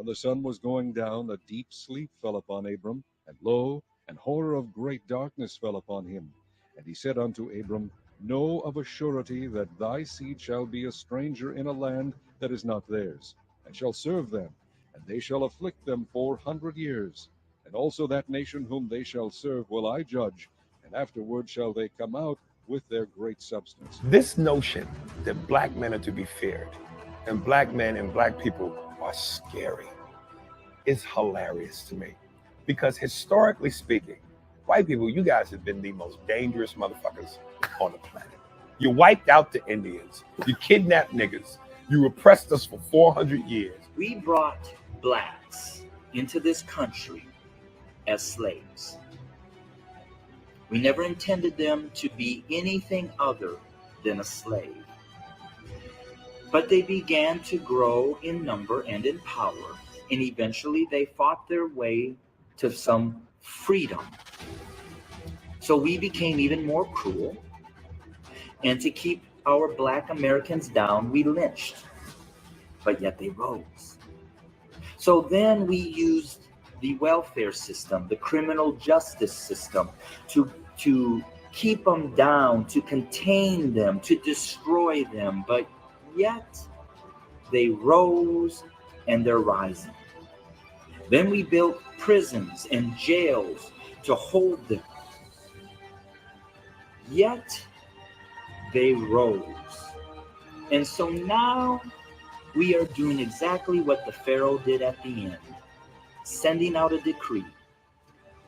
the sun was going down, a deep sleep fell upon Abram, and lo, an horror of great darkness fell upon him. And he said unto Abram, Know of a surety that thy seed shall be a stranger in a land that is not theirs, and shall serve them, and they shall afflict them 400 years. And also that nation whom they shall serve will I judge, and afterward shall they come out with their great substance. This notion that black men are to be feared and black men and black people are scary is hilarious to me. Because historically speaking, white people, you guys have been the most dangerous motherfuckers on the planet. You wiped out the Indians. You kidnapped niggas. You oppressed us for 400 years. We brought blacks into this country as slaves. We never intended them to be anything other than a slave. But they began to grow in number and in power, and eventually they fought their way to some freedom. So we became even more cruel, and to keep our black Americans down, we lynched. But yet they rose. So then we used the welfare system, the criminal justice system, to keep them down, to contain them, to destroy them. But yet they rose and they're rising. Then we built prisons and jails to hold them. Yet they rose. And so now we are doing exactly what the Pharaoh did at the end, sending out a decree,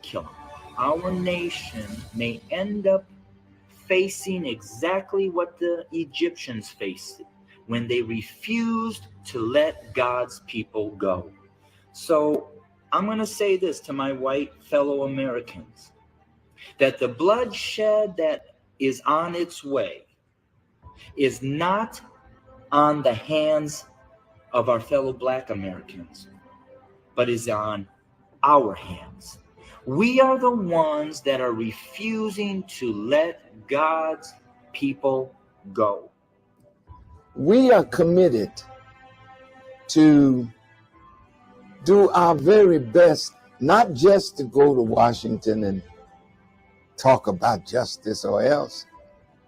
kill them. Our nation may end up facing exactly what the Egyptians faced when they refused to let God's people go. So I'm going to say this to my white fellow Americans, that the bloodshed that is on its way is not on the hands of our fellow black Americans, but is on our hands. We are the ones that are refusing to let God's people go. We are committed to do our very best, not just to go to Washington and talk about justice or else,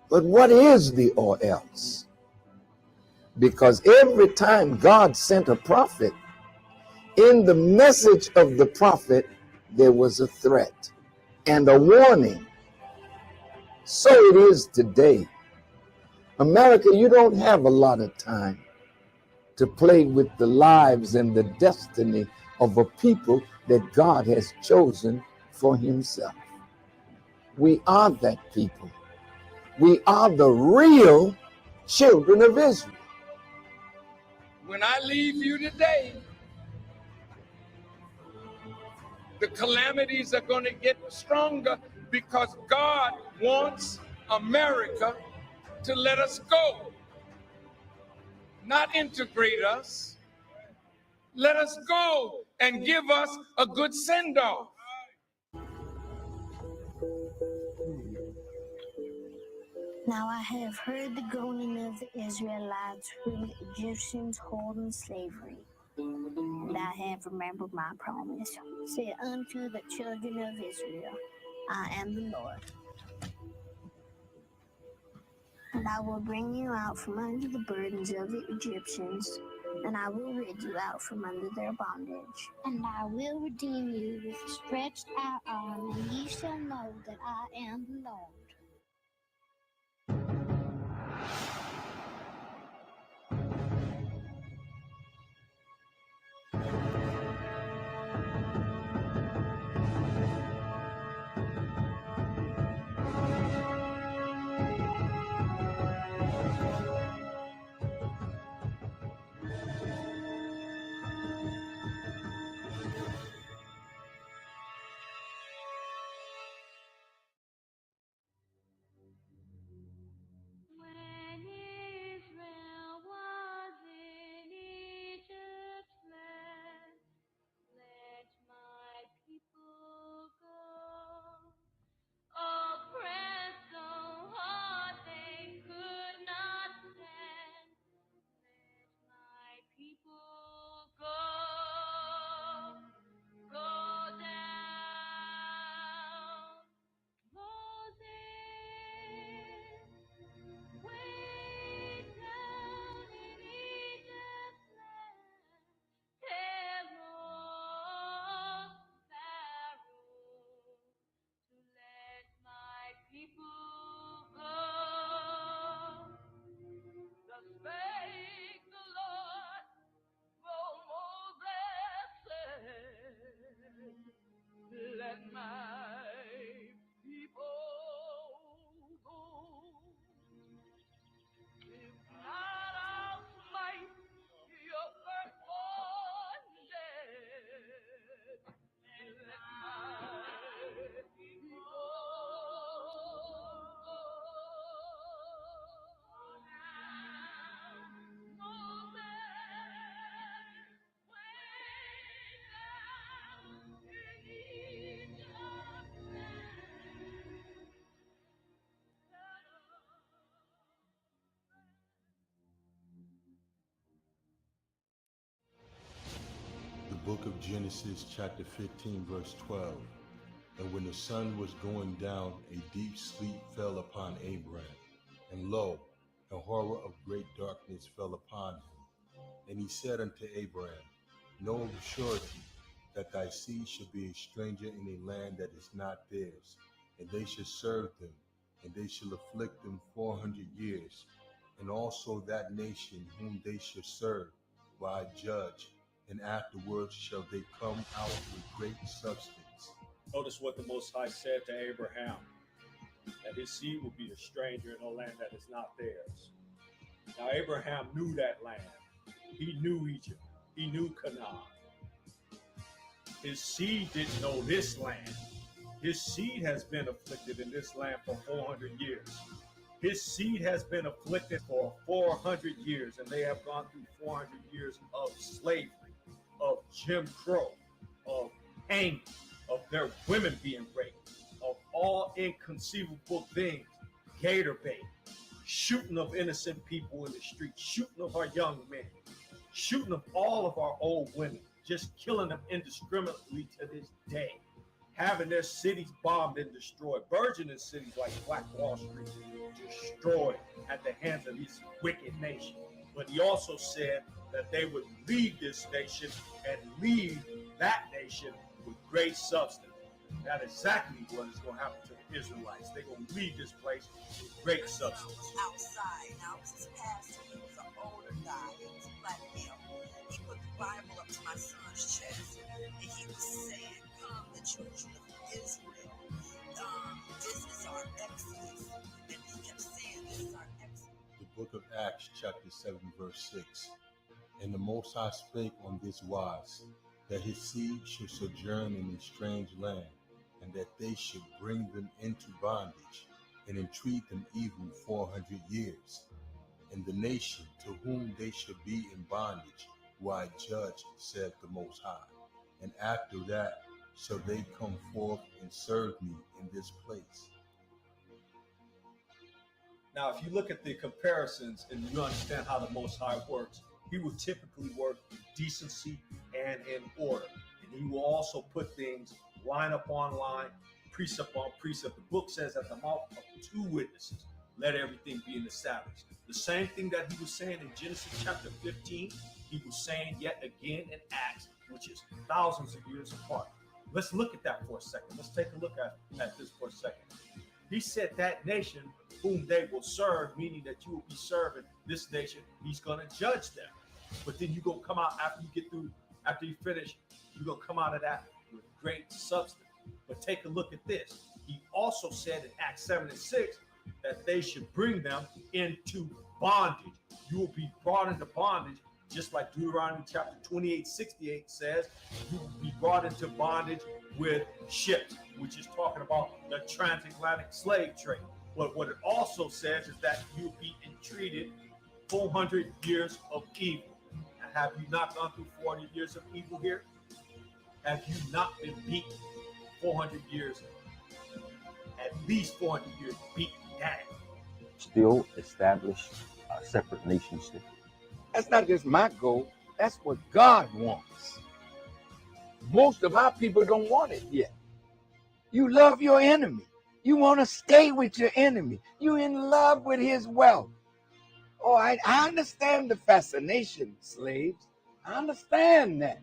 but what is the or else? Because every time God sent a prophet, in the message of the prophet, there was a threat and a warning. So it is today. America, you don't have a lot of time to play with the lives and the destiny of a people that God has chosen for himself. We are that people. We are the real children of Israel. When I leave you today, the calamities are going to get stronger because God wants America to let us go, not integrate us. Let us go and give us a good send-off. Now I have heard the groaning of the Israelites whom the Egyptians hold in slavery, and I have remembered my promise. Say unto the children of Israel, I am the Lord. And I will bring you out from under the burdens of the Egyptians, and I will rid you out from under their bondage. And I will redeem you with a stretched out arm, and ye shall know that I am the Lord. When The book of Genesis, chapter 15, verse 12. And when the sun was going down, a deep sleep fell upon Abraham. And lo, a horror of great darkness fell upon him. And he said unto Abraham, Know of surety that thy seed shall be a stranger in a land that is not theirs, and they shall serve them, and they shall afflict them 400 years. And also that nation whom they shall serve will I judge, and afterwards shall they come out with great substance. Notice what the Most High said to Abraham, that his seed will be a stranger in a land that is not theirs. Now Abraham knew that land. He knew Egypt. He knew Canaan. His seed didn't know this land. His seed has been afflicted in this land for 400 years. His seed has been afflicted for 400 years, and they have gone through 400 years of slavery, of Jim Crow, of hanging, of their women being raped, of all inconceivable things, gator bait, shooting of innocent people in the street, shooting of our young men, shooting of all of our old women, just killing them indiscriminately to this day, having their cities bombed and destroyed, burgeoning cities like Black Wall Street destroyed at the hands of this wicked nation. But he also said that they would leave this nation and leave that nation with great substance. That's exactly what is going to happen to the Israelites. They're going to leave this place with great substance. Outside, now it was his pastor. He was an older guy. He was a black male. He put the Bible up to my son's chest, and he was saying, "Come, the children of Israel. This is our exodus." And he kept saying, "This is our exodus." The book of Acts, chapter 7, verse 6. And the Most High spake on this wise, that his seed should sojourn in a strange land, and that they should bring them into bondage, and entreat them evil 400 years. And the nation to whom they should be in bondage will I judge, said the Most High. And after that shall they come forth and serve me in this place. Now, if you look at the comparisons and you understand how the Most High works, he will typically work in decency and in order. And he will also put things line upon line, precept on precept. The book says, at the mouth of two witnesses, let everything be established. The same thing that he was saying in Genesis chapter 15, he was saying yet again in Acts, which is thousands of years apart. Let's look at that for a second. Let's take a look at this for a second. He said that nation whom they will serve, meaning that you will be serving this nation, he's going to judge them. But then you're going to come out after you get through, after you finish, you're going to come out of that with great substance. But take a look at this. He also said in Acts 7 and 6 that they should bring them into bondage. You will be brought into bondage, just like Deuteronomy chapter 28:68 says, you will be brought into bondage with ships, which is talking about the transatlantic slave trade. But what it also says is that you'll be entreated 400 years of evil. And have you not gone through 400 years of evil here? Have you not been beaten 400 years? At least 400 years beaten down. Still establish a separate nation state. That's not just my goal. That's what God wants. Most of our people don't want it yet. You love your enemy. You want to stay with your enemy. You're in love with his wealth. Oh, I understand the fascination, slaves. I understand that.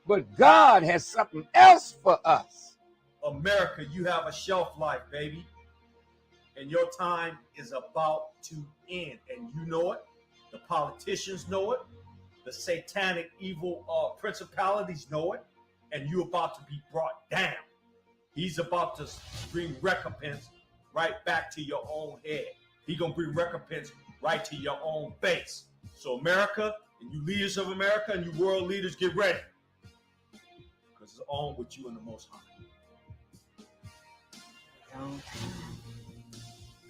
But God has something else for us. America, you have a shelf life, baby. And your time is about to end. And you know it. The politicians know it. The satanic evil principalities know it. And you're about to be brought down. He's about to bring recompense right back to your own head. He's going to bring recompense right to your own face. So America, and you leaders of America, and you world leaders, get ready. Because it's on with you in the Most High. Good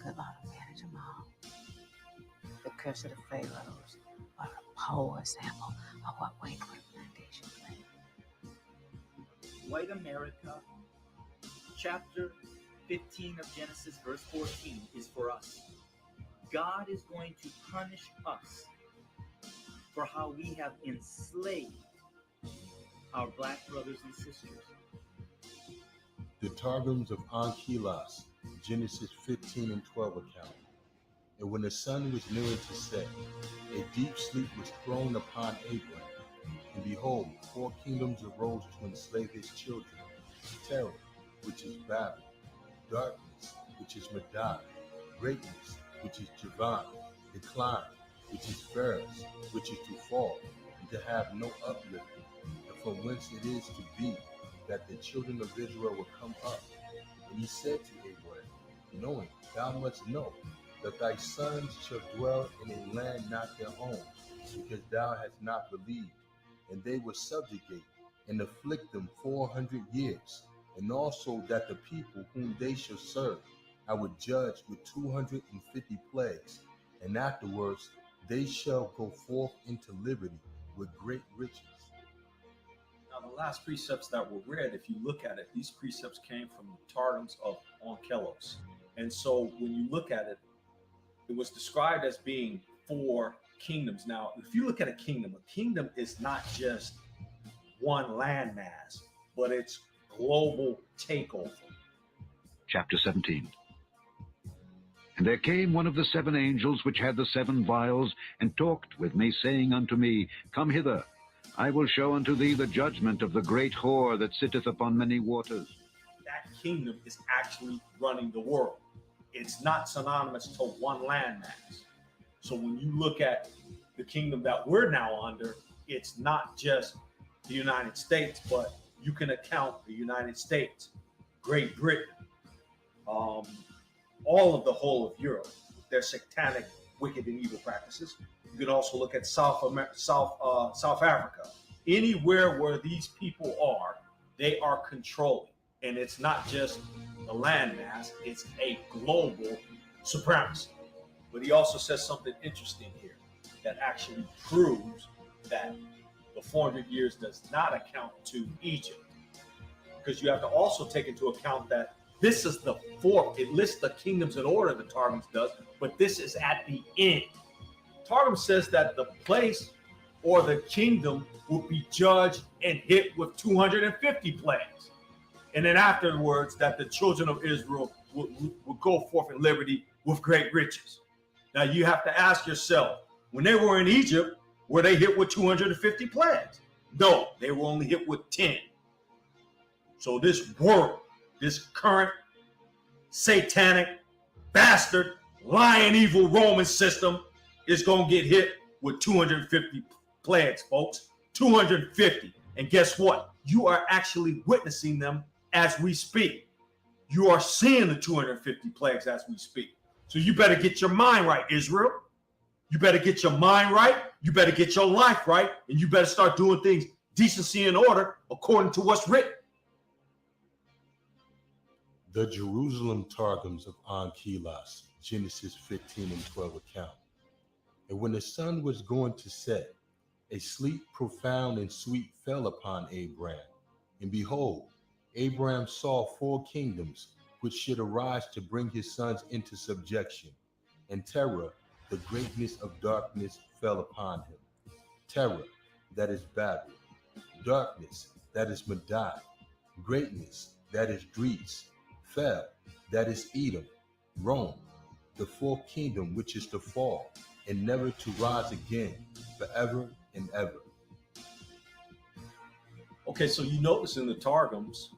Lord, manage them all. The curse of the Pharaohs are a poor example of what white representation is. White America, chapter 15 of Genesis, verse 14, is for us. God is going to punish us for how we have enslaved our black brothers and sisters. The Targums of Anchilas, Genesis 15 and 12 account. And when the sun was nearing to set, a deep sleep was thrown upon Abraham. And behold, 4 kingdoms arose to enslave his children. Terror, which is Babel; darkness, which is Madai; greatness, which is Javan; decline, which is Pharos, which is to fall, and to have no uplifting, and from whence it is to be that the children of Israel will come up. And he said to Abraham, knowing thou must know that thy sons shall dwell in a land not their own, because thou hast not believed, and they will subjugate and afflict them 400 years, and also that the people whom they shall serve I would judge with 250 plagues, and afterwards they shall go forth into liberty with great riches. Now, the last precepts that were read, if you look at it, these precepts came from the Targums of Onkelos. And so when you look at it, it was described as being 4 kingdoms. Now, if you look at a kingdom is not just one landmass, but it's global takeover. Chapter 17. And there came one of the 7 angels which had the 7 vials, and talked with me, saying unto me, Come hither, I will show unto thee the judgment of the great whore that sitteth upon many waters. That kingdom is actually running the world. It's not synonymous to one landmass. So when you look at the kingdom that we're now under, it's not just the United States, but you can account the United States, Great Britain, all of the whole of Europe, their satanic, wicked, and evil practices. You can also look at South Africa. Anywhere where these people are, they are controlling. And it's not just the landmass, it's a global supremacy. But he also says something interesting here that actually proves that the 400 years does not account to Egypt. Because you have to also take into account that this is the 4th. It lists the kingdoms in order, the Targums does, but this is at the end. Targum says that the place or the kingdom will be judged and hit with 250 plagues. And then afterwards, that the children of Israel will go forth in liberty with great riches. Now you have to ask yourself, when they were in Egypt, were they hit with 250 plagues? No, they were only hit with 10. So this world, this current satanic, bastard, lying, evil Roman system is going to get hit with 250 plagues, folks. 250. And guess what? You are actually witnessing them as we speak. You are seeing the 250 plagues as we speak. So you better get your mind right, Israel. You better get your mind right. You better get your life right. And you better start doing things decency and order according to what's written. The Jerusalem Targums of Anchilas, Genesis 15 and 12 account. And when the sun was going to set, a sleep profound and sweet fell upon Abraham. And behold, Abraham saw 4 kingdoms which should arise to bring his sons into subjection. And terror, the greatness of darkness, fell upon him. Terror, that is Babel; darkness, that is Madai; greatness, that is Greece; fell, that is Edom; Rome, the 4th kingdom which is to fall, and never to rise again, forever and ever. Okay, so you notice in the Targums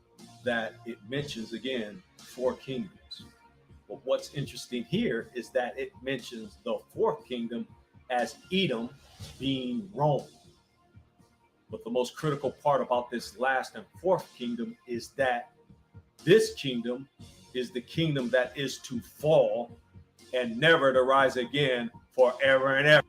that it mentions again 4 kingdoms. But what's interesting here is that it mentions the 4th kingdom as Edom being Rome. But the most critical part about this last and 4th kingdom is that This kingdom is the kingdom that is to fall and never to rise again forever and ever.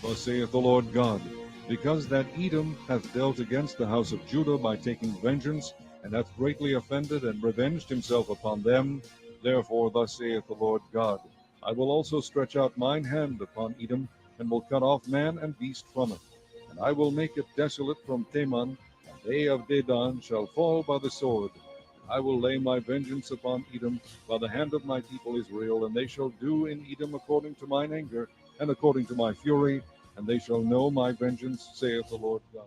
Thus saith the Lord God, because that Edom hath dealt against the house of Judah by taking vengeance, and hath greatly offended and revenged himself upon them, therefore thus saith the Lord God, I will also stretch out mine hand upon Edom, and will cut off man and beast from it. And I will make it desolate from Teman, and they of Dedan shall fall by the sword. And I will lay my vengeance upon Edom by the hand of my people Israel, and they shall do in Edom according to mine anger, and according to my fury, and they shall know my vengeance, saith the Lord God.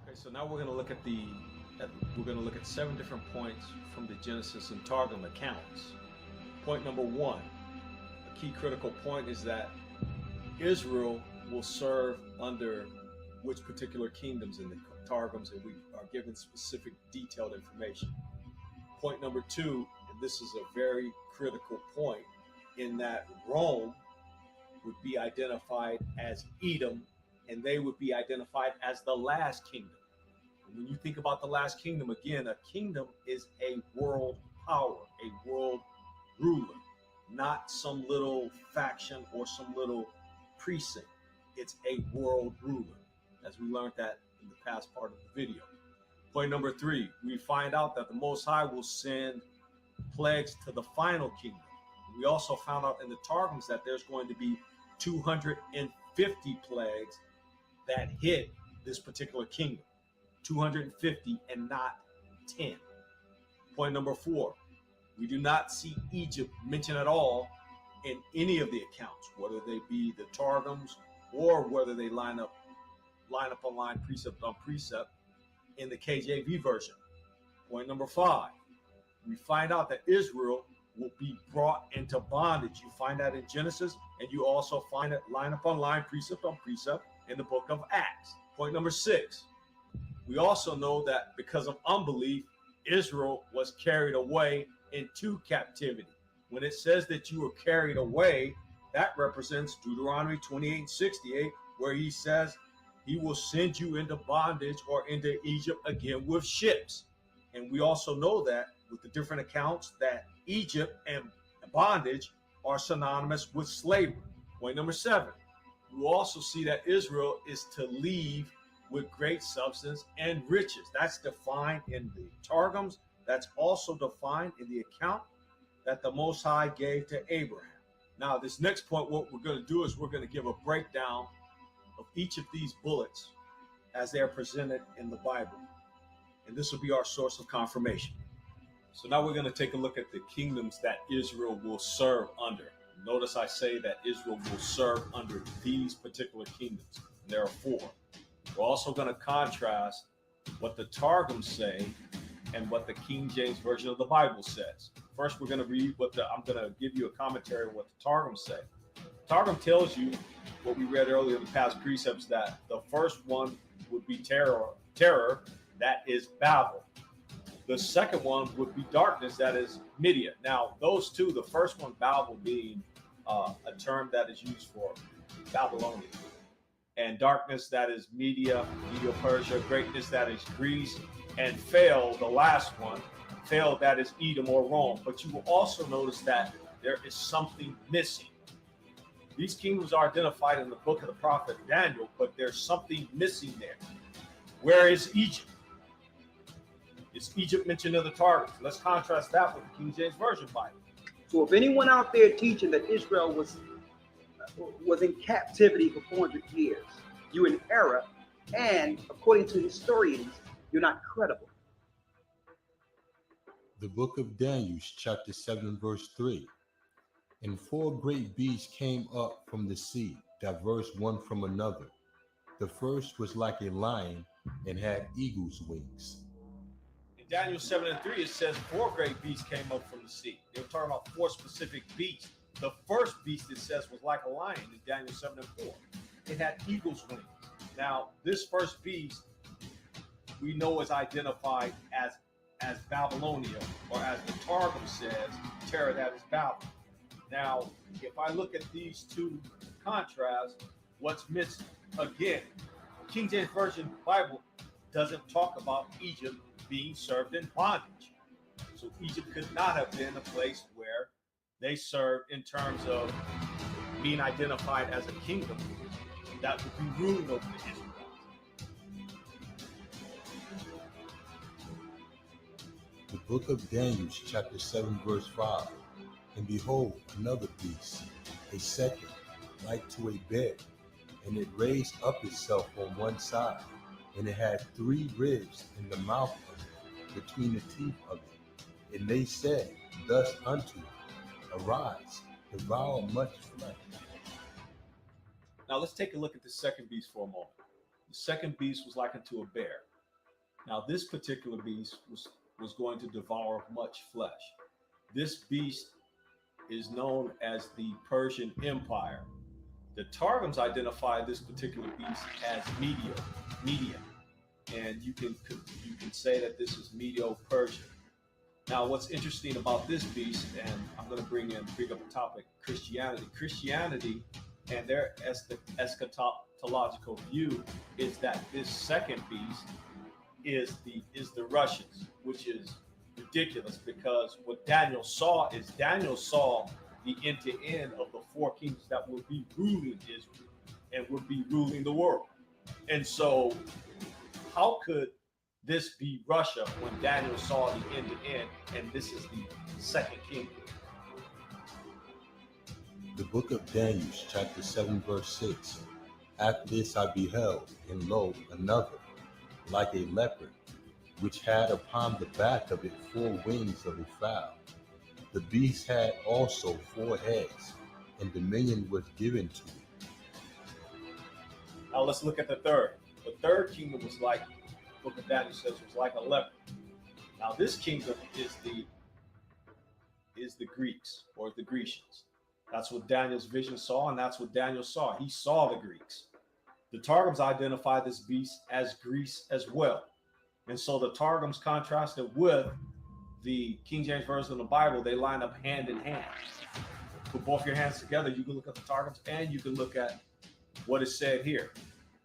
Okay, so now we're going to look at 7 different points from the Genesis and Targum accounts. Point number 1, a key critical point is that Israel will serve under which particular kingdoms in the Targums, and we are given specific detailed information. Point number 2, and this is a very critical point, in that Rome would be identified as Edom, and they would be identified as the last kingdom. And when you think about the last kingdom, again, a kingdom is a world power, a world ruler, not some little faction or some little precinct. It's a world ruler, as we learned that in the past part of the video. Point number 3, we find out that the Most High will send plagues to the final kingdom. We also found out in the Targums that there's going to be 250 plagues that hit this particular kingdom. 250 and not 10. Point number 4, we do not see Egypt mentioned at all in any of the accounts, whether they be the Targums or whether they line up on line, precept on precept in the KJV version. Point number 5, we find out that Israel will be brought into bondage. You find that in Genesis, and you also find it line upon line, precept on precept in the book of Acts. Point number 6, we also know that because of unbelief, Israel was carried away into captivity. When it says that you were carried away, that represents Deuteronomy 28:68, where he says he will send you into bondage or into Egypt again with ships. And we also know that with the different accounts that Egypt and bondage are synonymous with slavery. Point number 7, we also see that Israel is to leave with great substance and riches. That's defined in the Targums. That's also defined in the account that the Most High gave to Abraham. Now, this next point, what we're going to do is we're going to give a breakdown of each of these bullets as they are presented in the Bible. And this will be our source of confirmation. So now we're going to take a look at the kingdoms that Israel will serve under. Notice I say that Israel will serve under these particular kingdoms. And there are 4. We're also going to contrast what the Targums say and what the King James Version of the Bible says. First, we're going to read I'm going to give you a commentary on what the Targums say. Targum tells you what we read earlier in the past precepts, that the first one would be terror, that is Babel. The second one would be darkness, that is Media. Now, those two, the first one, Babel, being a term that is used for Babylonian, and darkness, that is Media, Persia, greatness, that is Greece, and fail, the last one, fail, that is Edom or Rome. But you will also notice that there is something missing. These kingdoms are identified in the book of the prophet Daniel, but there's something missing there. Where is Egypt? Is Egypt mentioned in the Targums? Let's contrast that with the King James Version Bible. So if anyone out there teaching that Israel was in captivity for 400 years, you're in error, and according to historians, you're not credible. The book of Daniel, chapter 7, verse 3. And 4 great beasts came up from the sea, diverse one from another. The first was like a lion and had eagle's wings. In Daniel 7:3, it says 4 great beasts came up from the sea. They were talking about 4 specific beasts. The first beast, it says, was like a lion in Daniel 7:4. It had eagle's wings. Now, this first beast, we know is identified as Babylonia, or as the Targum says, terror that is Babel. Now, if I look at these two contrasts, what's missing? Again, King James Version Bible doesn't talk about Egypt being served in bondage. So Egypt could not have been a place where they served in terms of being identified as a kingdom that would be ruling over the Israelites. The book of Daniel, chapter 7, verse 5. And behold, another beast, a second, like to a bear, and it raised up itself on one side, and it had 3 ribs in the mouth of it, between the teeth of it. And they said thus unto it, Arise, devour much flesh. Now let's take a look at the second beast for a moment. The second beast was likened to a bear. Now this particular beast was going to devour much flesh. This beast is known as the Persian Empire. The Targums identify this particular beast as Media, and you can say that this is Medo-Persian. Now, what's interesting about this beast, and I'm going to bring up a topic: Christianity, and their eschatological view is that this second beast is the Russians, which is ridiculous, because what Daniel saw the end to end of the 4 kingdoms that will be ruling Israel and would be ruling the world. And so how could this be Russia when Daniel saw the end to end, and this is the second kingdom? The book of Daniel, chapter 7, verse 6. After this I beheld, and lo, another, like a leopard, which had upon the back of it 4 wings of a fowl. The beast had also 4 heads, and dominion was given to it. Now let's look at the third. The third kingdom was like, the book of Daniel says, was like a leopard. Now this kingdom is the Greeks, or the Grecians. That's what Daniel's vision saw, and that's what Daniel saw. He saw the Greeks. The Targums identify this beast as Greece as well. And so the Targums contrasted with the King James Version of the Bible. They line up hand in hand. Put both your hands together, you can look at the Targums and you can look at what is said here.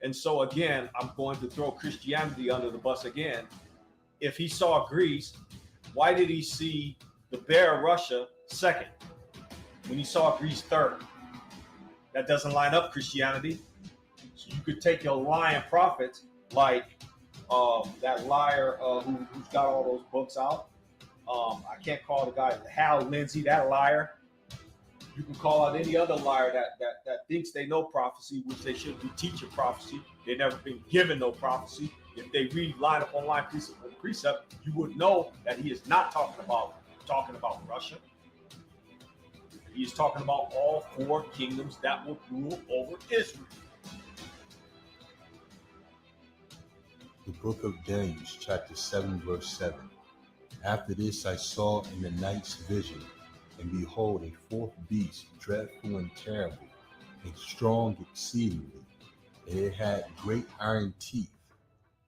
And so again, I'm going to throw Christianity under the bus again. If he saw Greece, why did he see the bear Russia second when he saw Greece third? That doesn't line up, Christianity. So you could take your lying prophets like that liar who's got all those books out. I can't call the guy Hal Lindsey, that liar. You can call out any other liar that thinks they know prophecy, which they should be teaching prophecy. They've never been given no prophecy. If they read line upon line, precept upon precept, you would know that he is not talking about Russia. He is talking about all 4 kingdoms that will rule over Israel. The book of Daniel, chapter 7, verse 7. After this I saw in the night's vision, and behold, a 4th beast, dreadful and terrible, and strong exceedingly, and it had great iron teeth.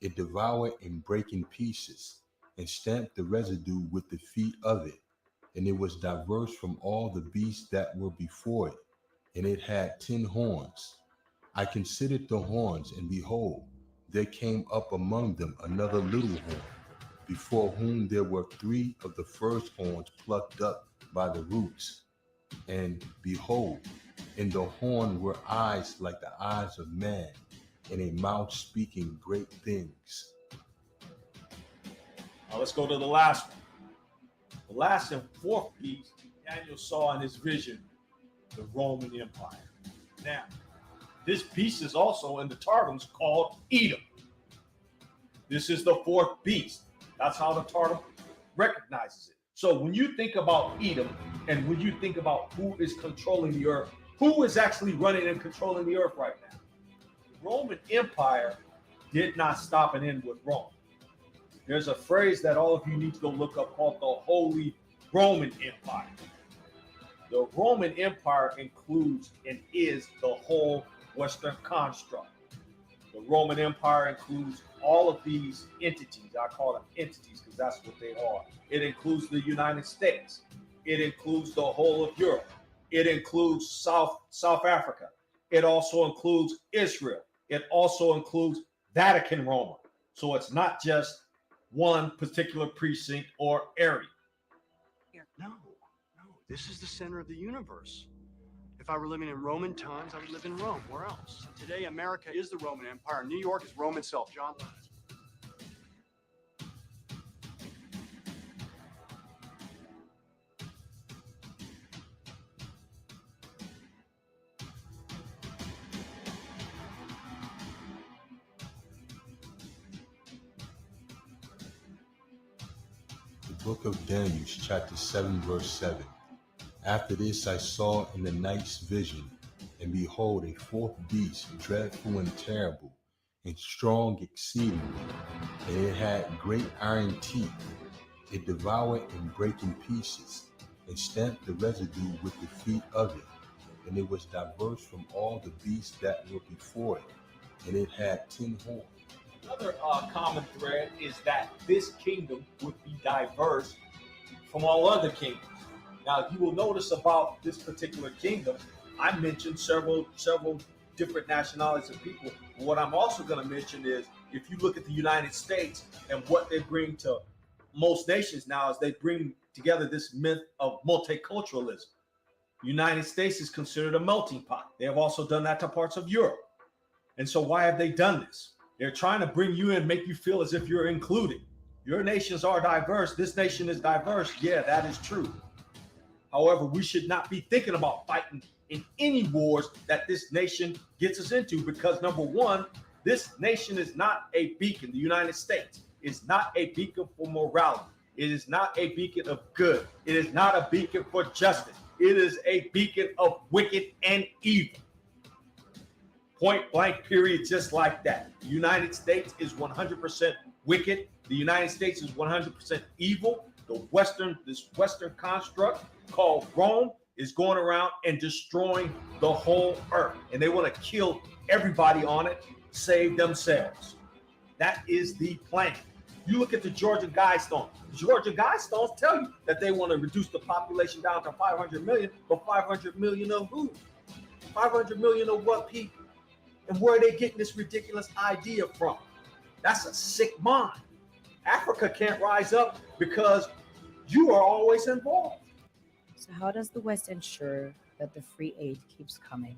It devoured and brake in pieces, and stamped the residue with the feet of it. And it was diverse from all the beasts that were before it, and it had 10 horns. I considered the horns, and behold, there came up among them another little horn, before whom there were 3 of the first horns plucked up by the roots. And behold, in the horn were eyes like the eyes of man, and a mouth speaking great things. Now let's go to the last one. The last and 4th beast Daniel saw in his vision, the Roman Empire. Now, This beast is also in the Targums called Edom. This is the fourth beast. That's how the Targum recognizes it. So when you think about Edom and when you think about who is controlling the earth, who is actually running and controlling the earth right now? The Roman Empire did not stop and end with Rome. There's a phrase that all of you need to go look up called the Holy Roman Empire. The Roman Empire includes and is the whole Western construct. The Roman Empire includes all of these entities. I call them entities because that's what they are. It includes the United States. It includes the whole of Europe. It includes South Africa. It also includes Israel. It also includes Vatican Roma. So it's not just one particular precinct or area. No. This is the center of the universe. If I were living in Roman times, I would live in Rome. Where else? Today, America is the Roman Empire. New York is Rome itself. John Lennon. The book of Daniel, chapter 7, verse 7. After this I saw in the night's vision, and behold, a fourth beast, dreadful and terrible, and strong exceedingly, and it had great iron teeth. It devoured and brake in pieces, and stamped the residue with the feet of it. And it was diverse from all the beasts that were before it, and it had 10 horns. Another common thread is that this kingdom would be diverse from all other kingdoms. Now, you will notice about this particular kingdom, I mentioned several different nationalities of people. What I'm also going to mention is, if you look at the United States and what they bring to most nations now, is they bring together this myth of multiculturalism. The United States is considered a melting pot. They have also done that to parts of Europe. And so why have they done this? They're trying to bring you in, make you feel as if you're included. Your nations are diverse. This nation is diverse. Yeah, that is true. However, we should not be thinking about fighting in any wars that this nation gets us into, because number one, this nation is not a beacon. The United States is not a beacon for morality. It is not a beacon of good. It is not a beacon for justice. It is a beacon of wicked and evil. Point blank, period, just like that. The United States is 100% wicked. The United States is 100% evil. This Western construct called Rome is going around and destroying the whole earth. And they want to kill everybody on it, save themselves. That is the plan. You look at the Georgia Guidestones. The Georgia Guidestones tell you that they want to reduce the population down to 500 million, but 500 million of who? 500 million of what people? And where are they getting this ridiculous idea from? That's a sick mind. Africa can't rise up because you are always involved. So how does the West ensure that the free aid keeps coming?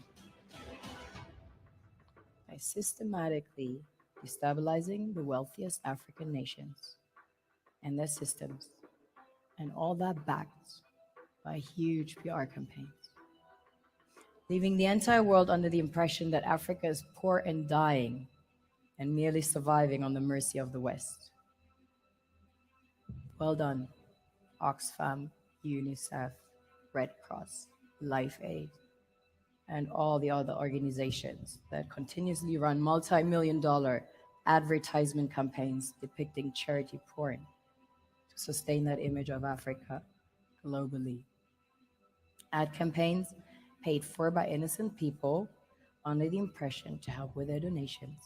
By systematically destabilizing the wealthiest African nations and their systems, and all that backed by huge PR campaigns, leaving the entire world under the impression that Africa is poor and dying and merely surviving on the mercy of the West. Well done, Oxfam, UNICEF, Red Cross, Life Aid, and all the other organizations that continuously run multi-million-dollar advertisement campaigns depicting charity porn to sustain that image of Africa globally. Ad campaigns paid for by innocent people under the impression to help with their donations.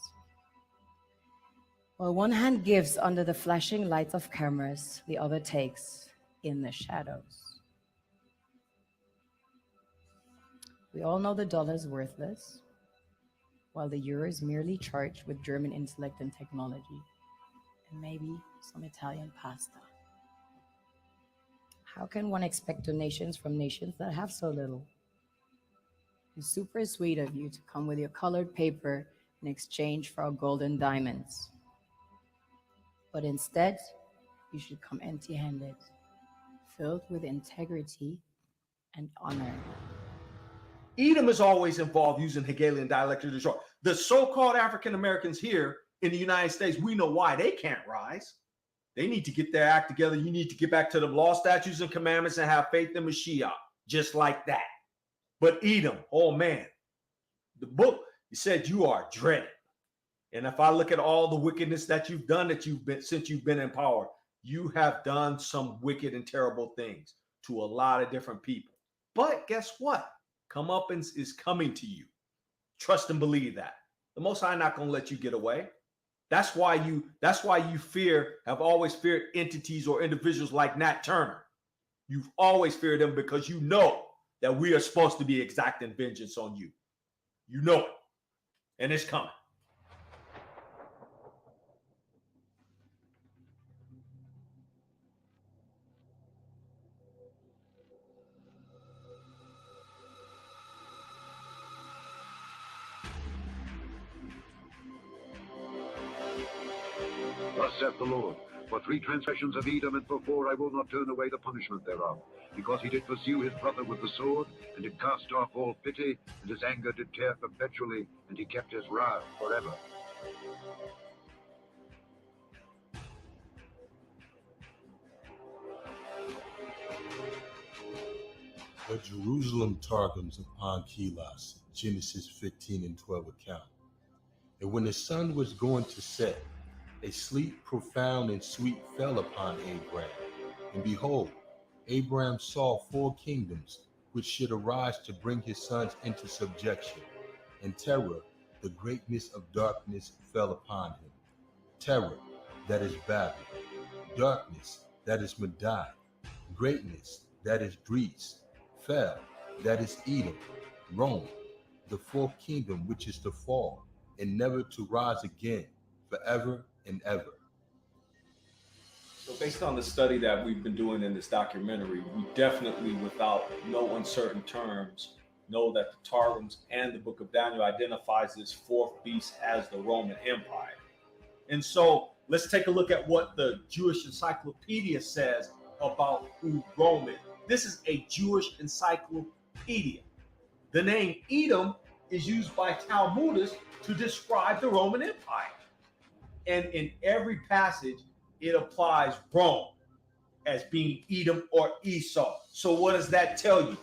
While one hand gives under the flashing lights of cameras, the other takes in the shadows. We all know the dollar is worthless, while the euro is merely charged with German intellect and technology, and maybe some Italian pasta. How can one expect donations from nations that have so little? It's super sweet of you to come with your colored paper in exchange for our gold and diamonds. But instead, you should come empty-handed, filled with integrity and honor. Edom is always involved using Hegelian dialect to destroy. The so-called African Americans here in the United States, we know why they can't rise. They need to get their act together. You need to get back to the law, statutes, and commandments and have faith in Mashiach, just like that. But Edom, oh man, the book, it said you are dreaded. And if I look at all the wickedness that you've done since you've been in power, you have done some wicked and terrible things to a lot of different people. But guess what? Comeuppance is coming to you. Trust and believe that. The Most High not going to let you get away. That's why you have always feared entities or individuals like Nat Turner. You've always feared them because you know that we are supposed to be exacting vengeance on you. You know it. And it's coming. Thus saith the Lord, for 3 transgressions of Edom, and for 4 I will not turn away the punishment thereof, because he did pursue his brother with the sword, and did cast off all pity, and his anger did tear perpetually, and he kept his wrath forever. The Jerusalem Targums upon Kelos, Genesis 15 and 12 account. And when the sun was going to set, a sleep profound and sweet fell upon Abraham. And behold, Abraham saw 4 kingdoms, which should arise to bring his sons into subjection. And terror, the greatness of darkness, fell upon him. Terror, that is Babel. Darkness, that is Madai. Greatness, that is Greece. Fell, that is Edom. Rome, the 4th kingdom, which is to fall, and never to rise again, forever and ever. So based on the study that we've been doing in this documentary, we definitely, without no uncertain terms, know that the Targums and the book of Daniel identifies this 4th beast as the Roman Empire. And so let's take a look at what the Jewish Encyclopedia says about who Rome is. This is a Jewish encyclopedia. The name Edom is used by Talmudists to describe the Roman Empire. And in every passage, it applies Rome as being Edom or Esau. So what does that tell you?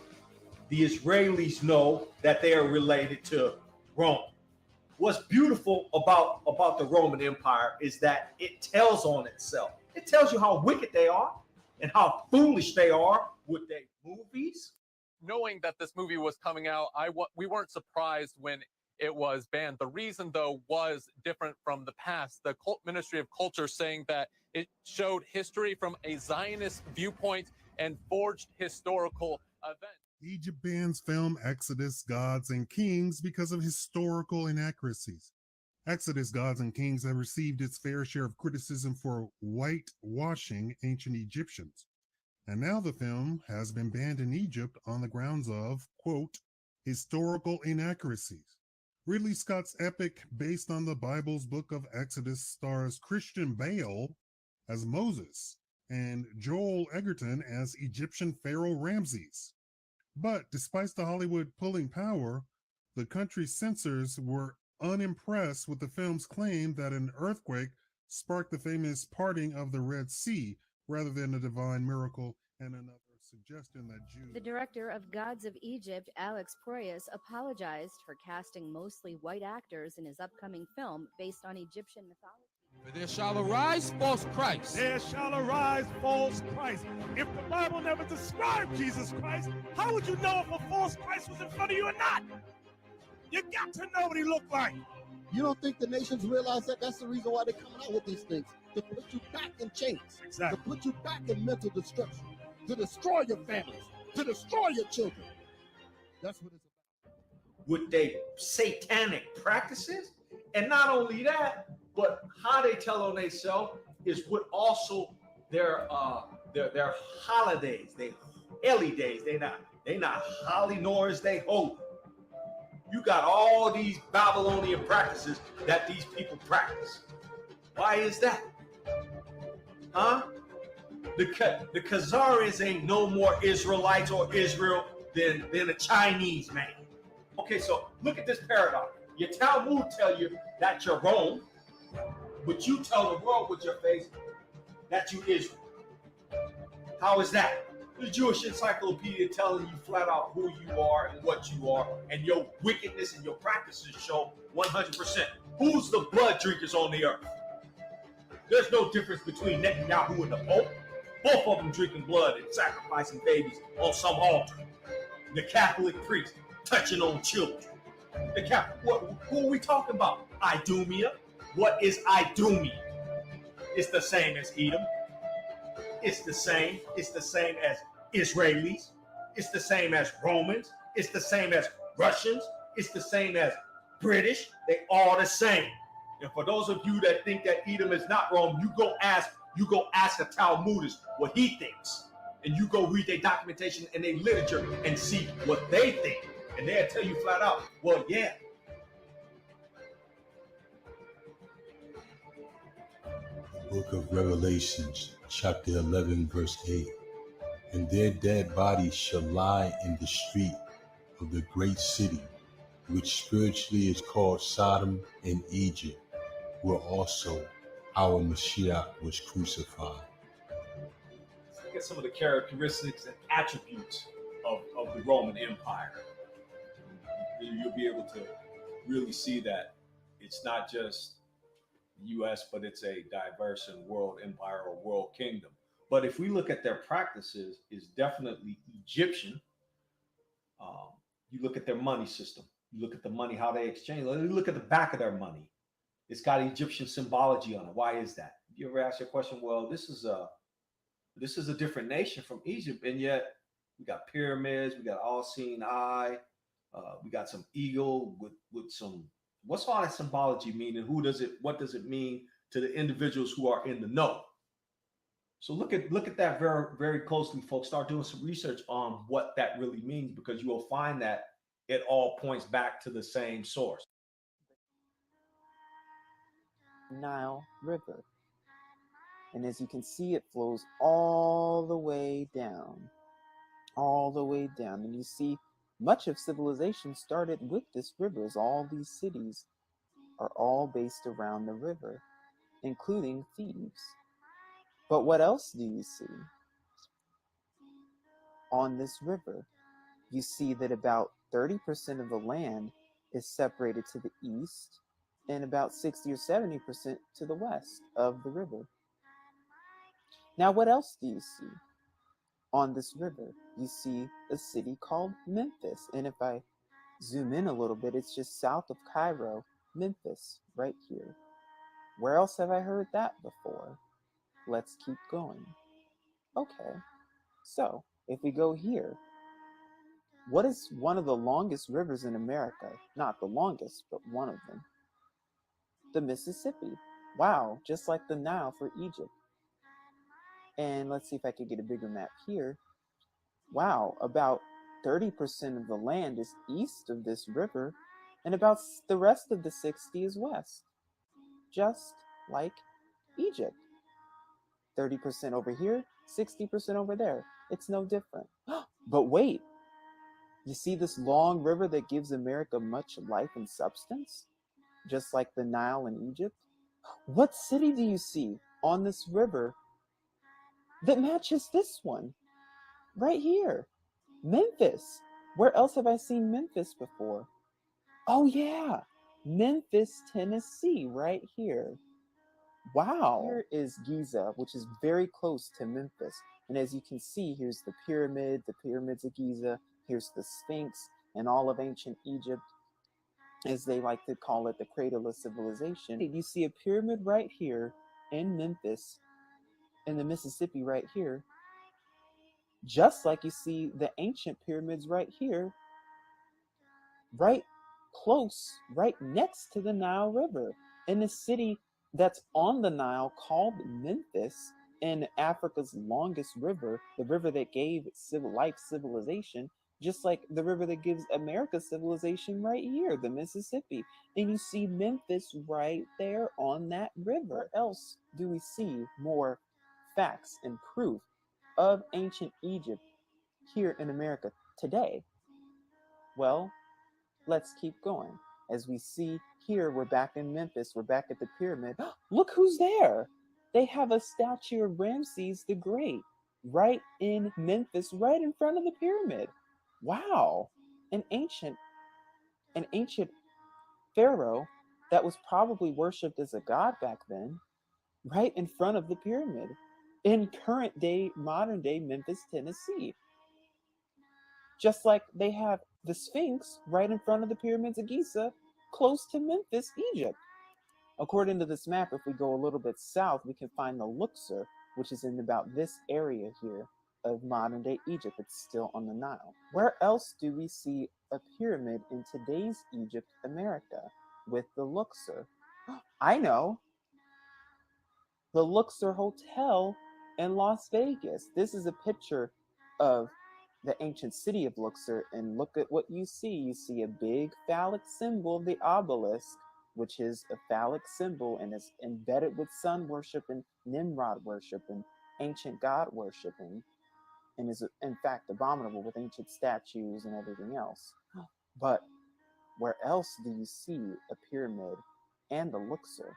The Israelis know that they are related to Rome. What's beautiful about the Roman Empire is that it tells on itself. It tells you how wicked they are and how foolish they are with their movies. Knowing that this movie was coming out, we weren't surprised when it was banned. The reason, though, was different from the past. The Ministry of Culture saying that it showed history from a Zionist viewpoint and forged historical events. Egypt bans film Exodus, Gods, and Kings because of historical inaccuracies. Exodus, Gods, and Kings have received its fair share of criticism for whitewashing ancient Egyptians. And now the film has been banned in Egypt on the grounds of, quote, historical inaccuracies. Ridley Scott's epic, based on the Bible's book of Exodus, stars Christian Bale as Moses and Joel Egerton as Egyptian Pharaoh Ramses. But despite the Hollywood pulling power, the country's censors were unimpressed with the film's claim that an earthquake sparked the famous parting of the Red Sea rather than a divine miracle, and another suggestion that Jews... The director of Gods of Egypt, Alex Proyas, apologized for casting mostly white actors in his upcoming film based on Egyptian mythology. For there shall arise false Christ. There shall arise false Christ. If the Bible never described Jesus Christ, how would you know if a false Christ was in front of you or not? You got to know what he looked like. You don't think the nations realize that? That's the reason why they're coming out with these things. To put you back in chains. Exactly. To put you back in mental destruction. To destroy your families. To destroy your children. That's what it's about. With their satanic practices. And not only that, but how they tell on themselves is with also their holidays, they holy days. They not holy nor is they holy. You got all these Babylonian practices that these people practice. Why is that? Huh? The Khazarians ain't no more Israelites or Israel than a Chinese man. Okay, so look at this paradox. Your Talmud tell you that you're Rome, but you tell the world with your face that you Israel. How is that? The Jewish Encyclopedia telling you flat out who you are and what you are, and your wickedness and your practices show 100%. Who's the blood drinkers on the earth? There's no difference between Netanyahu and the Pope. Both of them drinking blood and sacrificing babies on some altar. The Catholic priest touching on children. Who are we talking about? Idumea. What is Idumea? It's the same as Edom. It's the same. It's the same as Israelis. It's the same as Romans. It's the same as Russians. It's the same as British. They all the same. And for those of you that think that Edom is not Rome, you go ask a Talmudist what he thinks. And you go read their documentation and their literature and see what they think. And they'll tell you flat out, well, yeah. Book of Revelations, chapter 11, verse 8. And their dead bodies shall lie in the street of the great city, which spiritually is called Sodom and Egypt, where also our Mashiach was crucified. Let's look at some of the characteristics and attributes of the Roman Empire. You'll be able to really see that it's not just the U.S., but it's a diverse and world empire or world kingdom. But if we look at their practices, it's definitely Egyptian. You look at their money system. You look at the money, how they exchange. You look at the back of their money. It's got Egyptian symbology on it. Why is that? You ever ask your question? Well, this is a different nation from Egypt, and yet we got pyramids, we got all-seeing eye, we got some eagle with some. What's all that symbology mean, and what does it mean to the individuals who are in the know? So look at that very, very closely, folks. Start doing some research on what that really means, because you will find that it all points back to the same source. Nile River. And as you can see, it flows all the way down. And you see much of civilization started with this river, as all these cities are all based around the river, including Thebes. But what else do you see? On this river, you see that about 30% of the land is separated to the east and about 60 or 70% to the west of the river. Now, what else do you see? On this river, you see a city called Memphis. And if I zoom in a little bit, it's just south of Cairo, Memphis, right here. Where else have I heard that before? Let's keep going. Okay, so if we go here, what is one of the longest rivers in America? Not the longest, but one of them. The Mississippi. Wow, just like the Nile for Egypt. And let's see if I could get a bigger map here. Wow, about 30% of the land is east of this river, and about the rest of the 60 is west. Just like Egypt. 30% over here, 60% over there. It's no different. But wait, you see this long river that gives America much life and substance? Just like the Nile in Egypt? What city do you see on this river that matches this one? Right here. Memphis. Where else have I seen Memphis before? Oh yeah, Memphis, Tennessee, right here. Wow. Here is Giza, which is very close to Memphis. And as you can see, here's the pyramids of Giza. Here's the Sphinx and all of ancient Egypt, as they like to call it, the cradle of civilization. You see a pyramid right here in Memphis, and the Mississippi right here, just like you see the ancient pyramids right here, right close, right next to the Nile River, in the city that's on the Nile called Memphis, in Africa's longest river, the river that gave civilization, just like the river that gives America civilization right here, the Mississippi. And you see Memphis right there on that river. Where else do we see more facts and proof of ancient Egypt here in America today? Well, let's keep going. As we see here, we're back in Memphis. We're back at the pyramid. Look who's there. They have a statue of Ramses the Great right in Memphis, right in front of the pyramid. Wow. An ancient pharaoh that was probably worshipped as a god back then, right in front of the pyramid in modern day Memphis, Tennessee. Just like they have the Sphinx right in front of the pyramids of Giza, close to Memphis, Egypt. According to this map, if we go a little bit south, we can find the Luxor, which is in about this area here of modern day Egypt. It's still on the Nile. Where else do we see a pyramid in today's Egypt, America, with the Luxor? I know. The Luxor Hotel in Las Vegas. This is a picture of the ancient city of Luxor, and look at what you see. You see a big phallic symbol of the obelisk, which is a phallic symbol and is embedded with sun worship and Nimrod worship and ancient god worshiping, and is in fact abominable with ancient statues and everything else. But where else do you see a pyramid and the Luxor?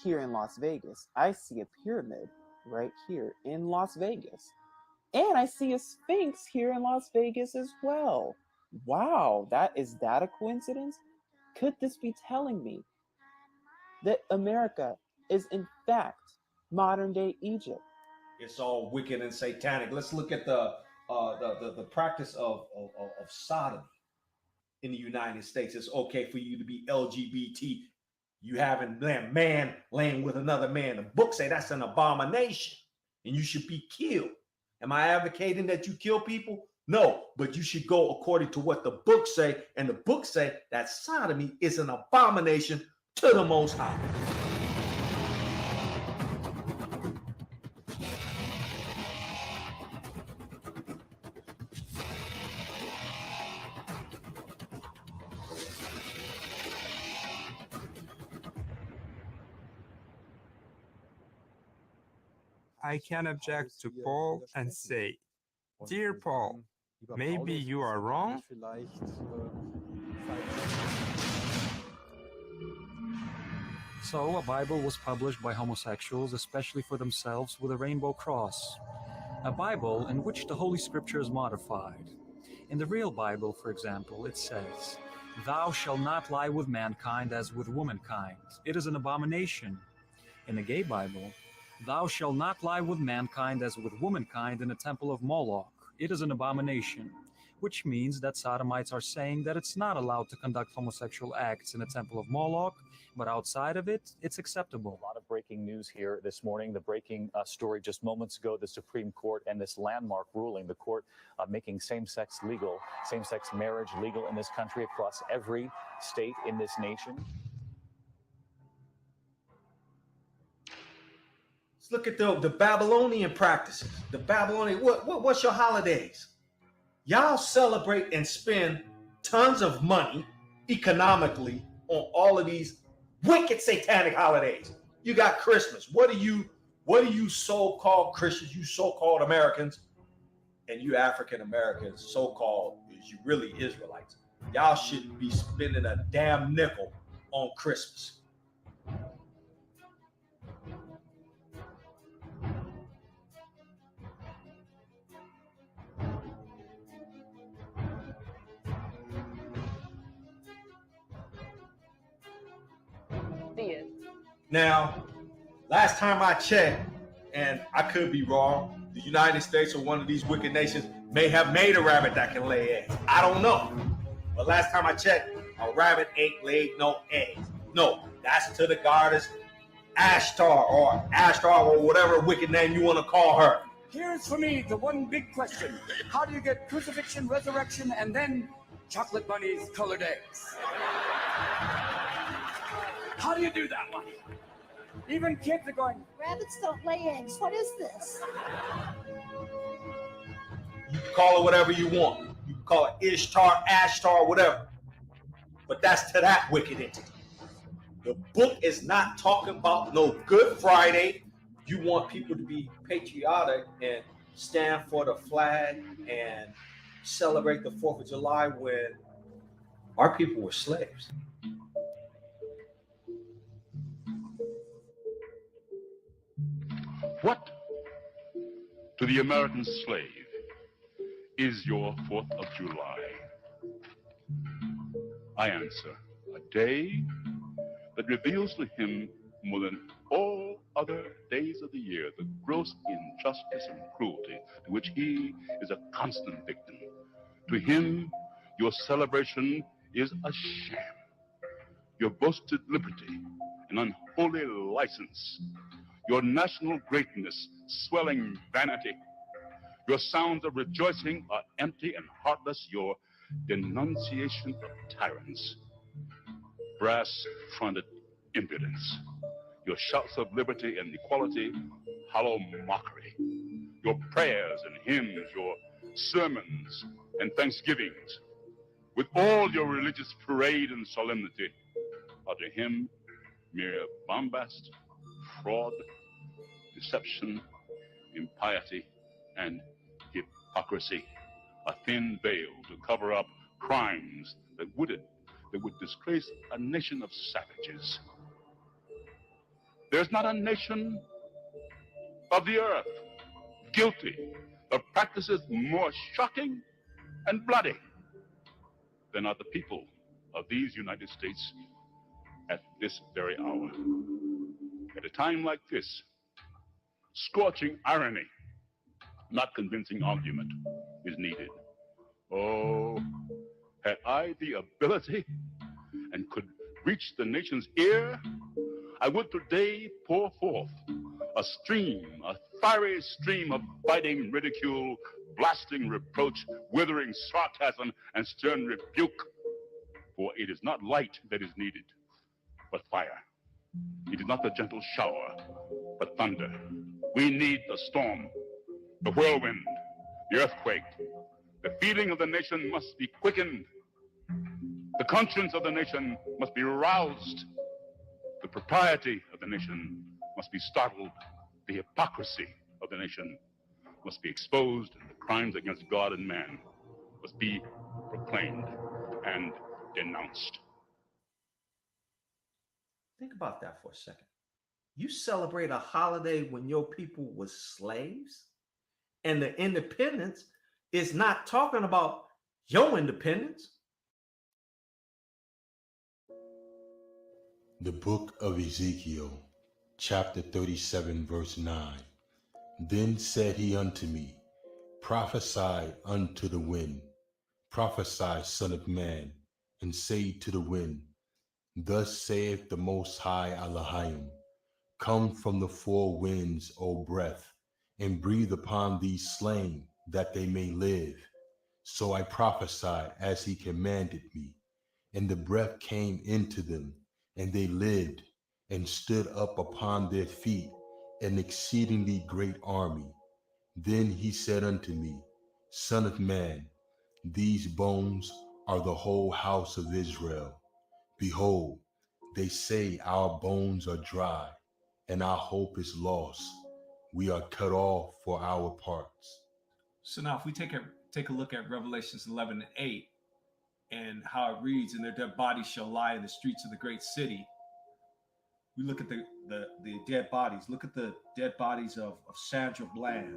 Here in Las Vegas. I see a pyramid right here in Las Vegas. And I see a Sphinx here in Las Vegas as well. Wow, is that a coincidence? Could this be telling me that America is in fact modern day Egypt? It's all wicked and satanic. Let's look at the practice of sodomy in the United States. It's okay for you to be LGBT. You having a man laying with another man. The book say that's an abomination and you should be killed. Am I advocating that you kill people? No, but you should go according to what the book say, and the book say that sodomy is an abomination to the Most High. I can object to Paul and say, Dear Paul, maybe you are wrong. So, a Bible was published by homosexuals, especially for themselves, with a rainbow cross. A Bible in which the Holy Scripture is modified. In the real Bible, for example, it says, Thou shalt not lie with mankind as with womankind. It is an abomination. In the gay Bible, Thou shalt not lie with mankind as with womankind in the temple of Moloch. It is an abomination, which means that sodomites are saying that it's not allowed to conduct homosexual acts in the temple of Moloch, but outside of it, it's acceptable. A lot of breaking news here this morning. The breaking story just moments ago, the Supreme Court and this landmark ruling, the court making same-sex marriage legal in this country across every state in this nation. Let's look at the Babylonian practices. The Babylonian, what's your holidays? Y'all celebrate and spend tons of money economically on all of these wicked satanic holidays. You got Christmas. What do you so-called Christians, you so-called Americans, and you African Americans, so-called, you really Israelites, y'all shouldn't be spending a damn nickel on Christmas. Now, last time I checked, and I could be wrong, the United States or one of these wicked nations may have made a rabbit that can lay eggs. I don't know. But last time I checked, a rabbit ain't laid no eggs. No, that's to the goddess Ashtar or whatever wicked name you want to call her. Here's for me the one big question. How do you get crucifixion, resurrection, and then chocolate bunnies, colored eggs? How do you do that one? Even kids are going, Rabbits don't lay eggs. What is this? You can call it whatever you want. You can call it Ishtar, Ashtar, whatever. But that's to that wicked entity. The book is not talking about no Good Friday. You want people to be patriotic and stand for the flag and celebrate the 4th of July when Our people were slaves. What to the American slave is your 4th of July? I answer, a day that reveals to him more than all other days of the year the gross injustice and cruelty to which he is a constant victim. To him, your celebration is a sham. Your boasted liberty, an unholy license. Your national greatness, swelling vanity. Your sounds of rejoicing are empty and heartless. Your denunciation of tyrants, brass-fronted impudence. Your shouts of liberty and equality, hollow mockery. Your prayers and hymns, your sermons and thanksgivings, with all your religious parade and solemnity, are to him mere bombast, fraud, deception, impiety, and hypocrisy. A thin veil to cover up crimes that would disgrace a nation of savages. There's not a nation of the earth guilty of practices more shocking and bloody than are the people of these United States at this very hour. At a time like this, scorching irony, not convincing argument, is needed. Oh, had I the ability and could reach the nation's ear, I would today pour forth a fiery stream of biting ridicule, blasting reproach, withering sarcasm, and stern rebuke. For it is not light that is needed, but fire. It is not the gentle shower, but thunder. We need the storm, the whirlwind, the earthquake. The feeling of the nation must be quickened. The conscience of the nation must be roused. The propriety of the nation must be startled. The hypocrisy of the nation must be exposed, and the crimes against God and man must be proclaimed and denounced. Think about that for a second. You celebrate a holiday when your people were slaves, and the independence is not talking about your independence. The book of Ezekiel, chapter 37, verse 9. Then said he unto me, prophesy unto the wind, prophesy, son of man, and say to the wind, thus saith the Most High Elohim, come from the four winds, O breath, and breathe upon these slain, that they may live. So I prophesied as he commanded me, and the breath came into them, and they lived, and stood up upon their feet, an exceedingly great army. Then he said unto me, son of man, these bones are the whole house of Israel. Behold, they say our bones are dry, and our hope is lost. We are cut off for our parts. So now if we take a look at Revelations 11:8 and how it reads, and their dead bodies shall lie in the streets of the great city. We look at the dead bodies. Look at the dead bodies of Sandra Bland,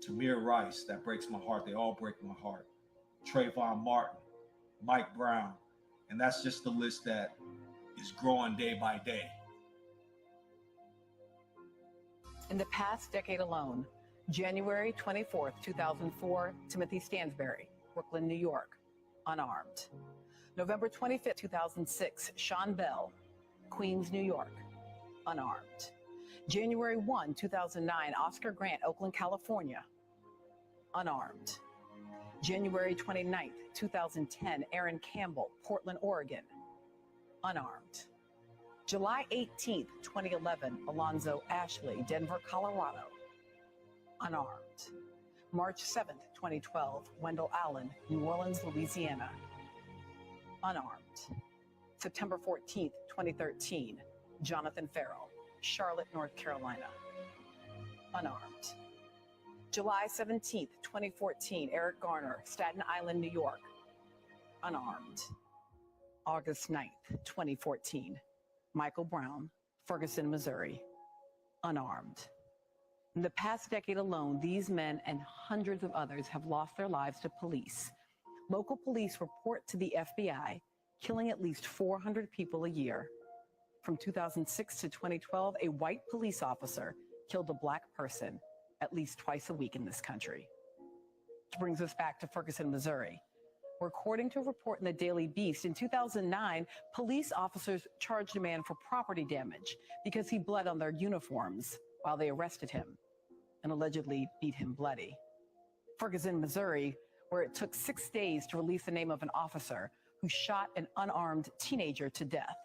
Tamir Rice. That breaks my heart. They all break my heart. Trayvon Martin, Mike Brown. And that's just the list that is growing day by day. In the past decade alone, January 24th, 2004, Timothy Stansberry, Brooklyn, New York, unarmed. November 25th, 2006, Sean Bell, Queens, New York, unarmed. January 1, 2009, Oscar Grant, Oakland, California, unarmed. January 29th, 2010, Aaron Campbell, Portland, Oregon, unarmed. July 18th, 2011, Alonzo Ashley, Denver, Colorado, unarmed. March 7th, 2012, Wendell Allen, New Orleans, Louisiana, unarmed. September 14th, 2013, Jonathan Farrell, Charlotte, North Carolina, unarmed. July 17th, 2014, Eric Garner, Staten Island, New York, unarmed. August 9th, 2014. Michael Brown, Ferguson, Missouri, unarmed. In the past decade alone, these men and hundreds of others have lost their lives to police. Local police report to the FBI killing at least 400 people a year. From 2006 to 2012, a white police officer killed a black person at least twice a week in this country. Which brings us back to Ferguson, Missouri, where, according to a report in the Daily Beast, in 2009, police officers charged a man for property damage because he bled on their uniforms while they arrested him and allegedly beat him bloody. Ferguson, Missouri, where it took 6 days to release the name of an officer who shot an unarmed teenager to death.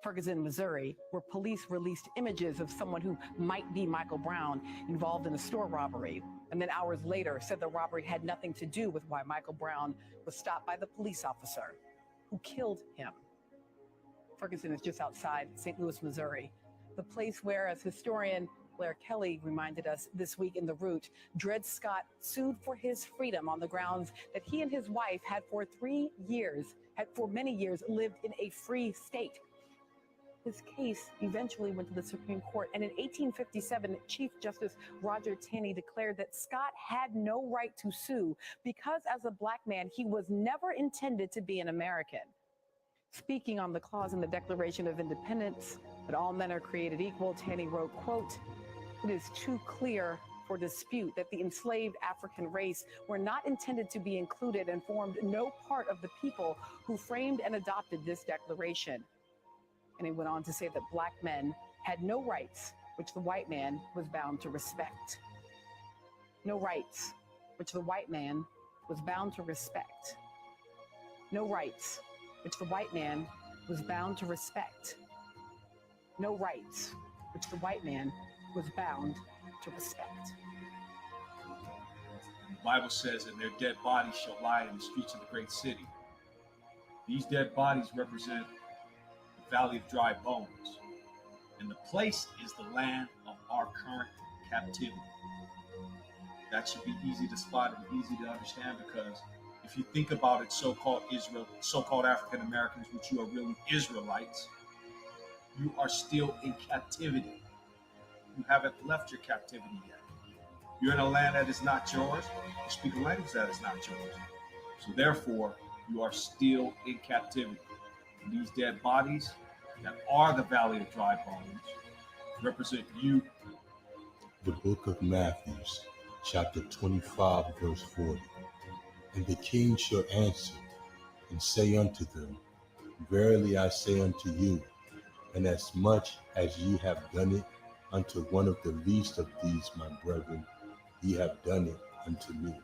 Ferguson, Missouri, where police released images of someone who might be Michael Brown involved in a store robbery, and then hours later said the robbery had nothing to do with why Michael Brown was stopped by the police officer who killed him. Ferguson is just outside St. Louis, Missouri, the place where, as historian Blair Kelly reminded us this week in The Root, Dred Scott sued for his freedom on the grounds that he and his wife had for many years lived in a free state. His case eventually went to the Supreme Court, and in 1857, Chief Justice Roger Taney declared that Scott had no right to sue because, as a black man, he was never intended to be an American. Speaking on the clause in the Declaration of Independence that all men are created equal, Taney wrote, quote, "It is too clear for dispute that the enslaved African race were not intended to be included and formed no part of the people who framed and adopted this declaration." And he went on to say that black men had no rights which the white man was bound to respect. No rights which the white man was bound to respect. No rights which the white man was bound to respect. No rights which the white man was bound to respect. The Bible says, "And their dead bodies shall lie in the streets of the great city." These dead bodies represent the valley of dry bones, and the place is the land of our current captivity. That should be easy to spot and easy to understand, because if you think about it, so-called Israel, so-called African Americans, which you are really Israelites, you are still in captivity. You haven't left your captivity yet. You're in a land that is not yours. You speak a language that is not yours. So therefore, you are still in captivity. And these dead bodies that are the valley of dry bones represent you. The book of Matthew, chapter 25, verse 40. And the king shall answer and say unto them, Verily I say unto you, inasmuch as ye have done it unto one of the least of these my brethren, ye have done it unto me.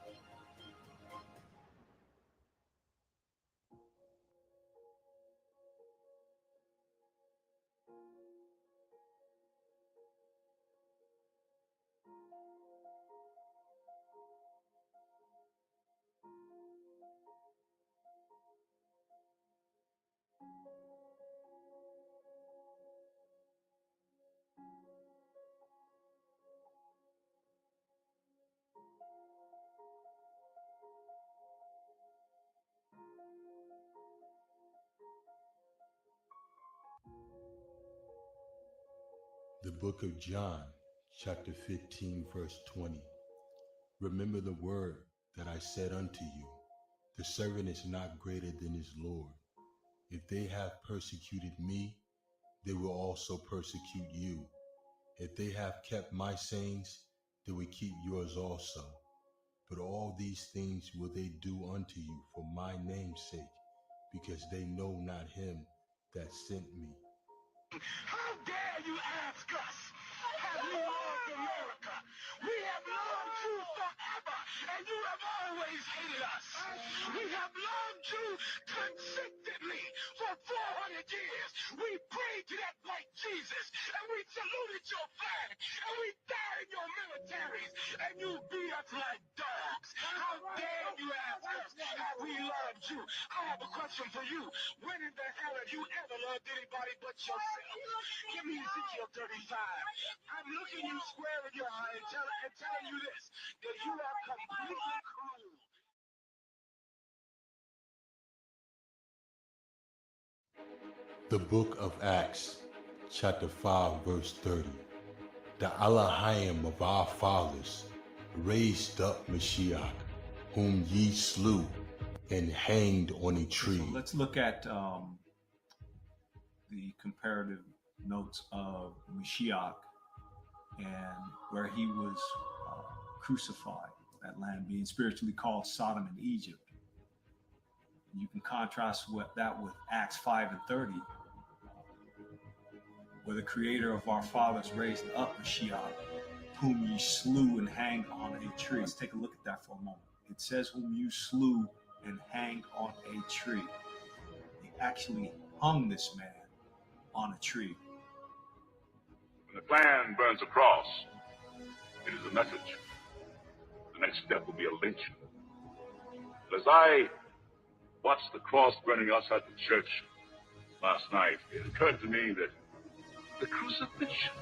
The book of John, chapter 15, verse 20. Remember the word that I said unto you, the servant is not greater than his Lord. If they have persecuted me, they will also persecute you. If they have kept my sayings, they will keep yours also. But all these things will they do unto you for my name's sake, because they know not him that sent me. How dare you ask us? Have we loved America? We have loved you forever, and you have always hated us. We have loved you consistently for 400 years. We prayed to that white Jesus, and we saluted your flag, and we died in your militaries, and you beat us like dogs. How dare you ask us? Have we loved you? I have a question for you. When in the hell have you ever loved anybody but yourself? Give me Ezekiel 35. I'm looking you square in your eye and telling you this, that you are completely cruel. The book of Acts, chapter 5, verse 30. The Elohim of our fathers raised up Mashiach, whom ye slew and hanged on a tree. So let's look at the comparative notes of Mashiach and where he was crucified, that land being spiritually called Sodom and Egypt. You can contrast that with Acts 5 and 30, where the creator of our fathers raised up Mashiach, whom ye slew and hanged on a tree. Let's take a look at that for a moment. It says whom you slew and hanged on a tree. They actually hung this man on a tree. When the Klan burns a cross, it is a message. The next step will be a lynching. As I watched the cross burning outside the church last night, it occurred to me that the crucifixion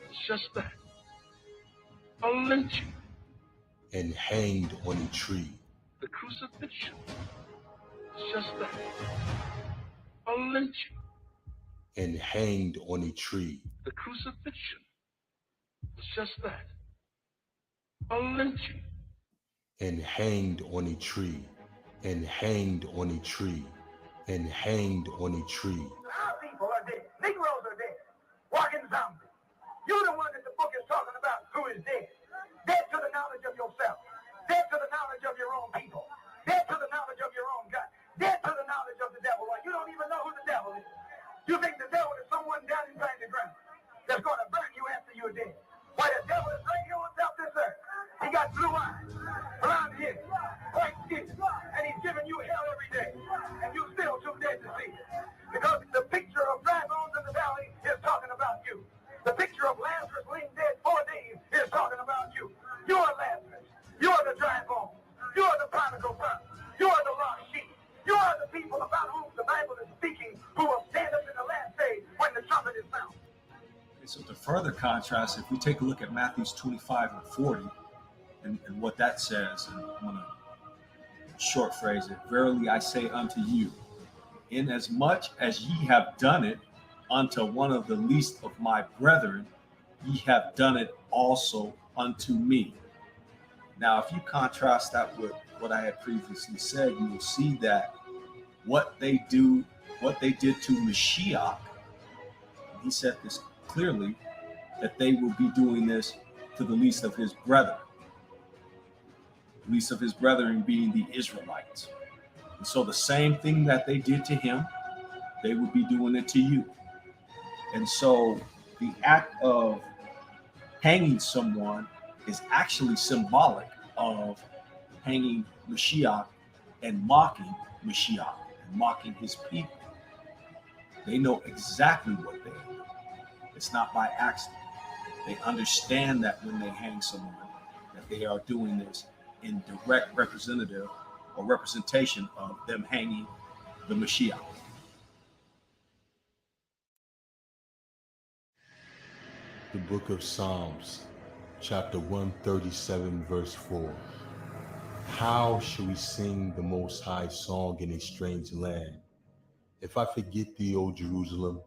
is just that, a lynching. And hanged on a tree. The crucifixion is just that, a lynching. And hanged on a tree. The crucifixion is just that, a lynching. And hanged on a tree. And hanged on a tree. And hanged on a tree. Our people are dead. Negroes are dead. Walking zombies. You're the one that the book is talking about who is dead. Dead to the knowledge of yourself. Dead to the knowledge of your own people. Dead to the knowledge of your own God. Dead to the knowledge of the devil. Well, you don't even know who the devil is. You think the devil is someone down inside the ground that's going to burn you after you're dead. Why, the devil is right here on top of this earth. He got blue eyes, blonde hair, white skin, and he's giving you hell every day. And you still too dead to see it. Because the picture of dry bones in the valley is talking about you. The picture of Lazarus laying dead 4 days is talking about you. You are Lazarus. You are the dry bones. You are the prodigal son. You are the lost sheep. You are the people about whom the Bible is speaking, who will stand up in the last day when the trumpet is sounded. Okay, so to further contrast, if we take a look at Matthew 25 and 40, and what that says, and I'm going to short phrase it, verily I say unto you, inasmuch as ye have done it unto one of the least of my brethren, ye have done it also unto me. Now, if you contrast that with what I had previously said, you will see that what they did to Mashiach, he said this clearly, that they will be doing this to the least of his brethren. The least of his brethren being the Israelites. And so the same thing that they did to him, they will be doing it to you. And so the act of hanging someone is actually symbolic of hanging Mashiach and mocking Mashiach and mocking his people. They know exactly what they are. It's not by accident. They understand that when they hang someone, that they are doing this in direct representative or representation of them hanging the Mashiach. The book of Psalms, chapter 137, verse 4. How shall we sing the Most High song in a strange land? If I forget thee, O Jerusalem,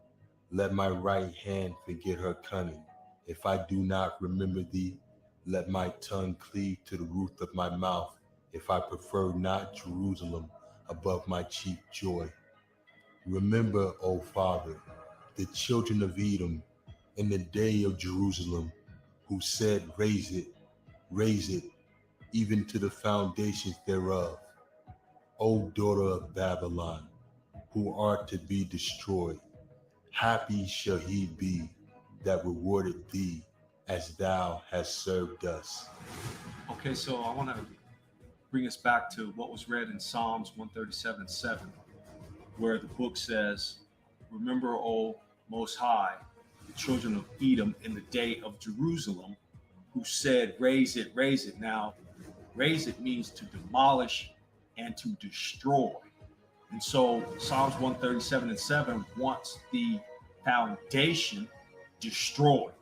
let my right hand forget her cunning. If I do not remember thee, let my tongue cleave to the roof of my mouth. If I prefer not Jerusalem above my chief joy. Remember, O Father, the children of Edom in the day of Jerusalem, who said, raise it, even to the foundations thereof. O daughter of Babylon, who art to be destroyed, happy shall he be that rewarded thee as thou hast served us. Okay, so I want to bring us back to what was read in Psalms 137:7, where the book says, remember, O Most High, the children of Edom in the day of Jerusalem, who said, raise it, raise it. Now, raise it means to demolish and to destroy. And so Psalms 137:7 wants the foundation destroyed.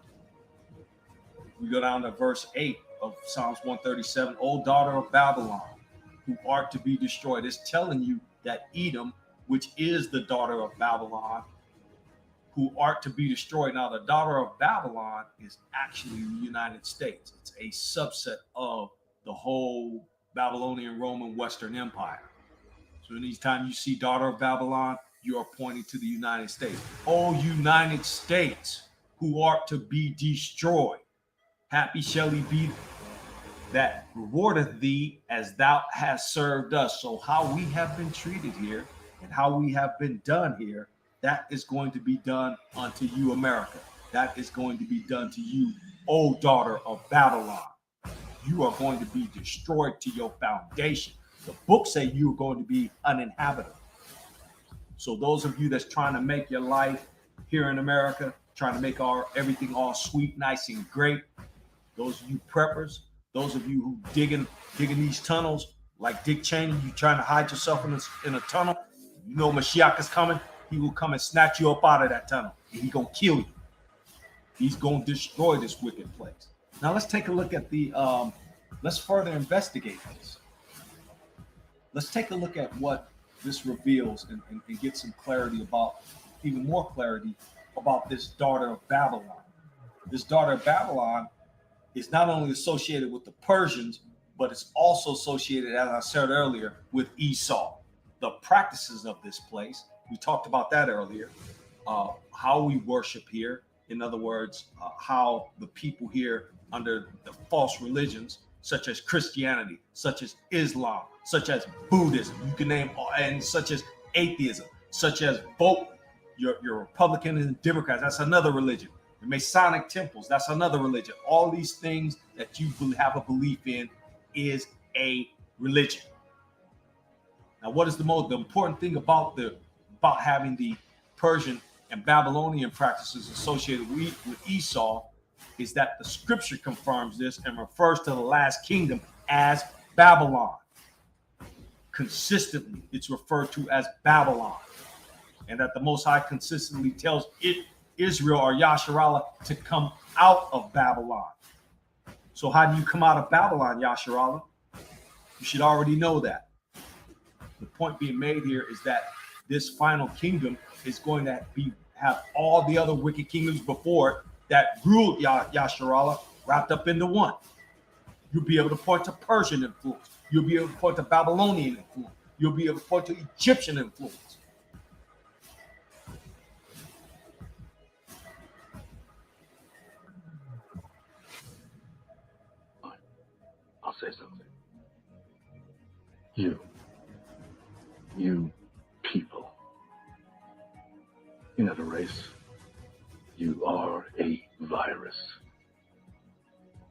We go down to verse 8 of Psalms 137, O daughter of Babylon, who art to be destroyed. It's telling you that Edom which is the daughter of Babylon, who are to be destroyed. Now, the daughter of Babylon is actually the United States. It's a subset of the whole Babylonian Roman Western Empire. So anytime you see daughter of Babylon, you are pointing to the United States. O United States, who art to be destroyed, happy shall he be that rewardeth thee as thou hast served us. So how we have been treated here and how we have been done here, that is going to be done unto you, America. That is going to be done to you, O daughter of Babylon. You are going to be destroyed to your foundation. The books say you are going to be uninhabitable. So those of you that's trying to make your life here in America, trying to make everything all sweet, nice, and great, those of you preppers, those of you who digging these tunnels, like Dick Cheney, you trying to hide yourself in a tunnel, you know Mashiach is coming. He will come and snatch you up out of that tunnel, and he's going to kill you. He's going to destroy this wicked place. Now let's take a look at let's further investigate this. Let's take a look at what this reveals and get some clarity about, even more clarity about this daughter of Babylon. This daughter of Babylon is not only associated with the Persians, but it's also associated, as I said earlier, with Esau. The practices of this place, we talked about that earlier, how we worship here. In other words, how the people here under the false religions, such as Christianity, such as Islam, such as Buddhism, you can name, and such as atheism, such as both your Republicans and Democrats, that's another religion. The Masonic temples, that's another religion. All these things that you have a belief in is a religion. Now, what is the important thing about having the Persian and Babylonian practices associated with Esau is that the scripture confirms this and refers to the last kingdom as Babylon. Consistently, it's referred to as Babylon. And that the Most High consistently tells Israel or Yasharallah to come out of Babylon. So how do you come out of Babylon, Yasharallah? You should already know that. The point being made here is that this final kingdom is going to have all the other wicked kingdoms before it that ruled Yasharallah wrapped up into one. You'll be able to point to Persian influence. You'll be able to point to Babylonian influence. You'll be able to point to Egyptian influence. I'll say something. You people, you're not a race. You are a virus.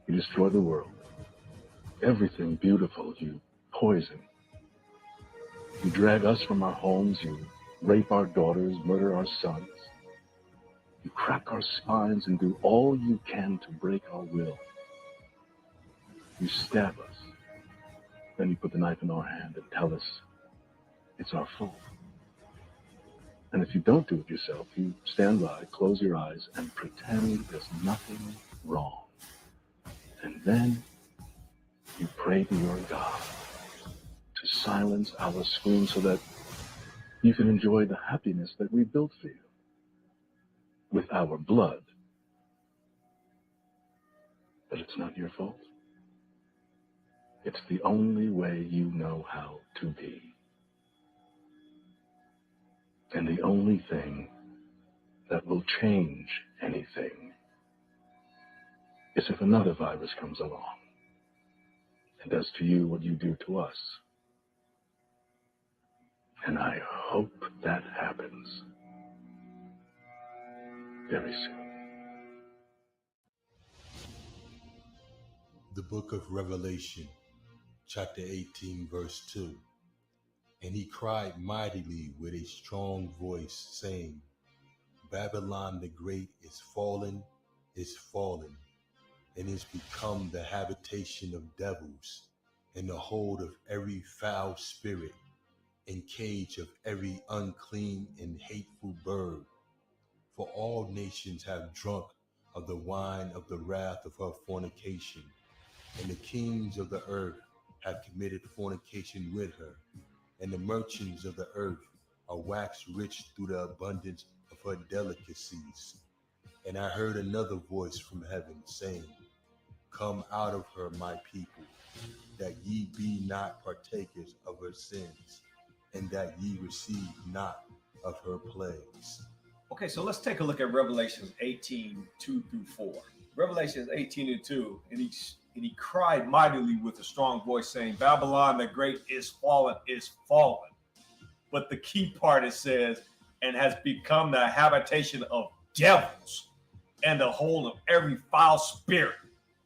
You destroy the world. Everything beautiful you poison. You drag us from our homes. You rape our daughters, murder our sons. You crack our spines and do all you can to break our will. You stab us. Then you put the knife in our hand and tell us it's our fault. And if you don't do it yourself, you stand by, close your eyes, and pretend there's nothing wrong. And then you pray to your God to silence our screams so that you can enjoy the happiness that we built for you with our blood. But it's not your fault. It's the only way you know how to be. And the only thing that will change anything is if another virus comes along and does to you what you do to us. And I hope that happens very soon. The book of Revelation, chapter 18, verse 2. And he cried mightily with a strong voice, saying, Babylon the Great is fallen, and is become the habitation of devils, and the hold of every foul spirit, and cage of every unclean and hateful bird. For all nations have drunk of the wine of the wrath of her fornication, and the kings of the earth have committed fornication with her, and the merchants of the earth are waxed rich through the abundance of her delicacies. And I heard another voice from heaven saying, Come out of her, my people, that ye be not partakers of her sins, and that ye receive not of her plagues. Okay, so let's take a look at Revelations 18, 2 through 4. Revelations 18 and 2, and he cried mightily with a strong voice, saying, Babylon the great is fallen. But the key part, it says, and has become the habitation of devils, and the hold of every foul spirit,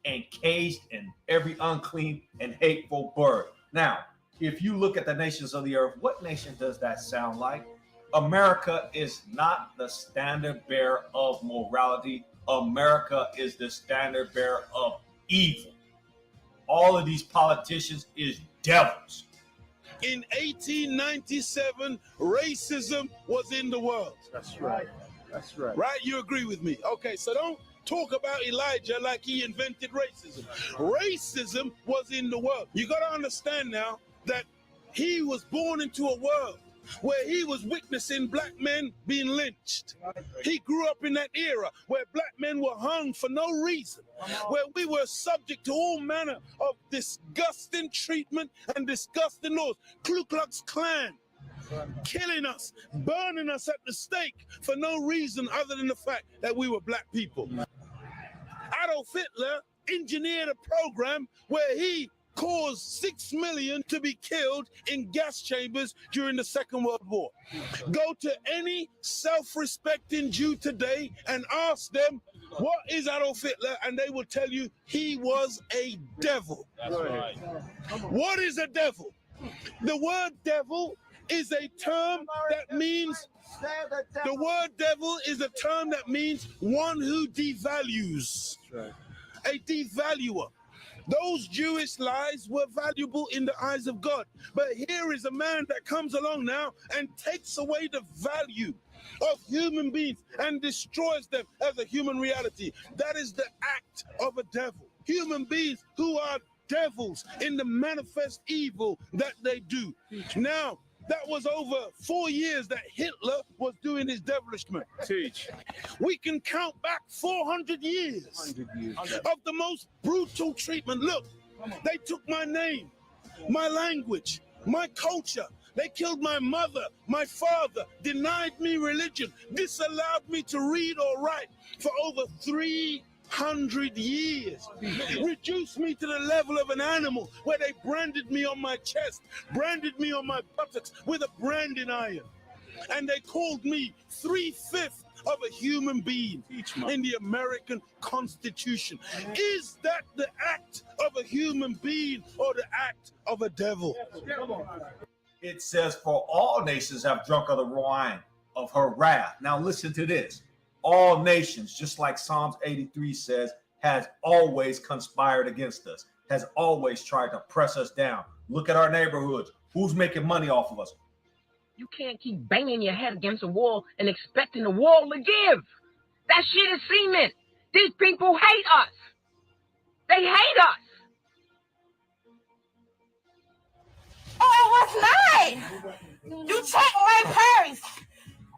and caged in every unclean and hateful bird. Now, if you look at the nations of the earth, what nation does that sound like? America is not the standard bearer of morality. America is the standard bearer of evil. All of these politicians is devils. In 1897, racism was in the world. That's right. That's right. Right? You agree with me? Okay, so don't talk about Elijah like he invented racism. Racism was in the world. You got to understand now that he was born into a world where he was witnessing black men being lynched. He grew up in that era where black men were hung for no reason, where we were subject to all manner of disgusting treatment and disgusting laws. Ku Klux Klan killing us, burning us at the stake for no reason other than the fact that we were black people. Adolf Hitler engineered a program where he caused 6 million to be killed in gas chambers during the Second World War. Go to any self-respecting Jew today and ask them, what is Adolf Hitler? And they will tell you he was a devil. That's right. What is a devil? The word devil is a term that means, the word devil is a term that means one who devalues, a devaluer. Those Jewish lies were valuable in the eyes of God. But here is a man that comes along now and takes away the value of human beings and destroys them as a human reality. That is the act of a devil. Human beings who are devils in the manifest evil that they do. Now, that was over 4 years that Hitler was doing his devilishment. Teach. We can count back 400 years of the most brutal treatment. Look, they took my name, my language, my culture. They killed my mother, my father, denied me religion, disallowed me to read or write for over 300 years, reduced me to the level of an animal where they branded me on my chest, branded me on my buttocks with a branding iron. And they called me 3/5 of a human being in the American Constitution. Is that the act of a human being or the act of a devil? It says, for all nations have drunk of the wine of her wrath. Now listen to this. All nations, just like Psalms 83 says, has always conspired against us, has always tried to press us down. Look at our neighborhoods. Who's making money off of us? You can't keep banging your head against a wall and expecting the wall to give. That shit is cement. These people hate us. They hate us. Oh, it was mine. You took my purse.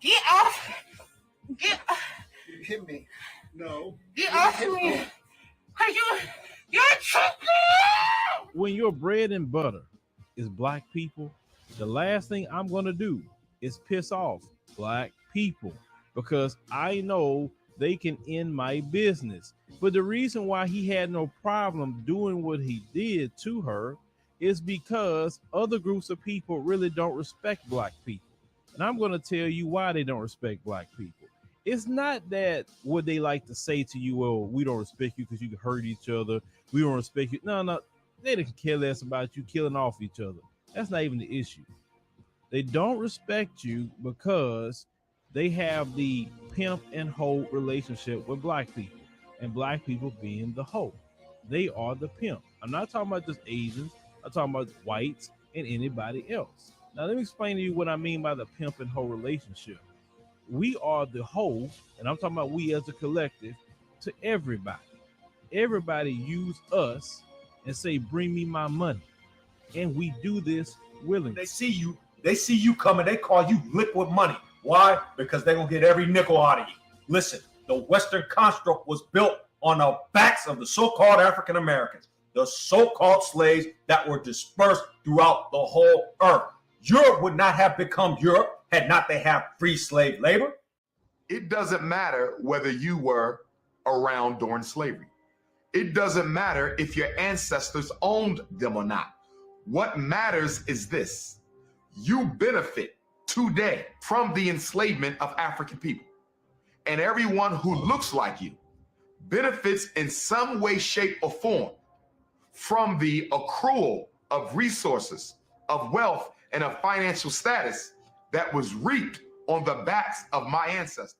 Get off. Get off. You hit me. No. Get off me. You're tripping. When your bread and butter is black people, the last thing I'm going to do is piss off black people because I know they can end my business. But the reason why he had no problem doing what he did to her is because other groups of people really don't respect black people. And I'm going to tell you why they don't respect black people. It's not that what they like to say to you, well, we don't respect you because you hurt each other. We don't respect you. No, they didn't care less about you killing off each other. That's not even the issue. They don't respect you because they have the pimp and hoe relationship with black people, and black people being the hoe. They are the pimp. I'm not talking about just Asians. I'm talking about whites and anybody else. Now, let me explain to you what I mean by the pimp and hoe relationship. We are the hoe, and I'm talking about we as a collective, to everybody. Everybody use us and say, bring me my money. And we do this willingly. They see you They see you coming, they call you liquid money. Why? Because they're going to get every nickel out of you. Listen, the Western construct was built on the backs of the so-called African Americans, the so-called slaves that were dispersed throughout the whole earth. Europe would not have become Europe had not they have free slave labor. It doesn't matter whether you were around during slavery. It doesn't matter if your ancestors owned them or not. What matters is this: you benefit today from the enslavement of African people. And everyone who looks like you benefits in some way, shape, or form from the accrual of resources, of wealth, and of financial status that was reaped on the backs of my ancestors.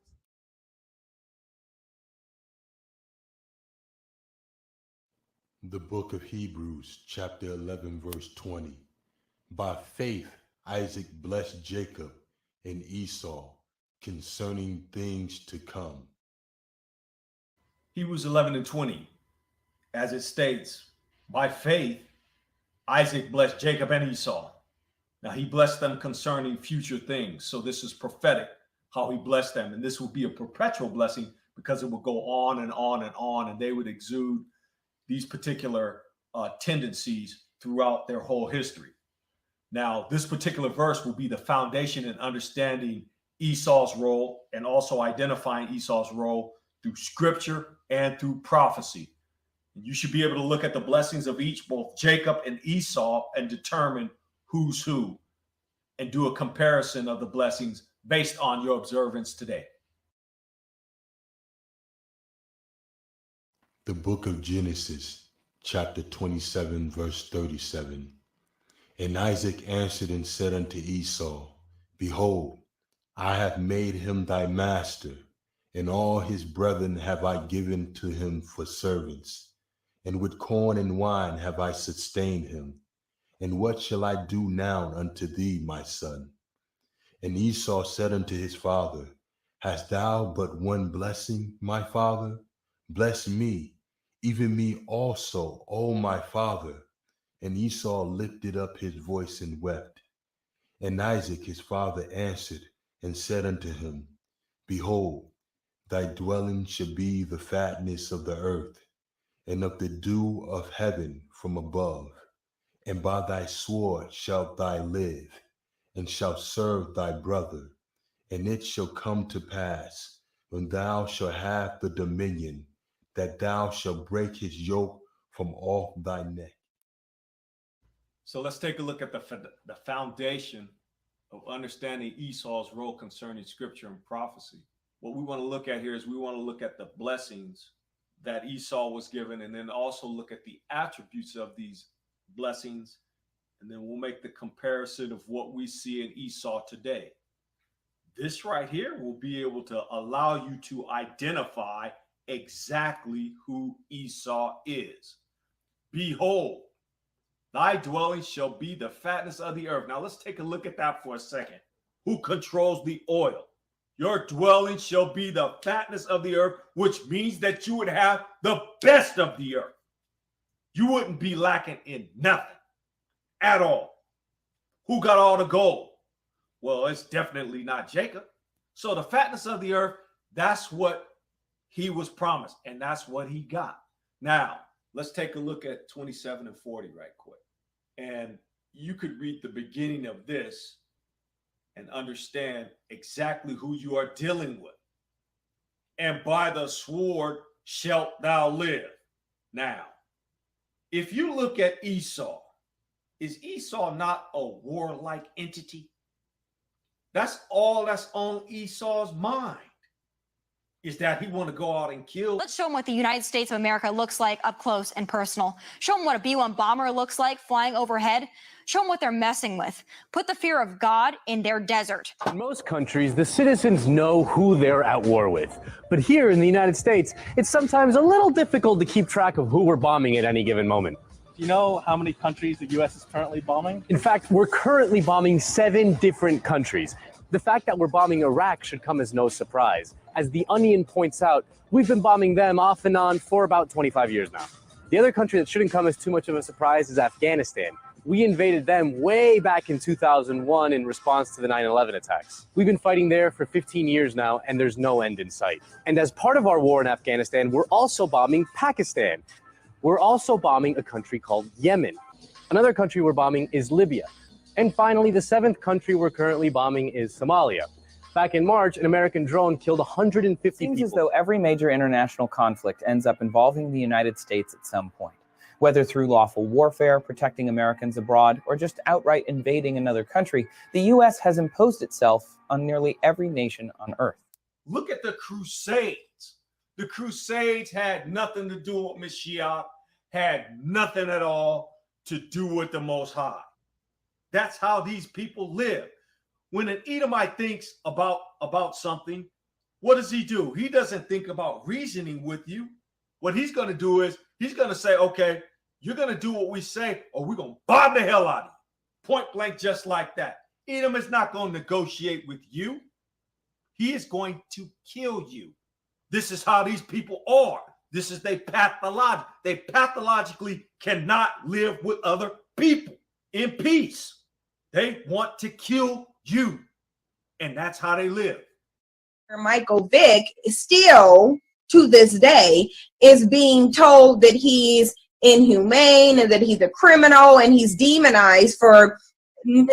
The book of Hebrews, chapter 11, verse 20. By faith, Isaac blessed Jacob and Esau concerning things to come. Hebrews 11 and 20, as it states, by faith, Isaac blessed Jacob and Esau. Now he blessed them concerning future things. So this is prophetic, how he blessed them. And this will be a perpetual blessing because it will go on and on and on, and they would exude these particular tendencies throughout their whole history. Now, this particular verse will be the foundation in understanding Esau's role and also identifying Esau's role through scripture and through prophecy. You should be able to look at the blessings of each, both Jacob and Esau, and determine who's who and do a comparison of the blessings based on your observance today. The book of Genesis, chapter 27, verse 37. And Isaac answered and said unto Esau, Behold, I have made him thy master, and all his brethren have I given to him for servants, and with corn and wine have I sustained him. And what shall I do now unto thee, my son? And Esau said unto his father, Hast thou but one blessing, my father? Bless me, even me also, O my father. And Esau lifted up his voice and wept. And Isaac his father answered and said unto him, Behold, thy dwelling shall be the fatness of the earth, and of the dew of heaven from above. And by thy sword shalt thou live, and shalt serve thy brother. And it shall come to pass, when thou shalt have the dominion, that thou shalt break his yoke from off thy neck. So let's take a look at the foundation of understanding Esau's role concerning scripture and prophecy. What we want to look at here is we want to look at the blessings that Esau was given, and then also look at the attributes of these blessings. And then we'll make the comparison of what we see in Esau today. This right here will be able to allow you to identify exactly who Esau is. Behold, thy dwelling shall be the fatness of the earth. Now let's take a look at that for a second. Who controls the oil? Your dwelling shall be the fatness of the earth, which means that you would have the best of the earth. You wouldn't be lacking in nothing at all. Who got all the gold? Well, it's definitely not Jacob. So the fatness of the earth, that's what he was promised, and that's what he got. Now, let's take a look at 27 and 40 right quick. And you could read the beginning of this and understand exactly who you are dealing with. And by the sword shalt thou live. Now, if you look at Esau, is Esau not a warlike entity? That's all that's on Esau's mind, is that he want to go out and kill. Let's show them what the United States of America looks like up close and personal. Show them what a B-1 bomber looks like flying overhead. Show them what they're messing with. Put the fear of God in their desert. In most countries, the citizens know who they're at war with. But here in the United States, it's sometimes a little difficult to keep track of who we're bombing at any given moment. Do you know how many countries the U.S. is currently bombing? In fact, we're currently bombing 7 different countries. The fact that we're bombing Iraq should come as no surprise. As The Onion points out, we've been bombing them off and on for about 25 years now. The other country that shouldn't come as too much of a surprise is Afghanistan. We invaded them way back in 2001 in response to the 9/11 attacks. We've been fighting there for 15 years now, and there's no end in sight. And as part of our war in Afghanistan, we're also bombing Pakistan. We're also bombing a country called Yemen. Another country we're bombing is Libya. And finally, the 7th country we're currently bombing is Somalia. Back in March, an American drone killed 150 Seems people. as though every major international conflict ends up involving the United States at some point, whether through lawful warfare, protecting Americans abroad, or just outright invading another country. The U.S. has imposed itself on nearly every nation on earth. Look at the Crusades. The Crusades had nothing to do with Mashiach, had nothing at all to do with the Most High. That's how these people live. When an Edomite thinks about something, what does he do? He doesn't think about reasoning with you. What he's going to do is he's going to say, okay, you're going to do what we say, or we're going to bomb the hell out of you. Point blank, just like that. Edom is not going to negotiate with you. He is going to kill you. This is how these people are. This is their pathology. They pathologically cannot live with other people in peace. They want to kill you. And that's how they live. Michael Vick still, to this day, is being told that he's inhumane and that he's a criminal, and he's demonized for him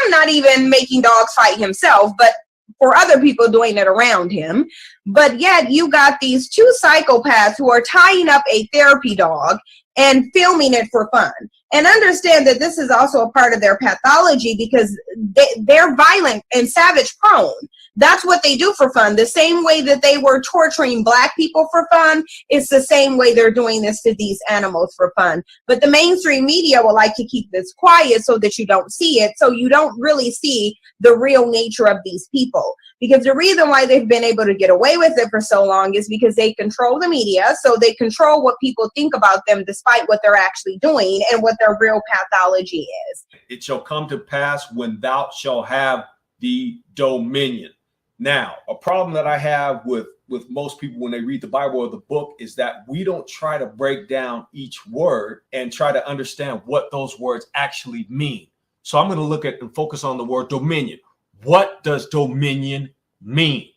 not even making dogs fight himself, but for other people doing it around him. But yet you got these two psychopaths who are tying up a therapy dog and filming it for fun. And understand that this is also a part of their pathology, because they're violent and savage prone. That's what they do for fun. The same way that they were torturing black people for fun, it's the same way they're doing this to these animals for fun. But the mainstream media will like to keep this quiet so that you don't see it, so you don't really see the real nature of these people. Because the reason why they've been able to get away with it for so long is because they control the media, so they control what people think about them despite what they're actually doing and what their real pathology is. It shall come to pass when thou shalt have the dominion. Now, a problem that I have with most people when they read the Bible or the book is that we don't try to break down each word and try to understand what those words actually mean. So I'm going to look at and focus on the word dominion. What does dominion mean?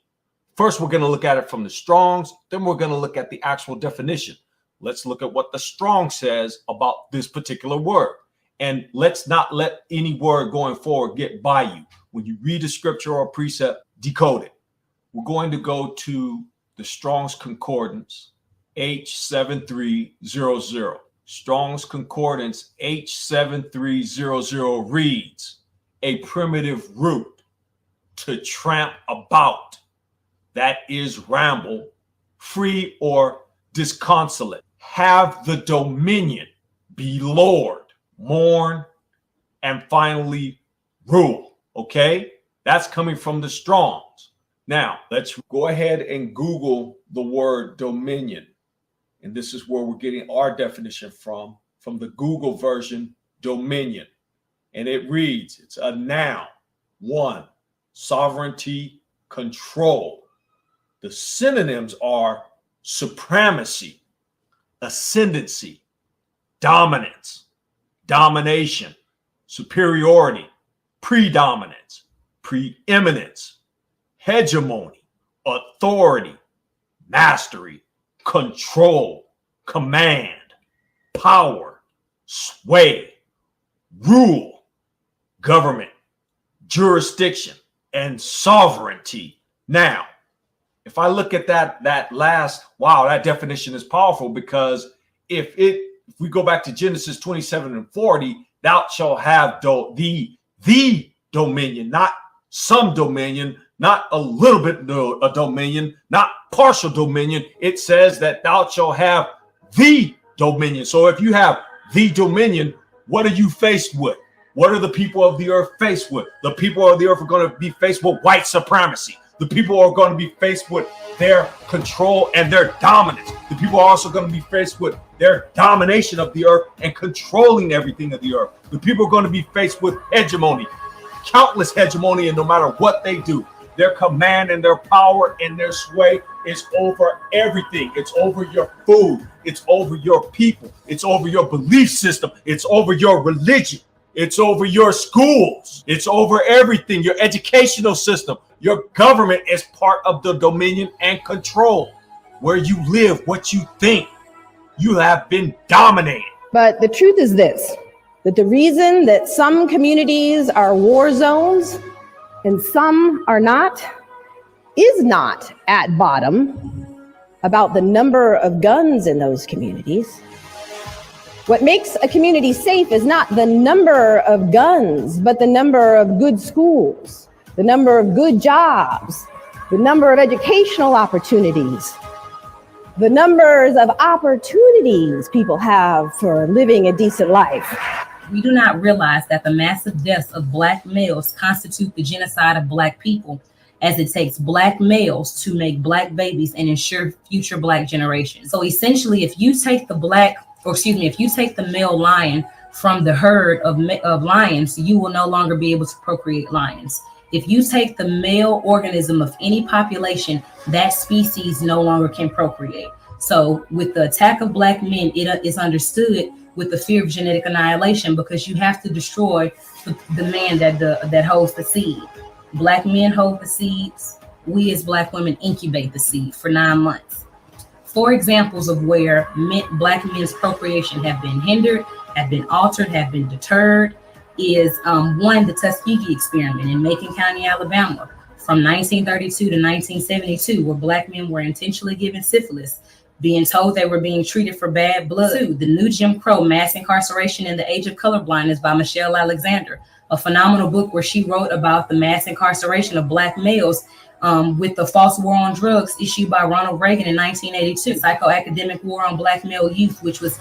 First, we're going to look at it from the Strong's, then we're going to look at the actual definition. Let's look at what the Strong says about this particular word. And let's not let any word going forward get by you. When you read a scripture or a precept, decode it. We're going to go to the Strong's Concordance, H7300. Strong's Concordance, H7300 reads, a primitive root to tramp about, that is ramble, free or disconsolate, have the dominion, be lord, mourn, and finally rule. Okay, that's coming from the Strong's. Now let's go ahead and Google the word dominion, and this is where we're getting our definition from the Google version, dominion. And it reads, it's a noun. 1, sovereignty, control. The synonyms are supremacy, ascendancy, dominance, domination, superiority, predominance, preeminence, hegemony, authority, mastery, control, command, power, sway, rule, government, jurisdiction, and sovereignty. Now, if I look at that last, wow, that definition is powerful, because if we go back to Genesis 27:40, thou shalt have the dominion, not some dominion, not a little bit of dominion, not partial dominion. It says that thou shalt have the dominion. So if you have the dominion, what are you faced with? What are the people of the earth faced with? The people of the earth are going to be faced with white supremacy. The people are going to be faced with their control and their dominance. The people are also going to be faced with their domination of the earth and controlling everything of the earth. The people are going to be faced with hegemony, countless hegemony, and no matter what they do, their command and their power and their sway is over everything. It's over your food. It's over your people. It's over your belief system. It's over your religion. It's over your schools. It's over everything, your educational system. Your government is part of the dominion and control. Where you live, what you think. You have been dominated. But the truth is this, that the reason that some communities are war zones and some are not is not at bottom about the number of guns in those communities. What makes a community safe is not the number of guns, but the number of good schools, the number of good jobs, the number of educational opportunities, the numbers of opportunities people have for living a decent life. We do not realize that the massive deaths of Black males constitute the genocide of Black people, as it takes Black males to make Black babies and ensure future Black generations. So essentially, if you take the male lion from the herd of lions, you will no longer be able to procreate lions. If you take the male organism of any population, that species no longer can procreate. So with the attack of Black men, it is understood with the fear of genetic annihilation, because you have to destroy the man that holds the seed. Black men hold the seeds. We as Black women incubate the seed for 9 months. 4 examples of where Black men's procreation have been hindered, have been altered, have been deterred is one, the Tuskegee experiment in Macon County, Alabama, from 1932 to 1972, where Black men were intentionally given syphilis, being told they were being treated for bad blood. 2, the new Jim Crow, Mass Incarceration in the Age of Colorblindness by Michelle Alexander, a phenomenal book where she wrote about the mass incarceration of Black males with the false war on drugs issued by Ronald Reagan in 1982. Psychoacademic War on Black Male Youth, which was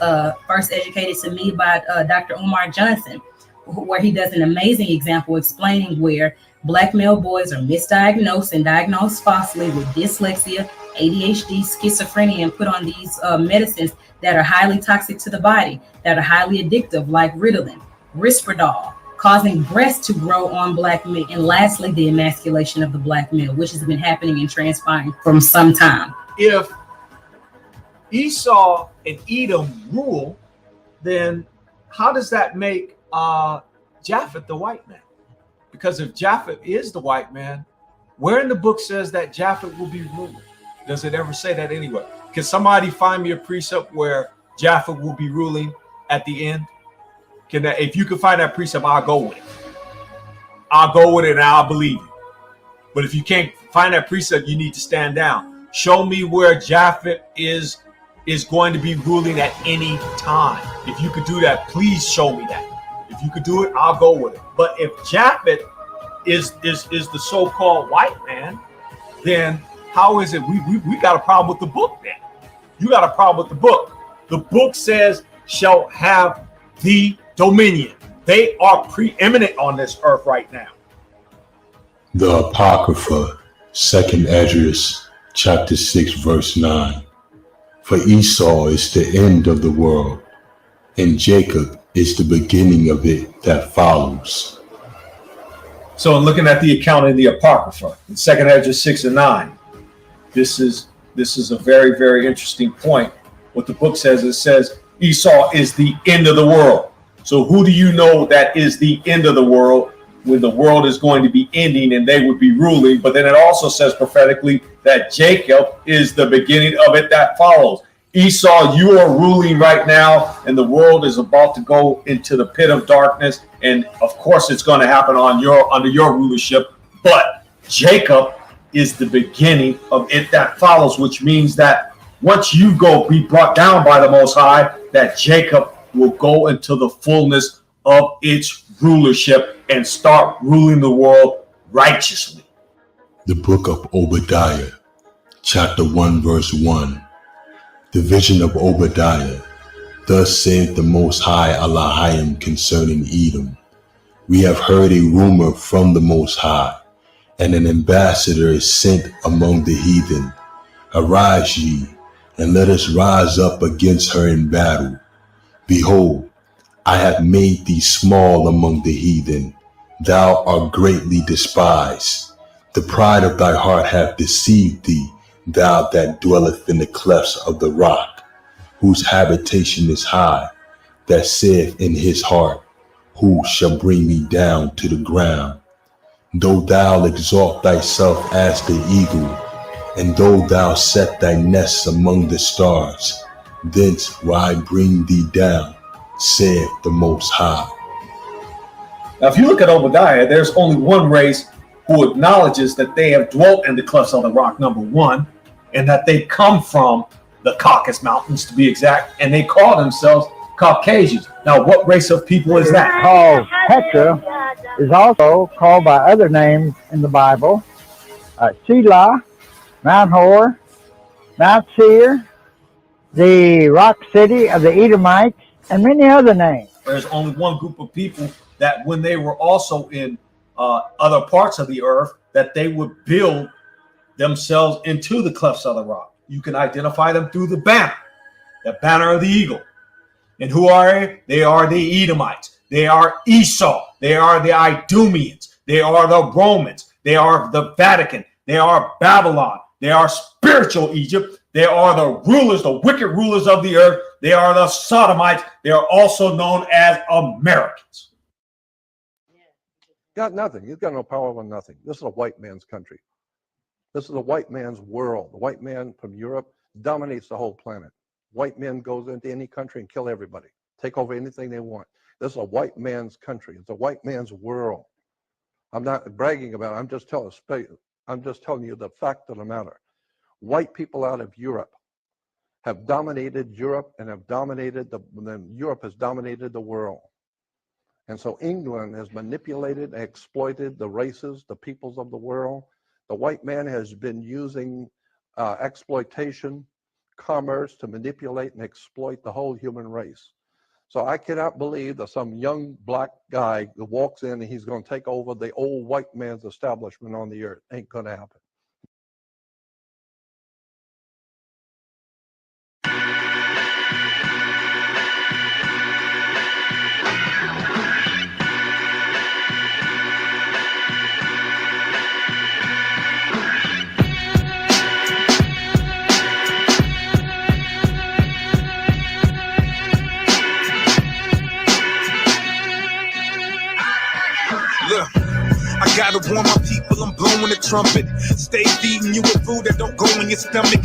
first educated to me by Dr. Umar Johnson, where he does an amazing example explaining where Black male boys are misdiagnosed and diagnosed falsely with dyslexia, ADHD, schizophrenia, and put on these medicines that are highly toxic to the body, that are highly addictive, like Ritalin, Risperdal, causing breasts to grow on Black men. And lastly, the emasculation of the Black male, which has been happening and transpiring from some time. If Esau and Edom rule, then how does that make Japheth the white man? Because if Japheth is the white man, where in the book says that Japheth will be ruling? Does it ever say that anywhere? Can somebody find me a precept where Japheth will be ruling at the end? If you can find that precept, I'll go with it. I'll go with it and I'll believe you. But if you can't find that precept, you need to stand down. Show me where Japheth is going to be ruling at any time. If you could do that, please show me that. If you could do it, I'll go with it. But if Japheth is the so-called white man, then how is it we got a problem with the book then? You got a problem with the book. The book says shall have the dominion. They are preeminent on this earth right now. The Apocrypha, 2nd Esdras, chapter 6, verse 9. For Esau is the end of the world, and Jacob is the beginning of it that follows. So in looking at the account in the Apocrypha, in 2nd Esdras 6 and 9, this is a very, very interesting point. What the book says, it says Esau is the end of the world. So who do you know that is the end of the world when the world is going to be ending and they would be ruling? But then it also says prophetically that Jacob is the beginning of it that follows. Esau, you are ruling right now, and the world is about to go into the pit of darkness. And of course, it's going to happen under your rulership. But Jacob is the beginning of it that follows, which means that once you be brought down by the Most High, that Jacob will go into the fullness of its rulership and start ruling the world righteously. The book of Obadiah, chapter 1, verse 1. The vision of Obadiah. Thus saith the Most High Elohim concerning Edom. We have heard a rumor from the Most High, and an ambassador is sent among the heathen. Arise ye, and let us rise up against her in battle. Behold, I have made thee small among the heathen. Thou art greatly despised. The pride of thy heart hath deceived thee, thou that dwelleth in the clefts of the rock, whose habitation is high, that saith in his heart, who shall bring me down to the ground. Though thou exalt thyself as the eagle, and though thou set thy nest among the stars, thence will I bring thee down, saith the Most High. Now, if you look at Obadiah, there's only one race who acknowledges that they have dwelt in the clefts of the rock, number one, and that they come from the Caucasus Mountains, to be exact, and they call themselves Caucasians. Now, what race of people is that? Called Petra is also called by other names in the Bible: Shelah, Mount Hor, Mount Seir, the rock city of the Edomites, and many other names. There's only one group of people that when they were also in other parts of the earth, that they would build themselves into the clefts of the rock. You can identify them through the banner of the eagle. And who are they? They are the Edomites. They are Esau. They are the Idumeans. They are the Romans. They are the Vatican. They are Babylon. They are spiritual Egypt. They are the rulers, the wicked rulers of the earth. They are the Sodomites. They are also known as Americans. Got nothing. You've got no power over nothing. This is a white man's country. This is a white man's world. The white man from Europe dominates the whole planet. White men goes into any country and kill everybody, take over anything they want. This is a white man's country. It's a white man's world. I'm not bragging about it. I'm just telling you the fact of the matter. White people out of Europe have dominated Europe and have dominated Europe has dominated the world. And so England has manipulated and exploited the races, the peoples of the world. The white man has been using exploitation, commerce to manipulate and exploit the whole human race. So I cannot believe that some young black guy who walks in and he's going to take over the old white man's establishment on the earth. Ain't going to happen. Look, I gotta warn my people, I'm blowing the trumpet. Stay feeding you with food that don't go in your stomach.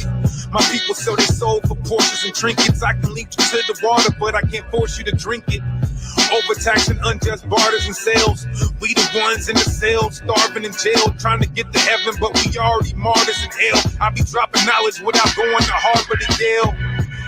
My people sell their soul for Porsches and trinkets. I can lead you to the water, but I can't force you to drink it. Overtaxing unjust barters and sales. We the ones in the cells, starving in jail, trying to get to heaven, but we already martyrs in hell. I be dropping knowledge without going to Harvard or Yale.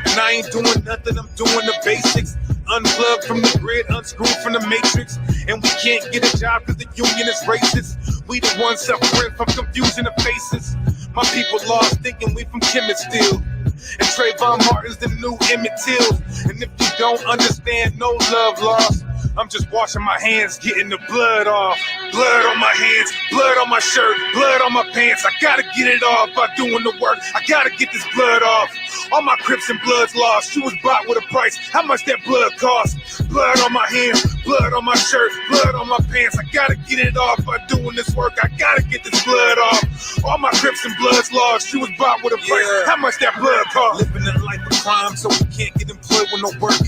And I ain't doing nothing, I'm doing the basics. Unplugged from the grid, unscrewed from the matrix. And we can't get a job because the union is racist. We the ones suffering from confusion of faces. My people lost thinking we from Kemet still. And Trayvon Martin's the new Emmett Till. And if you don't understand, no love lost. I'm just washing my hands, getting the blood off. Blood on my hands, blood on my shirt, blood on my pants. I gotta get it off by doing the work. I gotta get this blood off. All my Crips and Bloods lost. You was bought with a price. How much that blood cost? Blood on my hands, blood on my shirt, blood on my pants. I gotta get it off by doing this work. I gotta get this blood off. All my Crips and Bloods lost. You was bought with a price. How much that blood cost? Living a life of crime, so we can't get employed with no work.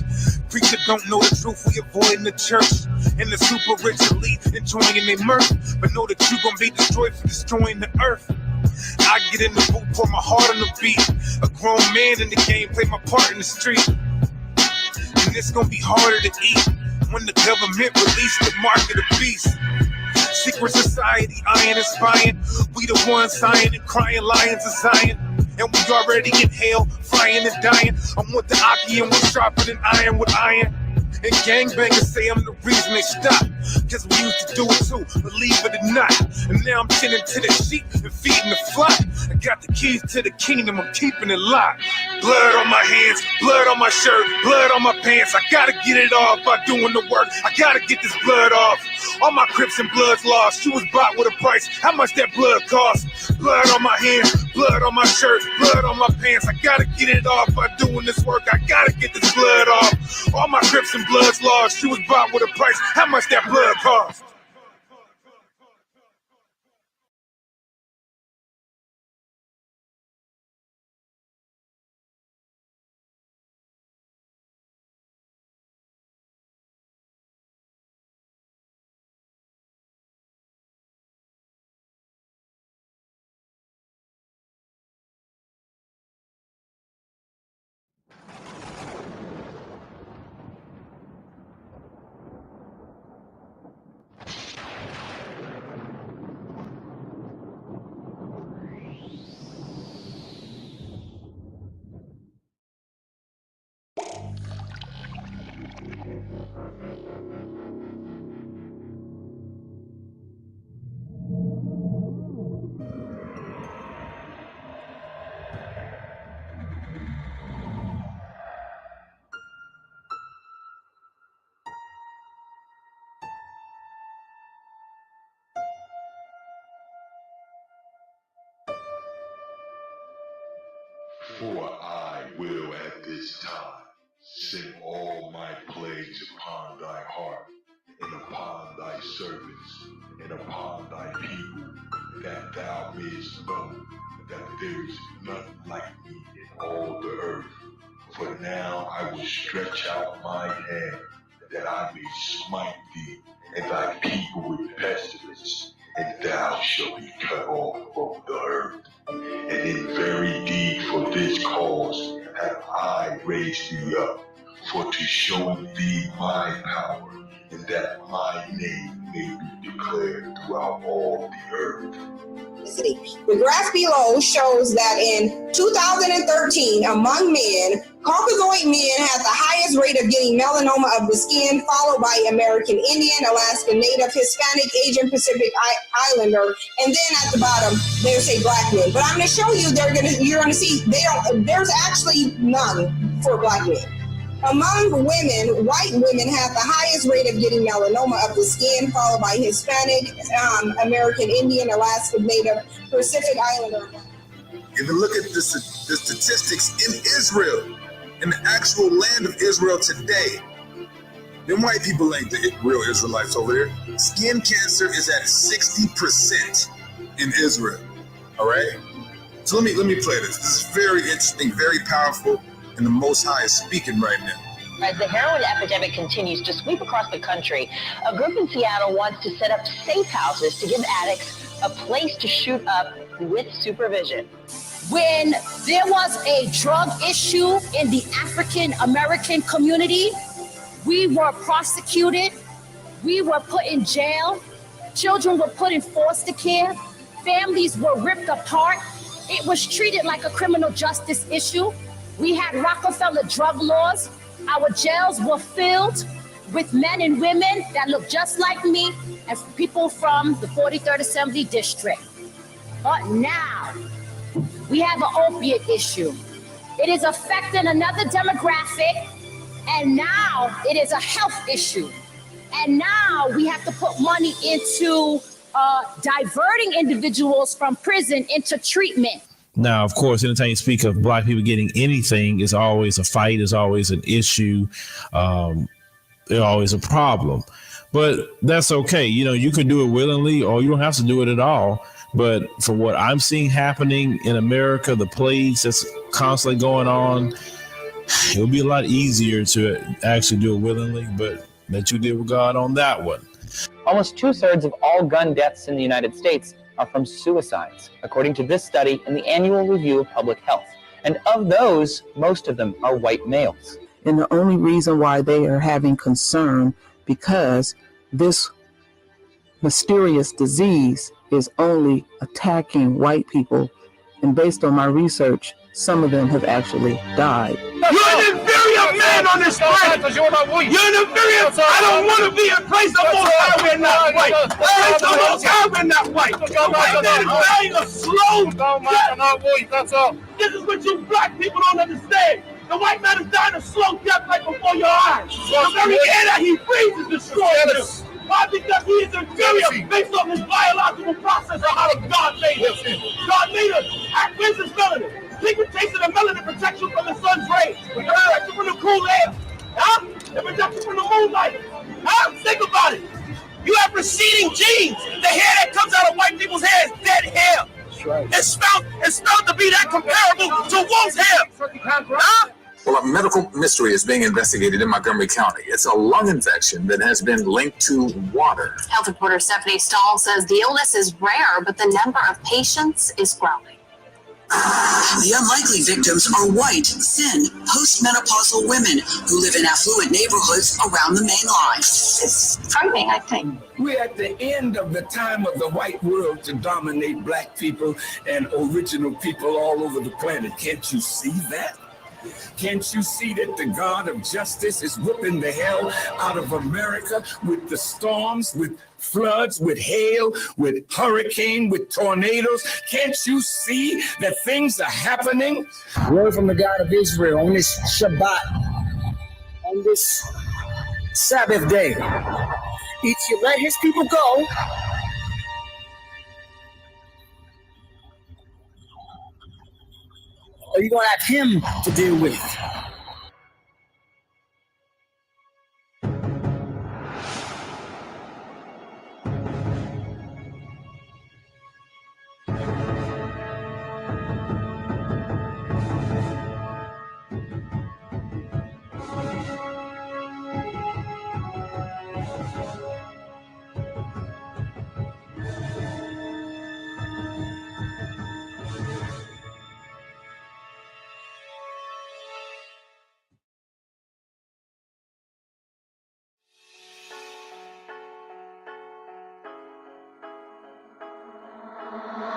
Preacher don't know the truth, we avoiding the church. And the super rich elite enjoying their mirth. But know that you gon' be destroyed for destroying the earth. I get in the booth, pour my heart on the beat. A grown man in the game, play my part in the street. And it's gonna be harder to eat when the government release the mark of the beast. Secret society, iron and spying. We the ones sighing and crying lions of Zion. And we already in hell, frying and dying. I'm with the Aki and we're sharper than iron with iron. And gangbangers say I'm the reason they stop. Cause we used to do it too, believe it or not. And now I'm tending to the sheep and feeding the flock. I got the keys to the kingdom, I'm keeping it locked. Blood on my hands, blood on my shirt, blood on my pants. I gotta get it off by doing the work. I gotta get this blood off. All my Crips and Bloods lost. You was bought with a price. How much that blood cost? Blood on my hands, blood on my shirt, blood on my pants. I gotta get it off by doing this work. I gotta get this blood off. All my Crips and Bloods lost. You was bought with a price. How much that blood cost? For I will at this time send all my plagues upon thy heart, and upon thy servants, and upon thy people, that thou mayest know that there is none like me in all the earth. For now I will stretch out my hand, that I may smite thee and thy people with pestilence, and thou shalt be cut off of the earth. And in very deed for this cause have I raised thee up, for to show thee my power, and that my name may be declared throughout all the earth. The graph below shows that in 2013, among men, Caucasoid men had the highest rate of getting melanoma of the skin, followed by American Indian, Alaska Native, Hispanic, Asian Pacific Islander, and then at the bottom they say black men. But I'm going to show you, you're going to see there's actually none for black men. Among women, white women have the highest rate of getting melanoma of the skin, followed by Hispanic, American Indian, Alaska Native, Pacific Islander. If you look at the statistics in Israel, in the actual land of Israel today, them white people ain't the real Israelites over there. Skin cancer is at 60% in Israel. All right? So let me play this. This is very interesting, very powerful. And the Most High is speaking right now. As the heroin epidemic continues to sweep across the country, a group in Seattle wants to set up safe houses to give addicts a place to shoot up with supervision. When there was a drug issue in the African American community, we were prosecuted, we were put in jail, children were put in foster care, families were ripped apart. It was treated like a criminal justice issue. We had Rockefeller drug laws. Our jails were filled with men and women that looked just like me and people from the 43rd Assembly District. But now we have an opiate issue. It is affecting another demographic, and now it is a health issue. And now we have to put money into diverting individuals from prison into treatment. Now, of course, anytime you speak of black people getting anything, is always a fight, is always an issue, always a problem. But that's okay. You know, you can do it willingly, or you don't have to do it at all. But for what I'm seeing happening in America, the plagues that's constantly going on, it would be a lot easier to actually do it willingly. But that you did with God on that one. Almost 2/3 of all gun deaths in the United States are from suicides, according to this study in the Annual Review of Public Health. And of those, most of them are white males. And the only reason why they are having concern, because this mysterious disease is only attacking white people. And based on my research, some of them have actually died. You're an inferior man on this planet. You're an inferior. I don't want to be in place of Most High. We're not white. Place of Most High. We're not white. The white man is dying a slow death. That's all. This is what you black people don't understand. The white man is dying a slow death right before your eyes. The very air that he breathes is destroying him. Why? Because he is inferior based on his biological process of how God made him. God made us. Where's his melanin? Pigmentation of melanin protects you from the sun's rays. It protects you from the cool air. Huh? It protects you from the moonlight. Huh? Think about it. You have receding genes. The hair that comes out of white people's hair is dead hair. That's right. It's spelled to be that comparable to wolf's hair. Huh? Well, a medical mystery is being investigated in Montgomery County. It's a lung infection that has been linked to water. Health reporter Stephanie Stahl says the illness is rare, but the number of patients is growing. The unlikely victims are white, thin, postmenopausal women who live in affluent neighborhoods around the main line. It's frightening, I think. We're at the end of the time of the white world to dominate black people and original people all over the planet. Can't you see that? Can't you see that the God of justice is whipping the hell out of America with the storms, with floods, with hail, with hurricane, with tornadoes? Can't you see that things are happening? Word from the God of Israel on this Shabbat, on this Sabbath day. Either you let his people go, or you're going to have him to deal with.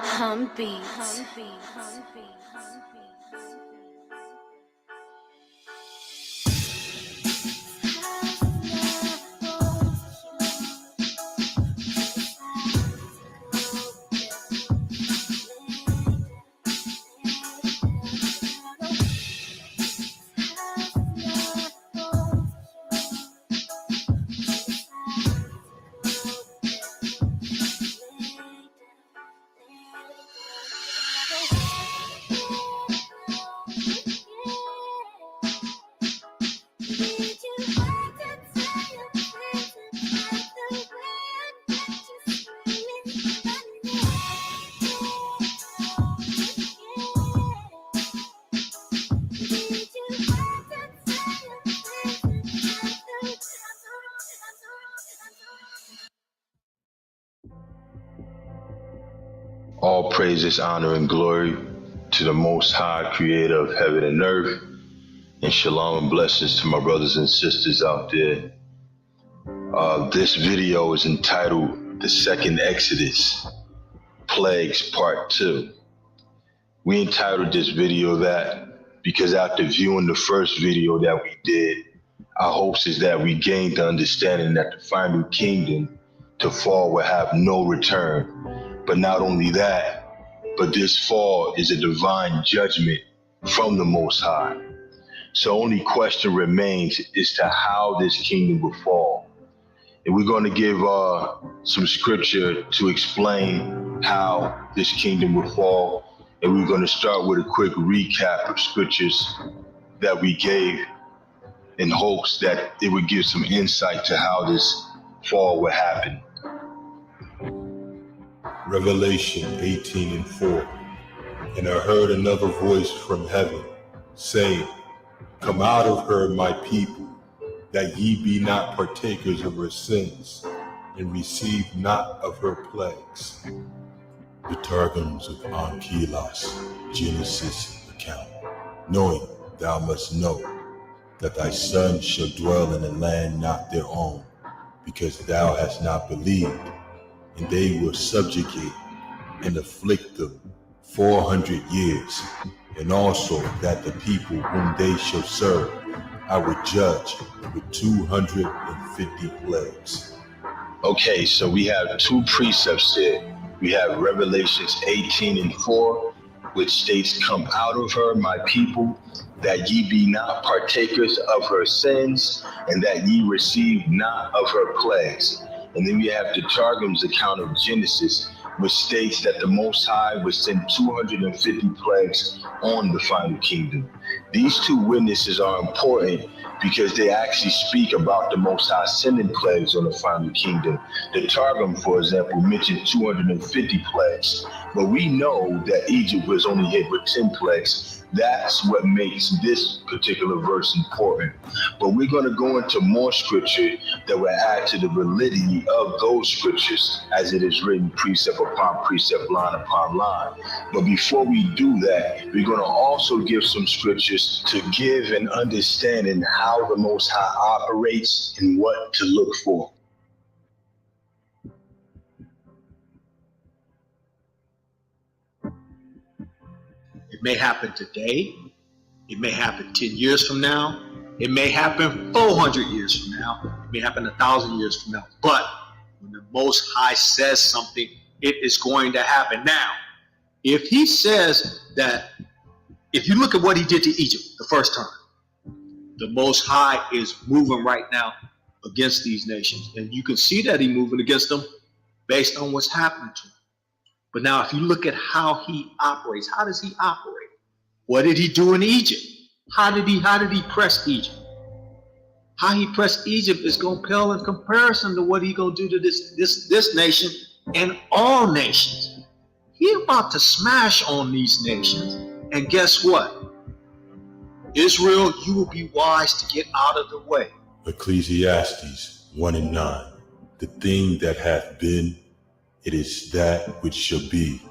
Hum beats. All praises, honor, and glory to the Most High, creator of heaven and earth, and shalom and blessings to my brothers and sisters out there. This video is entitled The Second Exodus, Plagues Part 2. We entitled this video that because after viewing the first video that we did, our hopes is that we gained the understanding that the final kingdom to fall will have no return. But not only that, but this fall is a divine judgment from the Most High. So only question remains as to how this kingdom will fall. And we're going to give some scripture to explain how this kingdom will fall. And we're going to start with a quick recap of scriptures that we gave in hopes that it would give some insight to how this fall will happen. Revelation 18:4. And I heard another voice from heaven, saying, Come out of her, my people, that ye be not partakers of her sins, and receive not of her plagues. The Targums of Ankylos, Genesis account. Knowing thou must know that thy sons shall dwell in a land not their own, because thou hast not believed, and they will subjugate and afflict them 400 years, and also that the people whom they shall serve I would judge with 250 plagues. Okay, so we have two precepts here. We have Revelations 18:4, which states, Come out of her, my people, that ye be not partakers of her sins, and that ye receive not of her plagues. And then we have the Targum's account of Genesis, which states that the Most High would send 250 plagues on the final kingdom. These two witnesses are important because they actually speak about the Most High sending plagues on the final kingdom. The Targum, for example, mentioned 250 plagues, but we know that Egypt was only hit with 10 plagues. That's what makes this particular verse important. But we're going to go into more scripture that will add to the validity of those scriptures as it is written precept upon precept, line upon line. But before we do that, we're going to also give some scriptures to give an understanding how the Most High operates and what to look for. It may happen today, It may happen 10 years from now. It may happen 400 years from now. It may happen 1,000 years from now. But when the Most High says something, it is going to happen. Now, if he says that, if you look at what he did to Egypt the first time, the Most High is moving right now against these nations. And you can see that he's moving against them based on what's happening to him. But now if you look at how he operates, how does he operate? What did he do in Egypt? How did he press Egypt? How he pressed Egypt is going to pale in comparison to what he going to do to this nation and all nations. He about to smash on these nations. And guess what? Israel, you will be wise to get out of the way. Ecclesiastes 1:9. The thing that hath been, it is that which shall be,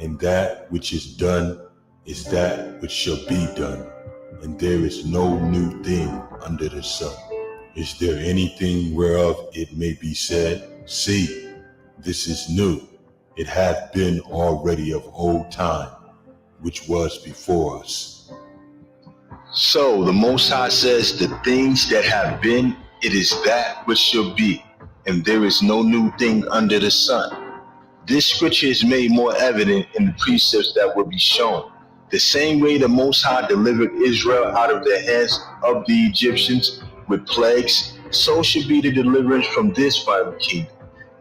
and that which is done is that which shall be done, and there is no new thing under the sun. Is there anything whereof it may be said, see, this is new, it hath been already of old time, which was before us. So the Most High says, the things that have been, it is that which shall be, and there is no new thing under the sun. This scripture is made more evident in the precepts that will be shown. The same way the Most High delivered Israel out of the hands of the Egyptians with plagues, so should be the deliverance from this final kingdom.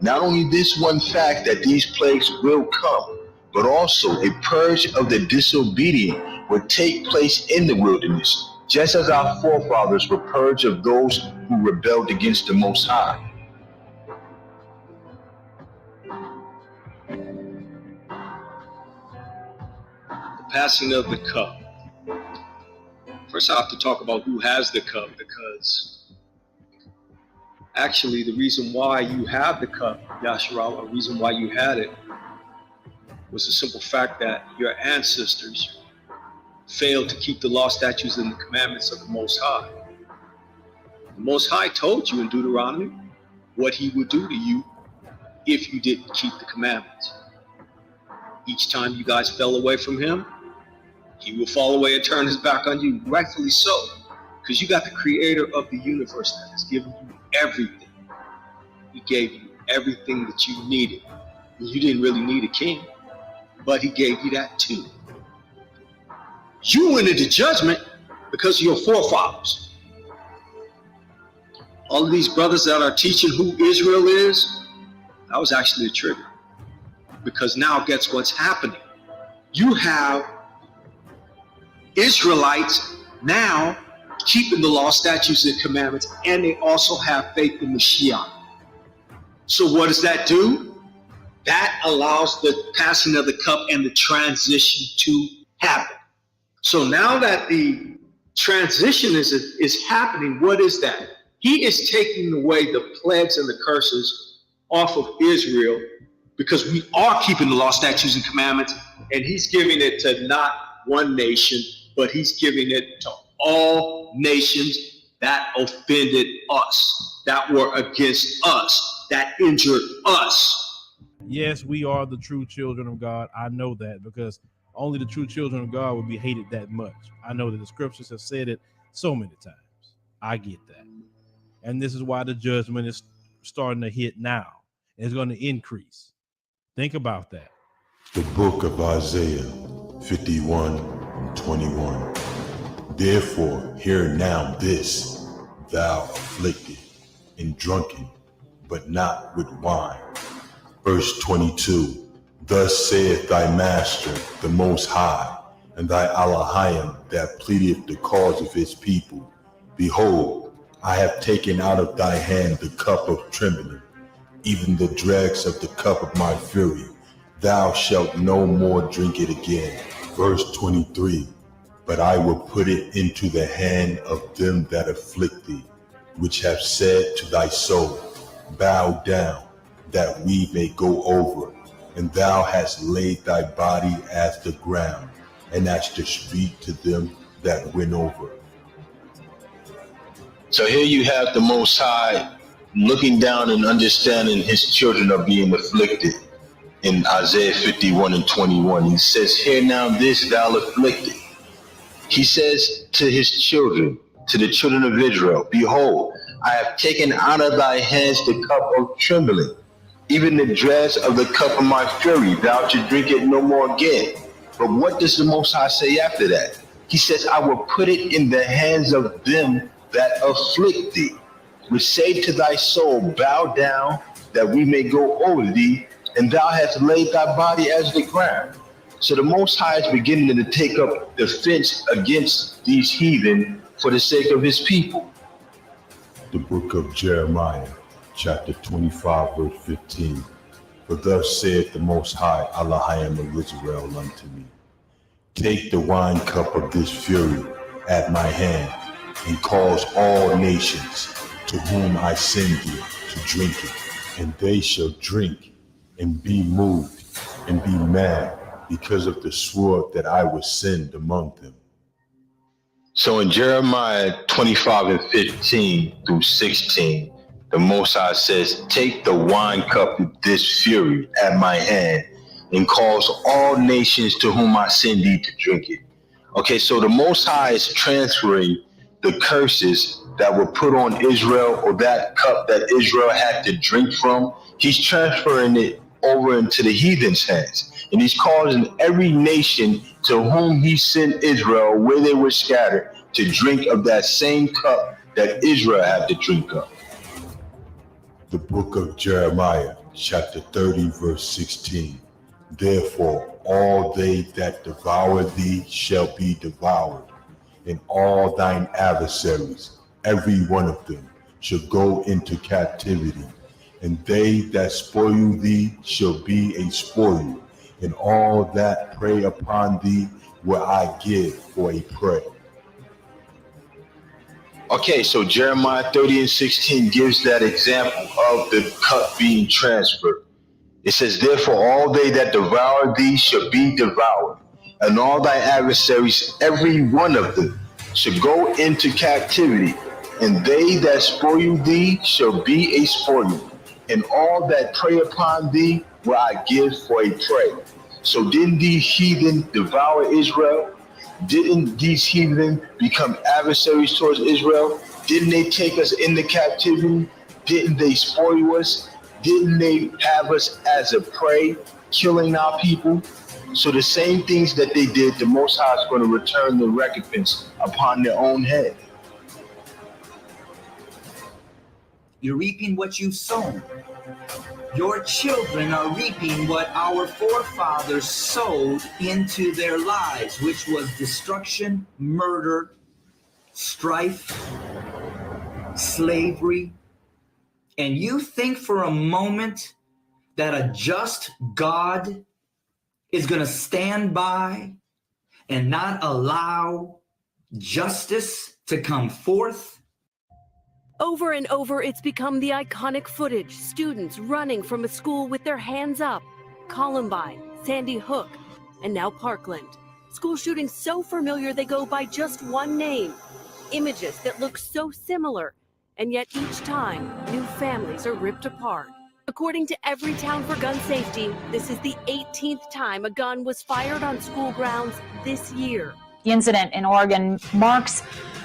Not only this one fact that these plagues will come, but also a purge of the disobedient will take place in the wilderness, just as our forefathers were purged of those who rebelled against the Most High. The passing of the cup. First, I have to talk about who has the cup, because actually the reason why you have the cup, Yasharal, the reason why you had it was the simple fact that your ancestors failed to keep the law, statutes, and the commandments of the Most High. The Most High told you in Deuteronomy what he would do to you if you didn't keep the commandments. Each time you guys fell away from him, he will fall away and turn his back on you, rightfully so, because you got the creator of the universe that has given you everything. He gave you everything that you needed. You didn't really need a king, but he gave you that too. You went into judgment because of your forefathers. All of these brothers that are teaching who Israel is, that was actually a trigger. Because now guess what's happening? You have Israelites now keeping the law, statutes, and commandments, and they also have faith in Mashiach. So what does that do? That allows the passing of the cup and the transition to happen. So now that the transition is happening, what is that? He is taking away the plagues and the curses off of Israel, because we are keeping the law, statutes, and commandments, and he's giving it to not one nation, but he's giving it to all nations that offended us, that were against us, that injured us. Yes, we are the true children of God. I know that, because only the true children of God would be hated that much. I know that the scriptures have said it so many times. I get that. And this is why the judgment is starting to hit now. It's going to increase. Think about that. The book of Isaiah 51:21. Therefore, hear now this, thou afflicted and drunken, but not with wine. Verse 22. Thus saith thy master, the Most High, and thy Elohim that pleadeth the cause of his people. Behold, I have taken out of thy hand the cup of trembling, even the dregs of the cup of my fury. Thou shalt no more drink it again. Verse 23. But I will put it into the hand of them that afflict thee, which have said to thy soul, bow down, that we may go over. And thou hast laid thy body as the ground, and as the street to them that went over. So here you have the Most High looking down and understanding his children are being afflicted. In Isaiah 51:21, he says, hear now this, thou afflicted. He says to his children, to the children of Israel, behold, I have taken out of thy hands the cup of trembling, even the dregs of the cup of my fury. Thou shalt drink it no more again. But what does the Most High say after that? He says, I will put it in the hands of them that afflict thee, which say to thy soul, bow down, that we may go over thee, and thou hast laid thy body as the ground. So the Most High is beginning to take up defense against these heathen for the sake of his people. The book of Jeremiah, chapter 25, verse 15. For thus saith the Most High, Elohim of Israel, unto me, take the wine cup of this fury at my hand, and cause all nations to whom I send thee to drink it, and they shall drink and be moved and be mad because of the sword that I will send among them. So in Jeremiah 25 and 15 through 16, the Most High says, take the wine cup of this fury at my hand, and cause all nations to whom I send thee to drink it. Okay, so the Most High is transferring the curses that were put on Israel, or that cup that Israel had to drink from. He's transferring it over into the heathen's hands. And he's causing every nation to whom he sent Israel, where they were scattered, to drink of that same cup that Israel had to drink of. The book of Jeremiah, chapter 30, verse 16. Therefore, all they that devour thee shall be devoured, and all thine adversaries, every one of them, shall go into captivity, and they that spoil thee shall be a spoil, and all that prey upon thee will I give for a prey. Okay, so Jeremiah 30 and 16 gives that example of the cup being transferred. It says, therefore, all they that devour thee shall be devoured, and all thy adversaries, every one of them, shall go into captivity, and they that spoil thee shall be a spoil, and all that prey upon thee will I give for a prey. So didn't these heathen devour Israel? Didn't these heathen become adversaries towards Israel? Didn't they take us into captivity? Didn't they spoil us? Didn't they have us as a prey, killing our people? So the same things that they did, the Most High is going to return the recompense upon their own head. You're reaping what you've sown. Your children are reaping what our forefathers sowed into their lives, which was destruction, murder, strife, slavery. And you think for a moment that a just God is going to stand by and not allow justice to come forth? Over and over, it's become the iconic footage. Students running from a school with their hands up. Columbine, Sandy Hook, and now Parkland. School shootings so familiar they go by just one name. Images that look so similar, and yet each time, new families are ripped apart. According to Everytown for Gun Safety, this is the 18th time a gun was fired on school grounds this year. The incident in Oregon marks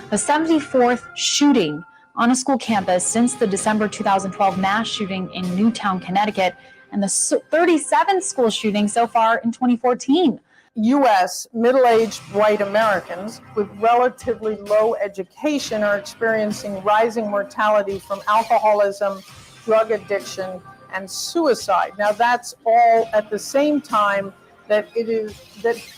the 74th shooting on a school campus since the December 2012 mass shooting in Newtown, Connecticut, and the 37th school shootings so far in 2014. U.S. middle-aged white Americans with relatively low education are experiencing rising mortality from alcoholism, drug addiction, and suicide. Now, that's all at the same time that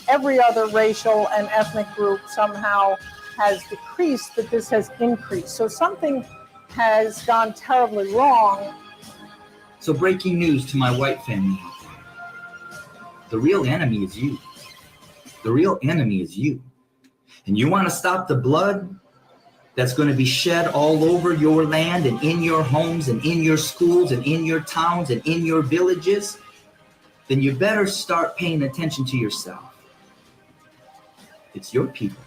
every other racial and ethnic group somehow has decreased, that this has increased. So something has gone terribly wrong. So breaking news to my white family out there. The real enemy is you. The real enemy is you. And you want to stop the blood that's going to be shed all over your land and in your homes and in your schools and in your towns and in your villages, then you better start paying attention to yourself. It's your people.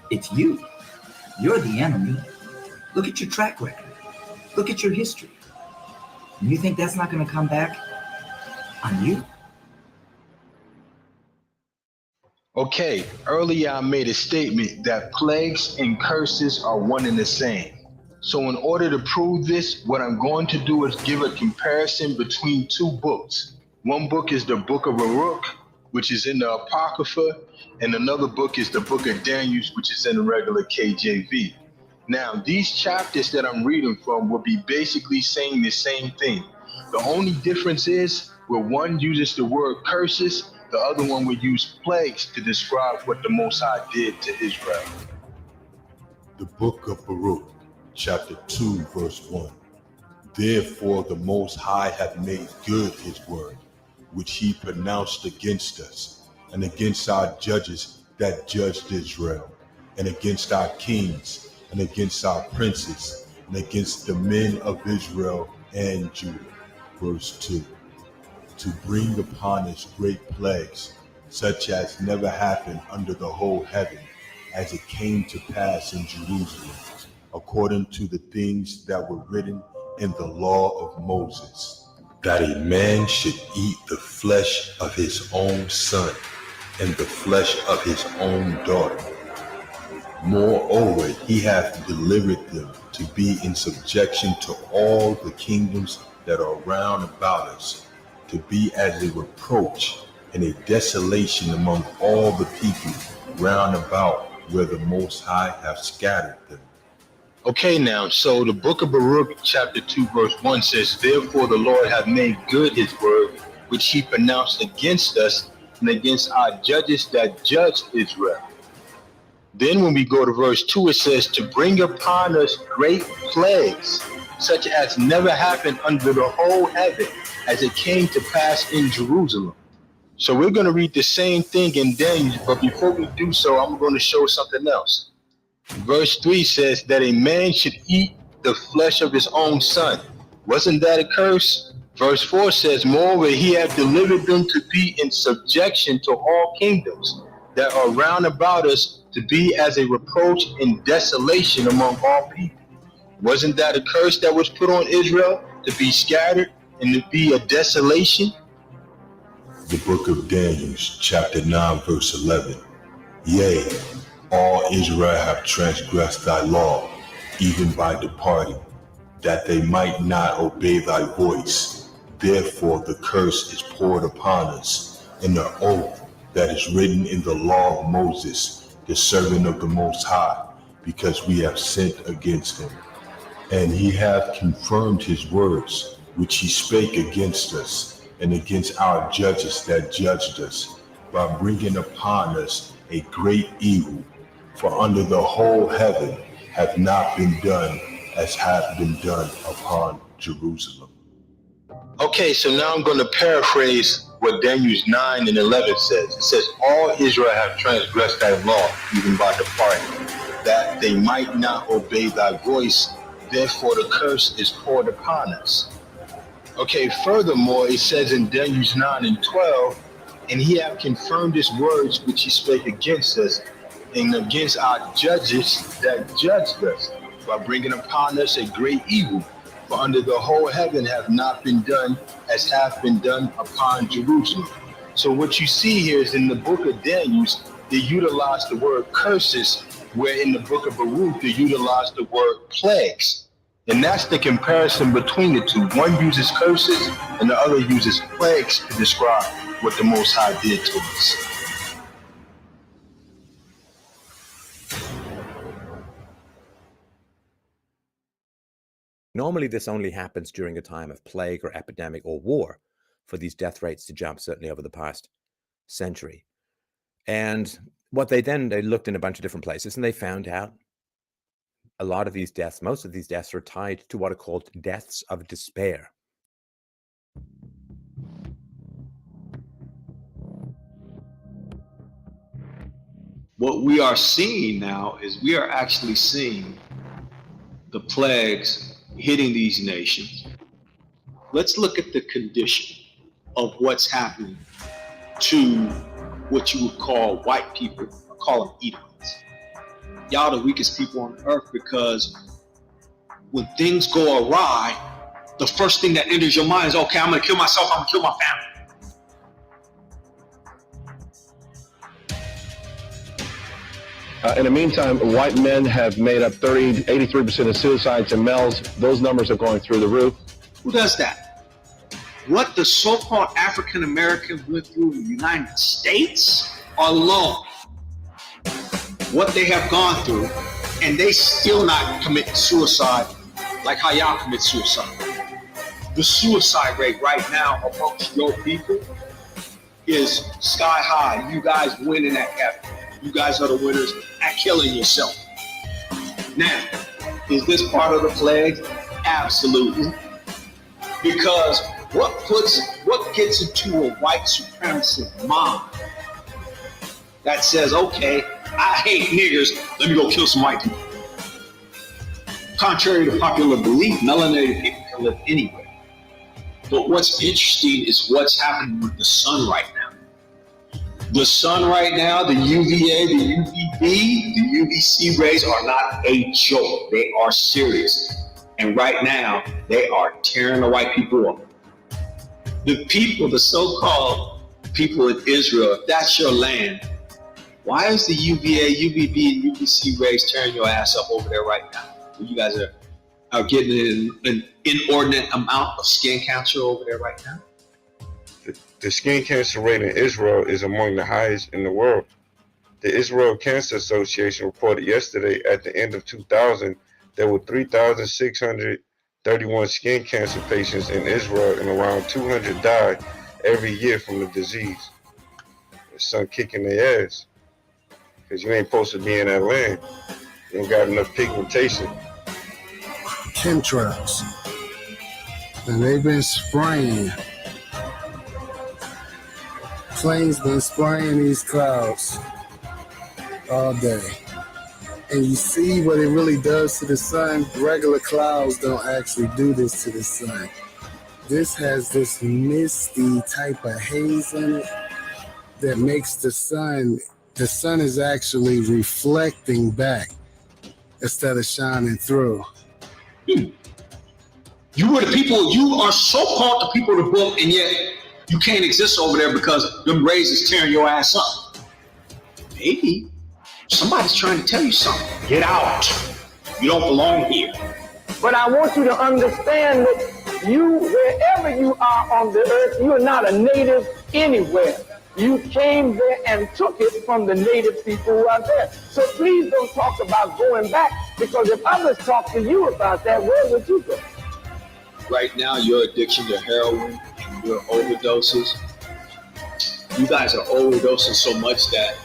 It's you. You're the enemy. Look at your track record. Look at your history. And you think that's not going to come back on you? Okay, earlier I made a statement that plagues and curses are one and the same. So in order to prove this, what I'm going to do is give a comparison between two books. One book is the Book of Baruch, which is in the Apocrypha, and another book is the Book of Daniel, which is in the regular KJV. Now, these chapters that I'm reading from will be basically saying the same thing. The only difference is where one uses the word curses, the other one would use plagues to describe what the Most High did to Israel. The Book of Baruch, chapter 2, verse 1. Therefore the Most High hath made good his word, which he pronounced against us, and against our judges that judged Israel, and against our kings, and against our princes, and against the men of Israel and Judah. Verse 2. To bring upon us great plagues, such as never happened under the whole heaven, as it came to pass in Jerusalem, according to the things that were written in the law of Moses, that a man should eat the flesh of his own son, and the flesh of his own daughter. Moreover, he hath delivered them to be in subjection to all the kingdoms that are round about us, to be as a reproach and a desolation among all the people round about where the Most High hath scattered them. Okay, now, so the Book of Baruch, chapter 2, verse 1 says, Therefore the Lord hath made good his word, which he pronounced against us and against our judges that judged Israel. Then when we go to verse 2, it says, To bring upon us great plagues, such as never happened under the whole heaven, as it came to pass in Jerusalem. So we're going to read the same thing in Daniel, but before we do so, I'm going to show something else. Verse 3 says that a man should eat the flesh of his own son. Wasn't that a curse? Verse 4 says, Moreover, he hath delivered them to be in subjection to all kingdoms that are round about us, to be as a reproach and desolation among all people. Wasn't that a curse that was put on Israel, to be scattered and to be a desolation? The Book of Daniel, chapter 9, verse 11. Yea, all Israel have transgressed thy law, even by departing, that they might not obey thy voice. Therefore the curse is poured upon us, and the oath that is written in the law of Moses, the servant of the Most High, because we have sinned against him. And he hath confirmed his words, which he spake against us, and against our judges that judged us, by bringing upon us a great evil. For under the whole heaven hath not been done as hath been done upon Jerusalem. Okay, so now I'm going to paraphrase what Daniel 9 and 11 says. It says, All Israel have transgressed thy law, even by departing, that they might not obey thy voice. Therefore the curse is poured upon us. Okay, furthermore, it says in Daniel 9 and 12, And he hath confirmed his words which he spake against us, and against our judges that judged us, by bringing upon us a great evil. For under the whole heaven have not been done as hath been done upon Jerusalem. So what you see here is in the book of Daniel, they utilize the word curses, where in the book of Baruch, they utilize the word plagues. And that's the comparison between the two. One uses curses and the other uses plagues to describe what the Most High did to us. Normally, this only happens during a time of plague or epidemic or war for these death rates to jump, certainly over the past century. And what they looked in a bunch of different places, and they found out a lot of these deaths, most of these deaths are tied to what are called deaths of despair. What we are seeing now is we are actually seeing the plagues hitting these nations. Let's look at the condition of what's happening to what you would call white people. I call them Edomites. Y'all the weakest people on earth, because when things go awry, the first thing that enters your mind is, okay, I'm gonna kill myself, I'm gonna kill my family. In the meantime, white men have made up 83% of suicides in males. Those numbers are going through the roof. Who does that? What the so-called African Americans went through in the United States alone, what they have gone through, and they still not commit suicide like how y'all commit suicide. The suicide rate right now amongst your people is sky high. You guys win in that category. You guys are the winners at killing yourself. Now, is this part of the plague? Absolutely. Because what gets into a white supremacist mind that says, okay, I hate niggers, let me go kill some white people. Contrary to popular belief, melanated people can live anywhere. But what's interesting is what's happening with the sun right now. The sun right now, the UVA, the UVB, the UVC rays are not a joke. They are serious. And right now, they are tearing the white people up. The people, the so-called people in Israel, if that's your land, why is the UVA, UVB, and UVC rays tearing your ass up over there right now? You guys are getting an inordinate amount of skin cancer over there right now? The skin cancer rate in Israel is among the highest in the world. The Israel Cancer Association reported yesterday at the end of 2000, there were 3,631 skin cancer patients in Israel and around 200 died every year from the disease. The sun kicking their ass because you ain't supposed to be in that land. You ain't got enough pigmentation. Chemtrails. And they've been spraying. Planes been spraying these clouds all day. And you see what it really does to the sun. Regular clouds don't actually do this to the sun. This has this misty type of haze in it that makes the sun is actually reflecting back instead of shining through. You were the people, you are so-called the people of the book, and yet you can't exist over there because them rays is tearing your ass up. Maybe somebody's trying to tell you something. Get out. You don't belong here. But I want you to understand that you, wherever you are on the earth, you are not a native anywhere. You came there and took it from the native people who are there. So please don't talk about going back, because if others talk to you about that, where would you go? Right now, your addiction to heroin and your overdoses, you guys are overdosing so much that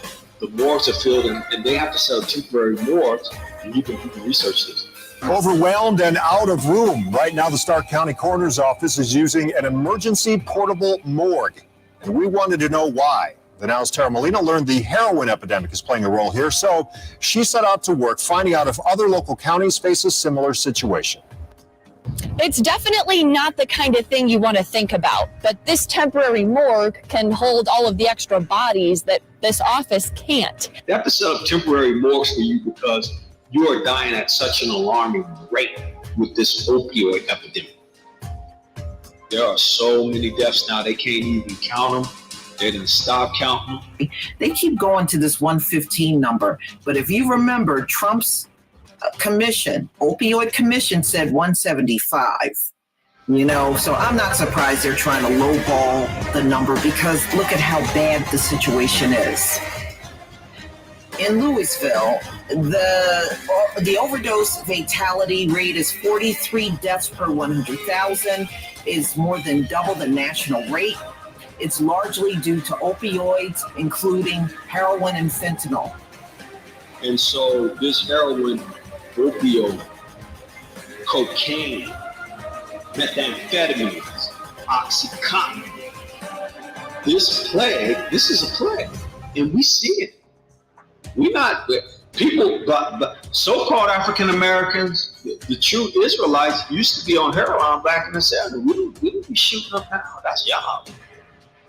the morgues are filled and they have to sell temporary morgues, and you can research this. Overwhelmed and out of room. Right now, the Stark County Coroner's Office is using an emergency portable morgue. And we wanted to know why. The Now's Tara Molina learned the heroin epidemic is playing a role here, so she set out to work finding out if other local counties face a similar situation. It's definitely not the kind of thing you want to think about, but this temporary morgue can hold all of the extra bodies that this office can't. They have to set up temporary morgues for you because you are dying at such an alarming rate with this opioid epidemic. There are so many deaths now, they can't even count them. They didn't stop counting. They keep going to this 115 number, but if you remember, Trump's commission, opioid commission, said 175. You know, so I'm not surprised they're trying to lowball the number, because look at how bad the situation is. In Louisville, the overdose fatality rate is 43 deaths per 100,000, is more than double the national rate. It's largely due to opioids, including heroin and fentanyl. And so this heroin, opioid, cocaine, methamphetamines, Oxycontin, this is a plague, and we see it. We're not, people, but so-called African Americans, the true Israelites used to be on heroin back in the 70s. We don't be shooting up now. That's y'all.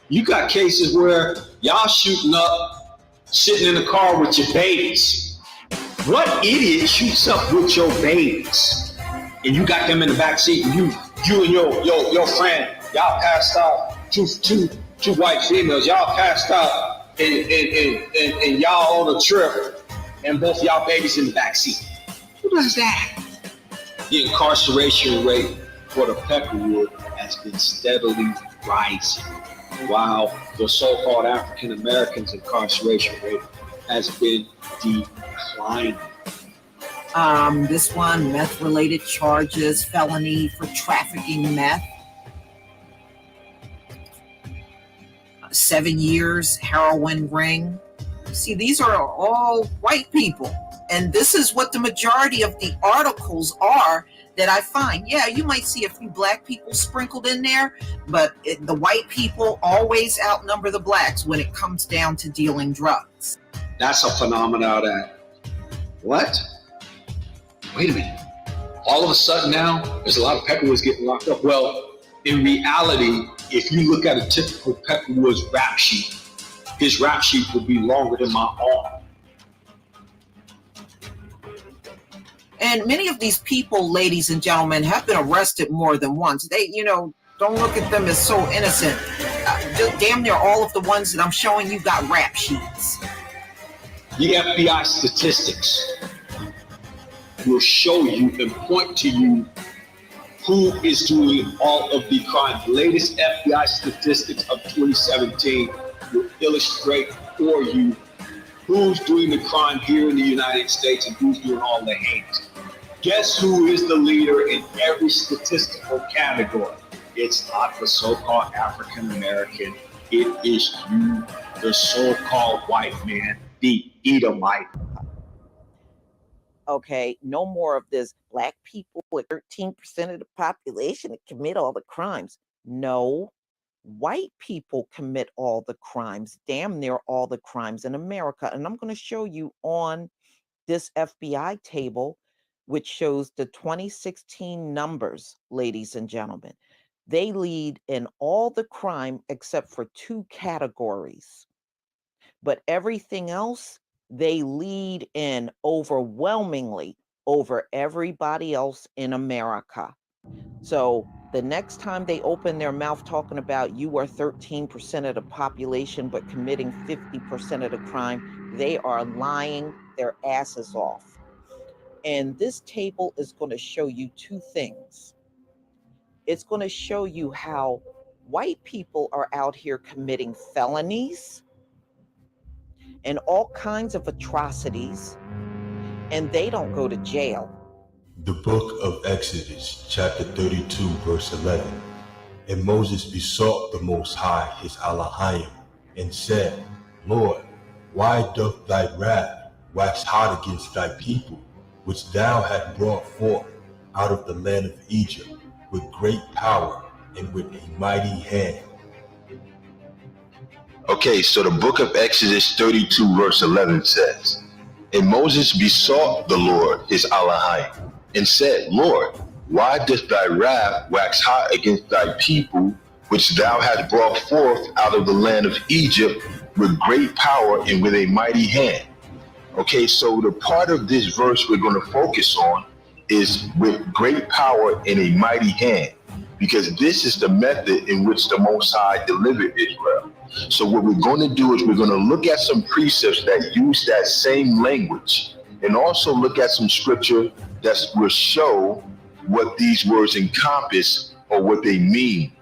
You got cases where y'all shooting up, sitting in the car with your babies. What idiot shoots up with your babies? And you got them in the back seat, and you and your friend, y'all passed out. Two white females, y'all passed out, and y'all on a trip, and both of y'all babies in the back seat. Who does that? The incarceration rate for the Peckerwood has been steadily rising, while the so-called African Americans' incarceration rate has been declining. This one, meth-related charges, felony for trafficking meth. 7 years, heroin ring. See, these are all white people. And this is what the majority of the articles are that I find. Yeah, you might see a few black people sprinkled in there, but the white people always outnumber the blacks when it comes down to dealing drugs. That's a phenomenon that, what? Wait a minute. All of a sudden now, there's a lot of Peckerwoods getting locked up. Well, in reality, if you look at a typical Peckerwoods rap sheet, his rap sheet would be longer than my arm. And many of these people, ladies and gentlemen, have been arrested more than once. They, don't look at them as so innocent. Damn near all of the ones that I'm showing you got rap sheets. The FBI statistics will show you and point to you who is doing all of the crime. The latest FBI statistics of 2017 will illustrate for you who's doing the crime here in the United States and who's doing all the hate. Guess who is the leader in every statistical category? It's not the so-called African American. It is you, the so-called white man, the Edomite. Okay, no more of this. Black people with 13% of the population that commit all the crimes. No, white people commit all the crimes, damn near all the crimes in America. And I'm going to show you on this FBI table, which shows the 2016 numbers, ladies and gentlemen. They lead in all the crime except for 2 categories. But everything else, they lead in overwhelmingly over everybody else in America. So the next time they open their mouth talking about you are 13% of the population but committing 50% of the crime, they are lying their asses off. And this table is going to show you 2 things. It's going to show you how white people are out here committing felonies and all kinds of atrocities, and they don't go to jail. The book of Exodus, chapter 32, verse 11. And Moses besought the Most High, his Elohim, and said, Lord, why doth thy wrath wax hot against thy people, which thou hast brought forth out of the land of Egypt with great power and with a mighty hand? Okay, so the book of Exodus 32 verse 11 says, And Moses besought the Lord his Elohim, and said, Lord, why doth thy wrath wax hot against thy people, which thou hast brought forth out of the land of Egypt with great power and with a mighty hand? Okay, so the part of this verse we're going to focus on is with great power and a mighty hand, because this is the method in which the Most High delivered Israel. So what we're going to do is we're going to look at some precepts that use that same language, and also look at some scripture that will show what these words encompass or what they mean.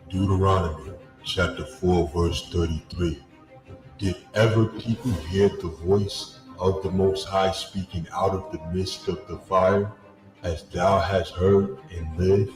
Deuteronomy chapter 4 verse 33. Did ever people hear the voice of the Most High speaking out of the midst of the fire, as thou hast heard and lived?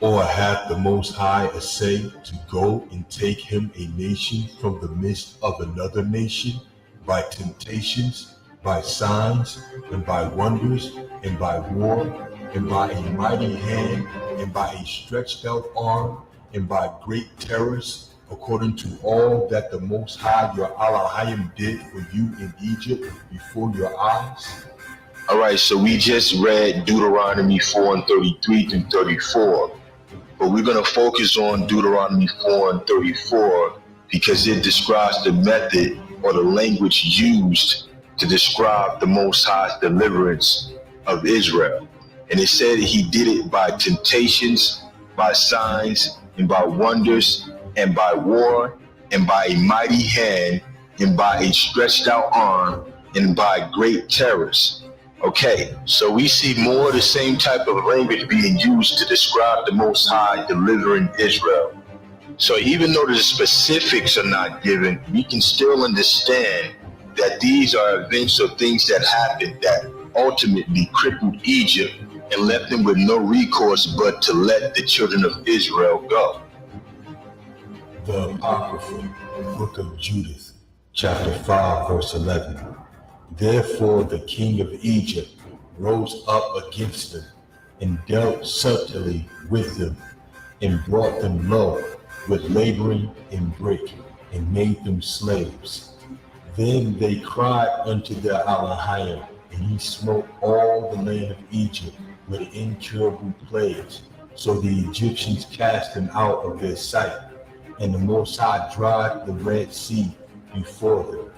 Or hath the Most High essayed to go and take him a nation from the midst of another nation by temptations, by signs, and by wonders, and by war, and by a mighty hand, and by a stretched out arm, and by great terrors, according to all that the Most High your Elohim did for you in Egypt before your eyes? All right, so we just read Deuteronomy 4 and 33 through 34. But we're going to focus on Deuteronomy 4 and 34 because it describes the method or the language used to describe the Most High's deliverance of Israel. And it said he did it by temptations, by signs, and by wonders, and by war, and by a mighty hand, and by a stretched out arm, and by great terrors. Okay, so we see more of the same type of language being used to describe the Most High delivering Israel. So even though the specifics are not given, we can still understand that these are events or things that happened that ultimately crippled Egypt and left them with no recourse but to let the children of Israel go. The Apocrypha, Book of Judith, chapter 5, verse 11. Therefore the king of Egypt rose up against them and dealt subtly with them and brought them low with laboring and break and made them slaves. Then they cried unto their Elohim, and he smote all the land of Egypt with incurable plagues. So the Egyptians cast them out of their sight, and the Most High dried the Red Sea before them.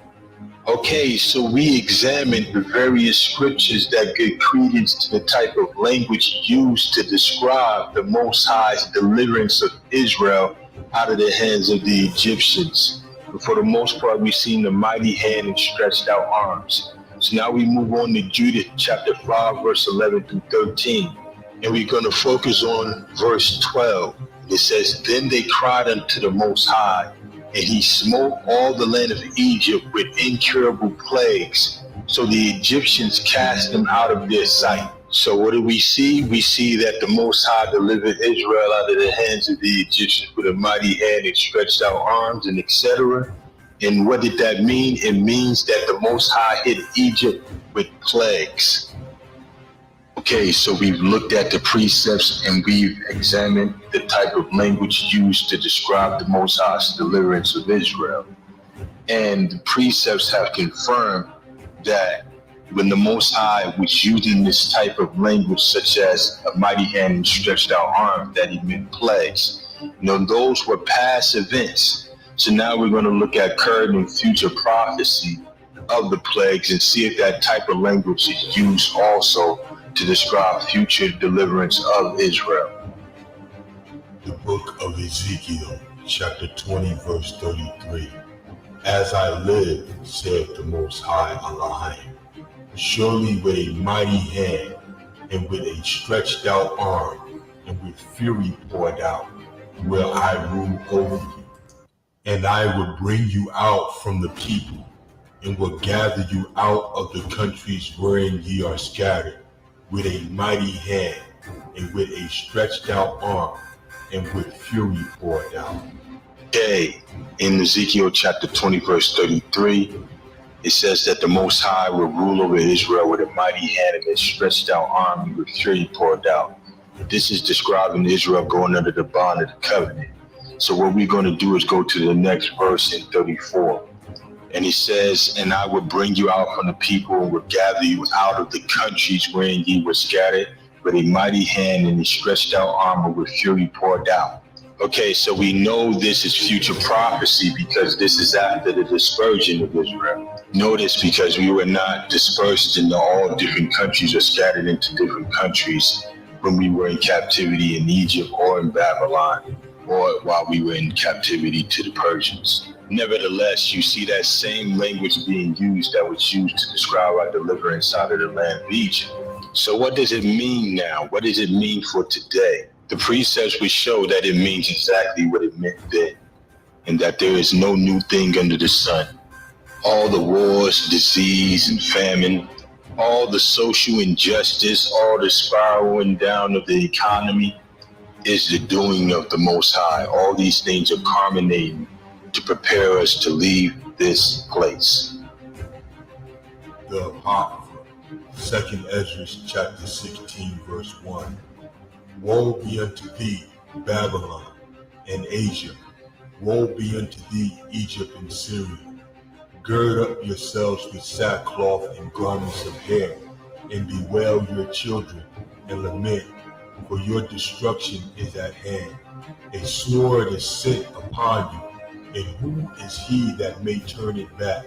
Okay, so we examined the various scriptures that give credence to the type of language used to describe the Most High's deliverance of Israel out of the hands of the Egyptians. But for the most part, we've seen the mighty hand and stretched out arms. So now we move on to Judith chapter 5, verse 11 through 13. And we're going to focus on verse 12. It says, Then they cried unto the Most High, and he smote all the land of Egypt with incurable plagues. So the Egyptians cast them out of their sight. So what do we see? We see that the Most High delivered Israel out of the hands of the Egyptians with a mighty hand and stretched out arms and etc. And what did that mean? It means that the Most High hit Egypt with plagues. Okay, so we've looked at the precepts and we've examined the type of language used to describe the Most High's deliverance of Israel. And the precepts have confirmed that when the Most High was using this type of language, such as a mighty hand and stretched out arm, that he meant plagues. You know, those were past events. So now we're going to look at current and future prophecy of the plagues and see if that type of language is used also to describe future deliverance of Israel. The book of Ezekiel, chapter 20, verse 33. As I live, saith the Most High Elohim, surely with a mighty hand and with a stretched out arm and with fury poured out will I rule over you. And I will bring you out from the people and will gather you out of the countries wherein ye are scattered, with a mighty hand and with a stretched out arm and with fury poured out. Okay, in Ezekiel chapter 20, verse 33, it says that the Most High will rule over Israel with a mighty hand and a stretched out arm and with fury poured out. This is describing Israel going under the bond of the covenant. So what we're going to do is go to the next verse in 34. And he says, And I will bring you out from the people and will gather you out of the countries wherein ye were scattered with a mighty hand and a stretched out arm and with fury poured out. Okay, so we know this is future prophecy because this is after the dispersion of Israel. Notice, because we were not dispersed into all different countries or scattered into different countries when we were in captivity in Egypt or in Babylon or while we were in captivity to the Persians. Nevertheless, you see that same language being used that was used to describe our deliverance out of the land of Egypt. So what does it mean now? What does it mean for today? The precepts would show that it means exactly what it meant then, and that there is no new thing under the sun. All the wars, disease, and famine, all the social injustice, all the spiraling down of the economy is the doing of the Most High. All these things are culminating to prepare us to leave this place. The Apocrypha, 2 Ezra chapter 16, verse 1. Woe be unto thee, Babylon and Asia. Woe be unto thee, Egypt and Syria. Gird up yourselves with sackcloth and garments of hair, and bewail your children, and lament, for your destruction is at hand. A sword is sent upon you, and who is he that may turn it back?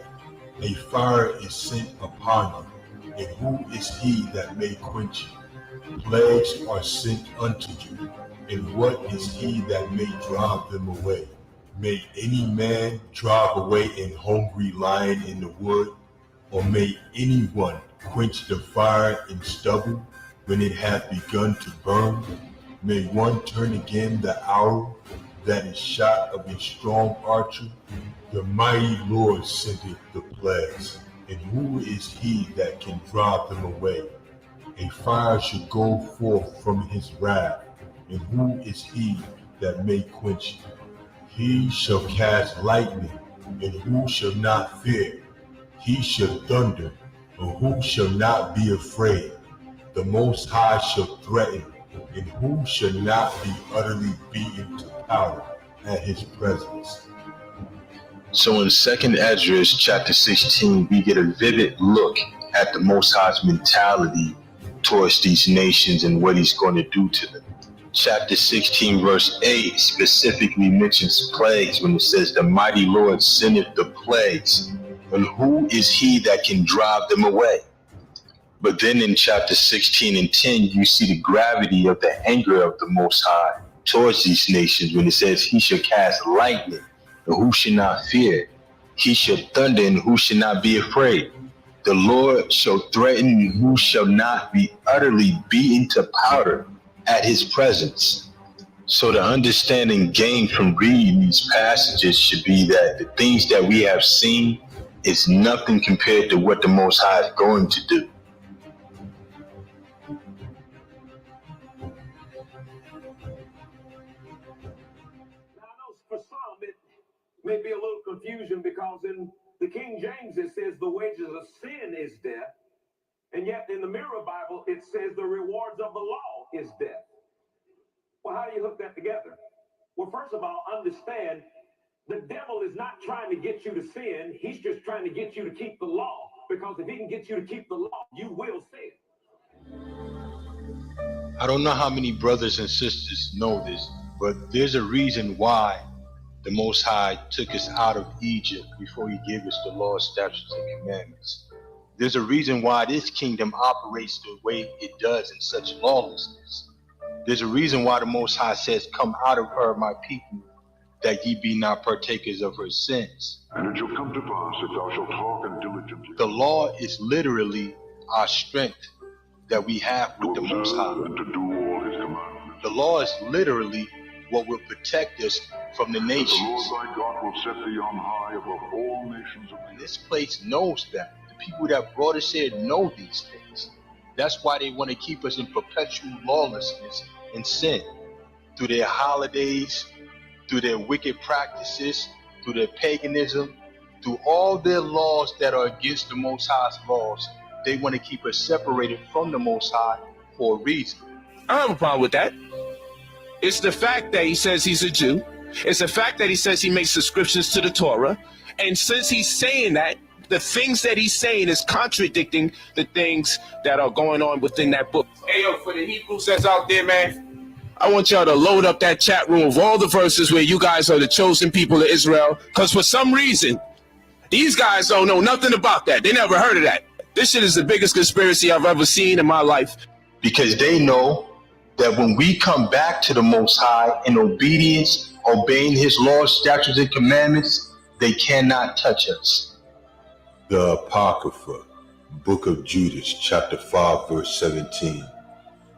A fire is sent upon you, and who is he that may quench you? Plagues are sent unto you, and what is he that may drive them away? May any man drive away an hungry lion in the wood? Or may anyone quench the fire in stubble when it hath begun to burn? May one turn again the arrow that is shot of a strong archer? The mighty Lord sendeth the plagues, and who is he that can drive them away? A fire shall go forth from his wrath, and who is he that may quench it? He shall cast lightning, and who shall not fear? He shall thunder, and who shall not be afraid? The Most High shall threaten, and who shall not be utterly beaten to powder at his presence? So in 2nd Esdras chapter 16, we get a vivid look at the Most High's mentality towards these nations and what he's going to do to them. Chapter 16 verse 8 specifically mentions plagues when it says, the mighty Lord sendeth the plagues, and who is he that can drive them away? But then in chapter 16 and 10, you see the gravity of the anger of the Most High towards these nations when it says, he shall cast lightning, and who shall not fear? He shall thunder, and who shall not be afraid? The Lord shall threaten, and who shall not be utterly beaten to powder at his presence. So the understanding gained from reading these passages should be that the things that we have seen is nothing compared to what the Most High is going to do. For some, it may be a little confusion because in the King James it says the wages of sin is death, and yet in the Mirror Bible it says the rewards of the law is death. Well, how do you hook that together? Well, first of all, understand the devil is not trying to get you to sin. He's just trying to get you to keep the law, because if he can get you to keep the law, you will sin. I don't know how many brothers and sisters know this, but there's a reason why the Most High took us out of Egypt before he gave us the law, statutes, and commandments. There's a reason why this kingdom operates the way it does in such lawlessness. There's a reason why the Most High says, come out of her, my people, that ye be not partakers of her sins. And it shall come to pass that thou shalt hearken diligently. The law is literally our strength that we have with the Most High. And to do all his commandments. The law is literally what will protect us from the nations. The Lord thy God will set thee on high above all nations of the earth. This place knows that. The people that brought us here know these things. That's why they want to keep us in perpetual lawlessness and sin. Through their holidays, through their wicked practices, through their paganism, through all their laws that are against the Most High's laws, they want to keep us separated from the Most High for a reason. I don't have a problem with that. It's the fact that he says he's a Jew. It's the fact that he says he makes subscriptions to the Torah. And since he's saying that, the things that he's saying is contradicting the things that are going on within that book. Hey, yo, for the Hebrews that's out there, man, I want y'all to load up that chat room of all the verses where you guys are the chosen people of Israel. Because for some reason, these guys don't know nothing about that. They never heard of that. This shit is the biggest conspiracy I've ever seen in my life. Because they know that when we come back to the Most High in obedience, obeying his laws, statutes, and commandments, they cannot touch us. The Apocrypha, Book of Judas, chapter 5, verse 17.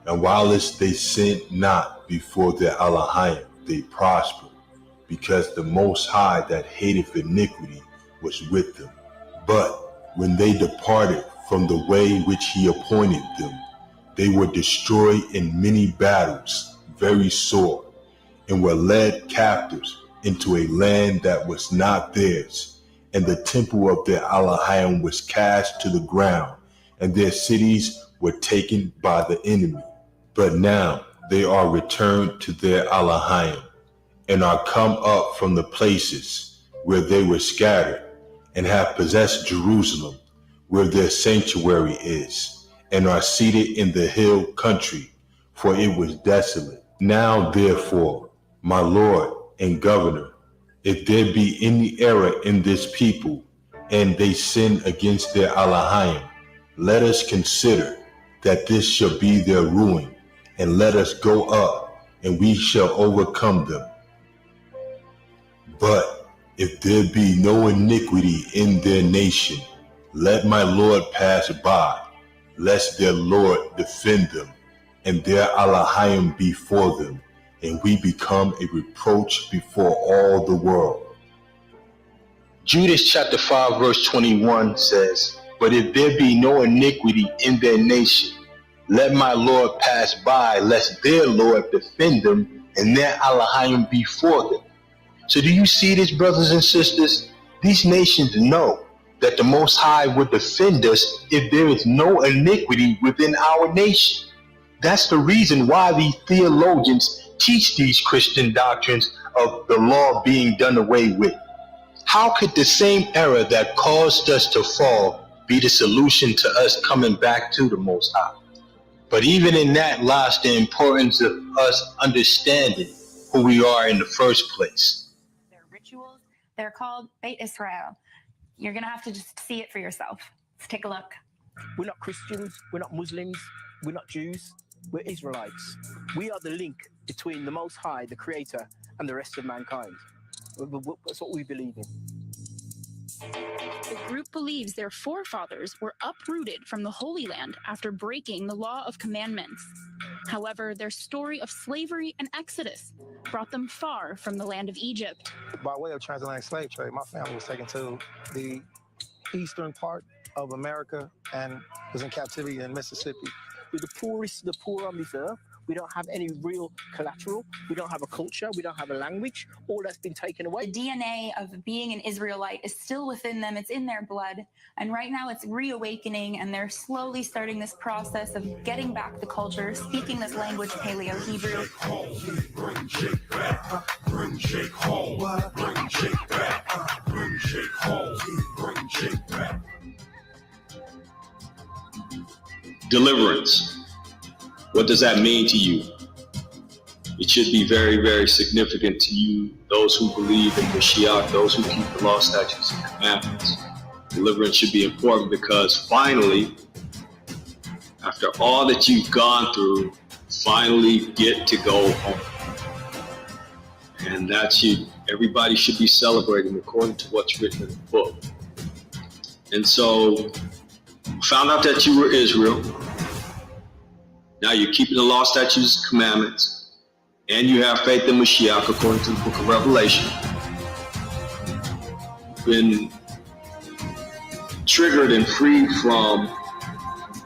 And whilst they sinned not before their Elohim, they prospered, because the Most High that hateth iniquity was with them. But when they departed from the way which he appointed them, they were destroyed in many battles, very sore, and were led captives into a land that was not theirs. And the temple of their Elohim was cast to the ground, and their cities were taken by the enemy. But now they are returned to their Elohim, and are come up from the places where they were scattered, and have possessed Jerusalem, where their sanctuary is, and are seated in the hill country, for it was desolate. Now therefore, my Lord and Governor, if there be any error in this people, and they sin against their Elohim, let us consider that this shall be their ruin, and let us go up, and we shall overcome them. But if there be no iniquity in their nation, Let my Lord pass by, lest their Lord defend them, and their Elohim before them, and we become a reproach before all the world. Judas chapter 5 verse 21 says, but if there be no iniquity in their nation, let my Lord pass by, lest their Lord defend them, and their Elohim before them. So do you see this, brothers and sisters? These nations know that the Most High would defend us if there is no iniquity within our nation. That's the reason why these theologians teach these Christian doctrines of the law being done away with. How could the same error that caused us to fall be the solution to us coming back to the Most High? But even in that lies the importance of us understanding who we are in the first place. Their rituals, they're called Beit Israel. You're going to have to just see it for yourself. Let's take a look. We're not Christians, we're not Muslims, we're not Jews, we're Israelites. We are the link between the Most High, the Creator, and the rest of mankind. That's what we believe in. The group believes their forefathers were uprooted from the Holy Land after breaking the law of commandments. However, their story of slavery and exodus brought them far from the land of Egypt. By way of transatlantic slave trade, my family was taken to the eastern part of America and was in captivity in Mississippi. We're the poorest, the poor on this earth. We don't have any real collateral. We don't have a culture. We don't have a language. All that's been taken away. The DNA of being an Israelite is still within them. It's in their blood. And right now it's reawakening, and they're slowly starting this process of getting back the culture, speaking this language, Paleo-Hebrew. Bring Jake back. Bring Jake home. Bring Jake back. Bring Jake home. Bring Jake back. Deliverance. What does that mean to you? It should be very, very significant to you, those who believe in Mashiach, those who keep the law, statutes, and commandments. Deliverance should be important because finally, after all that you've gone through, finally get to go home. And everybody should be celebrating according to what's written in the book. And so, found out that you were Israel. Now you're keeping the law, statutes, and commandments, and you have faith in Mashiach according to the book of Revelation. Been triggered and freed from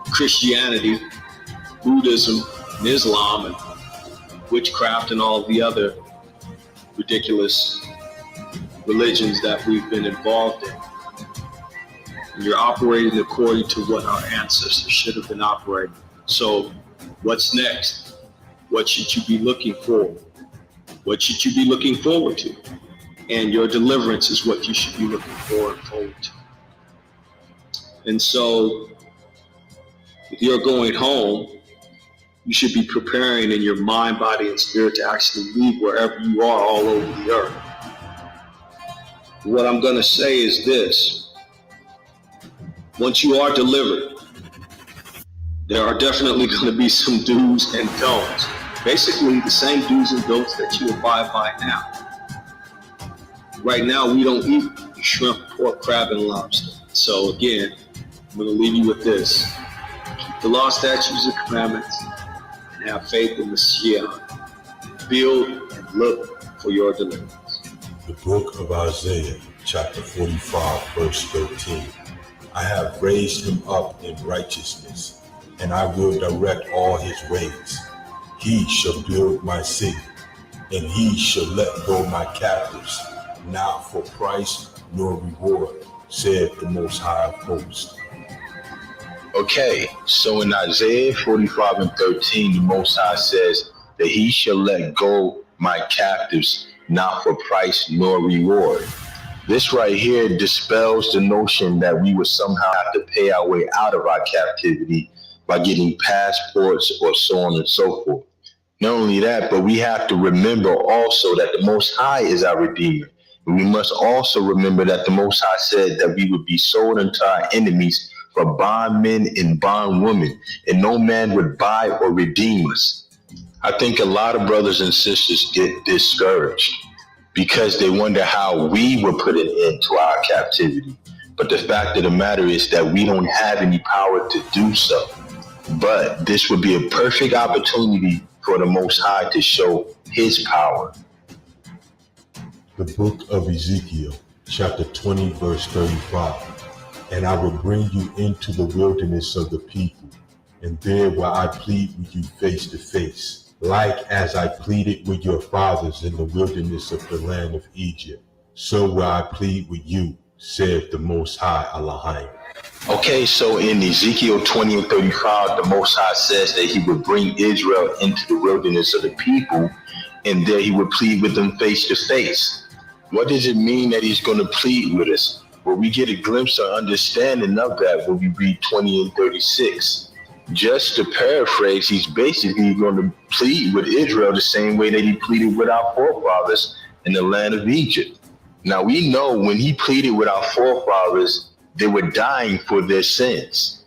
Christianity, Buddhism, and Islam, and witchcraft, and all the other ridiculous religions that we've been involved in. And you're operating according to what our ancestors should have been operating. So, what's next? What should you be looking for? What should you be looking forward to? And your deliverance is what you should be looking forward to. And so, if you're going home, you should be preparing in your mind, body, and spirit to actually leave wherever you are all over the earth. What I'm going to say is this. Once you are delivered, there are definitely going to be some do's and don'ts. Basically, the same do's and don'ts that you abide by now. Right now, we don't eat shrimp, pork, crab, and lobster. So again, I'm going to leave you with this. Keep the law, statutes, and commandments, and have faith in the Mashiach. Build and look for your deliverance. The book of Isaiah, chapter 45, verse 13. I have raised him up in righteousness, and I will direct all his ways. He shall build my city, and he shall let go my captives, not for price nor reward, said the Most High of Hosts. Okay, so in Isaiah 45 and 13, the Most High says that he shall let go my captives, not for price nor reward. This right here dispels the notion that we would somehow have to pay our way out of our captivity by getting passports or so on and so forth. Not only that, but we have to remember also that the Most High is our Redeemer. And we must also remember that the Most High said that we would be sold unto our enemies for bondmen and bondwomen, and no man would buy or redeem us. I think a lot of brothers and sisters get discouraged because they wonder how we would put an end to our captivity. But the fact of the matter is that we don't have any power to do so. But this would be a perfect opportunity for the Most High to show his power. The book of Ezekiel, chapter 20, verse 35. And I will bring you into the wilderness of the people, and there will I plead with you face to face, like as I pleaded with your fathers in the wilderness of the land of Egypt. So will I plead with you, saith the Most High Elohim. Okay, so in Ezekiel 20 and 35, the Most High says that he would bring Israel into the wilderness of the people, and there he would plead with them face to face. What does it mean that he's going to plead with us? Well, we get a glimpse or understanding of that when we read 20 and 36. Just to paraphrase, he's basically going to plead with Israel the same way that he pleaded with our forefathers in the land of Egypt. Now, we know when he pleaded with our forefathers, they were dying for their sins.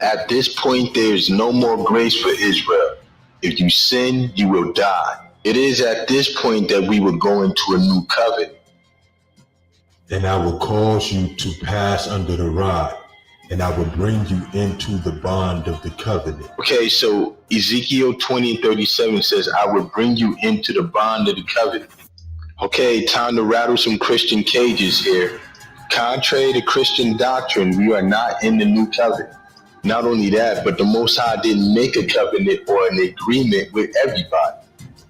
At this point, there is no more grace for Israel. If you sin, you will die. It is at this point that we will go into a new covenant. And I will cause you to pass under the rod, and I will bring you into the bond of the covenant. Okay, so Ezekiel 20 and 37 says, I will bring you into the bond of the covenant. Okay, time to rattle some Christian cages here. Contrary to Christian doctrine, we are not in the new covenant. Not only that, but the Most High didn't make a covenant or an agreement with everybody.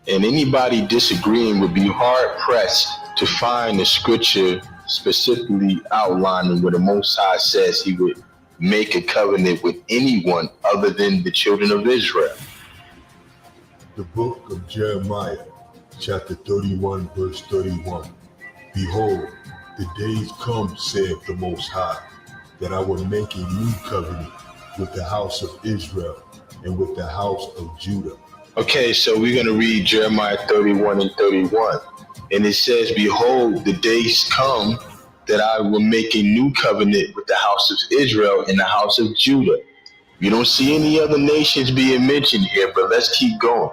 And anybody disagreeing would be hard-pressed to find the scripture specifically outlining where the Most High says he would make a covenant with anyone other than the children of Israel. The book of Jeremiah, chapter 31, verse 31. Behold, the days come, saith the Most High, that I will make a new covenant with the house of Israel and with the house of Judah. Okay, so we're going to read Jeremiah 31 and 31. And it says, behold, the days come that I will make a new covenant with the house of Israel and the house of Judah. You don't see any other nations being mentioned here, but let's keep going.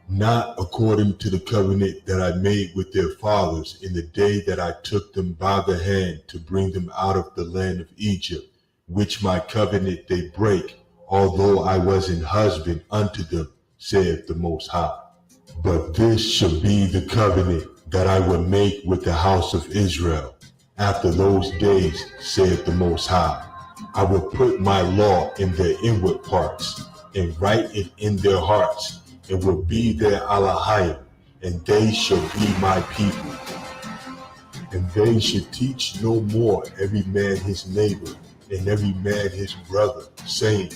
Not according to the covenant that I made with their fathers in the day that I took them by the hand to bring them out of the land of Egypt, which my covenant they break, although I was an husband unto them, saith the Most High. But this shall be the covenant that I will make with the house of Israel. After those days, saith the Most High, I will put my law in their inward parts, and write it in their hearts, and will be their Elohim, and they shall be my people. And they shall teach no more every man his neighbor, and every man his brother, saying,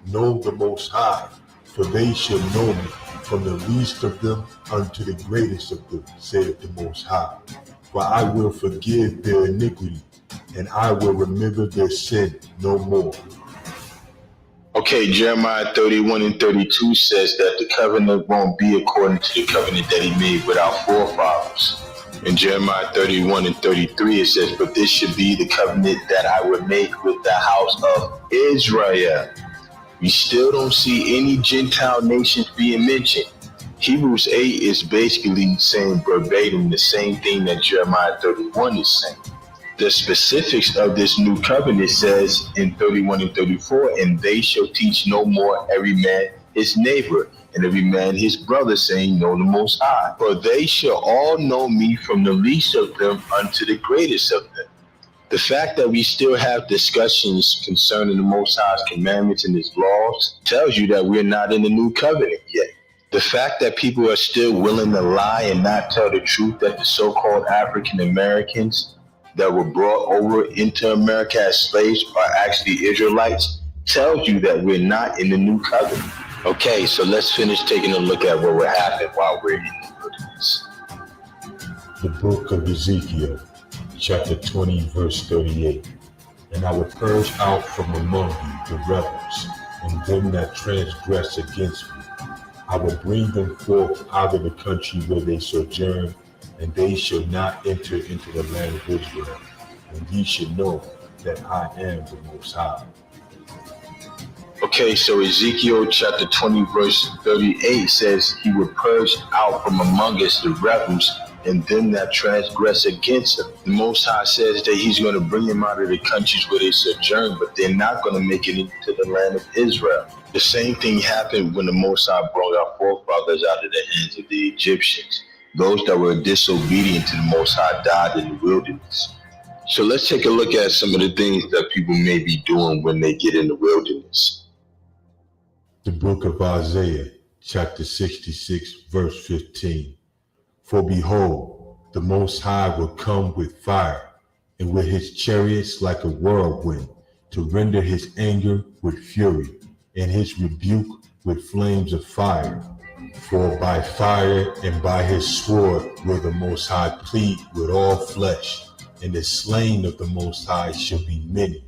Know the Most High, for they shall know me, from the least of them unto the greatest of them, saith the Most High. For I will forgive their iniquity, and I will remember their sin no more. Okay, Jeremiah 31 and 32 says that the covenant won't be according to the covenant that he made with our forefathers. In Jeremiah 31 and 33, it says, but this should be the covenant that I would make with the house of Israel. We still don't see any Gentile nations being mentioned. Hebrews 8 is basically saying verbatim the same thing that Jeremiah 31 is saying. The specifics of this new covenant says in 31 and 34, and they shall teach no more every man his neighbor, and every man his brother, saying, Know the Most High. For they shall all know me, from the least of them unto the greatest of them. The fact that we still have discussions concerning the Most High's commandments and his laws tells you that we're not in the new covenant yet. The fact that people are still willing to lie and not tell the truth that the so-called African Americans that were brought over into America as slaves are actually Israelites tells you that we're not in the new covenant. Okay, so let's finish taking a look at what will happen while we're in the wilderness. The book of Ezekiel, chapter 20, verse 38. And I will purge out from among you the rebels, and them that transgress against me. I will bring them forth out of the country where they sojourn, and they shall not enter into the land of Israel. And ye shall know that I am the Most High. Okay, so Ezekiel chapter 20, verse 38 says, he will purge out from among us the rebels, and them that transgress against him. The Most High says that he's going to bring them out of the countries where they sojourn, but they're not going to make it into the land of Israel. The same thing happened when the Most High brought our forefathers out of the hands of the Egyptians. Those that were disobedient to the Most High died in the wilderness. So let's take a look at some of the things that people may be doing when they get in the wilderness. The book of Isaiah, chapter 66, verse 15. For behold, the Most High will come with fire, and with his chariots like a whirlwind, to render his anger with fury, and his rebuke with flames of fire. For by fire and by his sword will the Most High plead with all flesh, and the slain of the Most High shall be many.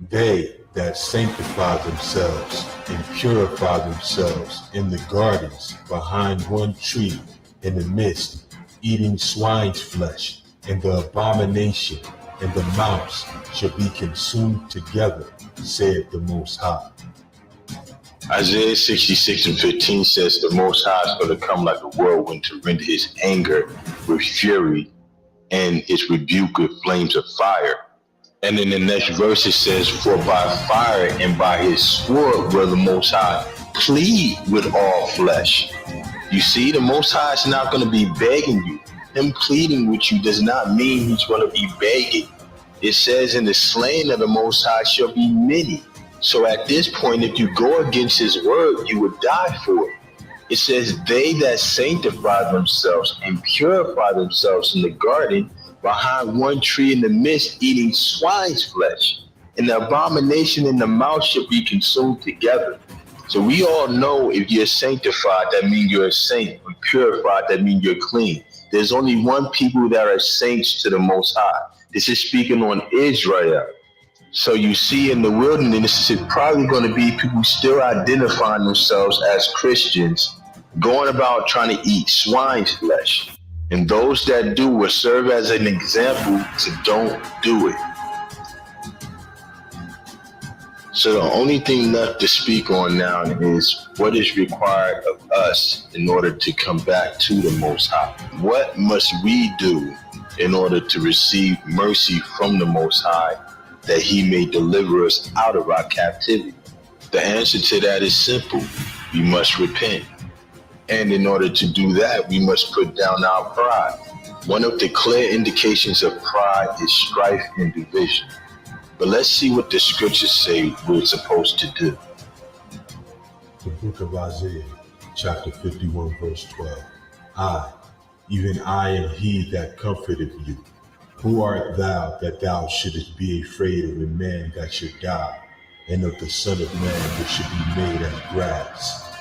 They that sanctify themselves and purify themselves in the gardens behind one tree in the midst, eating swine's flesh, and the abomination and the mouse shall be consumed together, saith the Most High. Isaiah 66 and 15 says the Most High is going to come like a whirlwind to render his anger with fury and his rebuke with flames of fire. And in the next verse it says, for by fire and by his sword will the Most High plead with all flesh. You see, the Most High is not going to be begging you. Him pleading with you does not mean he's going to be begging. It says in the slain of the Most High shall be many. So at this point, if you go against his word, you would die for it. It says, they that sanctify themselves and purify themselves in the garden behind one tree in the midst, eating swine's flesh, and the abomination and the mouse shall be consumed together. So we all know if you're sanctified, that means you're a saint. When purified, that means you're clean. There's only one people that are saints to the Most High. This is speaking on Israel. So you see in the wilderness, it's probably going to be people still identifying themselves as Christians, going about trying to eat swine's flesh. And those that do will serve as an example to don't do it. So the only thing left to speak on now is what is required of us in order to come back to the Most High. What must we do in order to receive mercy from the Most High, that he may deliver us out of our captivity? The answer to that is simple. We must repent. And in order to do that, we must put down our pride. One of the clear indications of pride is strife and division. But let's see what the scriptures say we're supposed to do. The book of Isaiah, chapter 51, verse 12. I, even I am he that comforteth you. Who art thou that thou shouldest be afraid of a man that should die, and of the Son of Man that should be made as grass?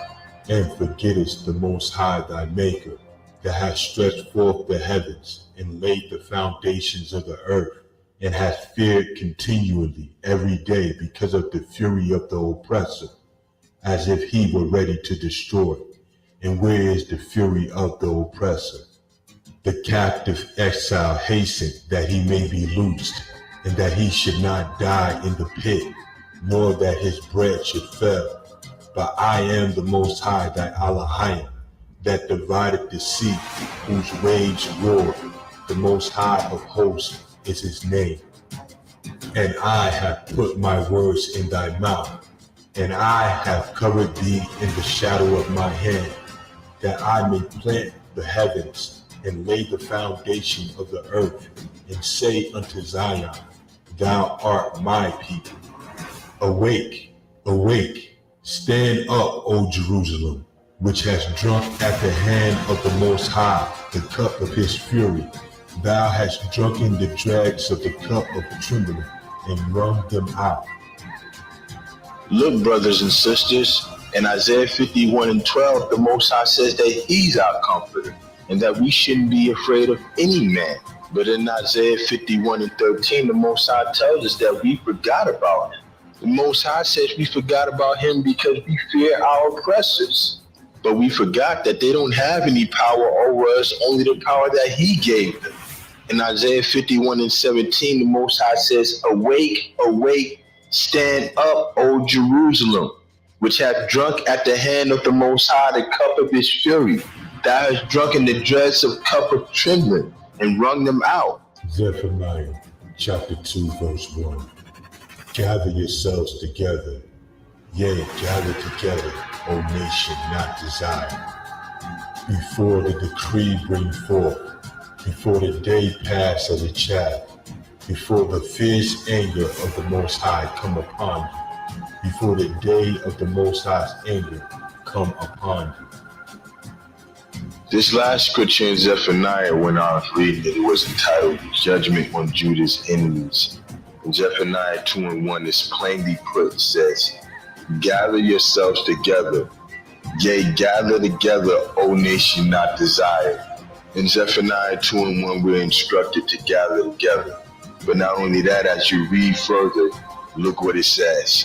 And forgettest the Most High thy Maker, that hath stretched forth the heavens, and laid the foundations of the earth, and hath feared continually every day because of the fury of the oppressor, as if he were ready to destroy. And where is the fury of the oppressor? The captive exile hastened that he may be loosed, and that he should not die in the pit, nor that his bread should fail. But I am the Most High thy Elohim, that divided the sea, whose waves roar. The Most High of hosts is his name. And I have put my words in thy mouth, and I have covered thee in the shadow of my hand, that I may plant the heavens and lay the foundation of the earth, and say unto Zion, thou art my people. Awake, awake, stand up, O Jerusalem, which has drunk at the hand of the Most High the cup of his fury. Thou hast drunken the dregs of the cup of trembling, and wrung them out. Look, brothers and sisters, in Isaiah 51 and 12, the Most High says that he's our comforter, and that we shouldn't be afraid of any man. But in Isaiah 51 and 13, the Most High tells us that we forgot about him. The Most High says we forgot about him because we fear our oppressors. But we forgot that they don't have any power over us, only the power that he gave them. In Isaiah 51 and 17, the Most High says, awake, awake, stand up, O Jerusalem, which hath drunk at the hand of the Most High the cup of his fury. Thou hast drunken the dregs of cup of trembling and wrung them out. Zephaniah chapter 2 verse 1. Gather yourselves together, yea, gather together, O nation not desired. Before the decree bring forth, before the day pass of the chaff, before the fierce anger of the Most High come upon you, before the day of the Most High's anger come upon you. This last scripture in Zephaniah, when I was reading it, was entitled Judgment on Judah's Enemies. In Zephaniah 2:1, it's plainly put, it says, gather yourselves together, yea, gather together, O nation not desired. In Zephaniah 2:1, we're instructed to gather together. But not only that, as you read further, look what it says.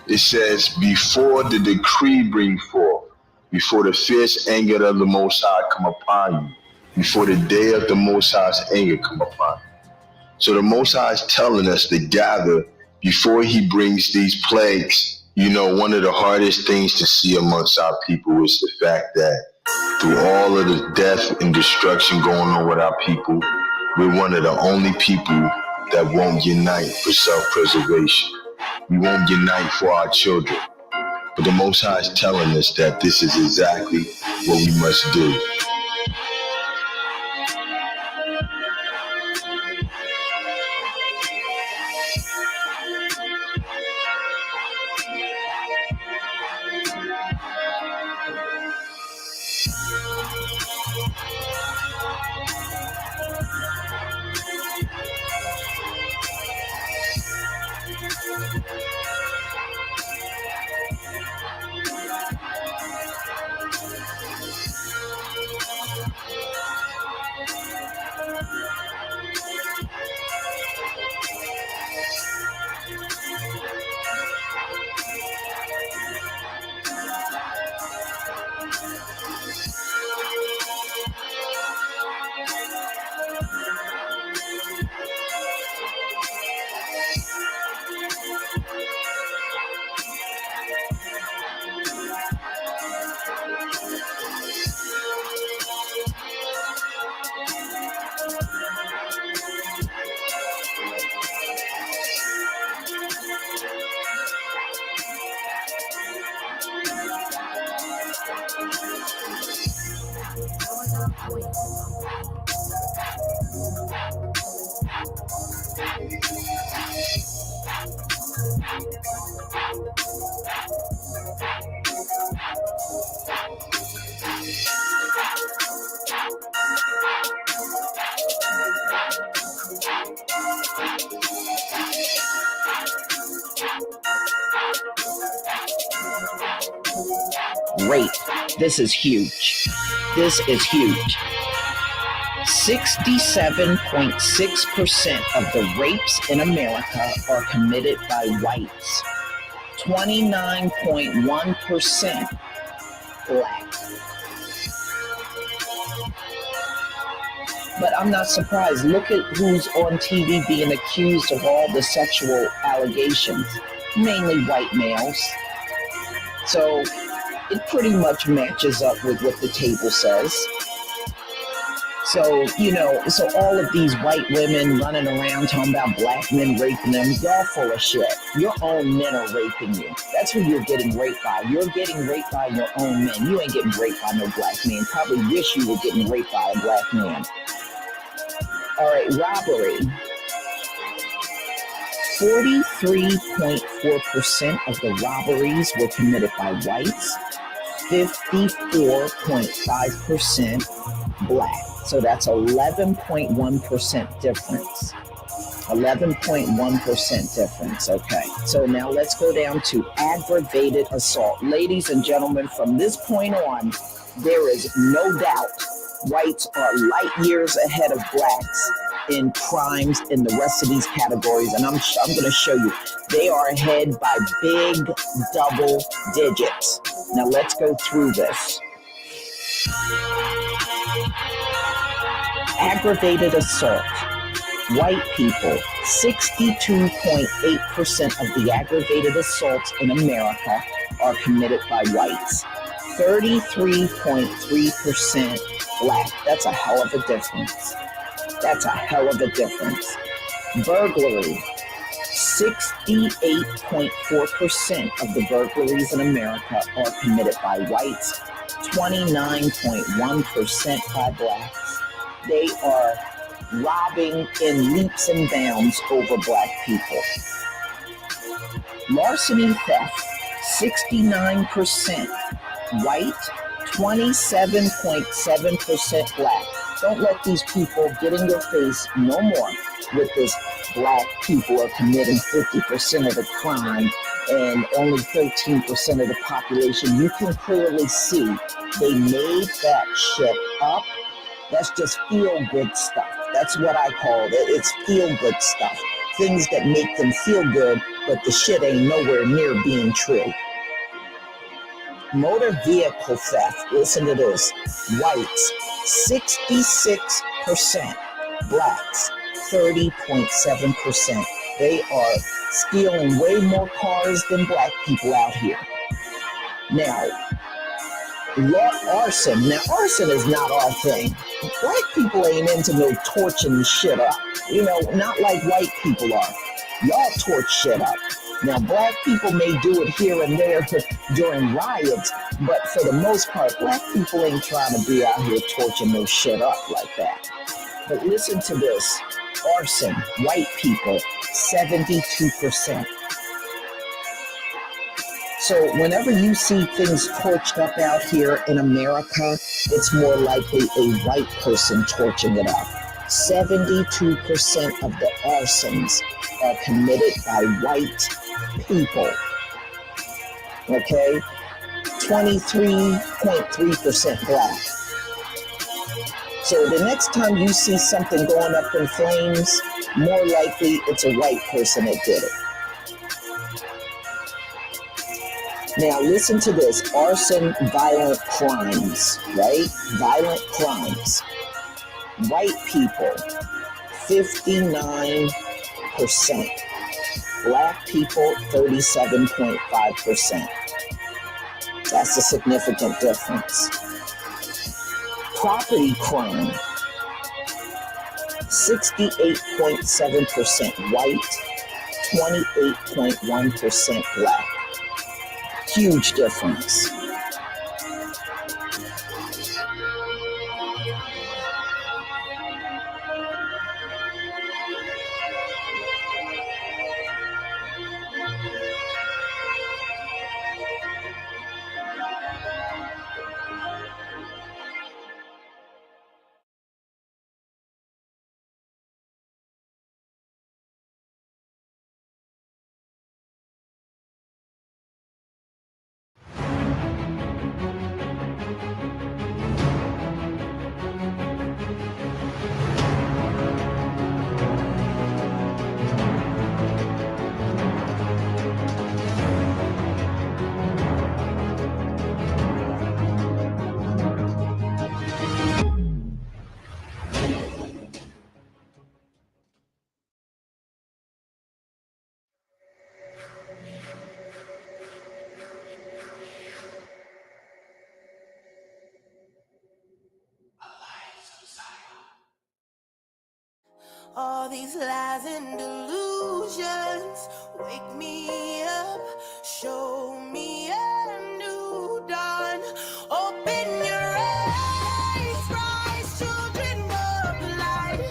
It says, before the decree bring forth, before the fierce anger of the Most High come upon you, before the day of the Most High's anger come upon you. So the Most High is telling us to gather before he brings these plagues. You know, one of the hardest things to see amongst our people is the fact that through all of the death and destruction going on with our people, we're one of the only people that won't unite for self-preservation. We won't unite for our children. But the Most High is telling us that this is exactly what we must do. Rape. This is huge. This is huge. 67.6% of the rapes in America are committed by whites. 29.1% black. But I'm not surprised. Look at who's on TV being accused of all the sexual allegations. Mainly white males. So it pretty much matches up with what the table says. So, you know, so all of these white women running around talking about black men raping them, y'all full of shit. Your own men are raping you. That's who you're getting raped by. You're getting raped by your own men. You ain't getting raped by no black man. Probably wish you were getting raped by a black man. All right, robbery. 43.4% of the robberies were committed by whites. 54.5% black. So that's 11.1% difference. 11.1% difference. Okay. So now let's go down to aggravated assault. Ladies and gentlemen, from this point on, there is no doubt whites are light years ahead of blacks in crimes in the rest of these categories. And I'm going to show you. They are ahead by big double digits. Now let's go through this. Aggravated assault. White people, 62.8% of the aggravated assaults in America are committed by whites. 33.3% black. That's a hell of a difference. That's a hell of a difference. Burglary. 68.4% of the burglaries in America are committed by whites, 29.1% by blacks. They are robbing in leaps and bounds over black people. Larceny theft, 69% white, 27.7% black. Don't let these people get in your face no more with this black people are committing 50% of the crime and only 13% of the population. You can clearly see they made that shit up. That's just feel-good stuff. That's what I call it. It's feel-good stuff. Things that make them feel good, but the shit ain't nowhere near being true. Motor vehicle theft. Listen to this. Whites, 66%. Blacks, 30.7%. They are stealing way more cars than black people out here. Now, arson. Now, arson is not our thing. Black people ain't into no torching shit up. You know, not like white people are. Y'all torch shit up. Now, black people may do it here and there during riots, but for the most part, black people ain't trying to be out here torching no shit up like that. But listen to this. Arson, white people, 72%. So whenever you see things torched up out here in America, it's more likely a white person torching it up. 72% of the arsons are committed by white people. Okay? 23.3% black. So the next time you see something going up in flames, more likely it's a white person that did it. Now listen to this, arson, violent crimes, right? Violent crimes. White people, 59%. Black people, 37.5%. That's a significant difference. Property crime, 68.7% white, 28.1% black. Huge difference. All these lies and delusions wake me up, show me a new dawn. Open your eyes, rise, children of light.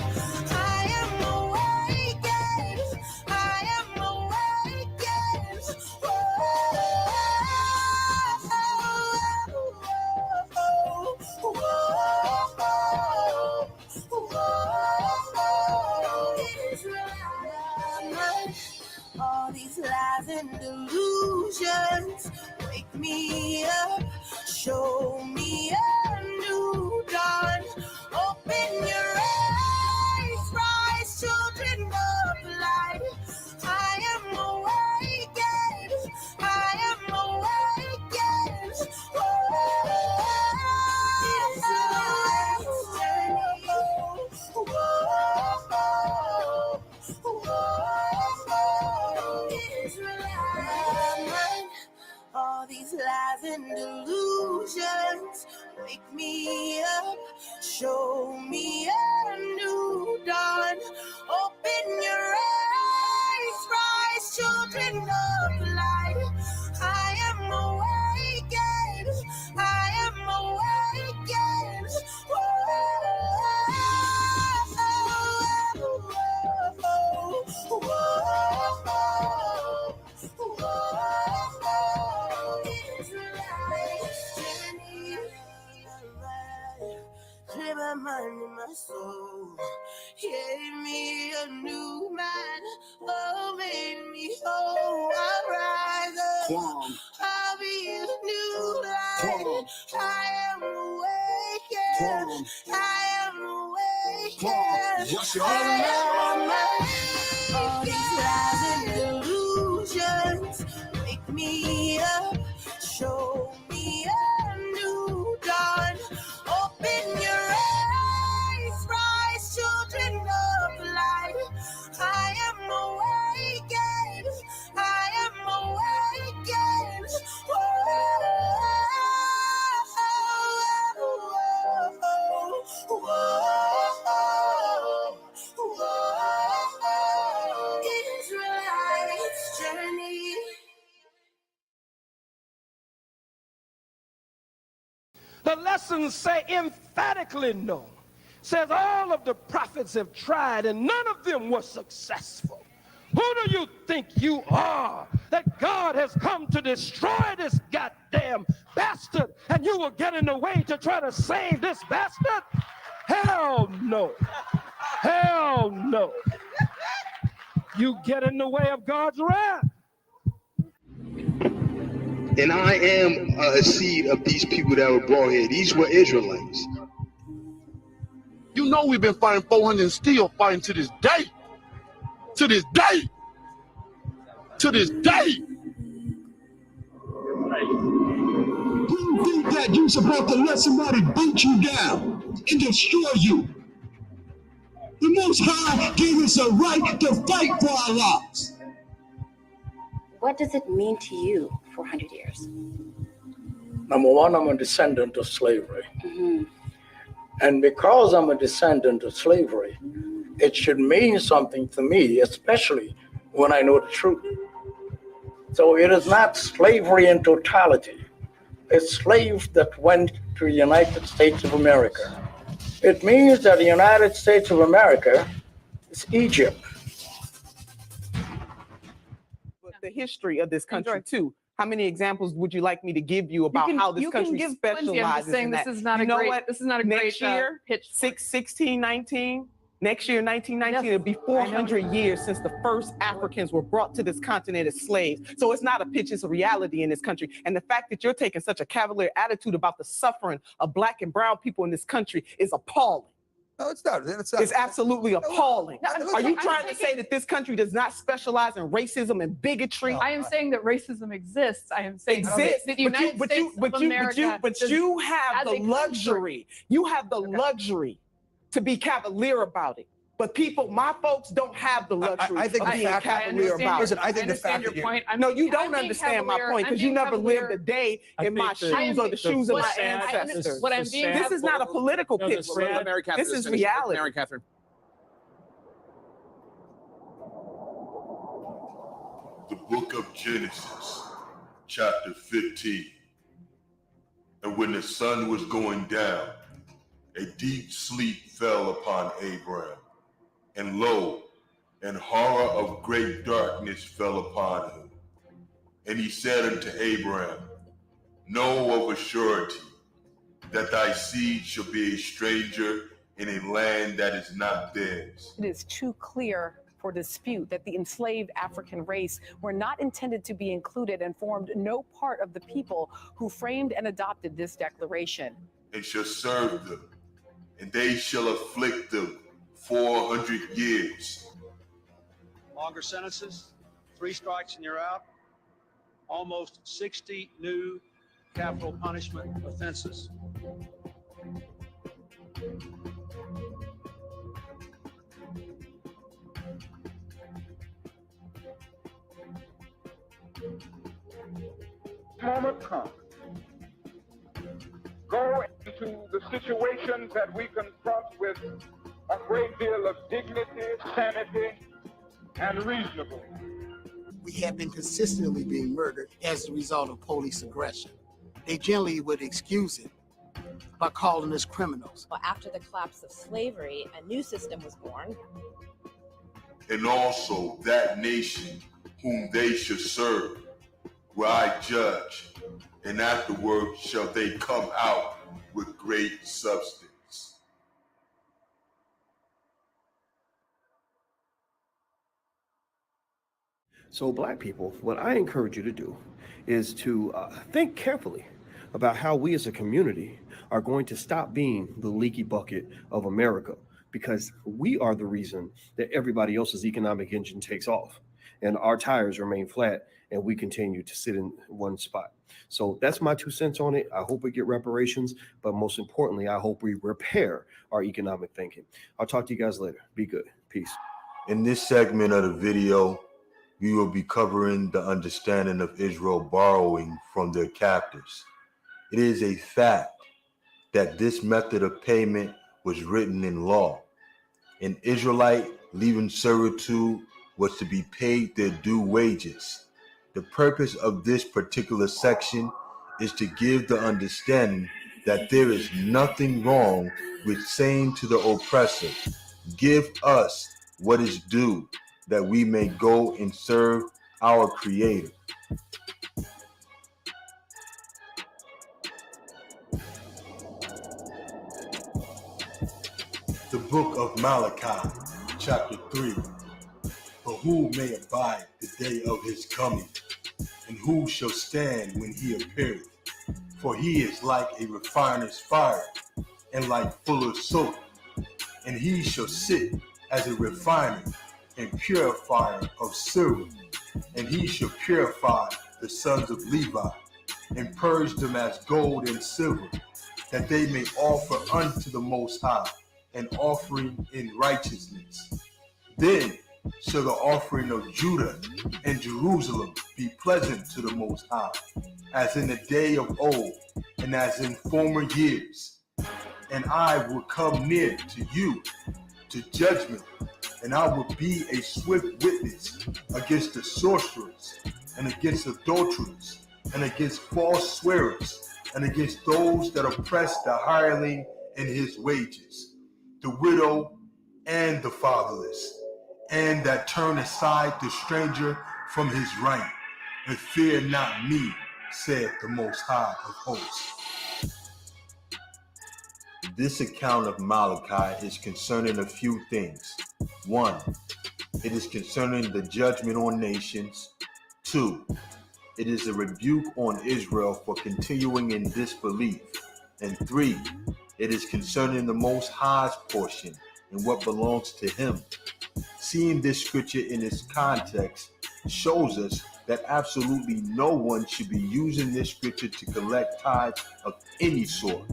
I am awakened, I am awakened. All these lies and delusions wake me up, show me a new dawn. Open your eyes, rise, children of light. I am awakened, I am awakened. All all these lies and delusions. Wake me up, show me a new dawn. Open your eyes, rise, children of light. I am awakened, I am awakened. Clear my mind and my soul. Gave me a new man. Oh, made me whole. I'll rise up. I'll be a new light. I am awakened. I am awakened. I am all these lies and delusions. Wake me up. Show me a new dawn. Open your eyes, rise, children of light. I am awakened, I am awakened. Israelite's journey. The lessons say emphatically no. Says all of the prophets have tried and none of them were successful. Who do you think you are that God has come to destroy this goddamn bastard and you will get in the way to try to save this bastard? Hell no. Hell no. You get in the way of God's wrath. And I am a seed of these people that were brought here. These were Israelites. You know we've been fighting 400 and still fighting to this day. To this day. To this day. Who think that you're supposed to let somebody beat you down and destroy you? The Most High gave us a right to fight for our lives. What does it mean to you, 400 years? Number one, I'm a descendant of slavery. And because I'm a descendant of slavery, it should mean something to me, especially when I know the truth. So it is not slavery in totality. It's slaves that went to the United States of America. It means that the United States of America is Egypt. The history of this country too. How many examples would you like me to give you about how this country specializes in that? This is not a great Next year, pitch. 1619. Next year, 1919, it'll be 400 years since the first Africans were brought to this continent as slaves. So it's not a pitch, it's a reality in this country. And the fact that you're taking such a cavalier attitude about the suffering of Black and brown people in this country is appalling. No, it's not. It's absolutely appalling. No, Are you I'm trying to say that this country does not specialize in racism and bigotry? I am saying that racism exists. I am saying Exists, that the United States of America but you have the luxury. You have the luxury to be cavalier about it. But people, my folks, don't have the luxury I think of the being fact- cavalier about Listen, it. I think the fact that you- No, you don't understand my point because you never lived a day in my shoes or the shoes of my ancestors. What I'm being This is not a political pitch. This is reality. Mary Catherine. The book of Genesis, chapter 15. And when the sun was going down, a deep sleep fell upon Abraham. And lo, an horror of great darkness fell upon him. And he said unto Abraham, Know of a surety that thy seed shall be a stranger in a land that is not theirs. It is too clear for dispute that the enslaved African race were not intended to be included and formed no part of the people who framed and adopted this declaration. And shall serve them, and they shall afflict them 400 years. Longer sentences, 3 strikes and you're out. Almost 60 new capital punishment offenses. moment comes, go into the situations that we confront with a great deal of dignity, sanity, and reasonableness. We have been consistently being murdered as a result of police aggression. They generally would excuse it by calling us criminals. Well, after the collapse of slavery, a new system was born. And also that nation whom they shall serve, will I judge, and afterward shall they come out with great substance. So Black people, what I encourage you to do is to think carefully about how we as a community are going to stop being the leaky bucket of America, because we are the reason that everybody else's economic engine takes off and our tires remain flat and we continue to sit in one spot. So that's my 2 cents on it. I hope we get reparations, but most importantly, I hope we repair our economic thinking. I'll talk to you guys later. Be good. Peace. In this segment of the video, we will be covering the understanding of Israel borrowing from their captors. It is a fact that this method of payment was written in law. An Israelite leaving servitude was to be paid their due wages. The purpose of this particular section is to give the understanding that there is nothing wrong with saying to the oppressor, give us what is due, that we may go and serve our Creator. The book of Malachi, chapter 3. But who may abide the day of his coming? And who shall stand when he appeareth? For he is like a refiner's fire, and like fuller's soap. And he shall sit as a refiner and purifier of silver. And he shall purify the sons of Levi, and purge them as gold and silver, that they may offer unto the Most High an offering in righteousness. Then shall the offering of Judah and Jerusalem be pleasant to the Most High, as in the day of old, and as in former years. And I will come near to you to judgment, and I will be a swift witness against the sorcerers, and against adulterers, and against false swearers, and against those that oppress the hireling in his wages, the widow and the fatherless, and that turn aside the stranger from his right, and fear not me, saith the Most High of hosts. This account of Malachi is concerning a few things. 1, it is concerning the judgment on nations. 2, it is a rebuke on Israel for continuing in disbelief. And 3, it is concerning the Most High's portion and what belongs to him. Seeing this scripture in its context shows us that absolutely no one should be using this scripture to collect tithes of any sort.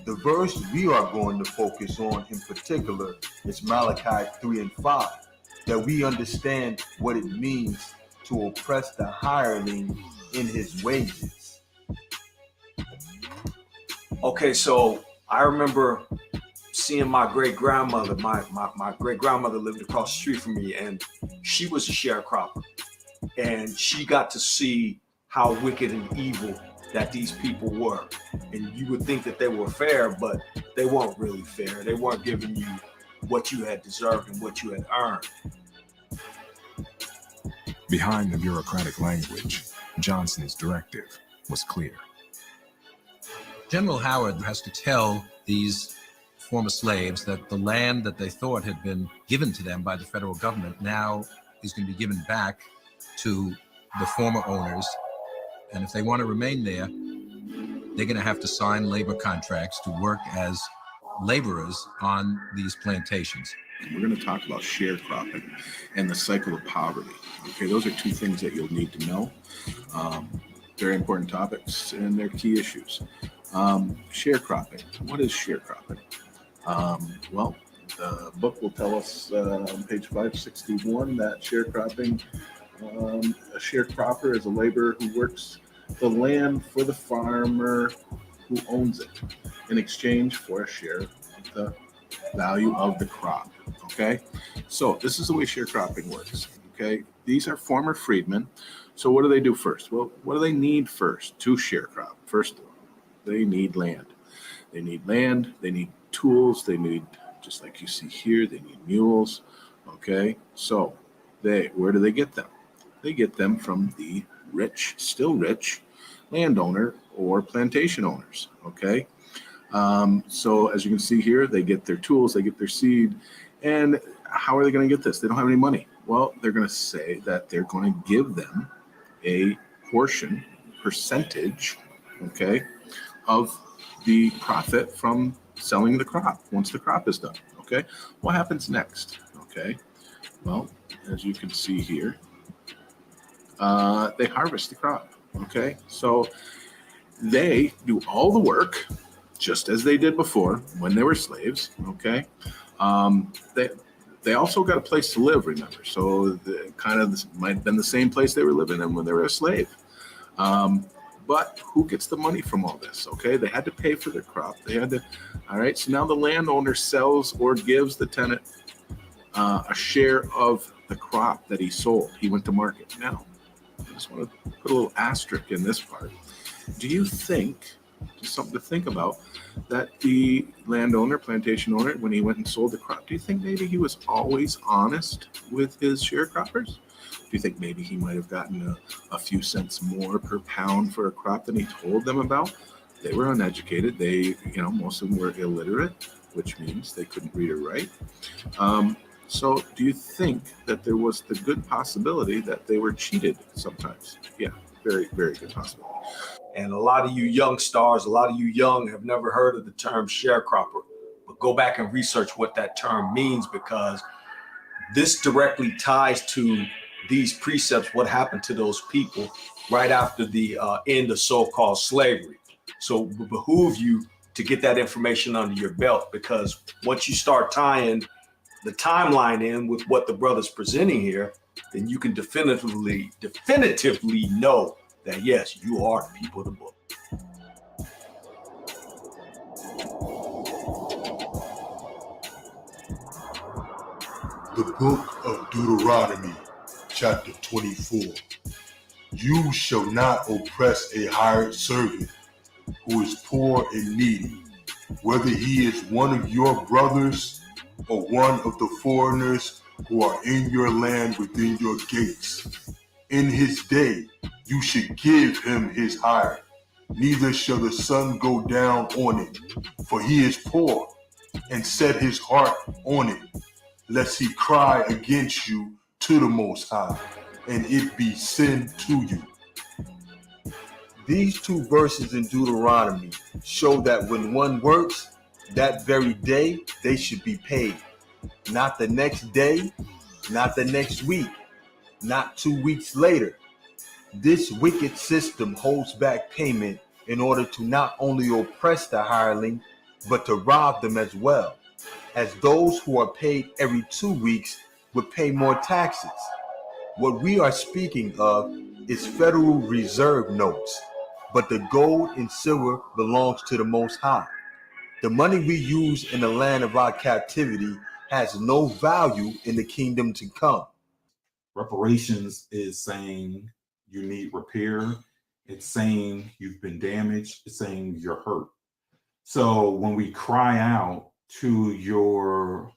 The verse we are going to focus on in particular is Malachi 3 and 5, that we understand what it means to oppress the hireling in his wages. Okay, so I remember seeing my great-grandmother. My great-grandmother lived across the street from me, and she was a sharecropper. And she got to see how wicked and evil that these people were. And you would think that they were fair, but they weren't really fair. They weren't giving you what you had deserved and what you had earned. Behind the bureaucratic language, Johnson's directive was clear. General Howard has to tell these former slaves that the land that they thought had been given to them by the federal government now is going to be given back to the former owners. And if they want to remain there, they're going to have to sign labor contracts to work as laborers on these plantations. We're going to talk about sharecropping and the cycle of poverty. Okay, those are two things that you'll need to know. Very important topics, and they're key issues. Sharecropping. What is sharecropping? Well, the book will tell us on page 561 that sharecropping, a sharecropper is a laborer who works the land for the farmer who owns it in exchange for a share of the value of the crop. Okay, so this is the way sharecropping works. Okay, these are former freedmen. So what do they do first? Well, what do they need first to sharecrop? First, they need land. They need land. They need tools. They need, just like you see here, they need mules. Okay, so where do they get them? They get them from the rich, still rich, landowner or plantation owners. Okay, so as you can see here, they get their tools, they get their seed, and how are they going to get this? They don't have any money. Well, they're going to say that they're going to give them a percentage, okay, of the profit from selling the crop once the crop is done. Okay, what happens next? Okay, well, as you can see here, they harvest the crop. Okay, so they do all the work just as they did before when they were slaves. Okay, they also got a place to live, remember, so this might have been the same place they were living in when they were a slave. But who gets the money from all this? Okay, they had to pay for their crop. They had to, all right, so now the landowner sells or gives the tenant a share of the crop that he sold. He went to market. Now, I just want to put a little asterisk in this part. Do you think, just something to think about, that the landowner, plantation owner, when he went and sold the crop, do you think maybe he was always honest with his sharecroppers? Do you think maybe he might have gotten a few cents more per pound for a crop than he told them about? They were uneducated. They, most of them were illiterate, which means they couldn't read or write. So do you think that there was the good possibility that they were cheated sometimes? Yeah, very, very good possibility. And a lot of you young stars, a lot of you young have never heard of the term sharecropper, but go back and research what that term means, because this directly ties to these precepts, what happened to those people right after the end of so-called slavery. So it would behoove you to get that information under your belt, because once you start tying the timeline in with what the brother's presenting here, then you can definitively know that, yes, you are the people of the book. The book of Deuteronomy, chapter 24. You shall not oppress a hired servant who is poor and needy, whether he is one of your brothers or one of the foreigners who are in your land within your gates. In his day you should give him his hire, neither shall the sun go down on it, for he is poor, and set his heart on it, lest he cry against you to the Most High, and it be sin to you. These two verses in Deuteronomy show that when one works, that very day they should be paid. Not the next day, not the next week, not 2 weeks later. This wicked system holds back payment in order to not only oppress the hireling, but to rob them as well, as those who are paid every 2 weeks would pay more taxes. What we are speaking of is Federal Reserve notes, but the gold and silver belongs to the Most High. The money we use in the land of our captivity has no value in the kingdom to come. Reparations is saying you need repair. It's saying you've been damaged. It's saying you're hurt. So when we cry out to your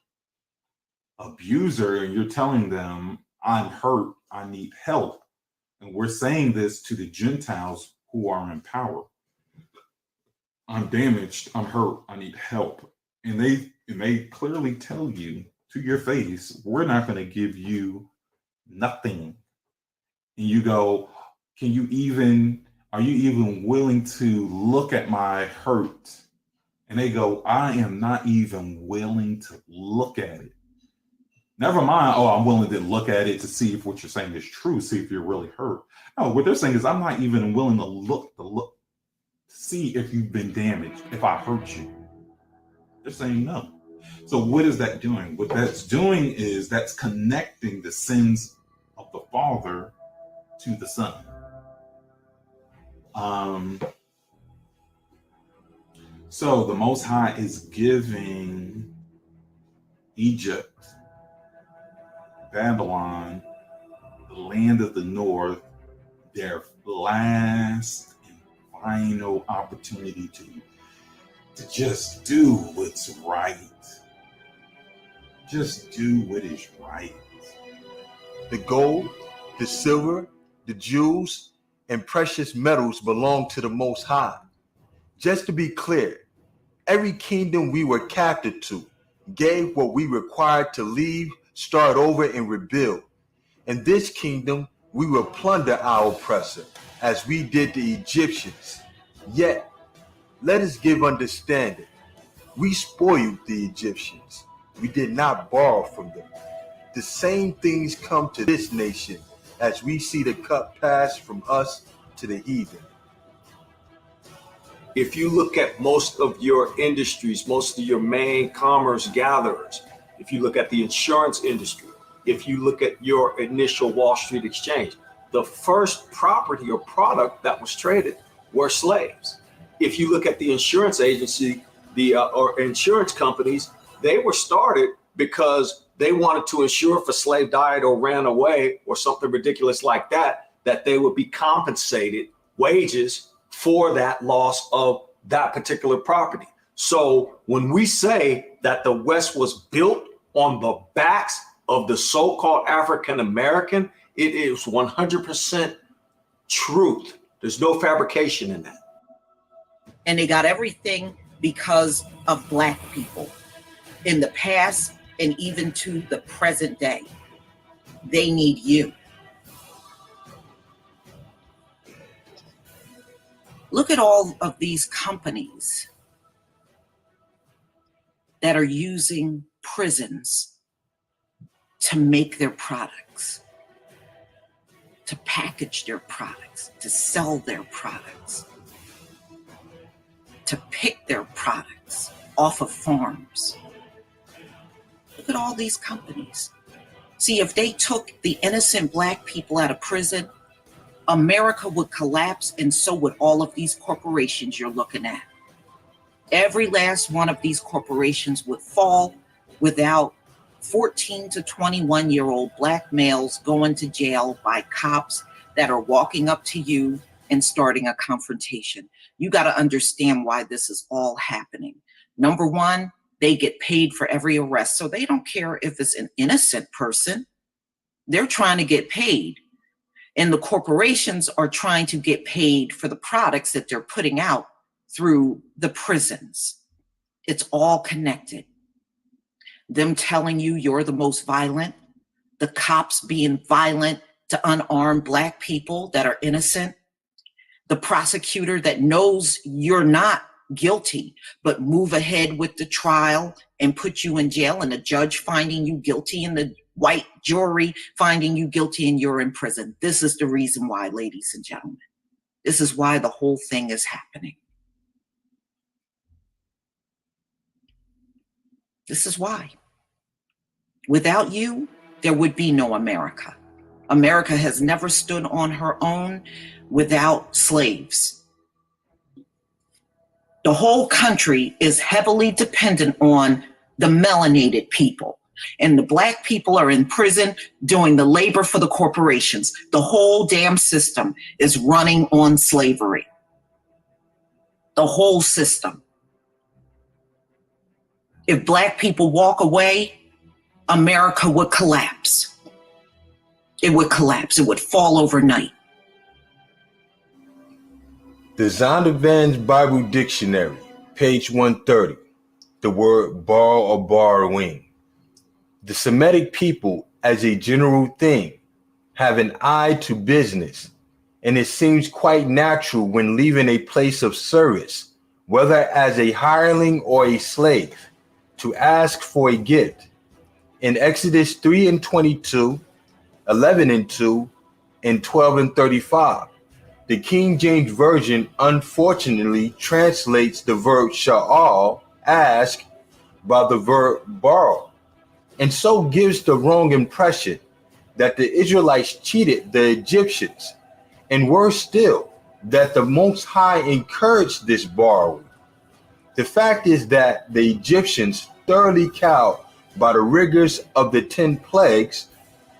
abuser and you're telling them, I'm hurt, I need help, and we're saying this to the Gentiles who are in power. I'm damaged, I'm hurt, I need help. And they clearly tell you to your face, we're not going to give you nothing. And you go, are you even willing to look at my hurt? And they go, I am not even willing to look at it. Never mind, I'm willing to look at it to see if what you're saying is true, see if you're really hurt. No, what they're saying is I'm not even willing to look, see if you've been damaged, if I hurt you. They're saying no. So what is that doing? What that's doing is that's connecting the sins of the father to the son. So the Most High is giving Egypt, Babylon, the land of the north, their last and final opportunity to just do what's right. Just do what is right. The gold, the silver, the jewels, and precious metals belong to the Most High. Just to be clear, every kingdom we were captive to gave what we required to leave, start over, and rebuild. In this kingdom, we will plunder our oppressor, as we did the Egyptians. Yet, let us give understanding. We spoiled the Egyptians. We did not borrow from them. The same things come to this nation as we see the cup pass from us to the heathen. If you look at most of your industries, most of your main commerce gatherers, if you look at the insurance industry, if you look at your initial Wall Street exchange, the first property or product that was traded were slaves. If you look at the insurance agency, or insurance companies, they were started because they wanted to ensure if a slave died or ran away or something ridiculous like that, that they would be compensated wages for that loss of that particular property. So when we say that the West was built on the backs of the so-called African American, it is 100% truth. There's no fabrication in that. And they got everything because of Black people in the past and even to the present day. They need you. Look at all of these companies that are using prisons to make their products, to package their products, to sell their products, to pick their products off of farms. Look at all these companies. See, if they took the innocent Black people out of prison, America would collapse, and so would all of these corporations you're looking at. Every last one of these corporations would fall without 14 to 21-year-old Black males going to jail by cops that are walking up to you and starting a confrontation. You got to understand why this is all happening. Number one, they get paid for every arrest, so they don't care if it's an innocent person. They're trying to get paid. And the corporations are trying to get paid for the products that they're putting out through the prisons. It's all connected. Them telling you you're the most violent, the cops being violent to unarmed Black people that are innocent, the prosecutor that knows you're not guilty, but move ahead with the trial and put you in jail, and the judge finding you guilty and the white jury finding you guilty and you're in prison. This is the reason why, ladies and gentlemen. This is why the whole thing is happening. This is why. Without you, there would be no America. America has never stood on her own without slaves. The whole country is heavily dependent on the melanated people. And the Black people are in prison doing the labor for the corporations. The whole damn system is running on slavery. The whole system. If Black people walk away, America would collapse. It would collapse. It would fall overnight. The Zondervan's Bible Dictionary, page 130, the word borrow or borrowing. The Semitic people, as a general thing, have an eye to business, and it seems quite natural when leaving a place of service, whether as a hireling or a slave, to ask for a gift. In Exodus 3:22, 11:2, and 12:35, the King James Version unfortunately translates the verb sha'al, ask, by the verb borrow, and so gives the wrong impression that the Israelites cheated the Egyptians. And worse still, that the Most High encouraged this borrowing. The fact is that the Egyptians, thoroughly cowed by the rigors of the 10 plagues,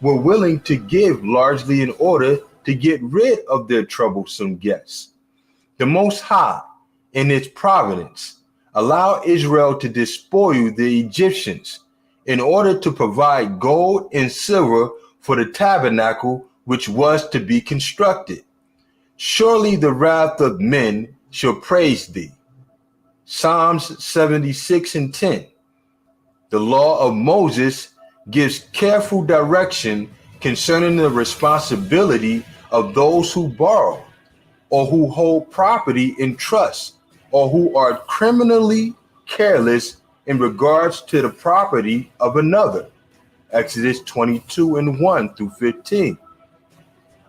were willing to give largely in order to get rid of their troublesome guests. The Most High, in its providence, allowed Israel to despoil the Egyptians in order to provide gold and silver for the tabernacle which was to be constructed. Surely the wrath of men shall praise thee. Psalms 76 and 10. The law of Moses gives careful direction concerning the responsibility of those who borrow, or who hold property in trust, or who are criminally careless in regards to the property of another. Exodus 22 and 1 through 15.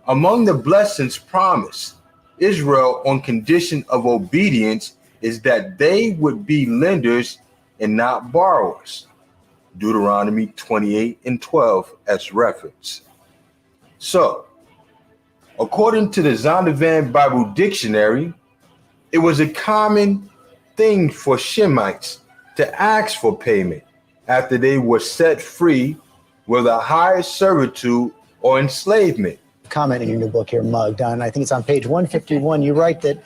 Among the blessings promised Israel on condition of obedience is that they would be lenders and not borrowers. Deuteronomy 28 and 12 as reference. So, according to the Zondervan Bible Dictionary, it was a common thing for Shemites to ask for payment after they were set free, whether hired servitude or enslavement. Comment in your new book here, Mugged, and I think it's on page 151. You write that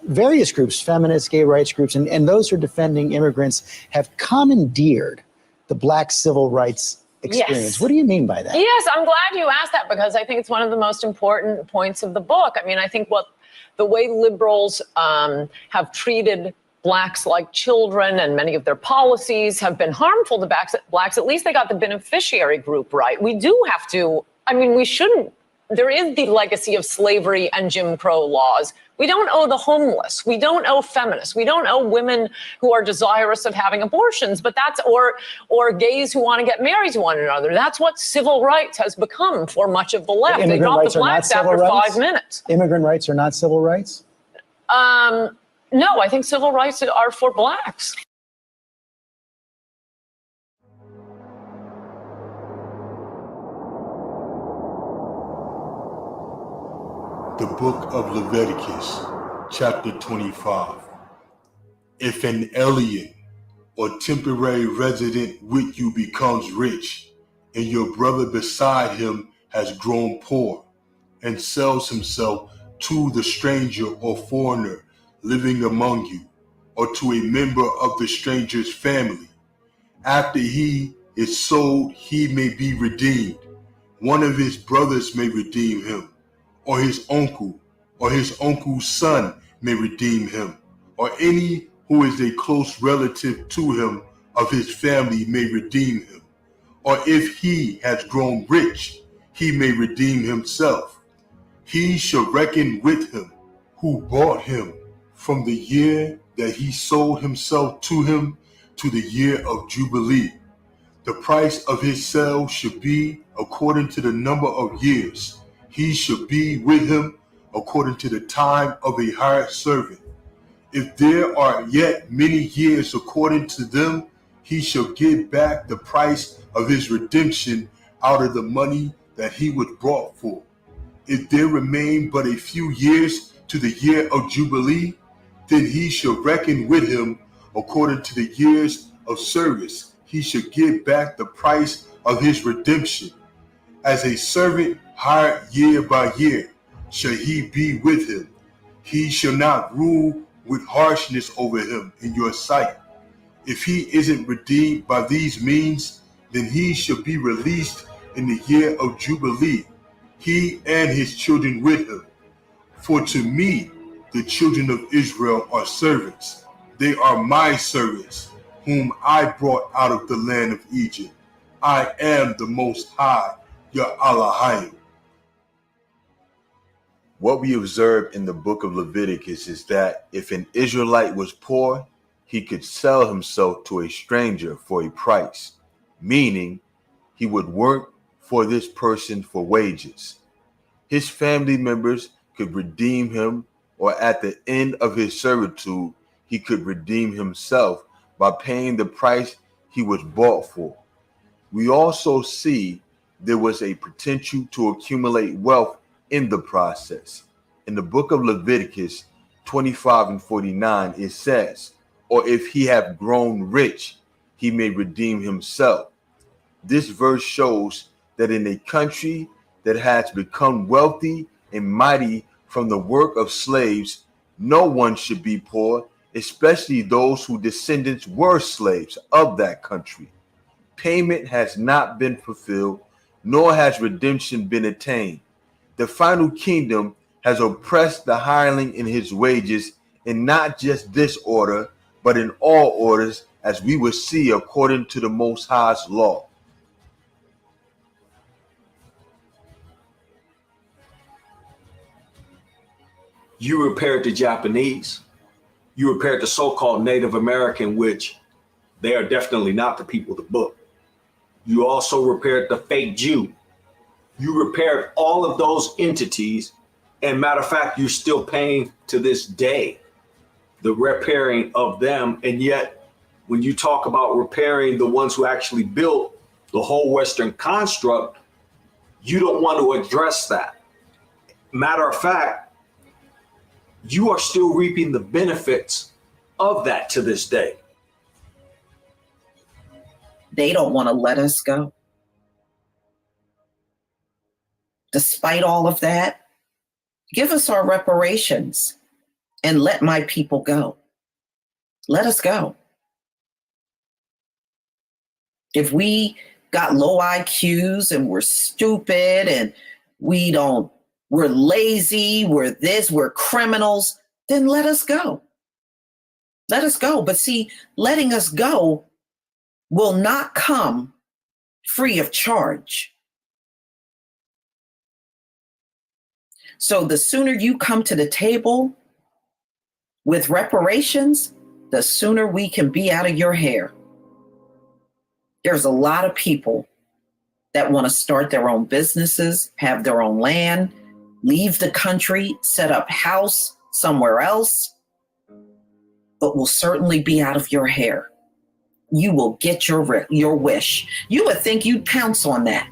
various groups, feminists, gay rights groups, and those who are defending immigrants have commandeered the Black civil rights experience. Yes. What do you mean by that? Yes, I'm glad you asked that because I think it's one of the most important points of the book. I mean, I think the way liberals have treated Blacks like children and many of their policies have been harmful to Blacks. At least they got the beneficiary group right. We do have to, I mean, we shouldn't. There is the legacy of slavery and Jim Crow laws. We don't owe the homeless. We don't owe feminists. We don't owe women who are desirous of having abortions, but that's, or gays who want to get married to one another. That's what civil rights has become for much of the left. They dropped the Blacks after 5 minutes. Immigrant rights are not civil rights? No, I think civil rights are for Blacks. The book of Leviticus, chapter 25. If an alien or temporary resident with you becomes rich, and your brother beside him has grown poor, and sells himself to the stranger or foreigner living among you, or to a member of the stranger's family, after he is sold, he may be redeemed. One of his brothers may redeem him, or his uncle, or his uncle's son may redeem him, or any who is a close relative to him of his family may redeem him. Or if he has grown rich, he may redeem himself. He shall reckon with him who bought him from the year that he sold himself to him to the year of Jubilee. The price of his sale should be according to the number of years. He should be with him according to the time of a hired servant. If there are yet many years according to them, he shall give back the price of his redemption out of the money that he was bought for. If there remain but a few years to the year of Jubilee, then he shall reckon with him according to the years of service. He shall give back the price of his redemption. As a servant hired year by year shall he be with him. He shall not rule with harshness over him in your sight. If he isn't redeemed by these means, then he shall be released in the year of Jubilee, he and his children with him. For to me, the children of Israel are servants. They are my servants, whom I brought out of the land of Egypt. I am the Most High, your Elohim. What we observe in the book of Leviticus is that if an Israelite was poor, he could sell himself to a stranger for a price, meaning he would work for this person for wages. His family members could redeem him, or at the end of his servitude, he could redeem himself by paying the price he was bought for. We also see there was a potential to accumulate wealth in the process. In the book of Leviticus 25 and 49, it says, or if he have grown rich, he may redeem himself. This verse shows that in a country that has become wealthy and mighty from the work of slaves, no one should be poor, especially those whose descendants were slaves of that country. Payment has not been fulfilled, nor has redemption been attained. The final kingdom has oppressed the hireling in his wages, in not just this order, but in all orders, as we will see according to the Most High's law. You repaired the Japanese. You repaired the so-called Native American, which they are definitely not the people of the book. You also repaired the fake Jew. You repaired all of those entities. And matter of fact, you're still paying to this day the repairing of them. And yet, when you talk about repairing the ones who actually built the whole Western construct, you don't want to address that. Matter of fact, you are still reaping the benefits of that to this day. They don't want to let us go. Despite all of that, give us our reparations and let my people go. Let us go. If we got low IQs and we're stupid and we're lazy, we're this, we're criminals, then let us go. Let us go. But see, letting us go will not come free of charge. So the sooner you come to the table with reparations, the sooner we can be out of your hair. There's a lot of people that want to start their own businesses, have their own land, leave the country, set up house somewhere else, but will certainly be out of your hair. You will get your wish. You would think you'd pounce on that.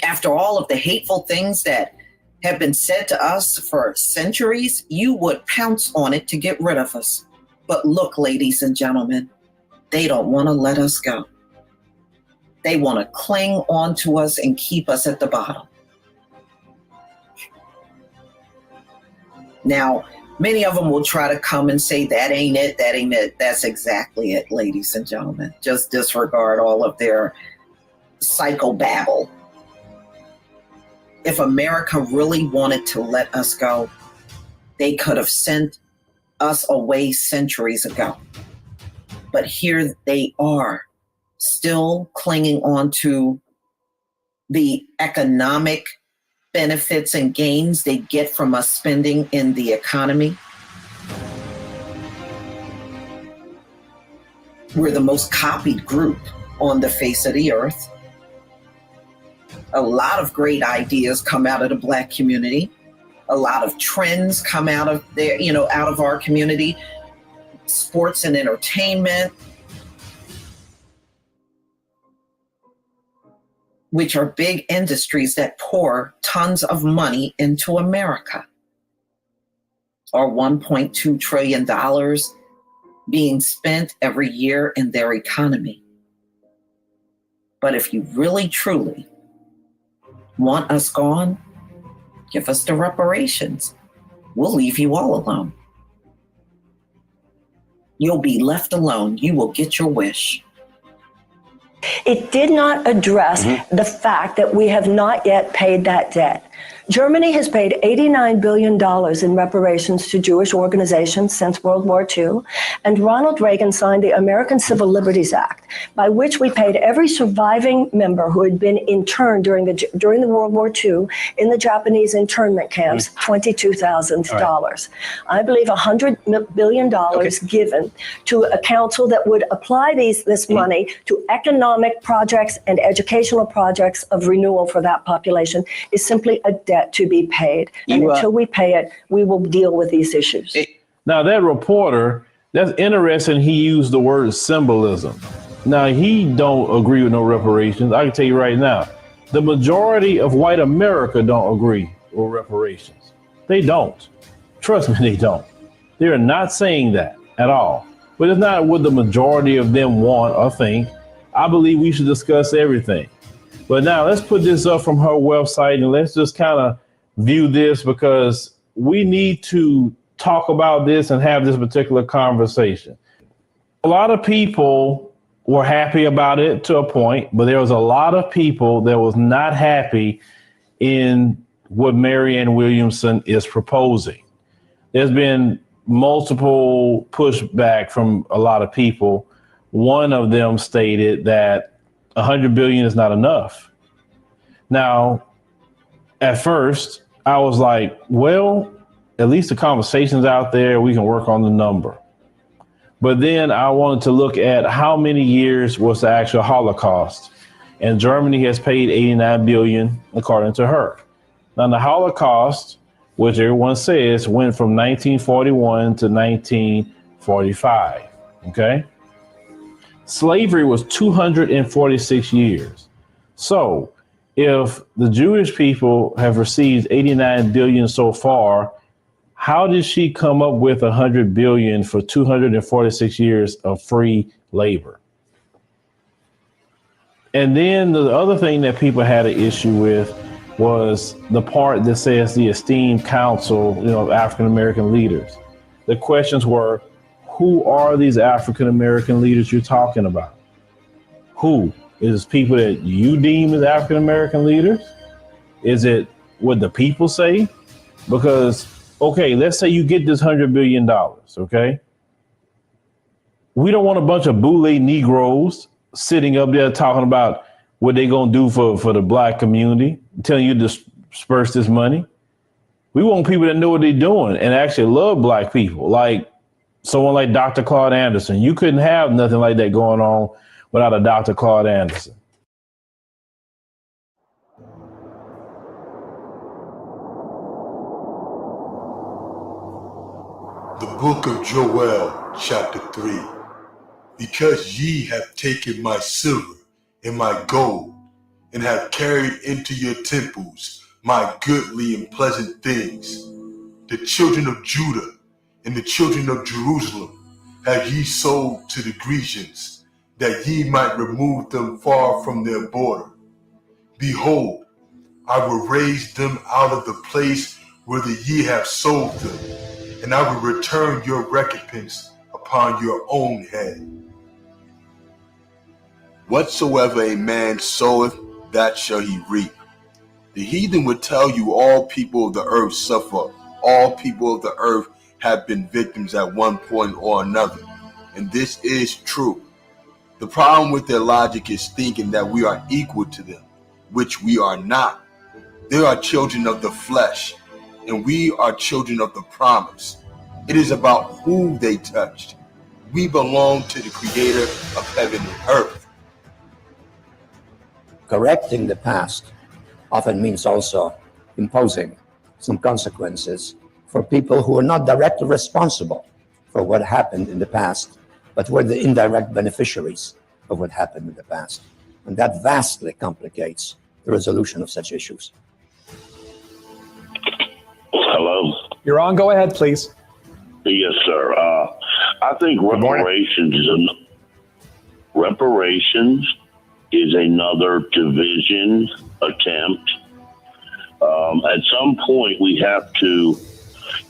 After all of the hateful things that have been said to us for centuries, you would pounce on it to get rid of us. But look, ladies and gentlemen, they don't want to let us go. They want to cling on to us and keep us at the bottom. Now, many of them will try to come and say, that ain't it, that ain't it. That's exactly it, ladies and gentlemen. Just disregard all of their psychobabble. If America really wanted to let us go, they could have sent us away centuries ago. But here they are, still clinging on to the economic benefits and gains they get from us spending in the economy. We're the most copied group on the face of the earth. A lot of great ideas come out of the Black community. A lot of trends come out of there, out of our community. Sports and entertainment, which are big industries that pour tons of money into America. Or $1.2 trillion being spent every year in their economy. But if you really, truly want us gone, give us the reparations. We'll leave you all alone. You'll be left alone. You will get your wish. It did not address the fact that we have not yet paid that debt. Germany has paid $89 billion in reparations to Jewish organizations since World War II, and Ronald Reagan signed the American Civil Liberties Act, by which we paid every surviving member who had been interned during the World War II in the Japanese internment camps $22,000. I believe $100 billion given to a council that would apply this money to economic projects and educational projects of renewal for that population is simply a debt to be paid. And until we pay it, we will deal with these issues. Now, that reporter, that's interesting. He used the word symbolism. Now, he don't agree with no reparations. I can tell you right now, the majority of white America don't agree with reparations. They don't. Trust me, they don't. They're not saying that at all. But it's not what the majority of them want or think. I believe we should discuss everything. But now let's put this up from her website and let's just kind of view this, because we need to talk about this and have this particular conversation. A lot of people were happy about it to a point, but there was a lot of people that was not happy in what Marianne Williamson is proposing. There's been multiple pushback from a lot of people. One of them stated that $100 billion is not enough. Now, at first, I was like, well, at least the conversation's out there. We can work on the number. But then I wanted to look at how many years was the actual Holocaust. And Germany has paid $89 billion, according to her. Now, the Holocaust, which everyone says, went from 1941 to 1945. Okay? Slavery was 246 years. So if the Jewish people have received 89 billion so far, how did she come up with 100 billion for 246 years of free labor? And then the other thing that people had an issue with was the part that says the esteemed council, of African-American leaders. The questions were, who are these African-American leaders you're talking about? Who? Is it people that you deem as African-American leaders? Is it what the people say? Because, okay, let's say you get this $100 billion, okay? We don't want a bunch of boule Negroes sitting up there talking about what they're going to do for the black community, telling you to disperse this money. We want people that know what they're doing and actually love black people, like someone like Dr. Claude Anderson. You couldn't have nothing like that going on without a Dr. Claude Anderson. The book of Joel, chapter 3. Because ye have taken my silver and my gold, and have carried into your temples my goodly and pleasant things, the children of Judah and the children of Jerusalem have ye sold to the Grecians, that ye might remove them far from their border. Behold, I will raise them out of the place whither ye have sold them, and I will return your recompense upon your own head. Whatsoever a man soweth, that shall he reap. The heathen would tell you all people of the earth suffer. All people of the earth have been victims at one point or another. And this is true. The problem with their logic is thinking that we are equal to them, which we are not. They are children of the flesh, and we are children of the promise. It is about who they touched. We belong to the creator of heaven and earth. Correcting the past often means also imposing some consequences for people who are not directly responsible for what happened in the past, but were the indirect beneficiaries of what happened in the past. And that vastly complicates the resolution of such issues. Hello. You're on. Go ahead, please. Yes, sir. I think reparations is another division attempt. At some point, we have to,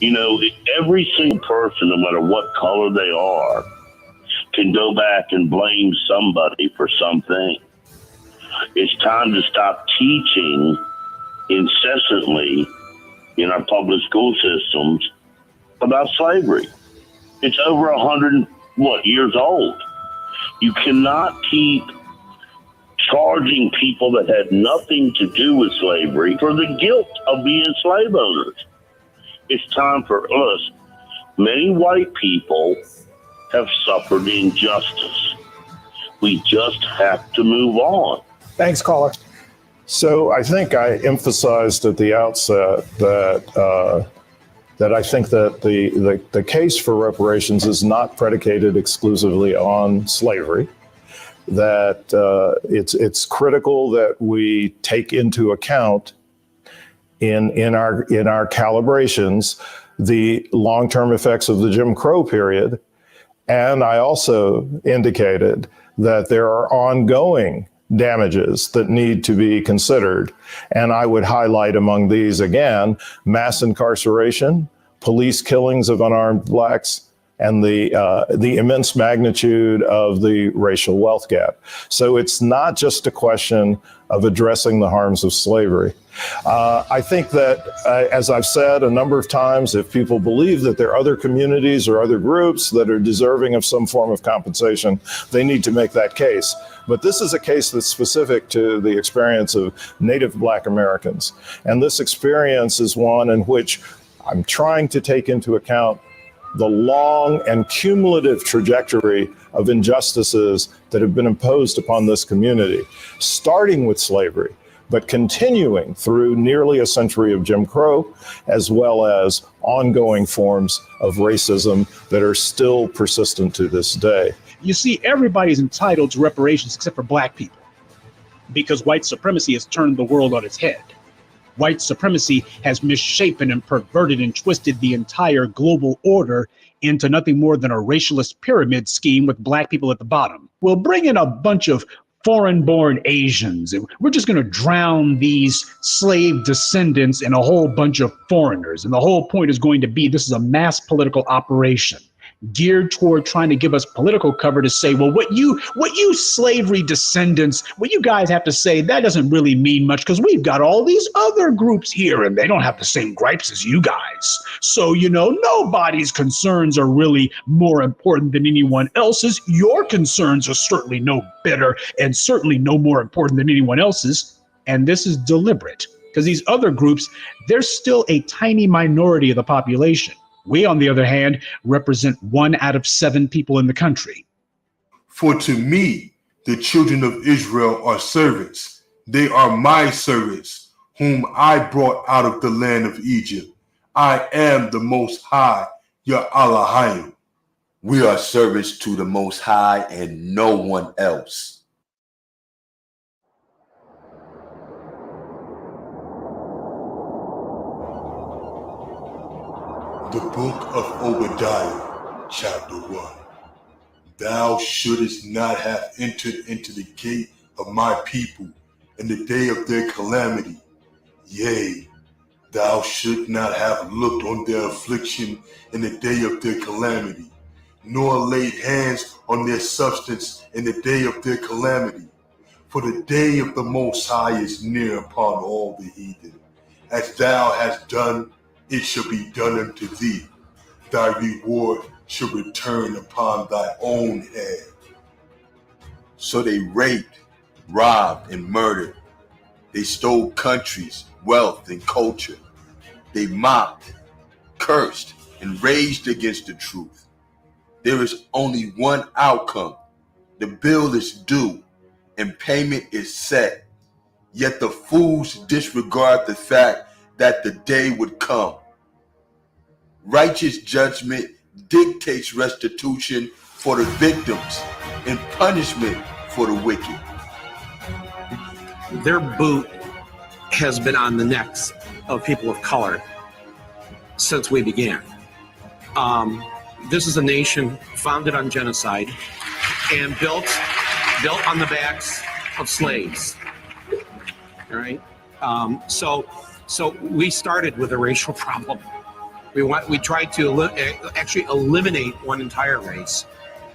every single person, no matter what color they are, can go back and blame somebody for something. It's time to stop teaching incessantly in our public school systems about slavery. It's over 100 years old. You cannot keep charging people that had nothing to do with slavery for the guilt of being slave owners. It's time for us. Many white people have suffered injustice. We just have to move on. Thanks, caller. So I think I emphasized at the outset that I think that the case for reparations is not predicated exclusively on slavery. That it's critical that we take into account in our calibrations the long-term effects of the Jim Crow period. And I also indicated that there are ongoing damages that need to be considered. And I would highlight among these, again, mass incarceration, police killings of unarmed blacks, and the immense magnitude of the racial wealth gap. So it's not just a question of addressing the harms of slavery. I think that, as I've said a number of times, if people believe that there are other communities or other groups that are deserving of some form of compensation, they need to make that case. But this is a case that's specific to the experience of Native Black Americans. And this experience is one in which I'm trying to take into account the long and cumulative trajectory of injustices that have been imposed upon this community, starting with slavery, but continuing through nearly a century of Jim Crow, as well as ongoing forms of racism that are still persistent to this day. You see, everybody's entitled to reparations except for black people, because white supremacy has turned the world on its head. White supremacy has misshapen and perverted and twisted the entire global order into nothing more than a racialist pyramid scheme with black people at the bottom. We'll bring in a bunch of foreign-born Asians, and we're just going to drown these slave descendants in a whole bunch of foreigners. And the whole point is going to be this is a mass political operation geared toward trying to give us political cover to say, well, what you slavery descendants, what you guys have to say, that doesn't really mean much because we've got all these other groups here and they don't have the same gripes as you guys. So, nobody's concerns are really more important than anyone else's. Your concerns are certainly no better and certainly no more important than anyone else's. And this is deliberate because these other groups, they're still a tiny minority of the population. We, on the other hand, represent 1 out of 7 people in the country. For to me, the children of Israel are servants. They are my servants, whom I brought out of the land of Egypt. I am the Most High, your Elohim. We are servants to the Most High and no one else. The book of Obadiah, chapter 1. Thou shouldest not have entered into the gate of my people in the day of their calamity. Yea, thou should not have looked on their affliction in the day of their calamity, nor laid hands on their substance in the day of their calamity. For the day of the Most High is near upon all the heathen. As thou hast done, it shall be done unto thee. Thy reward shall return upon thy own head. So they raped, robbed, and murdered. They stole countries, wealth, and culture. They mocked, cursed, and raged against the truth. There is only one outcome. The bill is due, and payment is set. Yet the fools disregard the fact that the day would come. Righteous judgment dictates restitution for the victims and punishment for the wicked. Their boot has been on the necks of people of color since we began. This is a nation founded on genocide and built on the backs of slaves. All right. So we started with a racial problem. We tried to actually eliminate one entire race,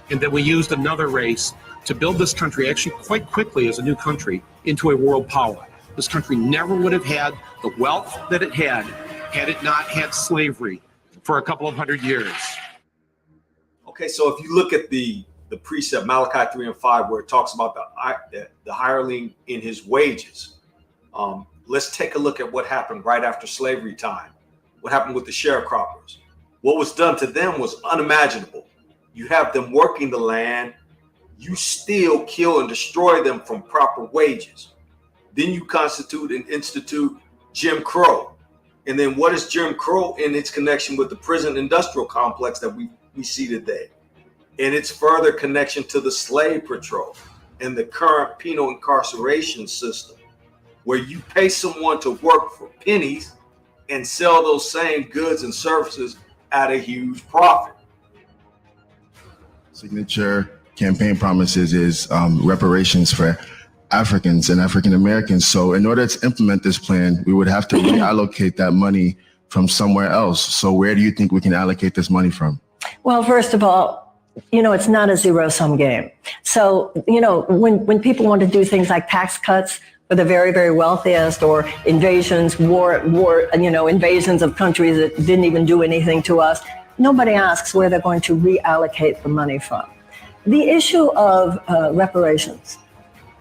and then we used another race to build this country actually quite quickly as a new country into a world power. This country never would have had the wealth that it had it not had slavery for a couple of hundred years. Okay, so if you look at the precept Malachi 3 and 5, where it talks about the hireling in his wages, let's take a look at what happened right after slavery time. What happened with the sharecroppers? What was done to them was unimaginable. You have them working the land, you steal, kill, and destroy them from proper wages. Then you constitute and institute Jim Crow. And then what is Jim Crow in its connection with the prison industrial complex that we see today? And its further connection to the slave patrol and the current penal incarceration system. where you pay someone to work for pennies and sell those same goods and services at a huge profit. Signature campaign promises is reparations for Africans and African Americans. So in order to implement this plan, we would have to reallocate that money from somewhere else. So where do you think we can allocate this money from? Well, first of all, it's not a zero-sum game. So, when people want to do things like tax cuts for the very, very wealthiest, or invasions, invasions of countries that didn't even do anything to us, nobody asks where they're going to reallocate the money from. The issue of reparations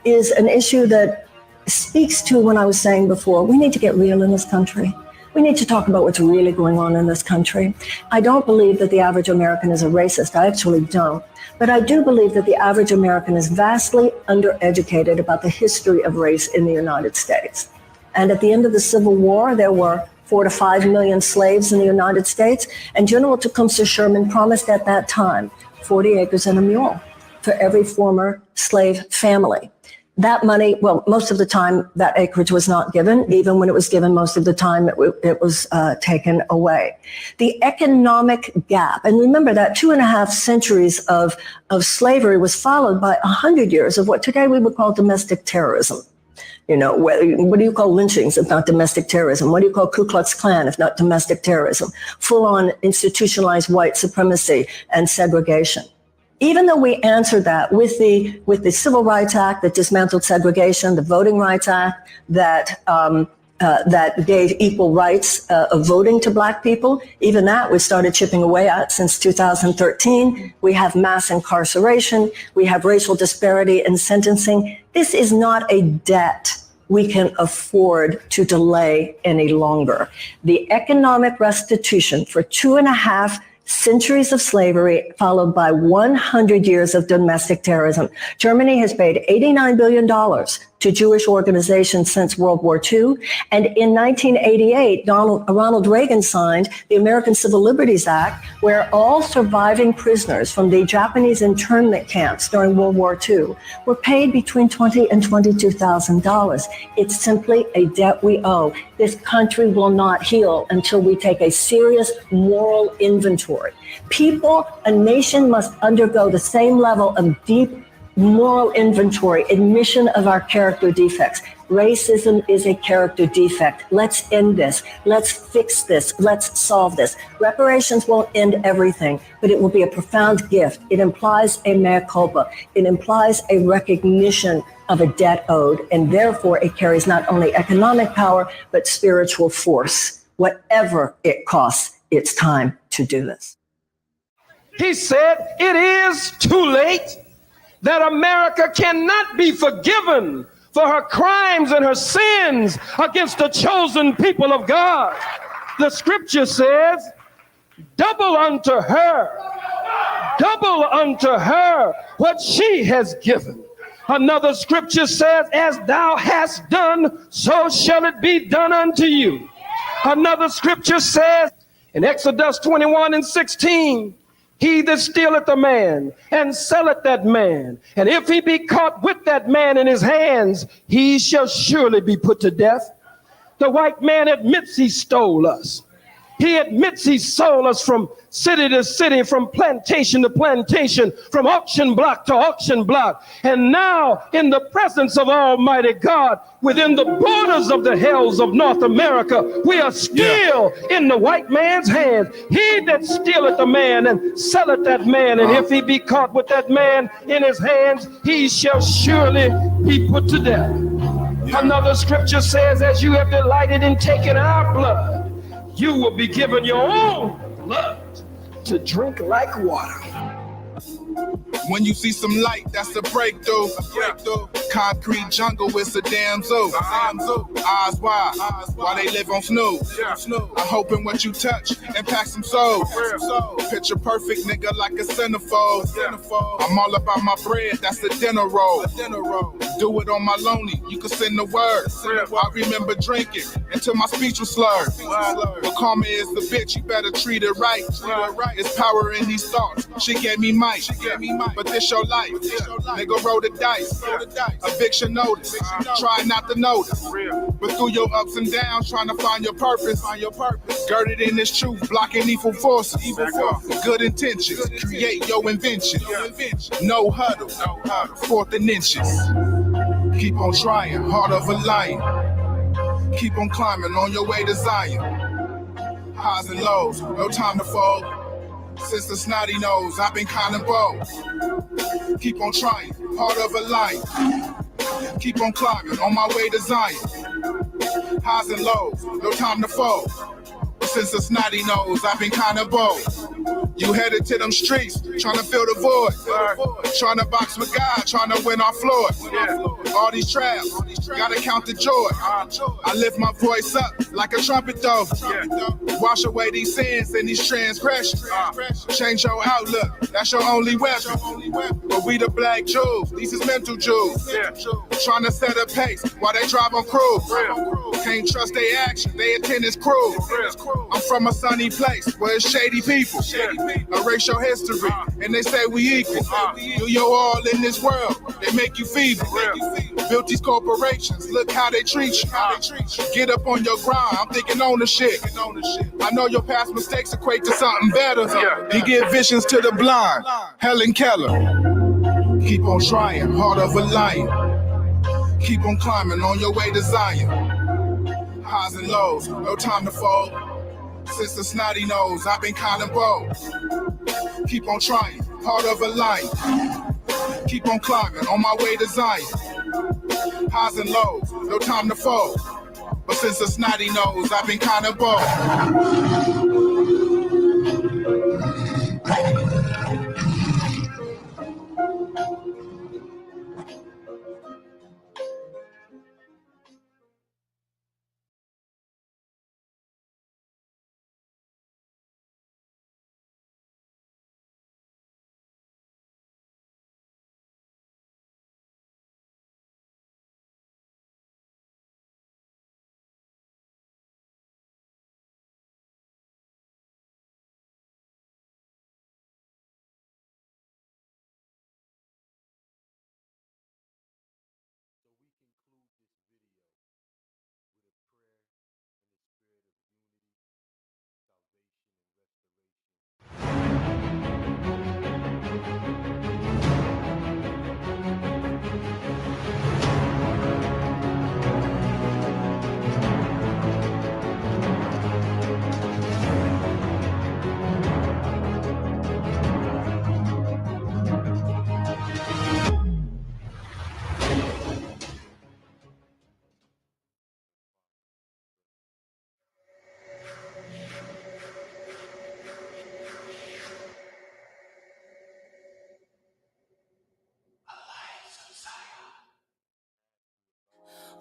is an issue that speaks to what I was saying before. We need to get real in this country. We need to talk about what's really going on in this country. I don't believe that the average American is a racist. I actually don't. But I do believe that the average American is vastly undereducated about the history of race in the United States. And at the end of the Civil War, there were 4 to 5 million slaves in the United States. And General Tecumseh Sherman promised at that time 40 acres and a mule for every former slave family. That money, well, most of the time that acreage was not given. Even when it was given, most of the time it was taken away. The economic gap, and remember that 2.5 centuries of slavery was followed by 100 years of what today we would call domestic terrorism. What do you call lynchings if not domestic terrorism? What do you call Ku Klux Klan if not domestic terrorism? Full-on institutionalized white supremacy and segregation. Even though we answered that with the Civil Rights Act that dismantled segregation, the Voting Rights Act that gave equal rights of voting to Black people, even that we started chipping away at since 2013. We have mass incarceration. We have racial disparity in sentencing. This is not a debt we can afford to delay any longer. The economic restitution for 2.5 centuries of slavery, followed by 100 years of domestic terrorism. Germany has paid $89 billion to Jewish organizations since World War II. And in 1988, Ronald Reagan signed the American Civil Liberties Act, where all surviving prisoners from the Japanese internment camps during World War II were paid between $20,000 and $22,000. It's simply a debt we owe. This country will not heal until we take a serious moral inventory. People, a nation must undergo the same level of deep moral inventory, admission of our character defects. Racism is a character defect. Let's end this. Let's fix this. Let's solve this. Reparations won't end everything, but it will be a profound gift. It implies a mea culpa. It implies a recognition of a debt owed, and therefore it carries not only economic power, but spiritual force. Whatever it costs, it's time to do this. He said, it is too late, that America cannot be forgiven for her crimes and her sins against the chosen people of God. The scripture says, double unto her what she has given. Another scripture says, as thou hast done, so shall it be done unto you. Another scripture says in Exodus 21:16, he that stealeth a man and selleth that man, and if he be caught with that man in his hands, he shall surely be put to death. The white man admits he stole us. He admits he sold us from city to city, from plantation to plantation, from auction block to auction block. And now, in the presence of Almighty God, within the borders of the hells of North America, we are still in the white man's hands. He that stealeth a man and selleth that man, and if he be caught with that man in his hands, he shall surely be put to death. Another scripture says, as you have delighted in taking our blood, you will be given your own blood to drink like water. When you see some light, that's a breakthrough. Concrete jungle is a damn zoo. Eyes wide, while they live on snooze. I'm hoping what you touch impact some souls. Picture perfect nigga like a centerfold. I'm all about my bread, that's a dinner roll. Do it on my lonely, you can send the word. I remember drinking until my speech was slurred. But karma is the bitch, you better treat it right. It's power in these thoughts, she gave me mic. But this your life, nigga roll the dice. Eviction notice. Try not to notice. But through your ups and downs, trying to find your purpose. Girded in this truth, blocking evil forces. Good intentions. Create your invention. No huddle. Fourth and inches. Keep on trying, heart of a lion. Keep on climbing on your way to Zion. Highs and lows, no time to fold. Since the snotty nose, I've been kind of bold. Keep on trying, heart of a lion. Keep on climbing on my way to Zion. Highs and lows, no time to fold. Since the snotty nose, I've been kind of bold. You headed to them streets, trying to fill the void. Trying to box with God, trying to win our floor. All these traps, gotta count the joy. I lift my voice up like a trumpet though. Wash away these sins and these transgressions. Change your outlook, that's your only weapon. But we the black Jews, these is mental Jews. Trying to set a pace while they drive on cruise. Can't trust their actions, they intent is cruel. I'm from a sunny place where it's shady people. Erase your history, and they say we equal. Do your all in this world, they make you feeble. Built these corporations, look how they treat you. Get up on your grind, I'm thinking ownership. I know your past mistakes equate to something better. You give visions to the blind. Helen Keller. Keep on trying, heart of a lion. Keep on climbing on your way to Zion. Highs and lows, no time to fold. Since the snotty nose, I've been kind of bold. Keep on trying, heart of a lion. Keep on climbing on my way to Zion. Highs and lows, no time to fold. But since the snotty nose, I've been kind of bold.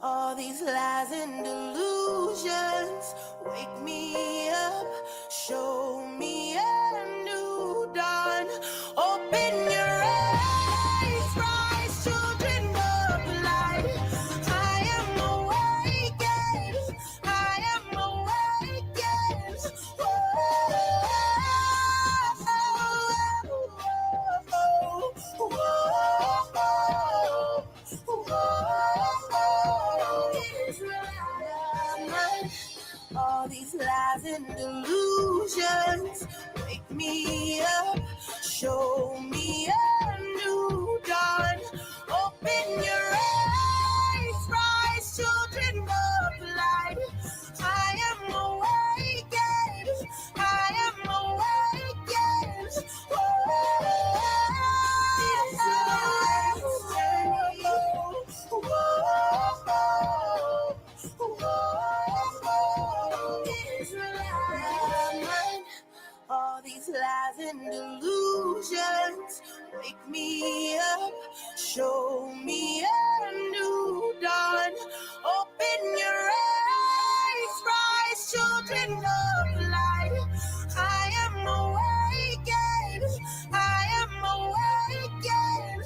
All these lies and delusions wake me up, show me a new dawn. Open your eyes, rise, children of light. I am awakened, I am awakened. All these lies and delusions wake me up, show me a new dawn. Open your eyes, rise, children of light. I am awakened, I am awakened. All these lies and delusions wake me up, show me a new dawn. Open your eyes, rise, children of light. I am awakened, I am awakened.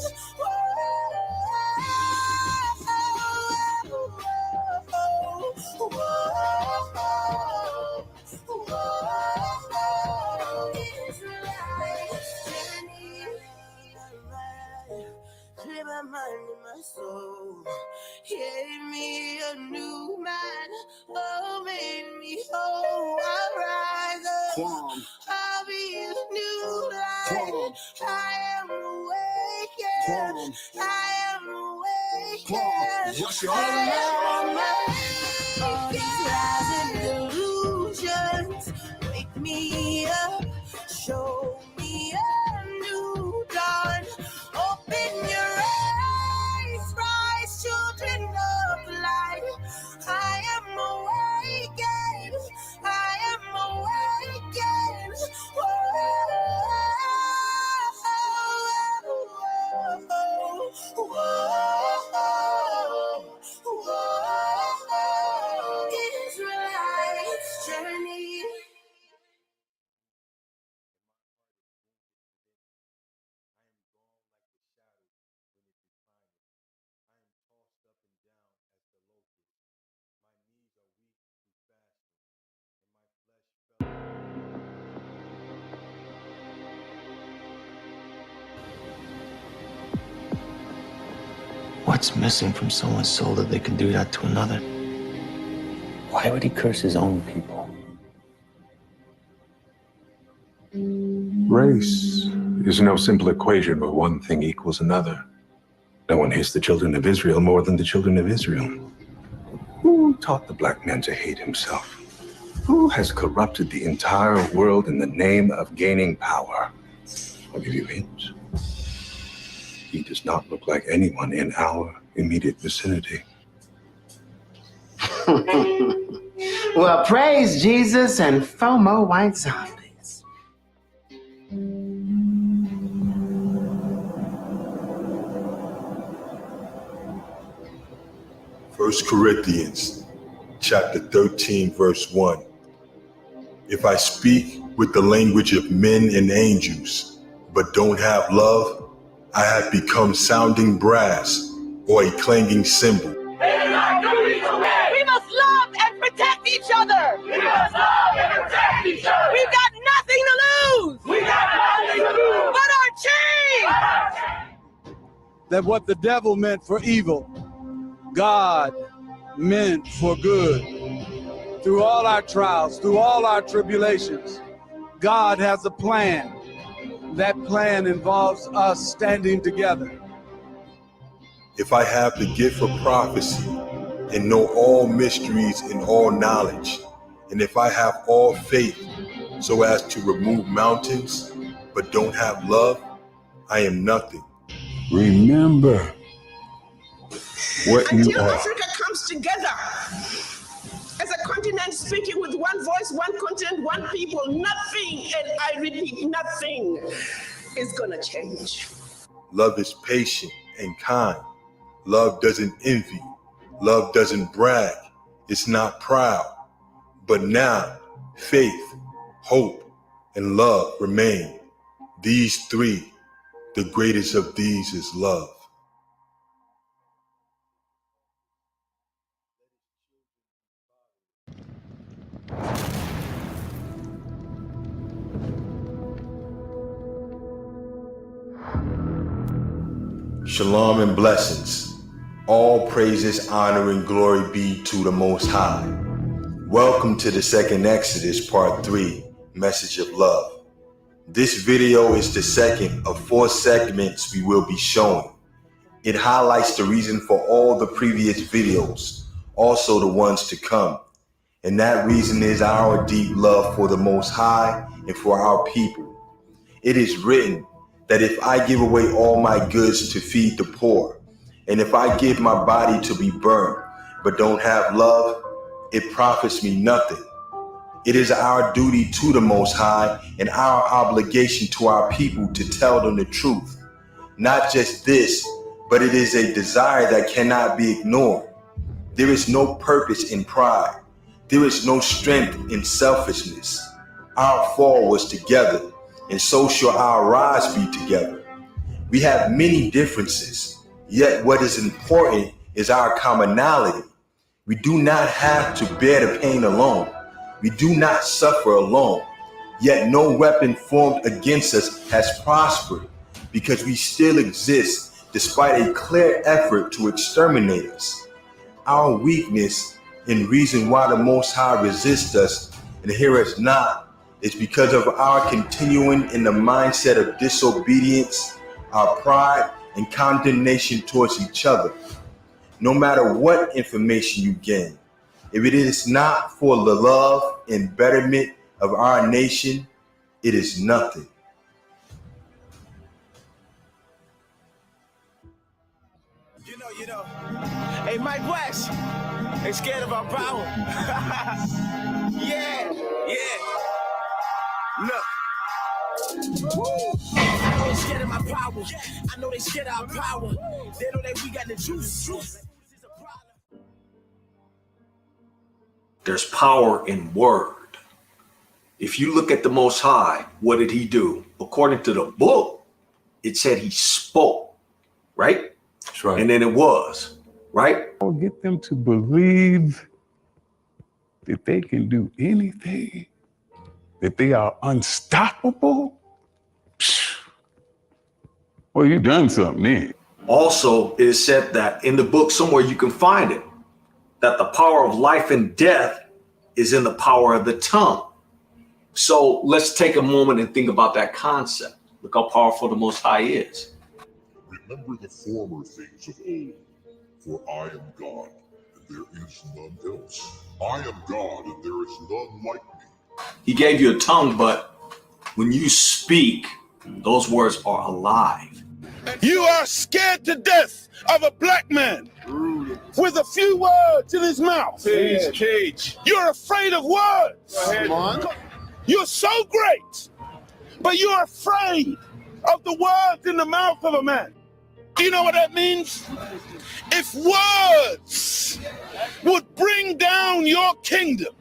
Clear my mind and my soul. I'll be a new light. I am awakened. I am awakened. All these lies and delusions wake me up, show me a new dawn. Open your eyes, rise, children of light. I am awakened. I am awakened. Israelite's journey. What's missing from someone's soul that they can do that to another? Why would he curse his own people? Race is no simple equation where one thing equals another. No one hates the children of Israel more than the children of Israel. Who taught the black man to hate himself? Who has corrupted the entire world in the name of gaining power? I'll give you hints. He does not look like anyone in our immediate vicinity. Well, praise Jesus and FOMO white zombies. 1 Corinthians chapter 13, verse 1. If I speak with the language of men and angels, but don't have love, I have become sounding brass or a clanging cymbal. We must love and protect each other. We must love and protect each other. We've got nothing to lose. We got nothing to lose. But our chains. That what the devil meant for evil, God meant for good. Through all our trials, through all our tribulations, God has a plan. That plan involves us standing together. If I have the gift of prophecy and know all mysteries and all knowledge, and if I have all faith so as to remove mountains, but don't have love, I am nothing. Remember what you Until are. Africa comes together as a continent speaking with one voice, one continent, one people, nothing, and I repeat, nothing is gonna change. Love is patient and kind. Love doesn't envy. Love doesn't brag. It's not proud. But now, faith, hope, and love remain. These three, the greatest of these is love. Shalom and blessings. All praises, honor, and glory be to the Most High. Welcome to the second Exodus, part 3, Message of Love. This video is the second of 4 segments we will be showing. It highlights the reason for all the previous videos, also the ones to come. And that reason is our deep love for the Most High and for our people. It is written that if I give away all my goods to feed the poor, and if I give my body to be burned, but don't have love, it profits me nothing. It is our duty to the Most High and our obligation to our people to tell them the truth. Not just this, but it is a desire that cannot be ignored. There is no purpose in pride. There is no strength in selfishness. Our fall was together, and so shall our rise be together. We have many differences, yet what is important is our commonality. We do not have to bear the pain alone. We do not suffer alone, yet no weapon formed against us has prospered, because we still exist despite a clear effort to exterminate us. Our weakness and reason why the Most High resists us and hear us not It's because of our continuing in the mindset of disobedience, our pride, and condemnation towards each other. No matter what information you gain, if it is not for the love and betterment of our nation, it is nothing. You know. Hey, Mike West, they scared of our power. Yeah. Look. Woo. I know they scared of my power. I know they scared of our power. They know that we got the juice. There's power in word. If you look at the Most High, what did he do? According to the book, it said he spoke, right? That's right. And then it was, right? I'll get them to believe that they can do anything, that they are unstoppable. Well, you done something then. Also, it is said that in the book somewhere you can find it, that the power of life and death is in the power of the tongue. So let's take a moment and think about that concept. Look how powerful the Most High is. Remember the former things of old, for I am God, and there is none else. I am God, and there is none like me. He gave you a tongue, but when you speak, those words are alive. You are scared to death of a black man with a few words in his mouth. Cage. You're afraid of words. Come on. You're so great, but you're afraid of the words in the mouth of a man. Do you know what that means? If words would bring down your kingdom,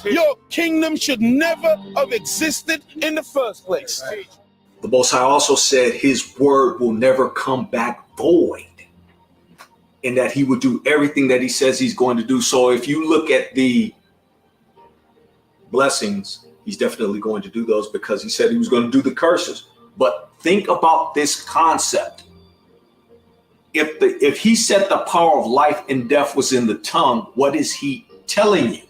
your kingdom should never have existed in the first place. The Most High also said his word will never come back void, and that he will do everything that he says he's going to do. So if you look at the blessings, he's definitely going to do those because he said he was going to do the curses. But think about this concept. If he said the power of life and death was in the tongue, what is he telling you?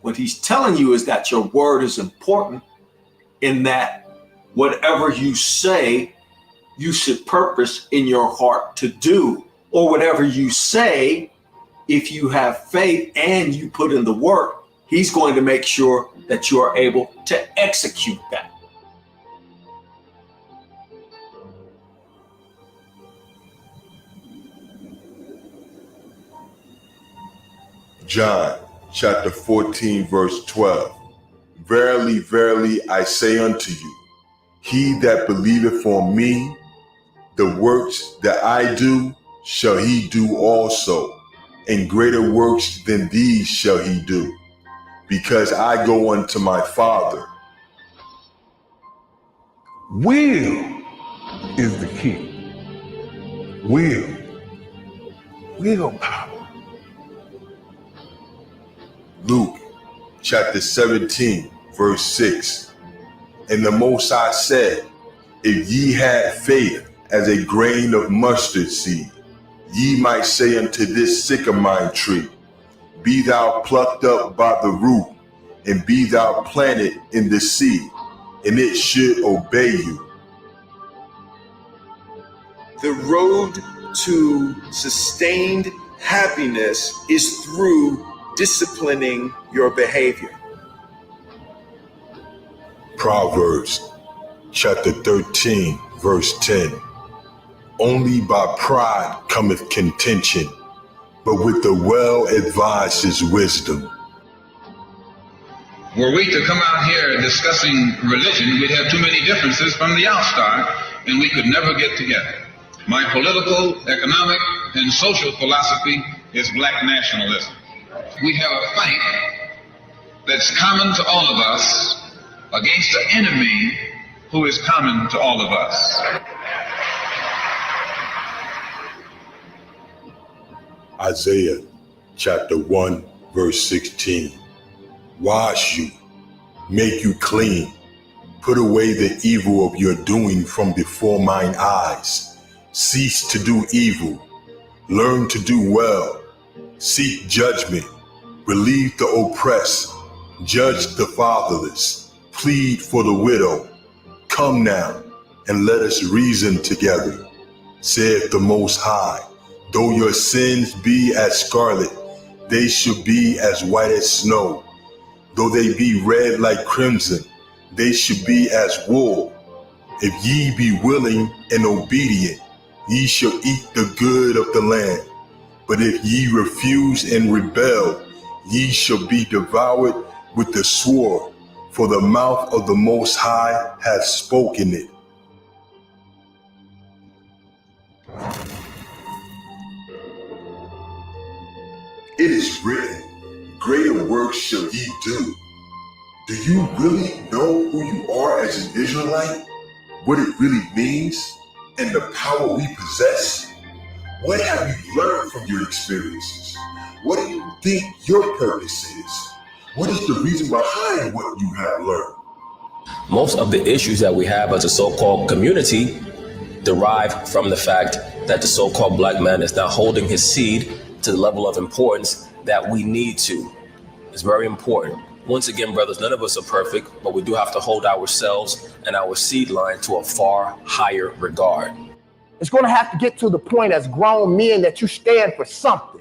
What he's telling you is that your word is important, in that whatever you say, you should purpose in your heart to do, or whatever you say, if you have faith and you put in the work, he's going to make sure that you are able to execute that. John chapter 14, verse 12. Verily, verily, I say unto you, he that believeth on me, the works that I do, shall he do also, and greater works than these shall he do, because I go unto my Father. Will is the key. Willpower. Luke chapter 17, verse 6. And the Most High said, if ye had faith as a grain of mustard seed, ye might say unto this sycamore tree, be thou plucked up by the root, and be thou planted in the sea, and it should obey you. The road to sustained happiness is through disciplining your behavior. Proverbs chapter 13, verse 10. Only by pride cometh contention, but with the well-advised is wisdom. Were we to come out here discussing religion, we'd have too many differences from the outstart, and we could never get together. My political, economic, and social philosophy is black nationalism. We have a fight that's common to all of us against an enemy who is common to all of us. Isaiah chapter 1, verse 16. Wash you, make you clean, put away the evil of your doing from before mine eyes. Cease to do evil, learn to do well, seek judgment, relieve the oppressed, judge the fatherless, plead for the widow. Come now, and let us reason together, saith the Most High. Though your sins be as scarlet, they shall be as white as snow. Though they be red like crimson, they shall be as wool. If ye be willing and obedient, ye shall eat the good of the land. But if ye refuse and rebel, ye shall be devoured with the sword, for the mouth of the Most High hath spoken it. It is written, greater works shall ye do. Do you really know who you are as an Israelite? What it really means? And the power we possess? What have you learned from your experiences? What do you think your purpose is? What is the reason behind what you have learned? Most of the issues that we have as a so-called community derive from the fact that the so-called black man is not holding his seed to the level of importance that we need to. It's very important. Once again, brothers, none of us are perfect, but we do have to hold ourselves and our seed line to a far higher regard. It's going to have to get to the point as grown men that you stand for something.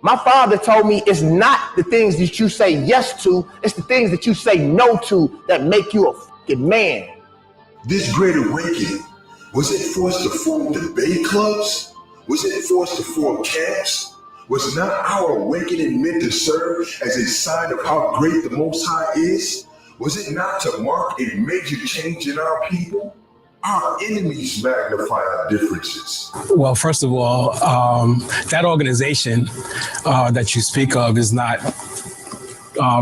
My father told me it's not the things that you say yes to, it's the things that you say no to that make you a fucking man. This great awakening, was it forced to form debate clubs? Was it forced to form camps? Was not our awakening meant to serve as a sign of how great the Most High is? Was it not to mark a major change in our people? Our enemies magnify our differences. Well, first of all, that organization that you speak of is not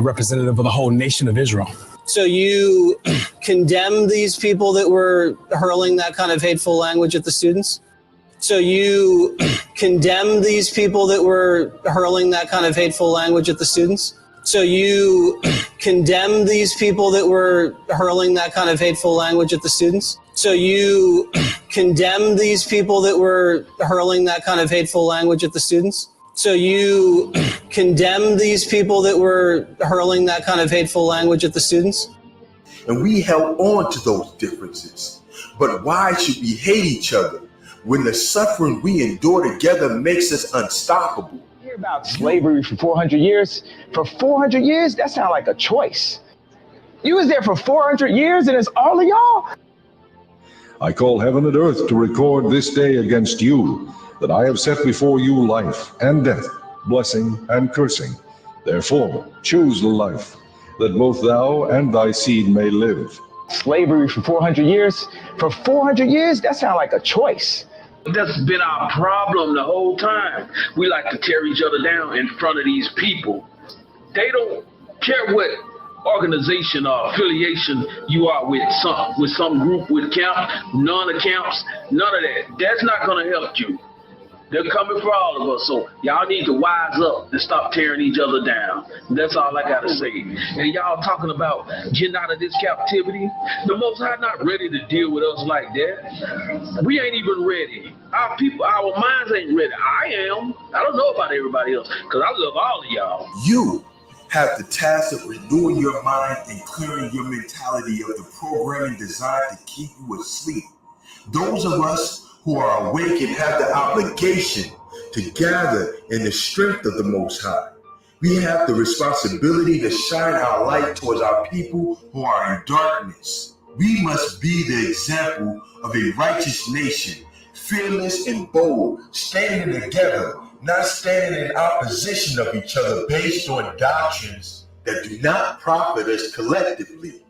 representative of the whole nation of Israel. So you condemn these people that were hurling that kind of hateful language at the students? So you condemn these people that were hurling that kind of hateful language at the students? So you condemn these people that were hurling that kind of hateful language at the students? So you condemn these people that were hurling that kind of hateful language at the students? So you condemn these people that were hurling that kind of hateful language at the students? And we held on to those differences. But why should we hate each other when the suffering we endure together makes us unstoppable? Hear about slavery for 400 years? For 400 years, that sounds like a choice. You was there for 400 years and it's all of y'all? I call heaven and earth to record this day against you, that I have set before you life and death, blessing and cursing. Therefore, choose the life, that both thou and thy seed may live. Slavery for 400 years? For 400 years, that sounds like a choice. That's been our problem the whole time. We like to tear each other down in front of these people. They don't care what organization or affiliation you are with some group, with camp, non-accounts, none of that. That's not going to help you. They're coming for all of us, so y'all need to wise up and stop tearing each other down. That's all I got to say. And y'all talking about getting out of this captivity, the Most High not ready to deal with us like that. We ain't even ready. Our people, our minds ain't ready. I am. I don't know about everybody else, because I love all of y'all. You have the task of renewing your mind and clearing your mentality of the programming designed to keep you asleep. Those of us who are awake and have the obligation to gather in the strength of the Most High. We have the responsibility to shine our light towards our people who are in darkness. We must be the example of a righteous nation, fearless and bold, standing together, not standing in opposition of each other based on doctrines that do not profit us collectively.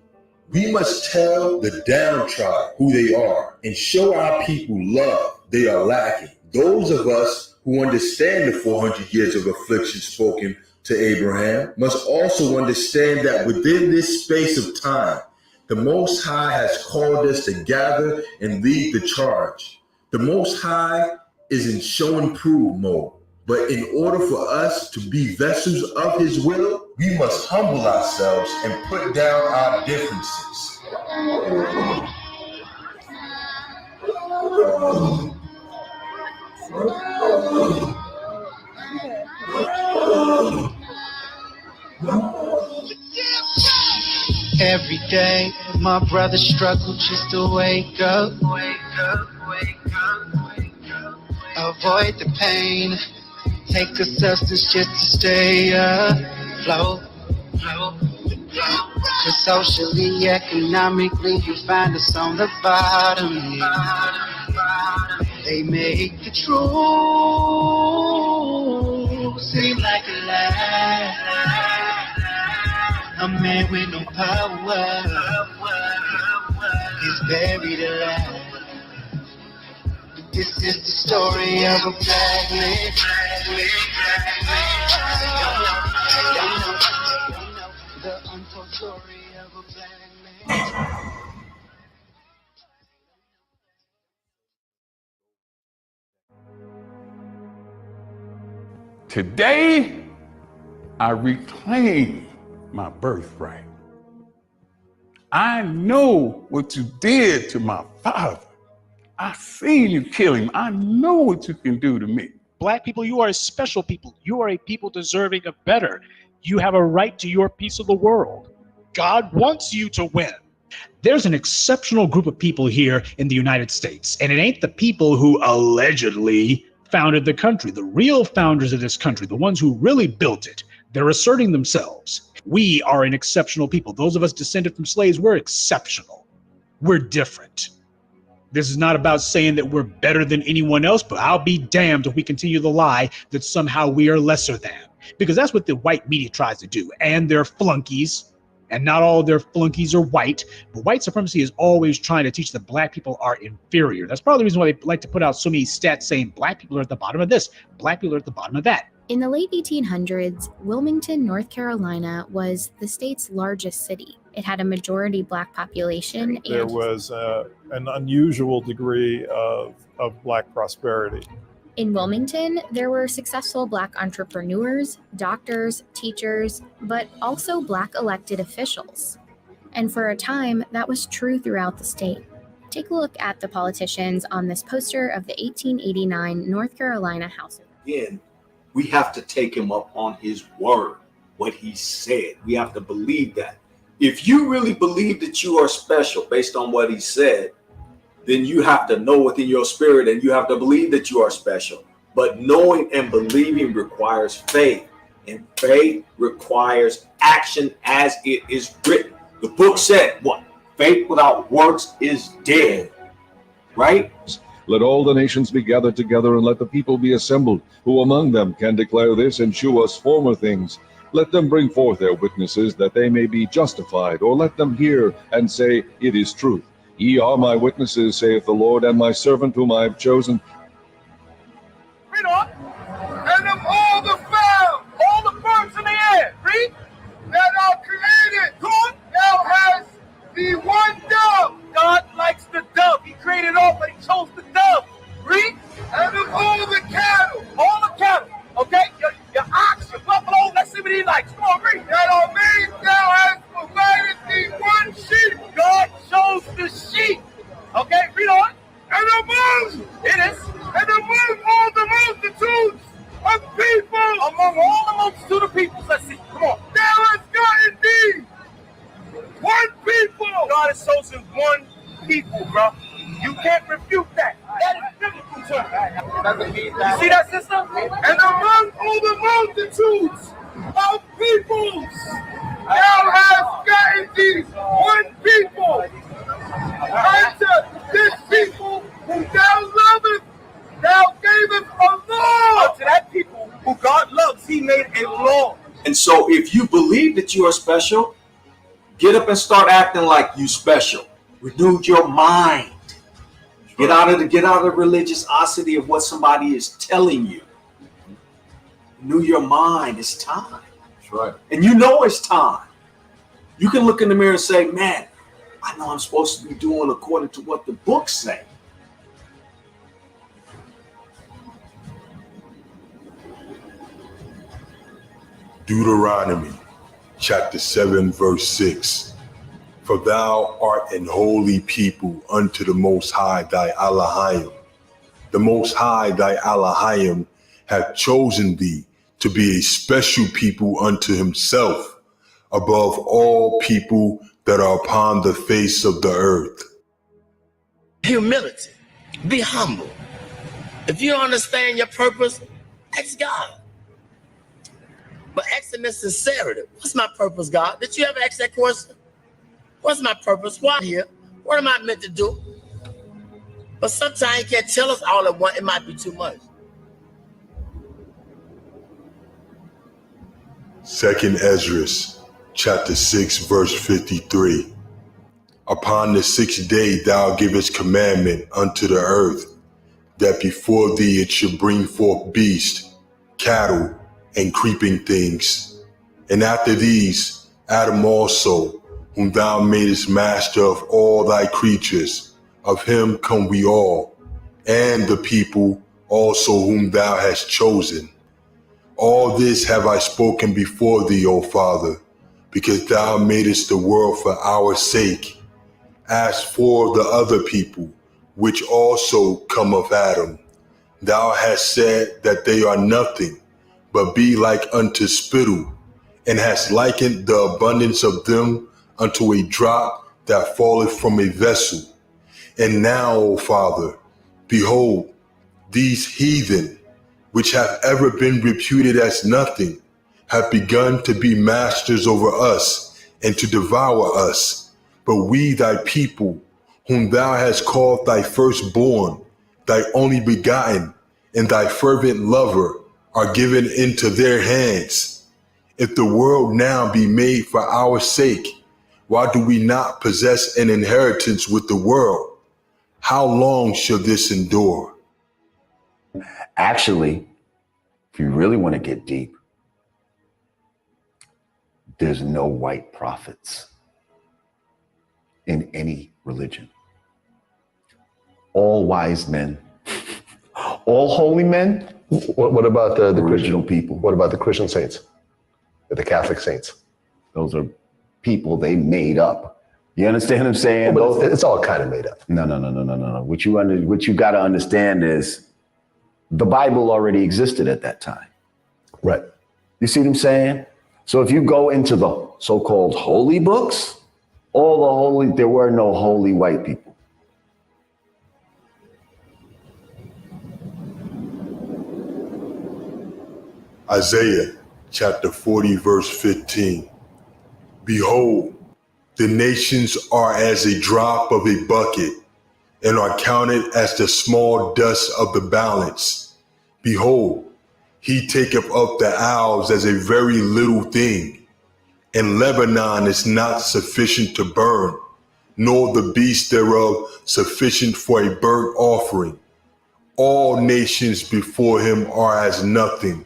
We must tell the downtrodden who they are and show our people love they are lacking. Those of us who understand the 400 years of affliction spoken to Abraham must also understand that within this space of time, the Most High has called us to gather and lead the charge. The Most High is in show and prove mode. But in order for us to be vessels of his will, we must humble ourselves and put down our differences. Every day, my brother struggled just to wake up. Avoid the pain. Take a substance just to stay afloat. Cause socially, economically, you find us on the bottom. They make the truth seem like a lie. A man with no power is buried alive. This is the story of a black man. The untold story of a black man. Today, I reclaim my birthright. I know what you did to my father. I seen you kill him. I know what you can do to me. Black people, you are a special people. You are a people deserving of better. You have a right to your piece of the world. God wants you to win. There's an exceptional group of people here in the United States, and it ain't the people who allegedly founded the country. The real founders of this country, the ones who really built it, they're asserting themselves. We are an exceptional people. Those of us descended from slaves, we're exceptional. We're different. This is not about saying that we're better than anyone else, but I'll be damned if we continue the lie that somehow we are lesser than. Because that's what the white media tries to do. And they're flunkies. And not all of their flunkies are white. But white supremacy is always trying to teach that black people are inferior. That's probably the reason why they like to put out so many stats saying black people are at the bottom of this, black people are at the bottom of that. In the late 1800s, Wilmington, North Carolina was the state's largest city. It had a majority black population. There was an unusual degree of black prosperity. In Wilmington, there were successful black entrepreneurs, doctors, teachers, but also black elected officials. And for a time, that was true throughout the state. Take a look at the politicians on this poster of the 1889 North Carolina House. Again, we have to take him up on his word, what he said. We have to believe that. If you really believe that you are special based on what he said, then you have to know within your spirit and you have to believe that you are special. But knowing and believing requires faith, and faith requires action as it is written. The book said what? Faith without works is dead, right? Let all the nations be gathered together, and let the people be assembled, who among them can declare this and shew us former things. Let them bring forth their witnesses, that they may be justified, or let them hear and say, it is truth. Ye are my witnesses, saith the Lord, and my servant whom I have chosen. Read on. And of all the fowl, all the birds in the air, read, that are created, good, thou hast the one dove. God likes the dove. He created all, but he chose the dove. Read. And of all the cattle, okay? Your ox, your buffalo, let's see what he likes. Come on, read. That are made, thou hast provided thee one sheep. God chose the sheep. Okay, read on. And among all the multitudes of people. Among all the multitude of people. Let's see. Come on. Thou hast gotten thee one people. God has chosen one people, bro. You can't refute that. That is biblical term. You see that, sister? And among all the multitudes of peoples, thou hast gotten thee one people. Unto this people whom thou lovest, thou gavest a law. Unto that people who God loves, he made a law. And so if you believe that you are special, get up and start acting like you special. Renew your mind. Get out of the religiosity of what somebody is telling you. Renew your mind. It's time. That's right. And you know it's time. You can look in the mirror and say, man, I know I'm supposed to be doing according to what the books say. Deuteronomy chapter 7 verse 6. For thou art an holy people unto the Most High thy Elohim. The Most High thy Elohim hath chosen thee to be a special people unto himself above all people that are upon the face of the earth. Humility. Be humble. If you don't understand your purpose, ask God. But ask him in sincerity. What's my purpose, God? Did you ever ask that question? What's my purpose? Why I'm here? What am I meant to do? But sometimes he can't tell us all at once. It might be too much. 2nd Ezra, chapter 6, verse 53. Upon the 6th day thou givest commandment unto the earth, that before thee it should bring forth beasts, cattle, and creeping things. And after these, Adam also, whom thou madest master of all thy creatures, of him come we all, and the people also whom thou hast chosen. All this have I spoken before thee, O Father, because thou madest the world for our sake. As for the other people, which also come of Adam, thou hast said that they are nothing, but be like unto spittle, and hast likened the abundance of them unto a drop that falleth from a vessel. And now, O Father, behold, these heathen, which have ever been reputed as nothing, have begun to be masters over us and to devour us. But we, thy people, whom thou hast called thy firstborn, thy only begotten, and thy fervent lover, are given into their hands. If the world now be made for our sake, why do we not possess an inheritance with the world? How long shall this endure? Actually, if you really want to get deep, there's no white prophets in any religion. All wise men, all holy men. What about the original Christian people? What about the Christian saints? The Catholic saints? Those are people they made up. You understand what I'm saying? But it's all kind of made up. No. What you got to understand is the Bible already existed at that time. Right. You see what I'm saying? So if you go into the so-called holy books, there were no holy white people. Isaiah chapter 40, verse 15. Behold, the nations are as a drop of a bucket, and are counted as the small dust of the balance. Behold, he taketh up the isles as a very little thing, and Lebanon is not sufficient to burn, nor the beast thereof sufficient for a burnt offering. All nations before him are as nothing,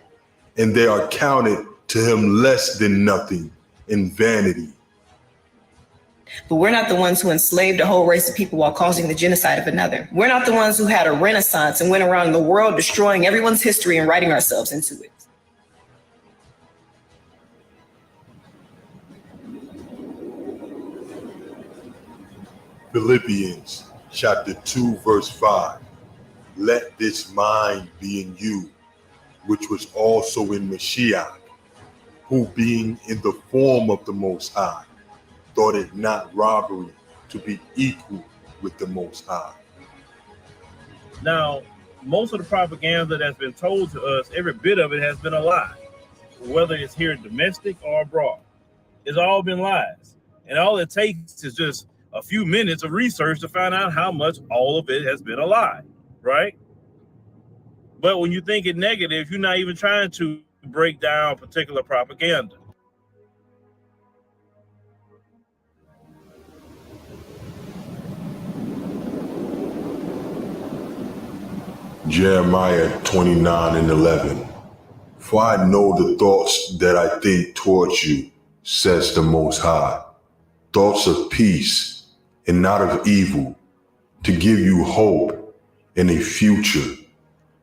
and they are counted to him less than nothing in vanity. But we're not the ones who enslaved a whole race of people while causing the genocide of another. We're not the ones who had a renaissance and went around the world destroying everyone's history and writing ourselves into it. Philippians chapter 2, verse 5. Let this mind be in you, which was also in Mashiach, who being in the form of the Most High, thought it not robbery to be equal with the Most High. Now, most of the propaganda that's been told to us, every bit of it has been a lie, whether it's here domestic or abroad. It's all been lies. And all it takes is just a few minutes of research to find out how much all of it has been a lie, right? But when you think it negative, you're not even trying to break down particular propaganda. Jeremiah 29:11. For I know the thoughts that I think towards you, says the Most High, thoughts of peace and not of evil, to give you hope and a future.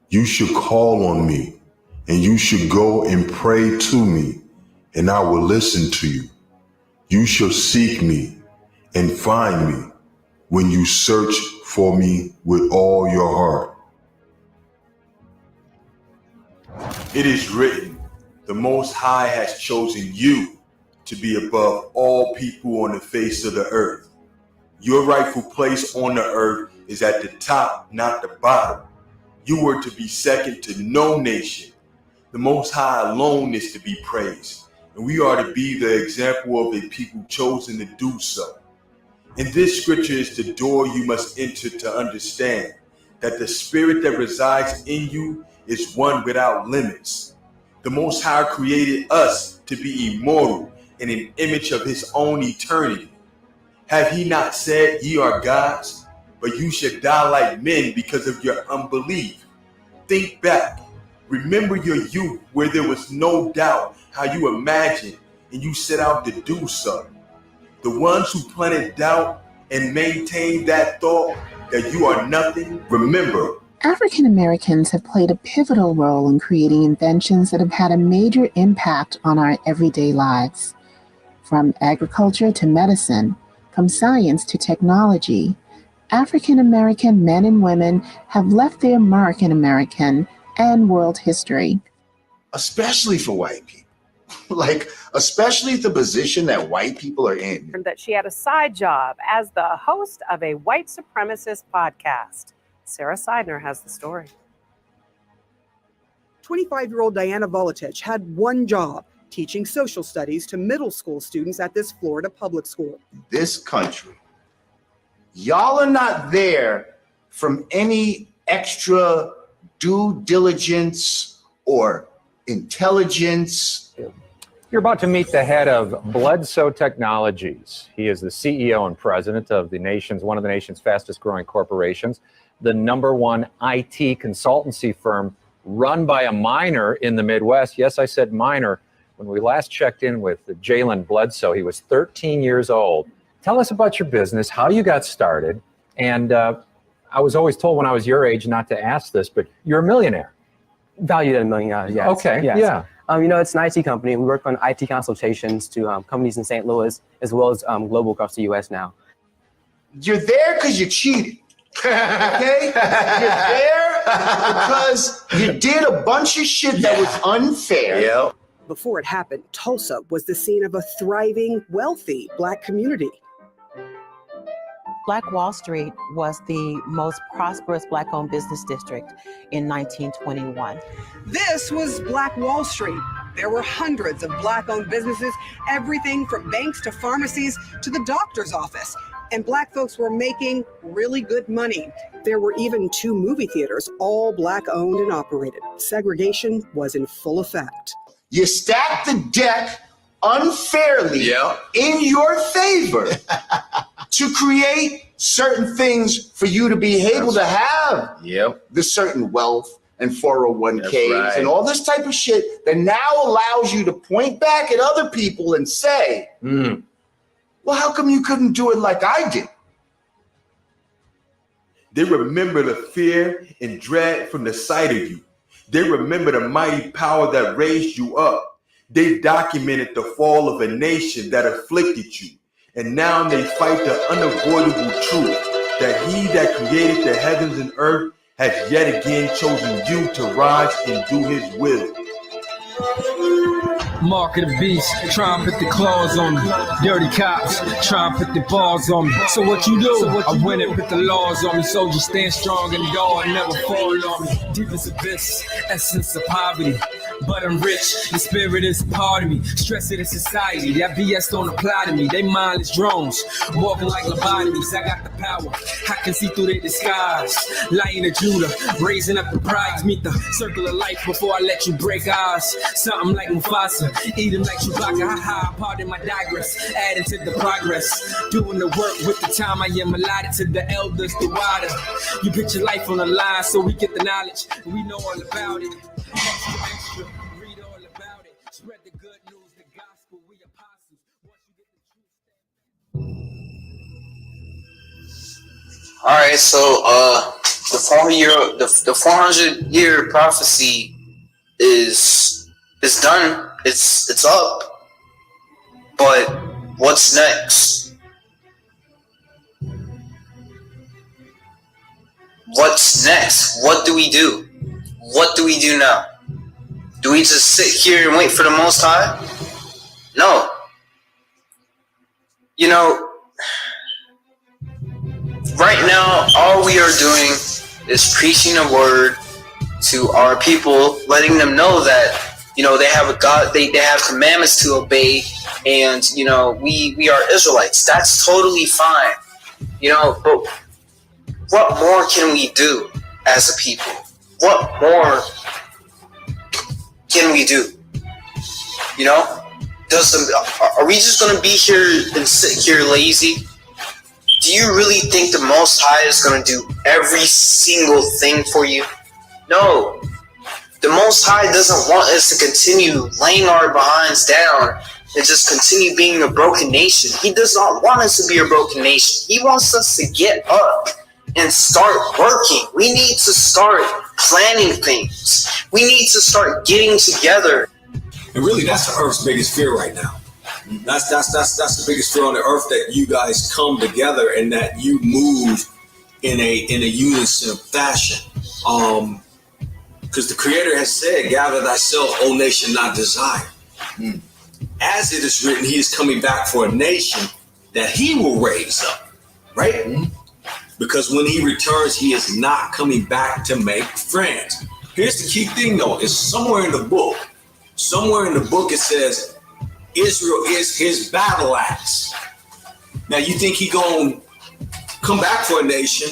You should call on me, and you should go and pray to me, and I will listen to you. You shall seek me and find me when you search for me with all your heart. It is written, the Most High has chosen you to be above all people on the face of the earth. Your rightful place on the earth is at the top, not the bottom. You were to be second to no nation. The Most High alone is to be praised, and we are to be the example of a people chosen to do so. And this scripture is the door you must enter to understand that the spirit that resides in you is one without limits. The Most High created us to be immortal in an image of his own eternity. Have he not said, ye are gods, but you should die like men because of your unbelief? Think back. Remember your youth where there was no doubt how you imagined and you set out to do so. The ones who planted doubt and maintained that thought that you are nothing, remember, African Americans have played a pivotal role in creating inventions that have had a major impact on our everyday lives. From agriculture to medicine, from science to technology, African American men and women have left their mark in American and world history. Especially for white people. Like, especially the position that white people are in. That she had a side job as the host of a white supremacist podcast. Sarah Seidner has the story. 25-year-old Diana Volatich had one job, teaching social studies to middle school students at this Florida public school. This country, y'all are not there from any extra due diligence or intelligence. You're about to meet the head of Bledsoe Technologies. He is the CEO and president of one of the nation's fastest growing corporations, the #1 IT consultancy firm run by a minor in the Midwest. Yes, I said minor. When we last checked in with Jalen Bledsoe, he was 13 years old. Tell us about your business, how you got started. And I was always told when I was your age not to ask this, but you're a millionaire. Valued at $1 million, yes. Okay, yes. yeah. It's an IT company. We work on IT consultations to companies in St. Louis, as well as global across the U.S. now. You're there because you cheated. Okay? You're there because you did a bunch of shit that was unfair. Yeah. Before it happened, Tulsa was the scene of a thriving, wealthy Black community. Black Wall Street was the most prosperous Black-owned business district in 1921. This was Black Wall Street. There were hundreds of Black-owned businesses, everything from banks to pharmacies to the doctor's office. And Black folks were making really good money. There were even 2 movie theaters, all Black-owned and operated. Segregation was in full effect. You stacked the deck unfairly in your favor to create certain things for you to be able to have the certain wealth and 401ks and all this type of shit that now allows you to point back at other people and say, well, how come you couldn't do it like I did? They remember the fear and dread from the sight of you. They remember the mighty power that raised you up. They documented the fall of a nation that afflicted you. And now they fight the unavoidable truth that he that created the heavens and earth has yet again chosen you to rise and do his will. Mark of the beast, try and put the claws on me. Dirty cops, try and put the balls on me. So what you do? I went and put the laws on me. Soldiers stand strong and God never fall on me. Deepest abyss, essence of poverty. But I'm rich, the spirit is a part of me. Stress it in society, that BS don't apply to me. They mindless drones, walking like lobotomies. I got the power, I can see through their disguise. Lion of Judah, raising up the prize. Meet the circle of life before I let you break eyes. Something like Mufasa, eat him like Chewbacca. Ha, pardon my digress, adding to the progress. Doing the work with the time I am allotted to the elders, the wider. You put your life on the line so we get the knowledge. We know all about it. Extra, read all about it. Spread the good news, the gospel, we apostles. All right, so the 400-year prophecy is done. It's up. But what's next? What's next? What do we do? What do we do now? Do we just sit here and wait for the Most High? No. You know, right now, all we are doing is preaching a word to our people, letting them know that, you know, they have a God, they have commandments to obey, and, you know, we are Israelites. That's totally fine. You know, but what more can we do as a people? What more can we do? You know, are we just going to be here and sit here lazy? Do you really think the Most High is going to do every single thing for you? No. The Most High doesn't want us to continue laying our behinds down and just continue being a broken nation. He does not want us to be a broken nation. He wants us to get up and start working. We need to start planning things. We need to start getting together. And really, that's the earth's biggest fear right now. That's the biggest fear on the earth, that you guys come together and that you move in a unison fashion. Because the Creator has said, "Gather thyself, O nation not desired." As it is written, He is coming back for a nation that He will raise up, right? Because when He returns, He is not coming back to make friends. Here's the key thing, though. It's somewhere in the book. Somewhere in the book it says, Israel is His battle axe. Now, you think He gonna come back for a nation,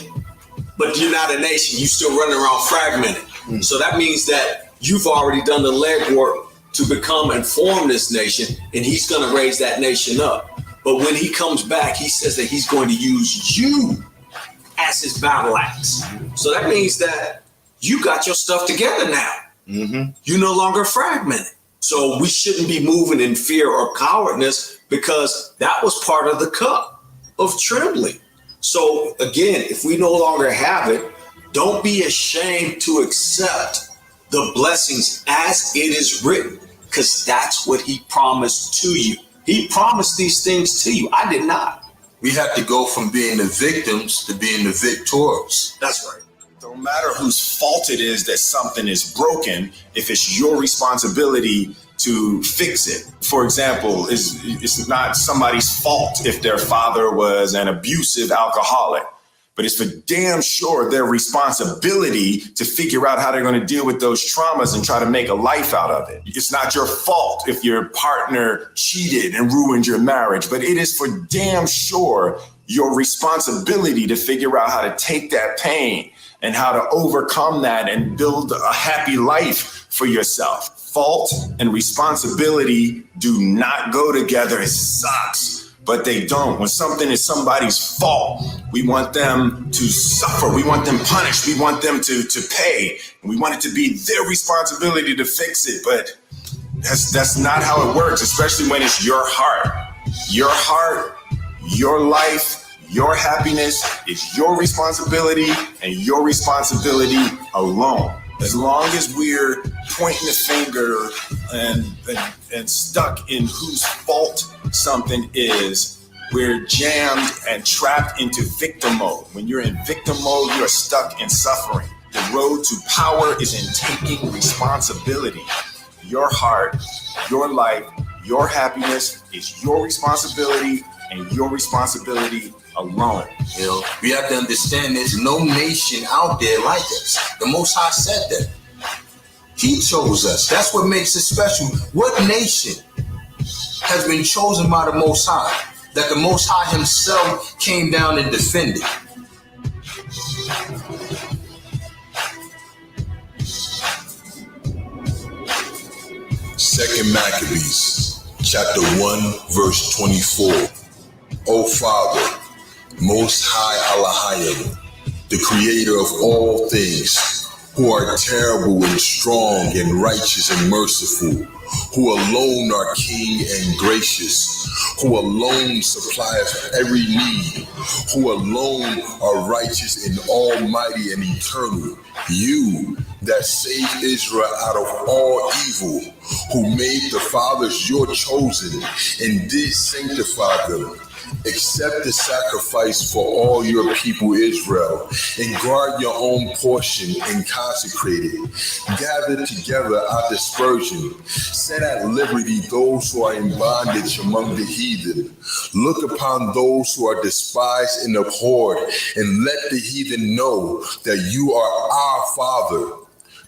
but you're not a nation. You still running around fragmented. So that means that you've already done the legwork to become and form this nation, and He's going to raise that nation up. But when He comes back, He says that He's going to use you as His battle axe. So that means that you got your stuff together now. You're no longer fragmented. So we shouldn't be moving in fear or cowardness, because that was part of the cup of trembling. So again, if we no longer have it, don't be ashamed to accept the blessings as it is written, because that's what He promised to you. He promised these things to you. I did not. We have to go from being the victims to being the victors. That's right. No matter whose fault it is that something is broken, if it's your responsibility to fix it. For example, it's not somebody's fault if their father was an abusive alcoholic, but it's for damn sure their responsibility to figure out how they're going to deal with those traumas and try to make a life out of it. It's not your fault if your partner cheated and ruined your marriage, but it is for damn sure your responsibility to figure out how to take that pain and how to overcome that and build a happy life for yourself. Fault and responsibility do not go together. It sucks, but they don't. When something is somebody's fault, we want them to suffer. We want them punished. We want them to pay. And we want it to be their responsibility to fix it. But that's not how it works, especially when it's your heart. Your heart, your life, your happiness is your responsibility and your responsibility alone. As long as we're pointing the finger and stuck in whose fault something is, we're jammed and trapped into victim mode. When you're in victim mode, you're stuck in suffering. The road to power is in taking responsibility. Your heart, your life, your happiness is your responsibility and your responsibility alone. You know, we have to understand there's no nation out there like us. The Most High said that. He chose us. That's what makes it special. What nation has been chosen by the Most High, that the Most High Himself came down and defended? Second Maccabees, chapter 1, verse 24. O Father, Most High Elohim, the creator of all things, who are terrible and strong and righteous and merciful, who alone are King and gracious, who alone supplieth every need, who alone are righteous and almighty and eternal, you that saved Israel out of all evil, who made the fathers your chosen and did sanctify them, Accept the sacrifice for all your people Israel, and guard your own portion and consecrate it. Gather together our dispersion. Set at liberty those who are in bondage among the heathen. Look upon those who are despised and abhorred, and let the heathen know that you are our Father.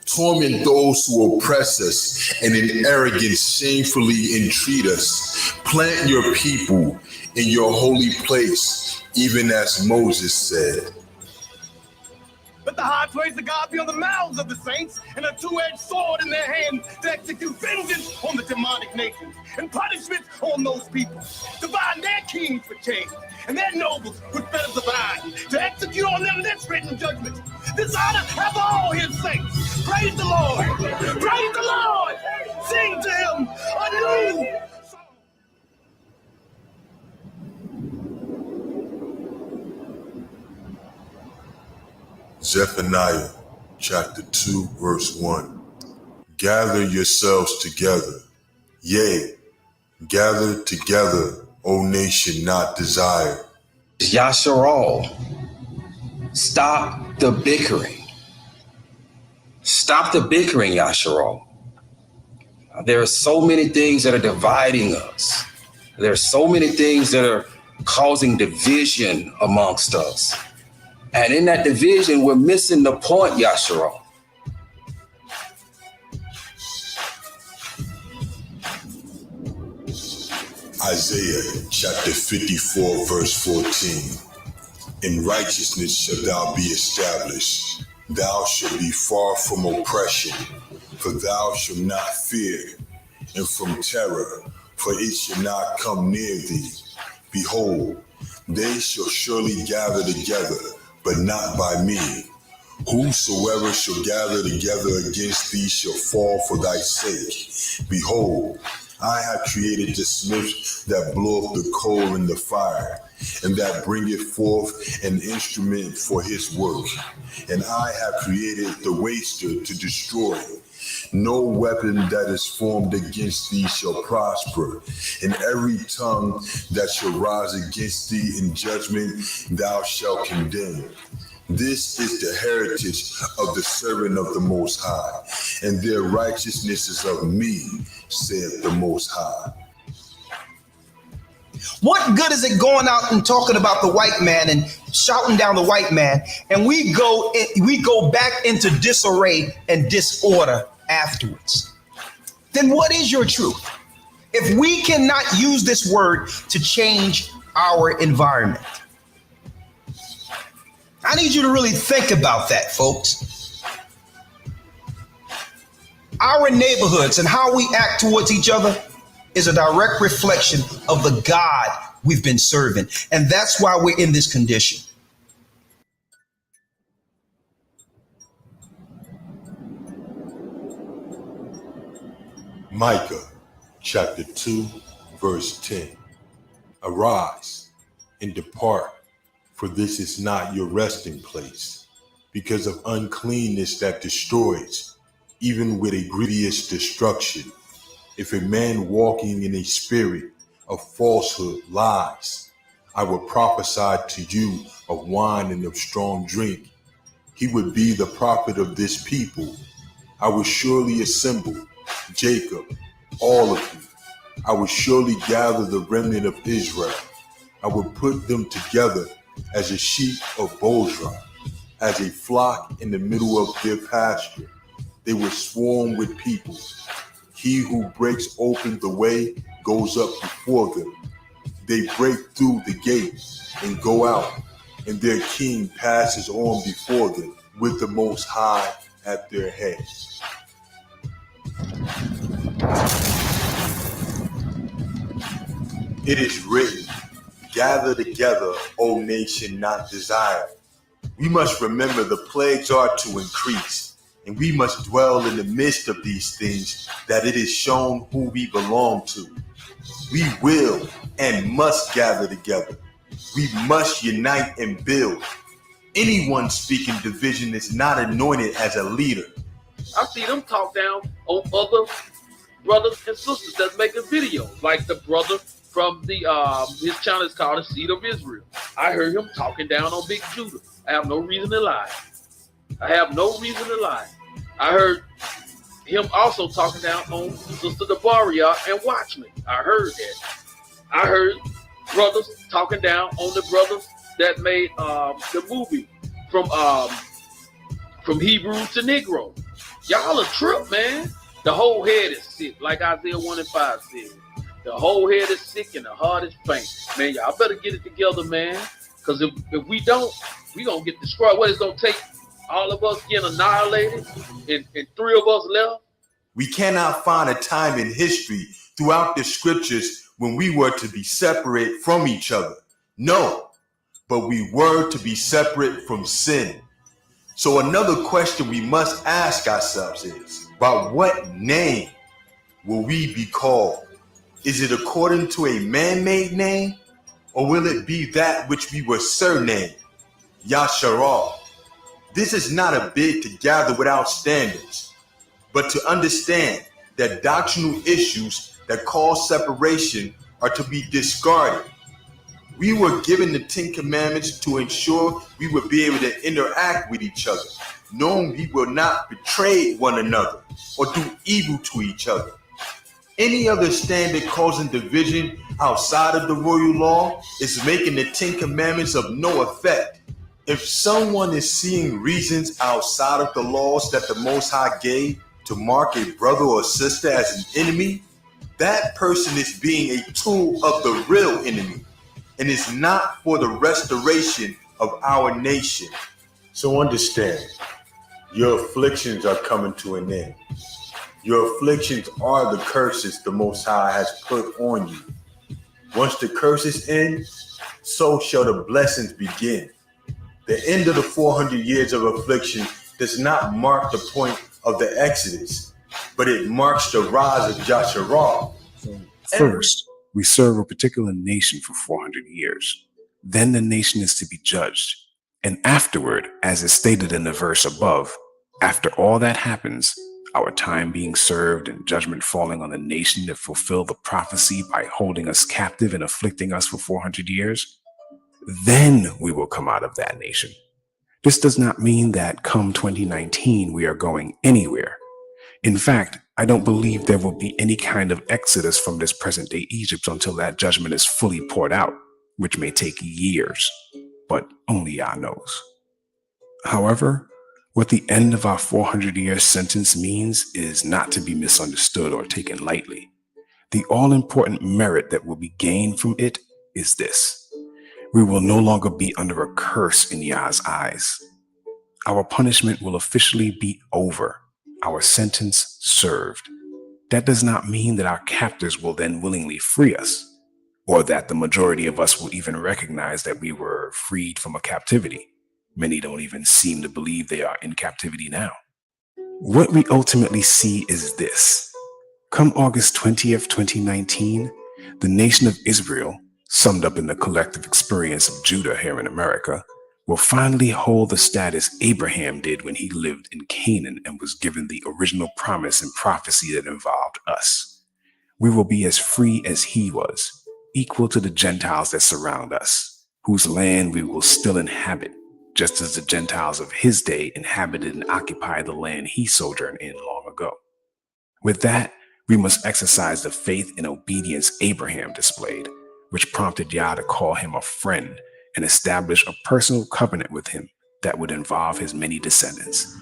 Torment those who oppress us and in arrogance shamefully entreat us. Plant your people in your holy place, even as Moses said. Let the high praise of God be on the mouths of the saints, and a two-edged sword in their hand to execute vengeance on the demonic nations and punishment on those people. Divide their kings for chains and their nobles with fetters of iron to execute on them this written judgment. This honor have all his saints. Praise the Lord. Praise the Lord. Sing to him anew. Zephaniah chapter 2, verse 1. Gather yourselves together. Yea, gather together, O nation not desired. Yasharal, stop the bickering. Stop the bickering, Yasharal. There are so many things that are dividing us. There are so many things that are causing division amongst us. And in that division, we're missing the point, Yasharal. Isaiah chapter 54, verse 14. In righteousness shalt thou be established. Thou shalt be far from oppression, for thou shalt not fear, and from terror, for it shall not come near thee. Behold, they shall surely gather together, but not by me. Whosoever shall gather together against thee shall fall for thy sake. Behold, I have created the smith that bloweth the coal in the fire, and that bringeth forth an instrument for his work. And I have created the waster to destroy. No weapon that is formed against thee shall prosper, and every tongue that shall rise against thee in judgment thou shalt condemn. This is the heritage of the servant of the Most High, and their righteousness is of me, saith the Most High. What good is it going out and talking about the white man and shouting down the white man, and we go back into disarray and disorder afterwards? Then what is your truth? If we cannot use this word to change our environment, I need you to really think about that, folks. Our neighborhoods and how we act towards each other is a direct reflection of the God we've been serving. And that's why we're in this condition. Micah chapter 2, verse 10. Arise and depart, for this is not your resting place, because of uncleanness that destroys, even with a grievous destruction. If a man walking in a spirit of falsehood lies, I will prophesy to you of wine and of strong drink. He would be the prophet of this people. I will surely assemble Jacob, all of you. I will surely gather the remnant of Israel. I will put them together as a sheep of Bozrah, as a flock in the middle of their pasture. They will swarm with people. He who breaks open the way goes up before them. They break through the gate and go out, and their king passes on before them with the Most High at their head. It is written, gather together, O nation not desired. We must remember the plagues are to increase, and we must dwell in the midst of these things, that it is shown who we belong to. We will and must gather together. We must unite and build. Anyone speaking division is not anointed as a leader. I see them talk down on other brothers and sisters that's making videos, like the brother from the his channel is called The Seed of Israel. I heard him talking down on Big Judah. I have no reason to lie. I have no reason to lie. I heard him also talking down on Sister Debaria and Watchmen. I heard that. I heard brothers talking down on the brothers that made the movie from Hebrew to Negro. Y'all a trip, man. The whole head is sick, like Isaiah 1:5 said. The whole head is sick and the heart is faint. Man, y'all better get it together, man. Because if we don't, we gonna get destroyed. What it's gonna take all of us getting annihilated and 3 of us left? We cannot find a time in history throughout the scriptures when we were to be separate from each other. No, but we were to be separate from sin. So another question we must ask ourselves is, by what name will we be called? Is it according to a man-made name, or will it be that which we were surnamed, Yasharal? This is not a bid to gather without standards, but to understand that doctrinal issues that cause separation are to be discarded. We were given the 10 Commandments to ensure we would be able to interact with each other, knowing we will not betray one another or do evil to each other. Any other standard causing division outside of the royal law is making the 10 Commandments of no effect. If someone is seeing reasons outside of the laws that the Most High gave to mark a brother or sister as an enemy, that person is being a tool of the real enemy and is not for the restoration of our nation. So understand, your afflictions are coming to an end. Your afflictions are the curses the Most High has put on you. Once the curses end, so shall the blessings begin. The end of the 400 years of affliction does not mark the point of the Exodus, but it marks the rise of Yasharal. First, we serve a particular nation for 400 years. Then the nation is to be judged. And afterward, as is stated in the verse above, after all that happens, our time being served and judgment falling on the nation that fulfilled the prophecy by holding us captive and afflicting us for 400 years, then we will come out of that nation. This does not mean that come 2019 we are going anywhere. In fact, I don't believe there will be any kind of exodus from this present day Egypt until that judgment is fully poured out, which may take years, but only Yah knows. However, what the end of our 400-year sentence means is not to be misunderstood or taken lightly. The all-important merit that will be gained from it is this: we will no longer be under a curse in Yah's eyes. Our punishment will officially be over, our sentence served. That does not mean that our captors will then willingly free us, or that the majority of us will even recognize that we were freed from a captivity. Many don't even seem to believe they are in captivity now. What we ultimately see is this: come August 20th, 2019, the nation of Israel, summed up in the collective experience of Judah here in America, will finally hold the status Abraham did when he lived in Canaan and was given the original promise and prophecy that involved us. We will be as free as he was, equal to the Gentiles that surround us, whose land we will still inhabit, just as the Gentiles of his day inhabited and occupied the land he sojourned in long ago. With that, we must exercise the faith and obedience Abraham displayed, which prompted Yah to call him a friend and establish a personal covenant with him that would involve his many descendants.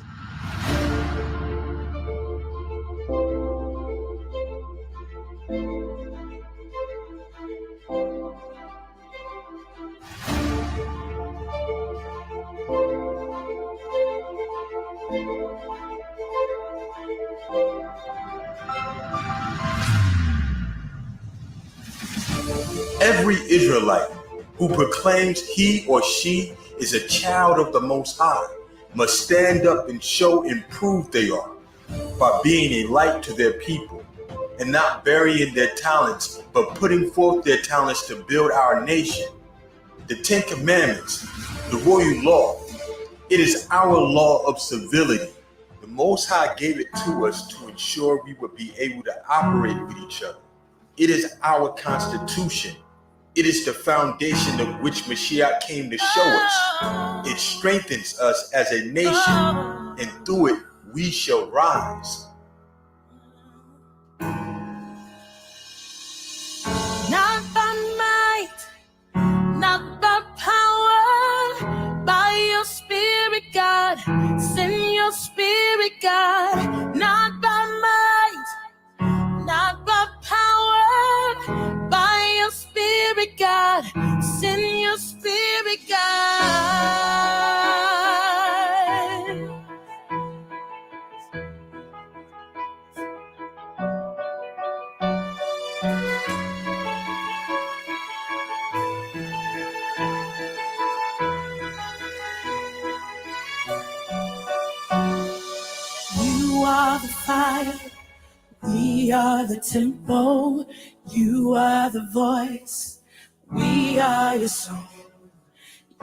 Every Israelite who proclaims he or she is a child of the Most High must stand up and show and prove they are by being a light to their people and not burying their talents, but putting forth their talents to build our nation. The 10 Commandments, the royal law, it is our law of civility. The Most High gave it to us to ensure we would be able to operate with each other. It is our constitution. It is the foundation of which Mashiach came to show us. It strengthens us as a nation, and through it we shall rise. Not by might, not by power, by your spirit, God. Send your spirit, God. Not by might, not by power, by your spirit, God. Send your spirit, God. You are the fire, we are the temple. You are the voice, we are your song.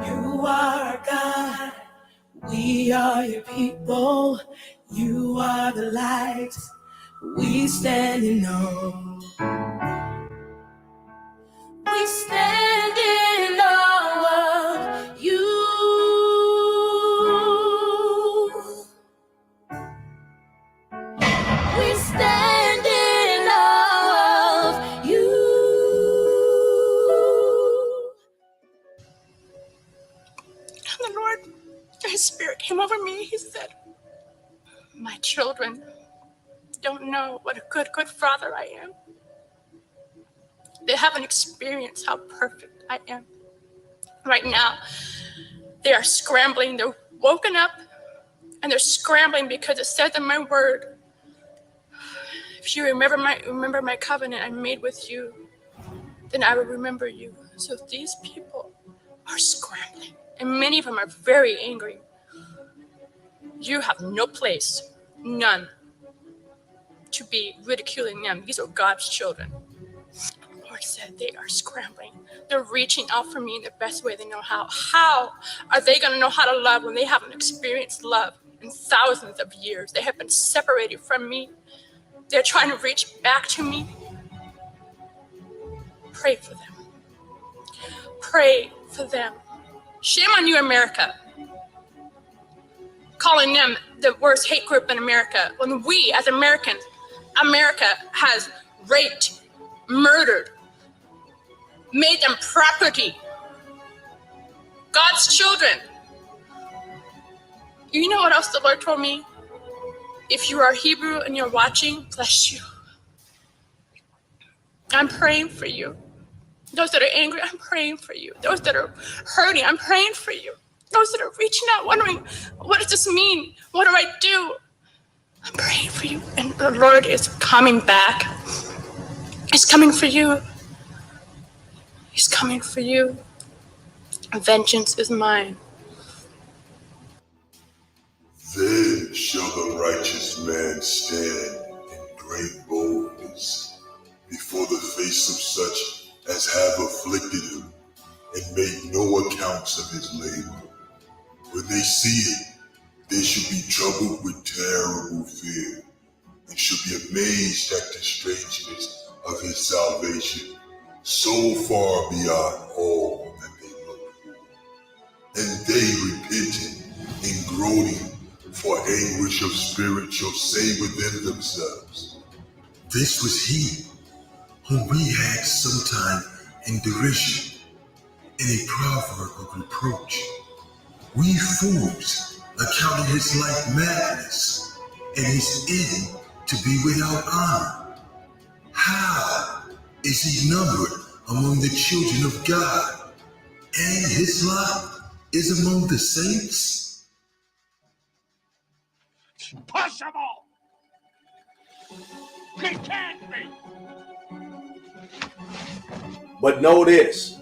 You are our God, we are your people. You are the light, we stand in awe. We stand in awe of you. We stand in awe of you. And the Lord, His Spirit came over me. He said, my children don't know what a good, good father I am. They haven't experienced how perfect I am. Right now, they are scrambling. They're woken up and they're scrambling because it says in my word, if you remember my covenant I made with you, then I will remember you. So these people are scrambling, and many of them are very angry. You have no place, none, to be ridiculing them. These are God's children. The Lord said they are scrambling. They're reaching out for me in the best way they know how. How are they going to know how to love when they haven't experienced love in thousands of years? They have been separated from me. They're trying to reach back to me. Pray for them. Pray for them. Shame on you, America. Calling them the worst hate group in America. When we, as Americans, America has raped, murdered, made them property. God's children. You know what else the Lord told me? If you are Hebrew and you're watching, bless you. I'm praying for you. Those that are angry, I'm praying for you. Those that are hurting, I'm praying for you. Those that are reaching out, wondering, what does this mean? What do I do? I'm praying for you. And the Lord is coming back. He's coming for you. He's coming for you. Vengeance is mine. Then shall the righteous man stand in great boldness before the face of such as have afflicted him, and make no accounts of his labor. When they see it, they shall be troubled with terrible fear, and shall be amazed at the strangeness of his salvation, so far beyond all that they look for. And they repenting and groaning for anguish of spirit shall say within themselves, this was he whom we had sometime in derision, in a proverb of reproach. We fools accounted his life madness, and his end to be without honor. How is he numbered among the children of God, and his lot is among the saints? Impossible! It can't be! But know this,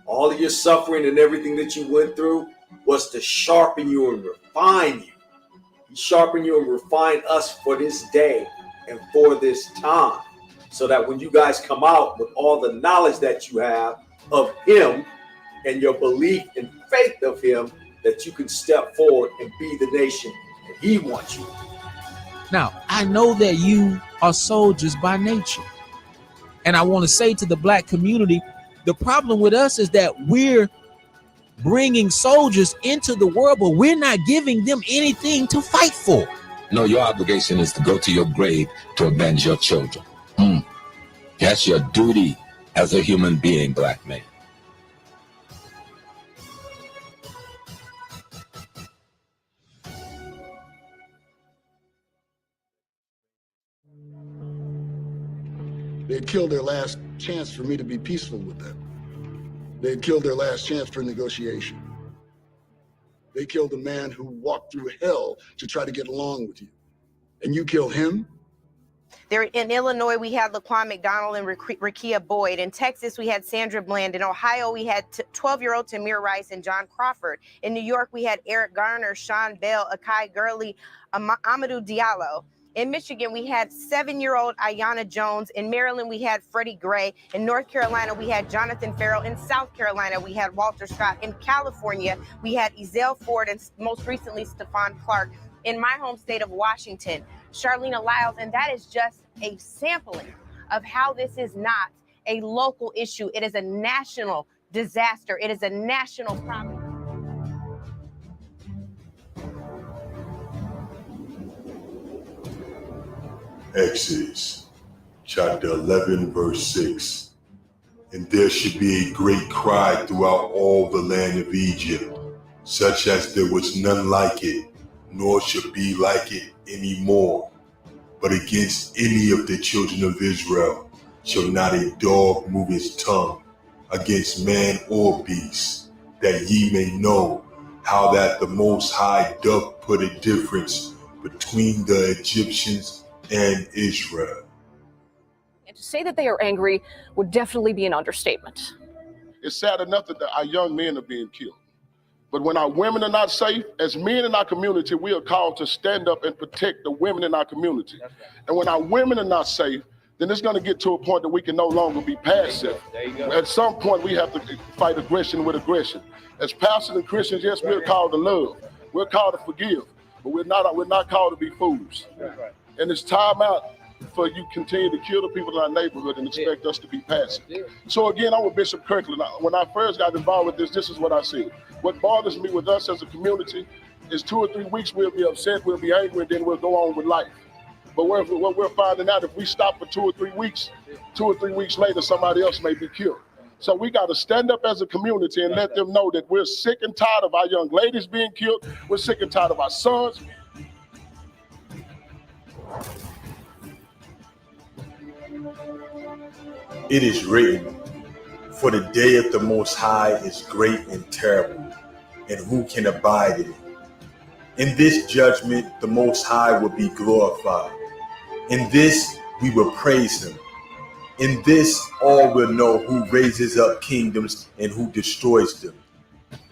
all of your suffering and everything that you went through was to sharpen you and refine you. He sharpened you and refined us for this day and for this time, so that when you guys come out with all the knowledge that you have of him and your belief and faith of him, that you can step forward and be the nation that he wants you. Now, I know that you are soldiers by nature. And I want to say to the black community, the problem with us is that we're bringing soldiers into the world, but we're not giving them anything to fight for. No, your obligation is to go to your grave to avenge your children. That's your duty as a human being, black man. They had killed their last chance for me to be peaceful with them. They had killed their last chance for negotiation. They killed a man who walked through hell to try to get along with you. And you kill him? There in Illinois, we had Laquan McDonald and Rekia Boyd. In Texas, we had Sandra Bland. In Ohio, we had 12-year-old Tamir Rice and John Crawford. In New York, we had Eric Garner, Sean Bell, Akai Gurley, Amadou Diallo. In Michigan, we had 7-year-old Ayanna Jones. In Maryland, we had Freddie Gray. In North Carolina, we had Jonathan Farrell. In South Carolina, we had Walter Scott. In California, we had Ezell Ford and most recently Stephon Clark. In my home state of Washington, Charlena Lyles, and that is just a sampling of how this is not a local issue. It is a national disaster. It is a national problem. Exodus chapter 11 verse 6. And there should be a great cry throughout all the land of Egypt, such as there was none like it, nor should be like it any more. But against any of the children of Israel shall not a dog move his tongue against man or beast, that ye may know how that the Most High doth put a difference between the Egyptians and Israel. And to say that they are angry would definitely be an understatement. It's sad enough that our young men are being killed. But when our women are not safe, as men in our community, we are called to stand up and protect the women in our community. And when our women are not safe, then it's going to get to a point that we can no longer be passive. At some point, we have to fight aggression with aggression. As pastors and Christians, yes, we're called to love. We're called to forgive. But we're not called to be fools. And it's time out for you continue to kill the people in our neighborhood and expect us to be passive. So again, I'm with Bishop Kirkland. When I first got involved with this is what I said. What bothers me with us as a community is 2 or 3 weeks we'll be upset, we'll be angry, and then we'll go on with life. But what we're finding out, if we stop for 2 or 3 weeks, 2 or 3 weeks later, somebody else may be killed. So we got to stand up as a community and let them know that we're sick and tired of our young ladies being killed. We're sick and tired of our sons. It is written, for the day of the Most High is great and terrible, and who can abide in it? In this judgment, the Most High will be glorified. In this, we will praise him. In this, all will know who raises up kingdoms and who destroys them.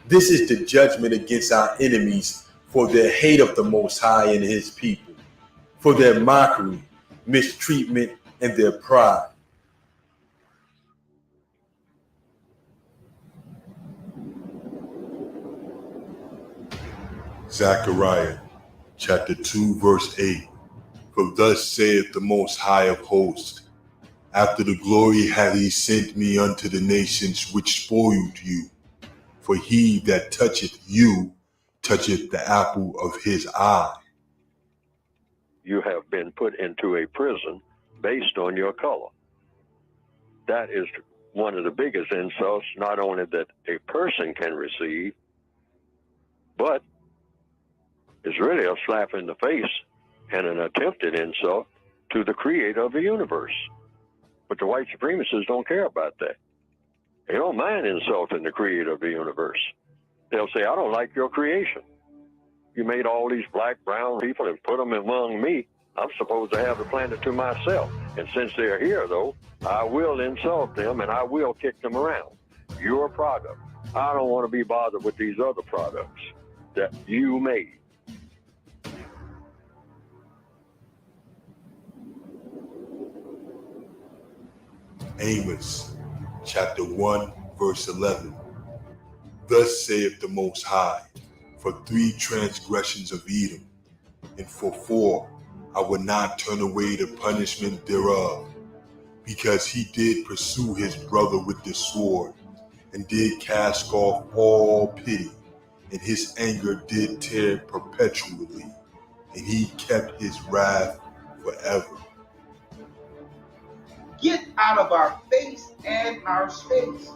This is the judgment against our enemies for their hate of the Most High and his people, for their mockery, mistreatment, and their pride. Zechariah chapter 2 verse 8. For thus saith the Most High of hosts, after the glory hath he sent me unto the nations which spoiled you. For he that toucheth you toucheth the apple of his eye. You have been put into a prison based on your color. That is one of the biggest insults, not only that a person can receive, but it's really a slap in the face and an attempted insult to the creator of the universe. But the white supremacists don't care about that. They don't mind insulting the creator of the universe. They'll say, I don't like your creation. You made all these black, brown people and put them among me. I'm supposed to have the planet to myself. And since they're here, though, I will insult them and I will kick them around. You're a product. I don't want to be bothered with these other products that you made. Amos chapter 1 verse 11. Thus saith the Most High, for 3 transgressions of Edom, and for 4 I will not turn away the punishment thereof. because he did pursue his brother with the sword, and did cast off all pity, and his anger did tear perpetually, and he kept his wrath forever. Get out of our face and our space.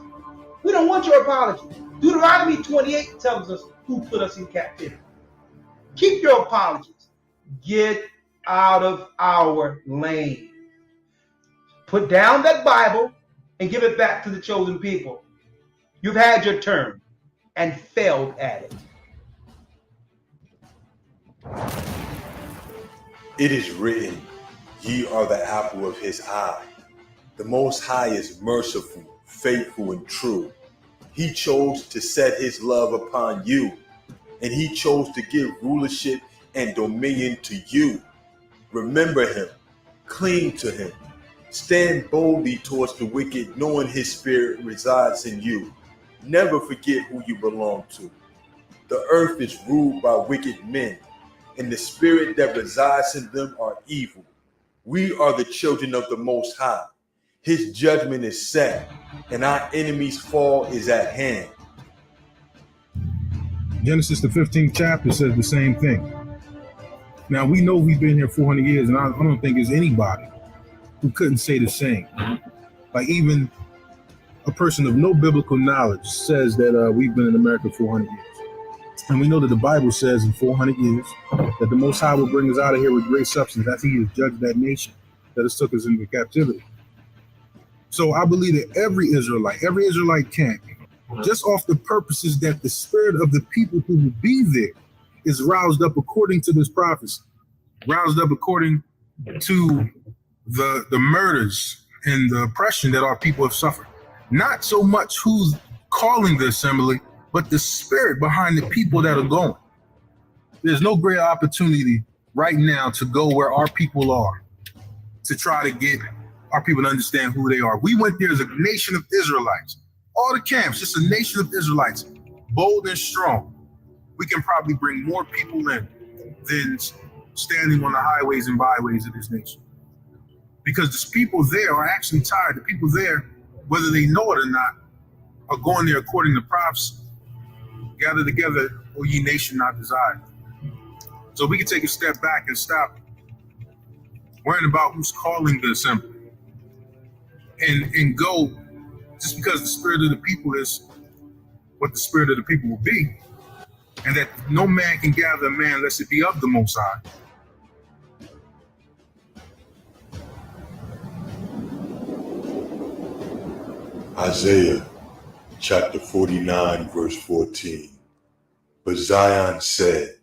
We don't want your apology. Deuteronomy 28 tells us who put us in captivity. Keep your apologies. Get out of our lane. Put down that Bible and give it back to the chosen people. You've had your turn and failed at it. It is written, ye are the apple of his eye. The Most High is merciful, faithful, and true. He chose to set his love upon you, and he chose to give rulership and dominion to you. Remember him, cling to him, stand boldly towards the wicked, knowing his spirit resides in you. Never forget who you belong to. The earth is ruled by wicked men, and the spirit that resides in them are evil. We are the children of the Most High. His judgment is set, and our enemy's fall is at hand. Genesis, the 15th chapter, says the same thing. Now, we know we've been here 400 years, and I don't think there's anybody who couldn't say the same. Like, even a person of no biblical knowledge says that we've been in America 400 years. And we know that the Bible says in 400 years that the Most High will bring us out of here with great substance as he has judged that nation that has took us into captivity. So I believe that every Israelite camp, just off the purposes that the spirit of the people who will be there is roused up according to this prophecy, roused up according to the murders and the oppression that our people have suffered. Not so much who's calling the assembly, but the spirit behind the people that are going. There's no greater opportunity right now to go where our people are, to try to get our people to understand who they are. We went there as a nation of Israelites. All the camps, just a nation of Israelites, bold and strong. We can probably bring more people in than standing on the highways and byways of this nation. Because the people there are actually tired. The people there, whether they know it or not, are going there according to prophecy. Gather together, O ye nation not desired. So we can take a step back and stop worrying about who's calling the assembly. And go, just because the spirit of the people is what the spirit of the people will be, and that no man can gather a man unless it be of the Most High. Isaiah chapter 49, verse 14. But Zion said,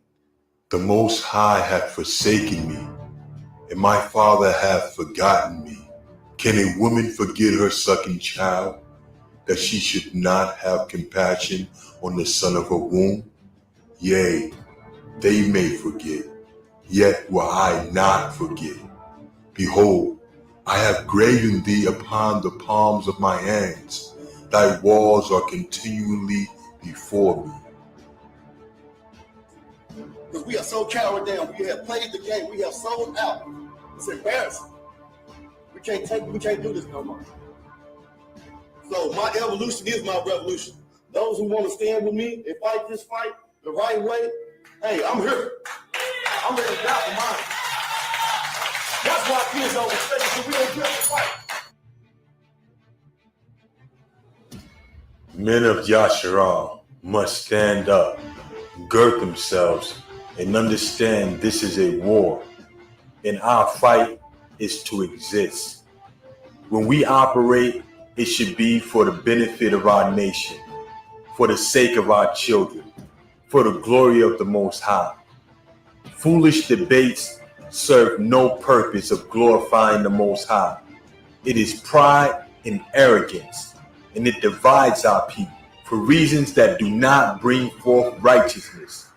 the Most High hath forsaken me, and my father hath forgotten me. Can a woman forget her sucking child, that she should not have compassion on the son of her womb? Yea, they may forget, yet will I not forget. Behold, I have graven thee upon the palms of my hands. Thy walls are continually before me. Because we are so cowered down. We have played the game. We have sold out. It's embarrassing. We can't do this no more. So my evolution is my revolution. Those who want to stand with me and fight this fight the right way, hey, I'm here. I'm ready to die for mine. That's why kids don't respect us, so we don't get to fight. Men of Yasharal must stand up, gird themselves, and understand this is a war, and our fight is to exist. When we operate, it should be for the benefit of our nation, for the sake of our children, for the glory of the Most High. Foolish debates serve no purpose of glorifying the Most High. It is pride and arrogance, and it divides our people for reasons that do not bring forth righteousness.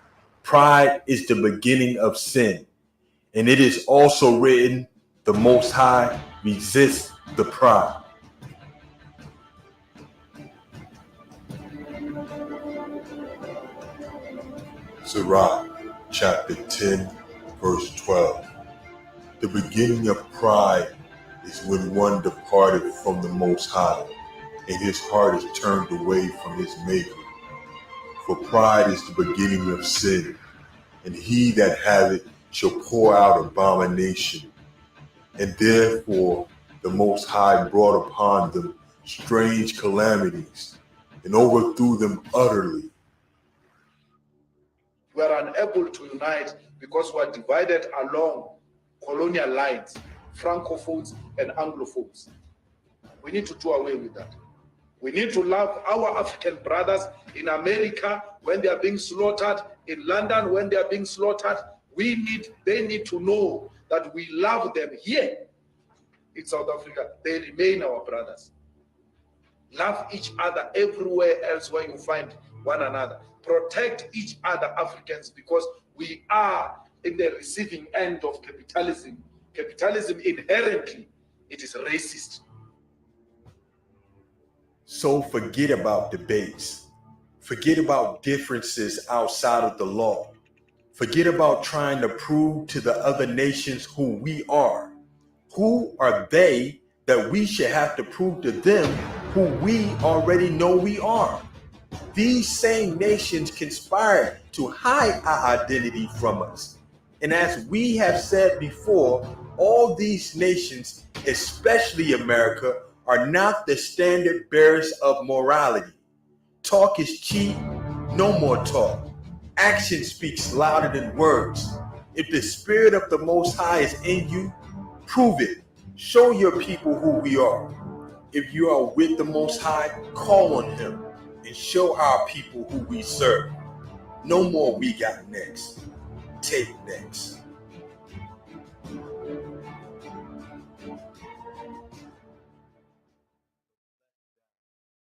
Pride is the beginning of sin, and it is also written, the Most High resists the proud. Sirach chapter 10, verse 12. The beginning of pride is when one departed from the Most High, and his heart is turned away from his Maker. For pride is the beginning of sin, and he that hath it shall pour out abomination. And therefore the Most High brought upon them strange calamities, and overthrew them utterly. We are unable to unite because we are divided along colonial lines, Francophones and Anglophones. We need to do away with that. We need to love our African brothers in America when they are being slaughtered, in London when they are being slaughtered. They need to know that we love them here in South Africa. They remain our brothers. Love each other everywhere else where you find one another. Protect each other, Africans, because we are in the receiving end of capitalism. Capitalism inherently, it is racist. So forget about debates. Forget about differences outside of the law. Forget about trying to prove to the other nations who we are. Who are they that we should have to prove to them who we already know we are? These same nations conspire to hide our identity from us. And as we have said before, all these nations, especially America, are not the standard bearers of morality. Talk is cheap, no more talk. Action speaks louder than words. If the Spirit of the Most High is in you, prove it. Show your people who we are. If you are with the Most High, call on him and show our people who we serve. No more we got next. Take next.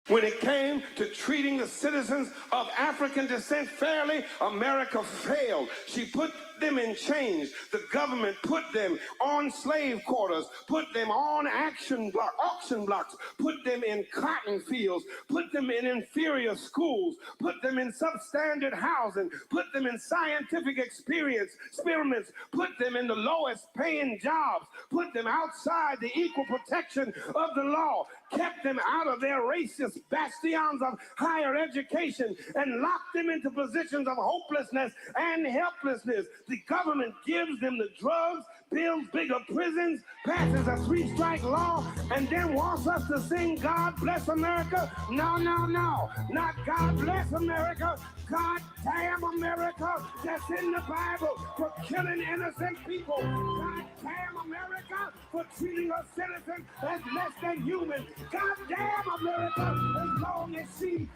When it came to treating the citizens of African descent fairly, America failed. She put them in chains. The government put them on slave quarters, put them on auction blocks, put them in cotton fields, put them in inferior schools, put them in substandard housing, put them in scientific experiments, put them in the lowest paying jobs, put them outside the equal protection of the law, kept them out of their racist bastions of higher education, and locked them into positions of hopelessness and helplessness. The government gives them the drugs, builds bigger prisons, passes a 3-strike law, and then wants us to sing God Bless America? No, no, no. Not God Bless America. God damn America. That's in the Bible for killing innocent people. God damn America for treating a citizen as less than human. God damn America as long as she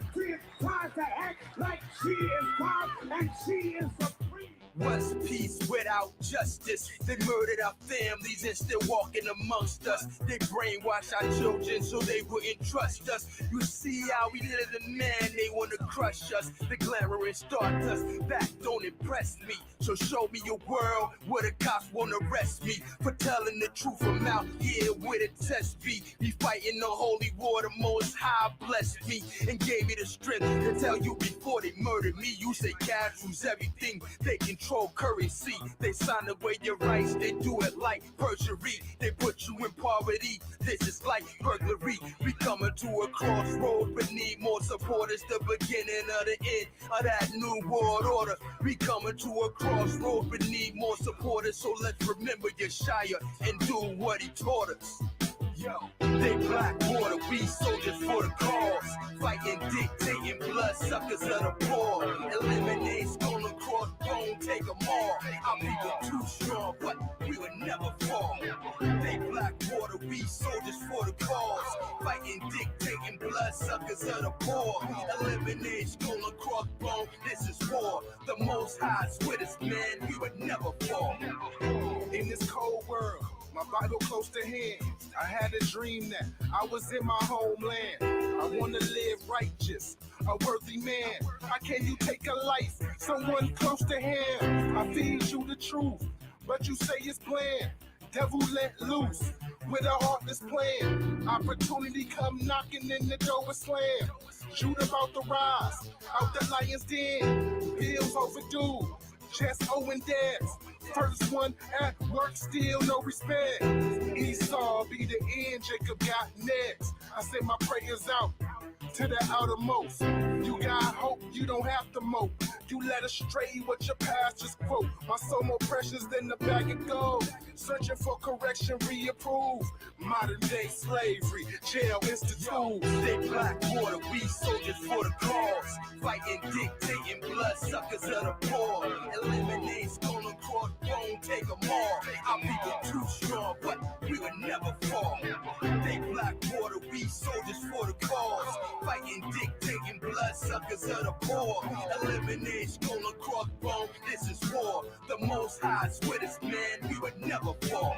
tries to act like she is God and she is supreme. What's peace without justice? They murdered our families and still walking amongst us. They brainwash our children so they wouldn't trust us. You see how we live in man, they want to crush us. The glamorous start us, that don't impress me. So show me a world where the cops won't arrest me for telling the truth from out here where the test be. Be fighting the holy war, the Most High blessed me and gave me the strength to tell you before they murdered me. You say cash rules everything, they control currency. They sign away your rights, they do it like perjury. They put you in poverty, this is like burglary. We coming to a crossroad, but need more supporters. The beginning of the end of that new world order. We coming to a crossroad, but need more supporters. So let's remember Yeshaya and do what he taught us. Yo, they Blackwater, we soldiers for the cause. Fighting, dictating, blood suckers of the poor. Eliminate skull and crossbone, take them all. Our people too strong, but we would never fall. They Blackwater, we soldiers for the cause. Fighting, dictating, blood suckers of the poor. Eliminate skull and crossbone, this is war. The Most High's with us, man, we would never fall. In this cold world, my Bible close to hand, I had a dream that I was in my homeland. I want to live righteous, a worthy man. How can you take a life, someone close to him? I feed you the truth, but you say it's bland. Devil let loose with a heartless plan. Opportunity come knocking and the door is slammed. Shoot about the rise, out the lion's den. Bills overdue, just owing debts. First one at work, still no respect. Esau be the end, Jacob got next. I say my prayers out to the outermost. You got hope, you don't have to mope. You led astray what your pastors quote. My soul more precious than the bag of gold. Searching for correction, reapprove. Modern day slavery, jail institute. They black water, we soldiers for the cause. Fighting, dictating, blood suckers of the poor. Eliminate skull and cross bone, take them all. Our people too strong, but we would never fall. They black water, we soldiers for the cause. Fighting, dictating, blood suckers of the poor. Eliminate skull and cross bone, this is war. The most high's with us, man, we would never fall.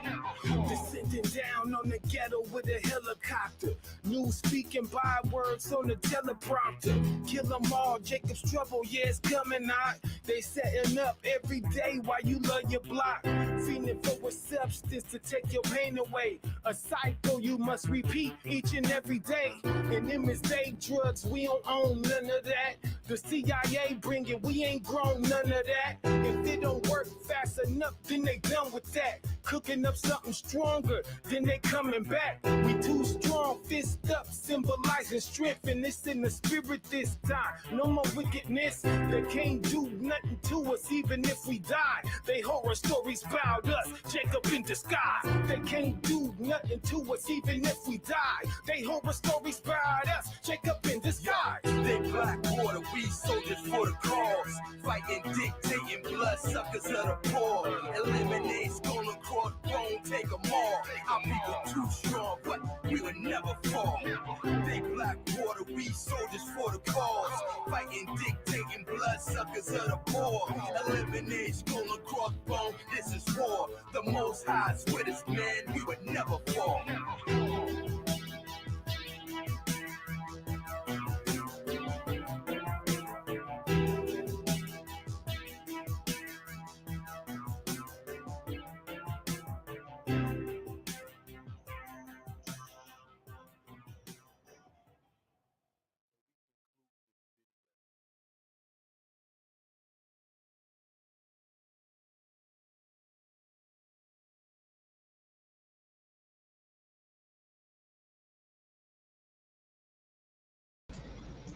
Descending down on the ghetto with a helicopter. News speaking bywords on the teleprompter. Kill them all, Jacob's trouble, yeah, it's coming out. They setting up every day while you love your block. Feeling for a substance to take your pain away. A cycle you must repeat each and every day. And them is day drugs, we don't own none of that. The CIA bring it, we ain't grown none of that. If it don't work fast enough, then they done with that. Cooking up something stronger, then they coming back. We too strong, fist up, symbolizing strength. And it's in the spirit this time. No more wickedness, they can't do nothing to us even if we die. They horror stories about us, Jacob in disguise. They can't do nothing to us even if we die. They horror stories about us, Jacob in disguise. They black water, we soldiers for the cause. Fighting, dictating, blood suckers of the poor. Eliminate skull and cross bone, take them all. Our people too strong, but we would never fall. They black water, we soldiers for the cause. Fighting, dictating, blood suckers of the poor. Eliminate skull and cross bone, this is war. The most high's with us, man, we would never fall.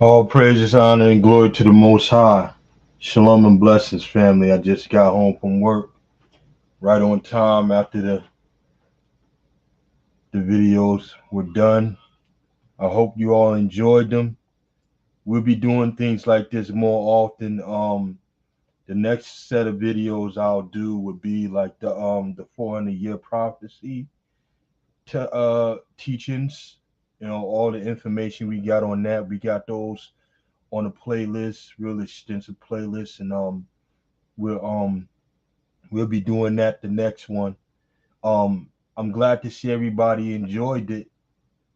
All praises, honor, and glory to the Most High. Shalom and blessings, family. I just got home from work right on time after the videos were done. I hope you all enjoyed them. We'll be doing things like this more often. The next set of videos I'll do would be like the 400-year prophecy teachings. You know, all the information we got on that, we got those on a playlist, real extensive playlist, and we'll be doing that the next one. I'm glad to see everybody enjoyed it.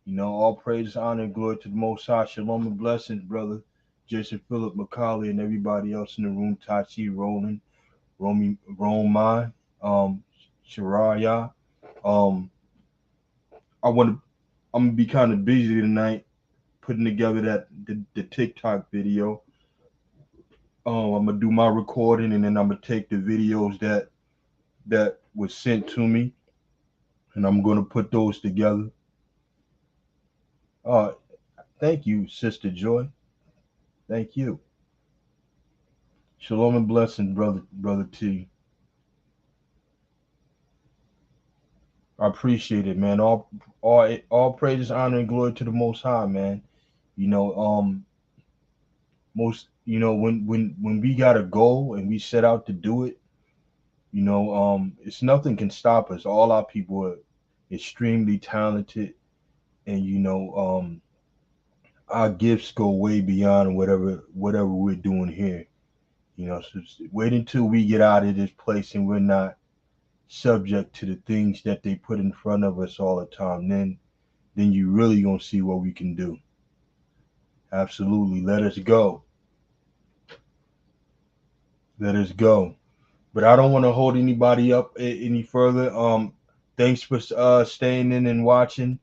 You know, all praise, honor, and glory to the Most High. Shalom and blessings, brother Jason Philip McCauley and everybody else in the room. Tachi, Roland, Romai, Shariah. I'm gonna be kind of busy tonight putting together the TikTok video. I'm gonna do my recording, and then I'm gonna take the videos that was sent to me, and I'm gonna put those together. Thank you, Sister Joy. Thank you. Shalom and blessing, brother T. I appreciate it, man. All praises, honor, and glory to the Most High, man. You know, when we got a goal and we set out to do it, you know, it's nothing can stop us. All our people are extremely talented, and you know, our gifts go way beyond whatever we're doing here. You know, so wait until we get out of this place and we're not subject to the things that they put in front of us all the time. Then you really gonna see what we can do. Absolutely. Let us go. Let us go. But I don't want to hold anybody up any further. Thanks for staying in and watching.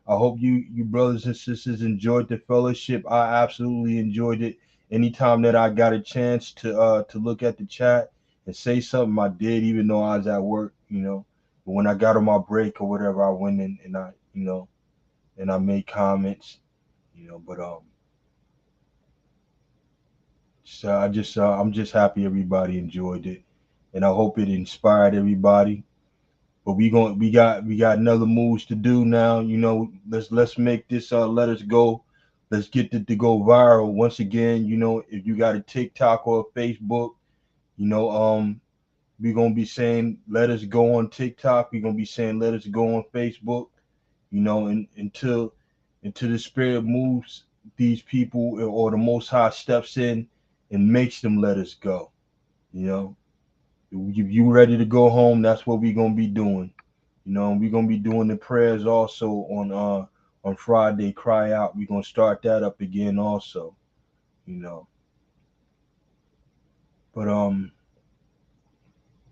I hope you brothers and sisters enjoyed the fellowship. I absolutely enjoyed it. Anytime that I got a chance to look at the chat and say something. I did, even though I was at work, you know. But when I got on my break or whatever, I went in and I, you know, and I made comments, you know. But so I'm just happy everybody enjoyed it, and I hope it inspired everybody. But we got another moves to do now. You know, let's make this let us go. Let's get it to go viral once again. You know, if you got a TikTok or a Facebook, you know, we're gonna be saying let us go on TikTok. We're gonna be saying let us go on Facebook. You know, and until the Spirit moves these people or the Most High steps in and makes them let us go. You know, if you ready to go home, that's what we're gonna be doing. You know, and we're gonna be doing the prayers also on Friday. Cry out. We're gonna start that up again also. You know. But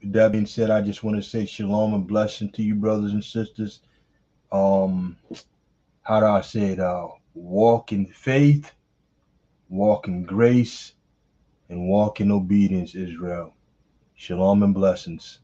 with that being said, I just want to say shalom and blessing to you, brothers and sisters. How do I say it? Walk in faith, walk in grace, and walk in obedience, Israel. Shalom and blessings.